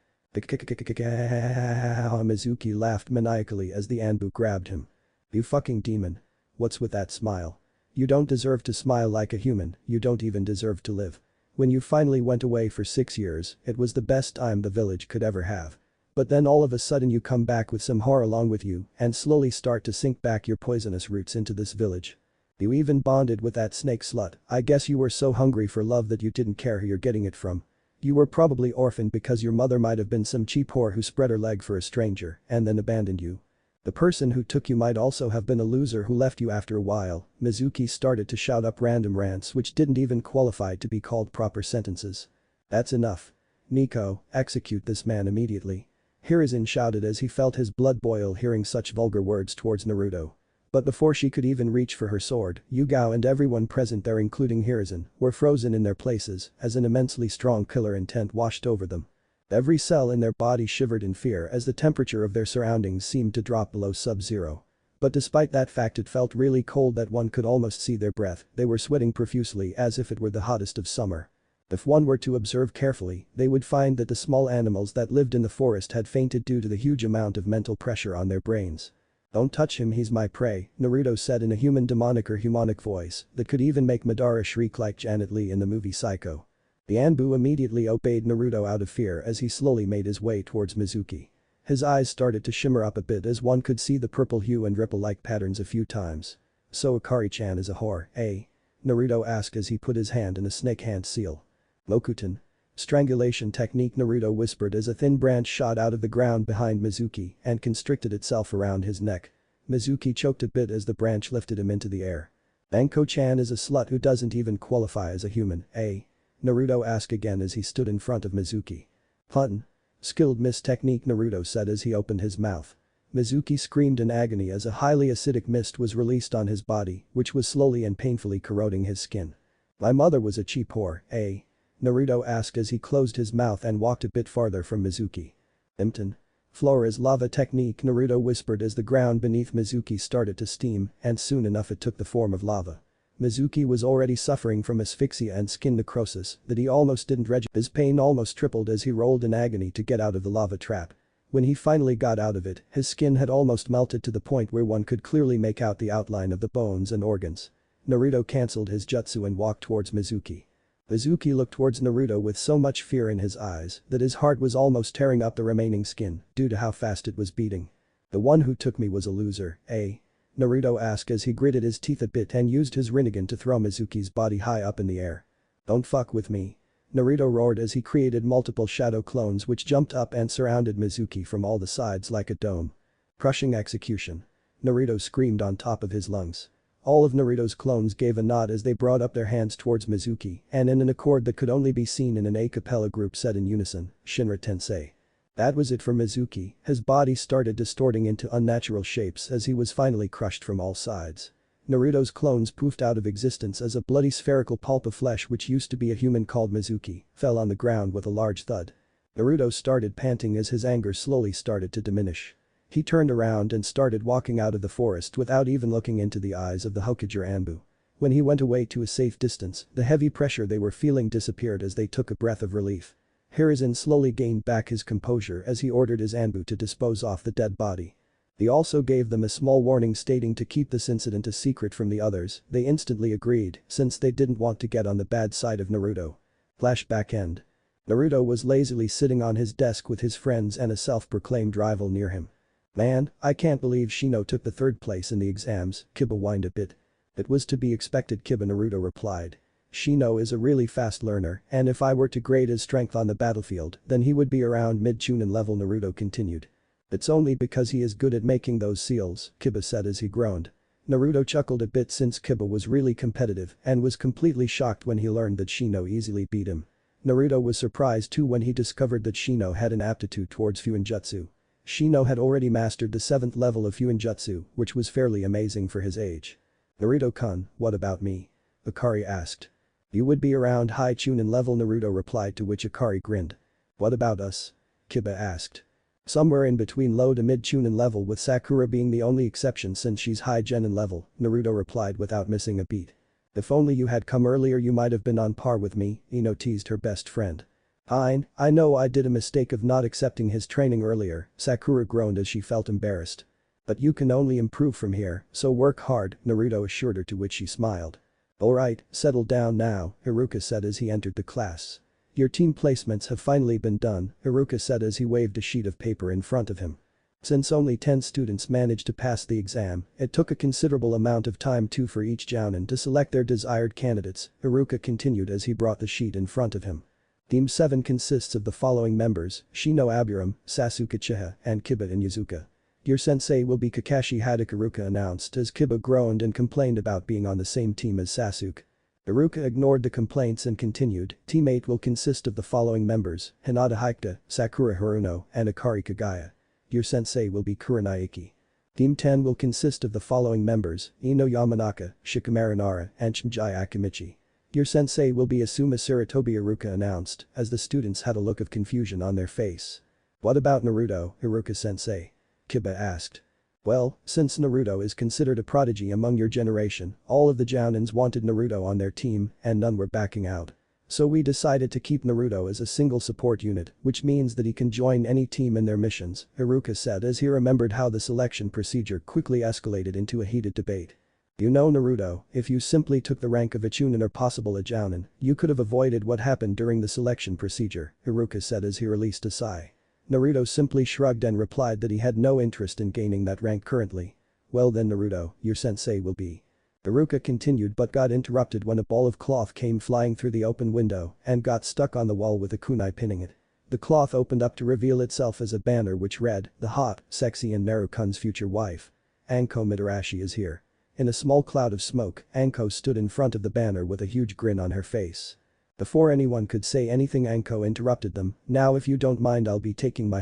Mizuki laughed maniacally as the Anbu grabbed him. You fucking demon. What's with that smile? You don't deserve to smile like a human, you don't even deserve to live. When you finally went away for 6 years, it was the best time the village could ever have. But then all of a sudden you come back with some whore along with you and slowly start to sink back your poisonous roots into this village. You even bonded with that snake slut. I guess you were so hungry for love that you didn't care who you're getting it from. You were probably orphaned because your mother might have been some cheap whore who spread her leg for a stranger and then abandoned you. The person who took you might also have been a loser who left you after a while. Mizuki started to shout up random rants which didn't even qualify to be called proper sentences. That's enough. Nico, execute this man immediately. Hiruzen shouted as he felt his blood boil hearing such vulgar words towards Naruto. But before she could even reach for her sword, Yugao and everyone present there including Hiruzen were frozen in their places as an immensely strong killer intent washed over them. Every cell in their body shivered in fear as the temperature of their surroundings seemed to drop below sub-zero. But despite that fact it felt really cold that one could almost see their breath, they were sweating profusely as if it were the hottest of summer. If one were to observe carefully, they would find that the small animals that lived in the forest had fainted due to the huge amount of mental pressure on their brains. Don't touch him, he's my prey, Naruto said in a human demonic or humanic voice that could even make Madara shriek like Janet Leigh in the movie Psycho. The Anbu immediately obeyed Naruto out of fear as he slowly made his way towards Mizuki. His eyes started to shimmer up a bit as one could see the purple hue and ripple-like patterns a few times. So Akari-chan is a whore, eh? Naruto asked as he put his hand in a snake hand seal. Mokuton. Strangulation technique, Naruto whispered as a thin branch shot out of the ground behind Mizuki and constricted itself around his neck. Mizuki choked a bit as the branch lifted him into the air. Anko-chan is a slut who doesn't even qualify as a human, eh? Naruto asked again as he stood in front of Mizuki. Pun. Skilled mist technique, Naruto said as he opened his mouth. Mizuki screamed in agony as a highly acidic mist was released on his body, which was slowly and painfully corroding his skin. My mother was a cheap whore, eh? Naruto asked as he closed his mouth and walked a bit farther from Mizuki. Imton. Floor is lava technique, Naruto whispered as the ground beneath Mizuki started to steam and soon enough it took the form of lava. Mizuki was already suffering from asphyxia and skin necrosis that he almost didn't register. His pain almost tripled as he rolled in agony to get out of the lava trap. When he finally got out of it, his skin had almost melted to the point where one could clearly make out the outline of the bones and organs. Naruto cancelled his jutsu and walked towards Mizuki. Mizuki looked towards Naruto with so much fear in his eyes that his heart was almost tearing up the remaining skin due to how fast it was beating. The one who took me was a loser, eh? Naruto asked as he gritted his teeth a bit and used his Rinnegan to throw Mizuki's body high up in the air. Don't fuck with me. Naruto roared as he created multiple shadow clones which jumped up and surrounded Mizuki from all the sides like a dome. Crushing execution. Naruto screamed on top of his lungs. All of Naruto's clones gave a nod as they brought up their hands towards Mizuki and in an accord that could only be seen in an a cappella group said in unison, Shinra Tensei. That was it for Mizuki, his body started distorting into unnatural shapes as he was finally crushed from all sides. Naruto's clones poofed out of existence as a bloody spherical pulp of flesh which used to be a human called Mizuki fell on the ground with a large thud. Naruto started panting as his anger slowly started to diminish. He turned around and started walking out of the forest without even looking into the eyes of the Hokage Anbu. When he went away to a safe distance, the heavy pressure they were feeling disappeared as they took a breath of relief. Hiruzen slowly gained back his composure as he ordered his Anbu to dispose off the dead body. He also gave them a small warning stating to keep this incident a secret from the others. They instantly agreed since they didn't want to get on the bad side of Naruto. Flashback end. Naruto was lazily sitting on his desk with his friends and a self-proclaimed rival near him. Man, I can't believe Shino took the third place in the exams, Kiba whined a bit. It was to be expected, Kiba, Naruto replied. Shino is a really fast learner and if I were to grade his strength on the battlefield then he would be around mid-chunin level, Naruto continued. It's only because he is good at making those seals, Kiba said as he groaned. Naruto chuckled a bit since Kiba was really competitive and was completely shocked when he learned that Shino easily beat him. Naruto was surprised too when he discovered that Shino had an aptitude towards fuinjutsu. Shino had already mastered the 7th level of fuinjutsu, which was fairly amazing for his age. Naruto-kun, what about me? Akari asked. You would be around high chunin level, Naruto replied, to which Akari grinned. What about us? Kiba asked. Somewhere in between low to mid chunin level with Sakura being the only exception since she's high genin level, Naruto replied without missing a beat. If only you had come earlier you might have been on par with me, Ino teased her best friend. Fine, I know I did a mistake of not accepting his training earlier, Sakura groaned as she felt embarrassed. But you can only improve from here, so work hard, Naruto assured her, to which she smiled. Alright, settle down now, Haruka said as he entered the class. Your team placements have finally been done, Haruka said as he waved a sheet of paper in front of him. Since only 10 students managed to pass the exam, it took a considerable amount of time too for each jounin to select their desired candidates, Haruka continued as he brought the sheet in front of him. Team 7 consists of the following members: Shino Aburam, Sasuke Uchiha, and Kiba Inuzuka. Your sensei will be Kakashi Haddock, Haruka announced as Kiba groaned and complained about being on the same team as Sasuke. Haruka ignored the complaints and continued, Team 8 will consist of the following members: Hinata Hyuga, Sakura Haruno, and Akari Kagaya. Your sensei will be Kurenaiki. Team 10 will consist of the following members: Ino Yamanaka, Shikamaru Nara, and Shinji Akimichi. Your sensei will be Asuma Saratobi, Haruka announced as the students had a look of confusion on their face. What about Naruto, Haruka-sensei? Kiba asked. Well, since Naruto is considered a prodigy among your generation, all of the jounins wanted Naruto on their team and none were backing out. So we decided to keep Naruto as a single support unit, which means that he can join any team in their missions, Haruka said as he remembered how the selection procedure quickly escalated into a heated debate. You know Naruto, if you simply took the rank of a chunin or possible a jounin, you could have avoided what happened during the selection procedure, Haruka said as he released a sigh. Naruto simply shrugged and replied that he had no interest in gaining that rank currently. Well then Naruto, your sensei will be. Haruka continued but got interrupted when a ball of cloth came flying through the open window and got stuck on the wall with a kunai pinning it. The cloth opened up to reveal itself as a banner which read, "The hot, sexy and Naruto-kun's future wife. Anko Mitarashi is here." In a small cloud of smoke, Anko stood in front of the banner with a huge grin on her face. Before anyone could say anything, Anko interrupted them, "Now if you don't mind I'll be taking my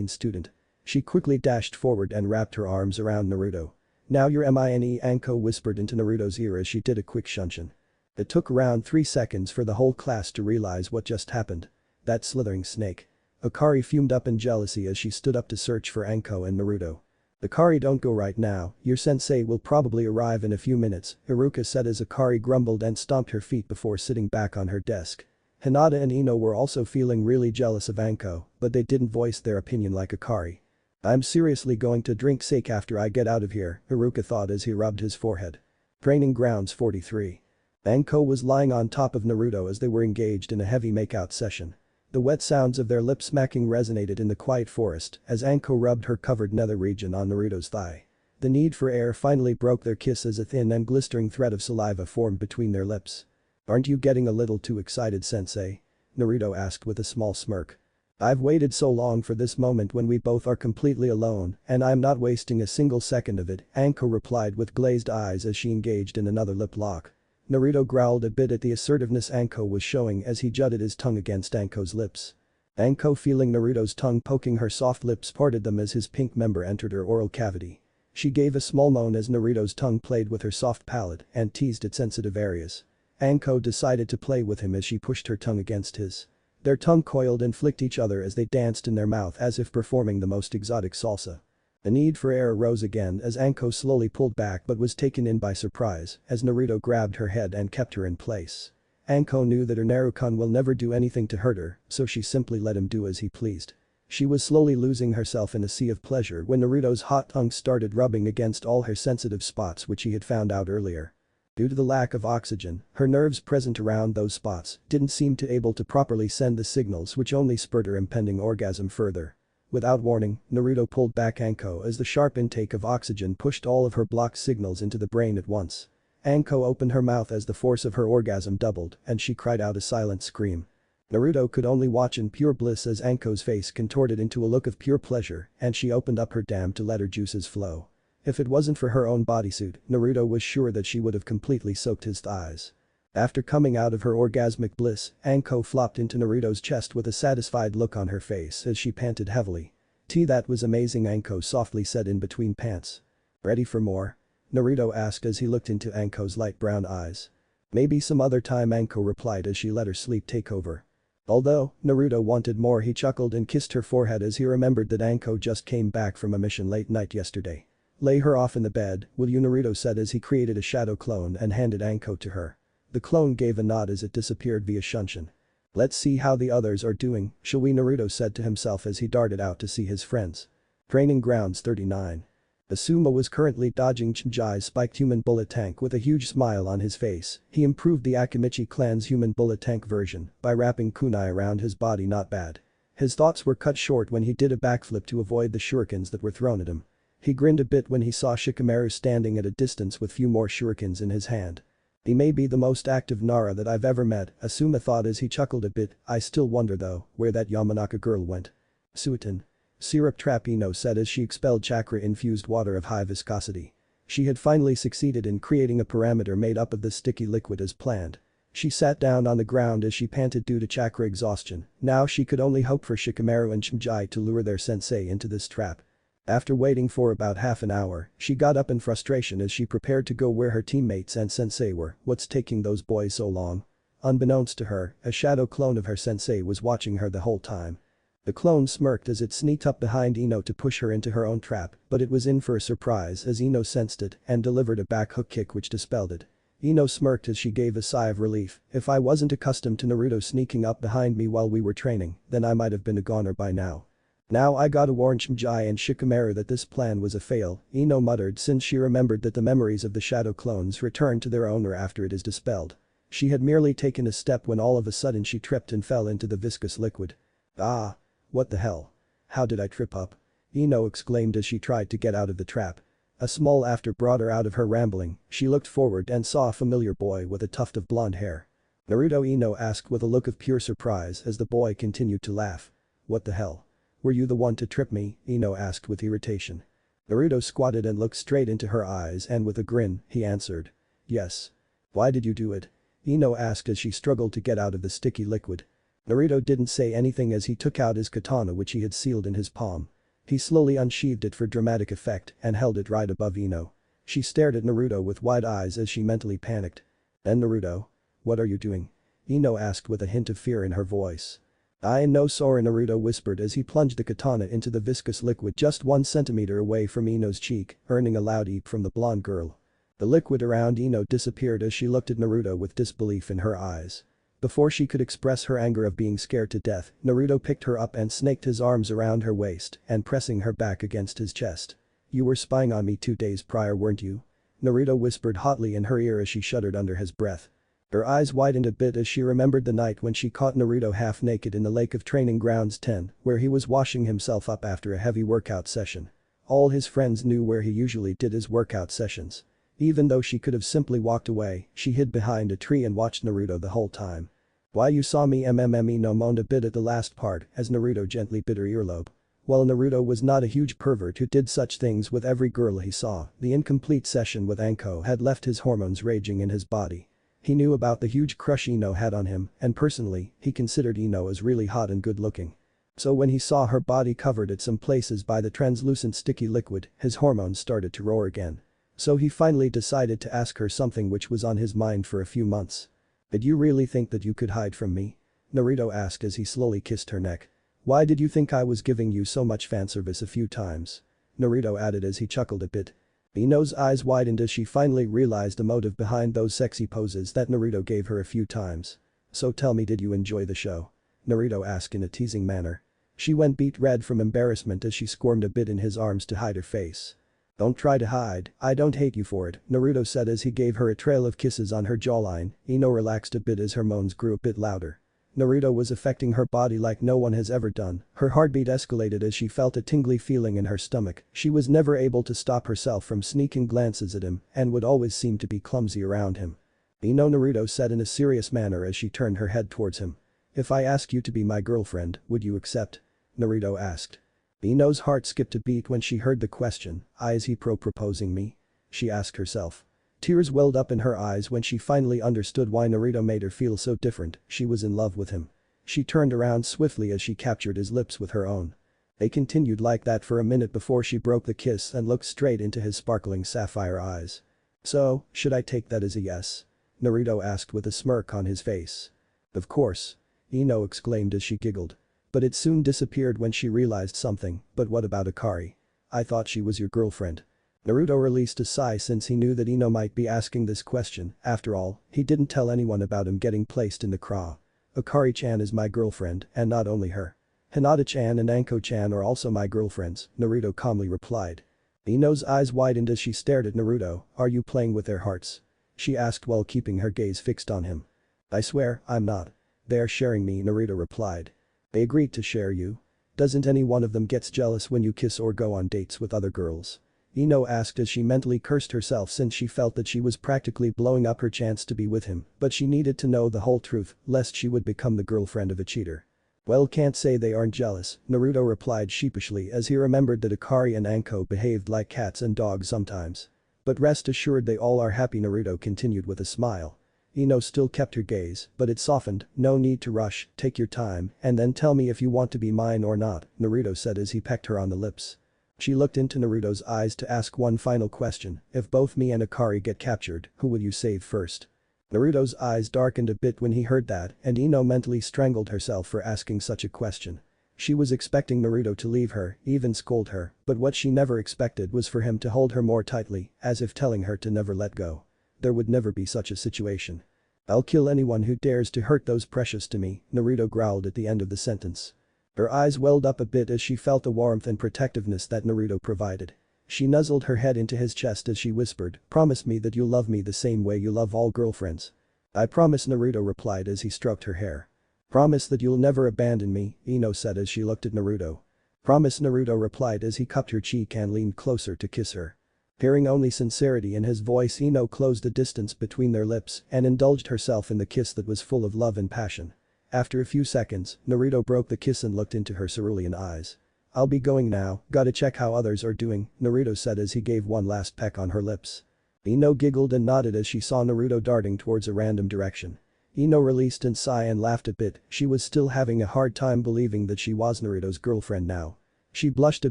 student." She quickly dashed forward and wrapped her arms around Naruto. "Now you're mine," Anko whispered into Naruto's ear as she did a quick shunshin. It took around 3 seconds for the whole class to realize what just happened. That slithering snake. Akari fumed up in jealousy as she stood up to search for Anko and Naruto. "Akari, don't go right now, your sensei will probably arrive in a few minutes," Haruka said as Akari grumbled and stomped her feet before sitting back on her desk. Hinata and Ino were also feeling really jealous of Anko, but they didn't voice their opinion like Akari. "I'm seriously going to drink sake after I get out of here," Haruka thought as he rubbed his forehead. Training Grounds 43. Anko was lying on top of Naruto as they were engaged in a heavy makeout session. The wet sounds of their lip smacking resonated in the quiet forest as Anko rubbed her covered nether region on Naruto's thigh. The need for air finally broke their kiss as a thin and glistering thread of saliva formed between their lips. "Aren't you getting a little too excited, sensei?" Naruto asked with a small smirk. "I've waited so long for this moment when we both are completely alone and I'm not wasting a single second of it," Anko replied with glazed eyes as she engaged in another lip lock. Naruto growled a bit at the assertiveness Anko was showing as he jutted his tongue against Anko's lips. Anko, feeling Naruto's tongue poking her soft lips, parted them as his pink member entered her oral cavity. She gave a small moan as Naruto's tongue played with her soft palate and teased at sensitive areas. Anko decided to play with him as she pushed her tongue against his. Their tongue coiled and flicked each other as they danced in their mouth as if performing the most exotic salsa. The need for air arose again as Anko slowly pulled back but was taken in by surprise as Naruto grabbed her head and kept her in place. Anko knew that her Naruto-kun will never do anything to hurt her, so she simply let him do as he pleased. She was slowly losing herself in a sea of pleasure when Naruto's hot tongue started rubbing against all her sensitive spots which he had found out earlier. Due to the lack of oxygen, her nerves present around those spots didn't seem to able to properly send the signals which only spurred her impending orgasm further. Without warning, Naruto pulled back Anko as the sharp intake of oxygen pushed all of her blocked signals into the brain at once. Anko opened her mouth as the force of her orgasm doubled and she cried out a silent scream. Naruto could only watch in pure bliss as Anko's face contorted into a look of pure pleasure and she opened up her dam to let her juices flow. If it wasn't for her own bodysuit, Naruto was sure that she would have completely soaked his thighs. After coming out of her orgasmic bliss, Anko flopped into Naruto's chest with a satisfied look on her face as she panted heavily. That was amazing," Anko softly said in between pants. "Ready for more?" Naruto asked as he looked into Anko's light brown eyes. "Maybe some other time," Anko replied as she let her sleep take over. Although Naruto wanted more, he chuckled and kissed her forehead as he remembered that Anko just came back from a mission late night yesterday. Lay her off in the bed, will you, Naruto said as he created a shadow clone and handed Anko to her. The clone gave a nod as it disappeared via Shunshin. Let's see how the others are doing, shall we, Naruto said to himself as he darted out to see his friends. Training Grounds 39. Asuma was currently dodging Chimjai's spiked human bullet tank with a huge smile on his face. He improved the Akimichi clan's human bullet tank version by wrapping kunai around his body, not bad. His thoughts were cut short when he did a backflip to avoid the shurikens that were thrown at him. He grinned a bit when he saw Shikamaru standing at a distance with few more shurikens in his hand. He may be the most active Nara that I've ever met, Asuma thought as he chuckled a bit. I still wonder though, where that Yamanaka girl went. Suiton. Syrup trap, Ino said as she expelled chakra-infused water of high viscosity. She had finally succeeded in creating a parameter made up of the sticky liquid as planned. She sat down on the ground as she panted due to chakra exhaustion. Now she could only hope for Shikamaru and Chimjai to lure their sensei into this trap. After waiting for about half an hour, she got up in frustration as she prepared to go where her teammates and sensei were. What's taking those boys so long? Unbeknownst to her, a shadow clone of her sensei was watching her the whole time. The clone smirked as it sneaked up behind Ino to push her into her own trap, but it was in for a surprise as Ino sensed it and delivered a back hook kick which dispelled it. Ino smirked as she gave a sigh of relief. If I wasn't accustomed to Naruto sneaking up behind me while we were training, then I might have been a goner by now. Now I gotta warn Chimjai and Shikamaru that this plan was a fail, Ino muttered since she remembered that the memories of the shadow clones return to their owner after it is dispelled. She had merely taken a step when all of a sudden she tripped and fell into the viscous liquid. Ah! What the hell? How did I trip up? Ino exclaimed as she tried to get out of the trap. A small laughter brought her out of her rambling. She looked forward and saw a familiar boy with a tuft of blonde hair. Naruto, Ino asked with a look of pure surprise as the boy continued to laugh. What the hell? Were you the one to trip me? Ino asked with irritation. Naruto squatted and looked straight into her eyes and with a grin, he answered. Yes. Why did you do it? Ino asked as she struggled to get out of the sticky liquid. Naruto didn't say anything as he took out his katana which he had sealed in his palm. He slowly unsheathed it for dramatic effect and held it right above Ino. She stared at Naruto with wide eyes as she mentally panicked. And Naruto? What are you doing? Ino asked with a hint of fear in her voice. I know Sora, Naruto whispered as he plunged the katana into the viscous liquid just 1 centimeter away from Ino's cheek, earning a loud eep from the blonde girl. The liquid around Ino disappeared as she looked at Naruto with disbelief in her eyes. Before she could express her anger of being scared to death, Naruto picked her up and snaked his arms around her waist and pressing her back against his chest. You were spying on me 2 days prior, weren't you? Naruto whispered hotly in her ear as she shuddered under his breath. Her eyes widened a bit as she remembered the night when she caught Naruto half naked in the lake of Training Grounds 10, where he was washing himself up after a heavy workout session. All his friends knew where he usually did his workout sessions. Even though she could have simply walked away, she hid behind a tree and watched Naruto the whole time. Why you saw me Ino moaned a bit at the last part as Naruto gently bit her earlobe. While Naruto was not a huge pervert who did such things with every girl he saw, the incomplete session with Anko had left his hormones raging in his body. He knew about the huge crush Ino had on him, and personally, he considered Ino as really hot and good looking. So when he saw her body covered at some places by the translucent sticky liquid, his hormones started to roar again. So he finally decided to ask her something which was on his mind for a few months. Did you really think that you could hide from me? Naruto asked as he slowly kissed her neck. Why did you think I was giving you so much fanservice a few times? Naruto added as he chuckled a bit. Ino's eyes widened as she finally realized the motive behind those sexy poses that Naruto gave her a few times. So tell me, did you enjoy the show? Naruto asked in a teasing manner. She went beet red from embarrassment as she squirmed a bit in his arms to hide her face. Don't try to hide, I don't hate you for it, Naruto said as he gave her a trail of kisses on her jawline. Ino relaxed a bit as her moans grew a bit louder. Naruto was affecting her body like no one has ever done. Her heartbeat escalated as she felt a tingly feeling in her stomach. She was never able to stop herself from sneaking glances at him and would always seem to be clumsy around him. Ino, Naruto said in a serious manner as she turned her head towards him. If I ask you to be my girlfriend, would you accept? Naruto asked. Ino's heart skipped a beat when she heard the question. Is he proposing me? She asked herself. Tears welled up in her eyes when she finally understood why Naruto made her feel so different. She was in love with him. She turned around swiftly as she captured his lips with her own. They continued like that for a minute before she broke the kiss and looked straight into his sparkling sapphire eyes. So, should I take that as a yes? Naruto asked with a smirk on his face. Of course. Ino exclaimed as she giggled. But it soon disappeared when she realized something. But what about Akari? I thought she was your girlfriend. Naruto released a sigh since he knew that Ino might be asking this question. After all, he didn't tell anyone about him getting placed in the craw. Akari-chan is my girlfriend, and not only her. Hinata-chan and Anko-chan are also my girlfriends, Naruto calmly replied. Ino's eyes widened as she stared at Naruto. Are you playing with their hearts? She asked while keeping her gaze fixed on him. I swear, I'm not. They are sharing me, Naruto replied. They agreed to share you? Doesn't any one of them gets jealous when you kiss or go on dates with other girls? Ino asked as she mentally cursed herself since she felt that she was practically blowing up her chance to be with him, but she needed to know the whole truth, lest she would become the girlfriend of a cheater. Well, can't say they aren't jealous, Naruto replied sheepishly as he remembered that Akari and Anko behaved like cats and dogs sometimes. But rest assured they all are happy, Naruto continued with a smile. Ino still kept her gaze, but it softened. No need to rush, take your time, and then tell me if you want to be mine or not, Naruto said as he pecked her on the lips. She looked into Naruto's eyes to ask one final question. If both me and Akari get captured, who will you save first? Naruto's eyes darkened a bit when he heard that, and Ino mentally strangled herself for asking such a question. She was expecting Naruto to leave her, even scold her, but what she never expected was for him to hold her more tightly, as if telling her to never let go. There would never be such a situation. I'll kill anyone who dares to hurt those precious to me, Naruto growled at the end of the sentence. Her eyes welled up a bit as she felt the warmth and protectiveness that Naruto provided. She nuzzled her head into his chest as she whispered, promise me that you'll love me the same way you love all girlfriends. I promise, Naruto replied as he stroked her hair. Promise that you'll never abandon me, Ino said as she looked at Naruto. Promise, Naruto replied as he cupped her cheek and leaned closer to kiss her. Hearing only sincerity in his voice, Ino closed the distance between their lips and indulged herself in the kiss that was full of love and passion. After a few seconds, Naruto broke the kiss and looked into her cerulean eyes. I'll be going now, gotta check how others are doing, Naruto said as he gave one last peck on her lips. Ino giggled and nodded as she saw Naruto darting towards a random direction. Ino released a sigh and laughed a bit. She was still having a hard time believing that she was Naruto's girlfriend now. She blushed a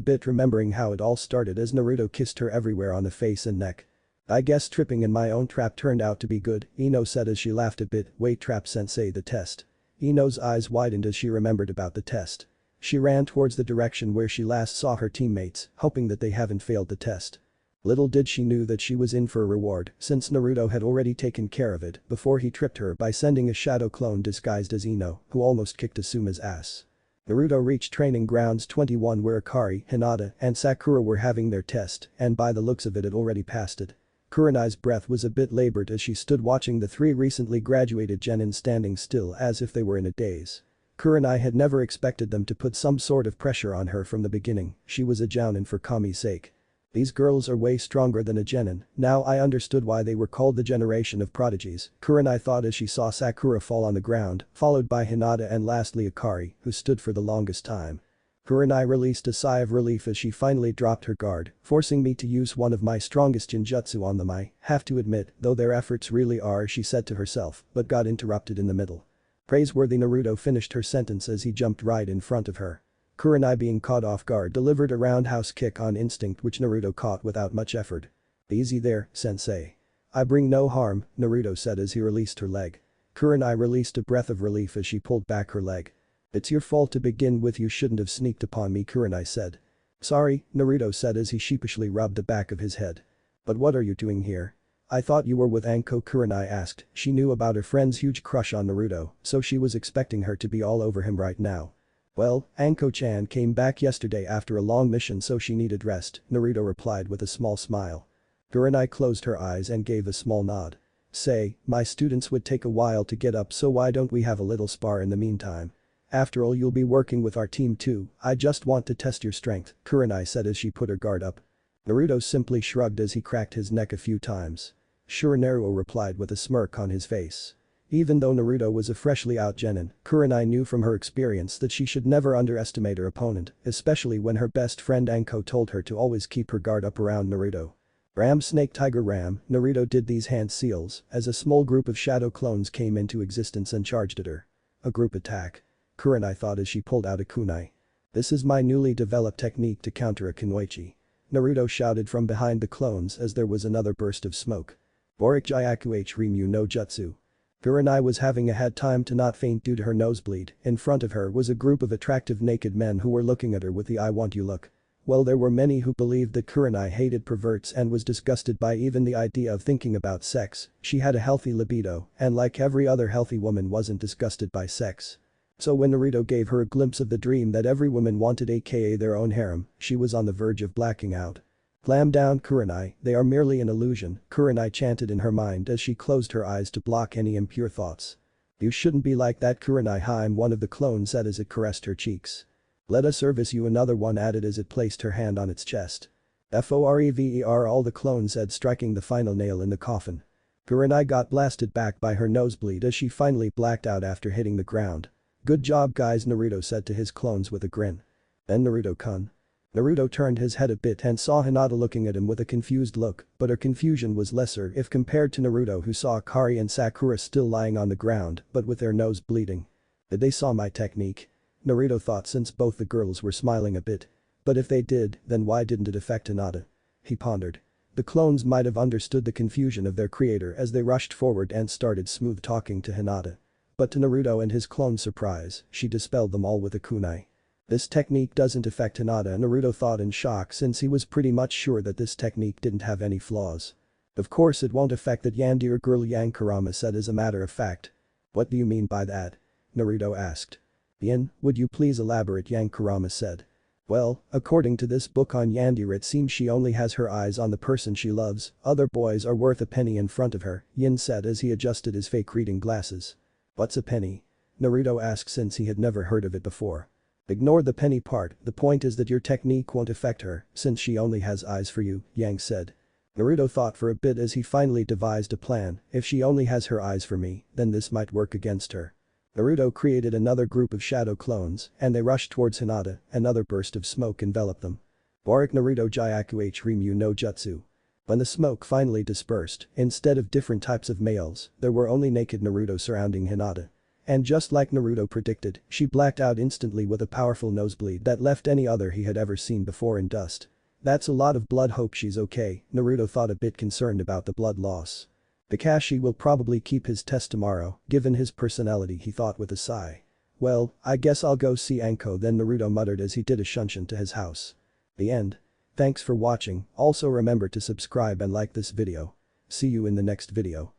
bit remembering how it all started as Naruto kissed her everywhere on the face and neck. I guess tripping in my own trap turned out to be good, Ino said as she laughed a bit. Wait, trap sensei, the test. Ino's eyes widened as she remembered about the test. She ran towards the direction where she last saw her teammates, hoping that they haven't failed the test. Little did she knew that she was in for a reward since Naruto had already taken care of it before he tripped her by sending a shadow clone disguised as Ino, who almost kicked Asuma's ass. Naruto reached training grounds 21 where Akari, Hinata, and Sakura were having their test, and by the looks of it had already passed it. Kurenai's breath was a bit labored as she stood watching the three recently graduated genin standing still as if they were in a daze. Kurenai had never expected them to put some sort of pressure on her from the beginning. She was a jounin for Kami's sake. These girls are way stronger than a genin. Now I understood why they were called the generation of prodigies, Kurenai thought as she saw Sakura fall on the ground, followed by Hinata and lastly Akari, who stood for the longest time. Kurenai released a sigh of relief as she finally dropped her guard, forcing me to use one of my strongest genjutsu on them. I have to admit, though their efforts really are, she said to herself, but got interrupted in the middle. Praiseworthy, Naruto finished her sentence as he jumped right in front of her. Kurenai, being caught off guard, delivered a roundhouse kick on instinct which Naruto caught without much effort. Easy there, sensei. I bring no harm, Naruto said as he released her leg. Kurenai released a breath of relief as she pulled back her leg. It's your fault to begin with, you shouldn't have sneaked upon me, Kurenai said. Sorry, Naruto said as he sheepishly rubbed the back of his head. But what are you doing here? I thought you were with Anko, Kurenai asked. She knew about her friend's huge crush on Naruto, so she was expecting her to be all over him right now. Well, Anko-chan came back yesterday after a long mission so she needed rest, Naruto replied with a small smile. Kurenai closed her eyes and gave a small nod. Say, my students would take a while to get up, so why don't we have a little spar in the meantime? After all, you'll be working with our team too. I just want to test your strength, Kurenai said as she put her guard up. Naruto simply shrugged as he cracked his neck a few times. Sure, Naruto replied with a smirk on his face. Even though Naruto was a freshly out genin, Kurenai knew from her experience that she should never underestimate her opponent, especially when her best friend Anko told her to always keep her guard up around Naruto. Ram Snake Tiger Ram, Naruto did these hand seals as a small group of shadow clones came into existence and charged at her. A group attack. Kurenai thought as she pulled out a kunai. This is my newly developed technique to counter a kunoichi. Naruto shouted from behind the clones as there was another burst of smoke. Boric Jyaku H Rimyu no Jutsu. Kurenai was having a hard time to not faint due to her nosebleed. In front of her was a group of attractive naked men who were looking at her with the I want you look. Well, there were many who believed that Kurenai hated perverts and was disgusted by even the idea of thinking about sex. She had a healthy libido and like every other healthy woman wasn't disgusted by sex. So when Naruto gave her a glimpse of the dream that every woman wanted aka their own harem, she was on the verge of blacking out. Clam down Kurenai, they are merely an illusion, Kurenai chanted in her mind as she closed her eyes to block any impure thoughts. You shouldn't be like that Kurenai Haim, one of the clones said as it caressed her cheeks. Let us service you, another one added as it placed her hand on its chest. Forever, all the clones said, striking the final nail in the coffin. Kurenai got blasted back by her nosebleed as she finally blacked out after hitting the ground. Good job guys, Naruto said to his clones with a grin. Then Naruto-kun. Naruto turned his head a bit and saw Hinata looking at him with a confused look, but her confusion was lesser if compared to Naruto, who saw Akari and Sakura still lying on the ground but with their nose bleeding. Did they saw my technique? Naruto thought, since both the girls were smiling a bit. But if they did, then why didn't it affect Hinata? He pondered. The clones might have understood the confusion of their creator as they rushed forward and started smooth talking to Hinata. But to Naruto and his clone's surprise, she dispelled them all with a kunai. This technique doesn't affect Hinata, Naruto thought in shock, since he was pretty much sure that this technique didn't have any flaws. Of course it won't affect that yandere girl, Yang Kurama said as a matter of fact. What do you mean by that? Naruto asked. Yin, would you please elaborate, Yang Kurama said. Well, according to this book on yandere, it seems she only has her eyes on the person she loves, other boys are worth a penny in front of her, Yin said as he adjusted his fake reading glasses. What's a penny? Naruto asked since he had never heard of it before. Ignore the penny part, the point is that your technique won't affect her, since she only has eyes for you, Yang said. Naruto thought for a bit as he finally devised a plan. If she only has her eyes for me, then this might work against her. Naruto created another group of shadow clones, and they rushed towards Hinata, another burst of smoke enveloped them. Barak Naruto Jayaku HAREM no Jutsu. When the smoke finally dispersed, instead of different types of males, there were only naked Naruto surrounding Hinata. And just like Naruto predicted, she blacked out instantly with a powerful nosebleed that left any other he had ever seen before in dust. That's a lot of blood, hope she's okay, Naruto thought, a bit concerned about the blood loss. Kakashi will probably keep his test tomorrow, given his personality, he thought with a sigh. Well, I guess I'll go see Anko then, Naruto muttered as he did a shunshin to his house. The end. Thanks for watching, also remember to subscribe and like this video. See you in the next video.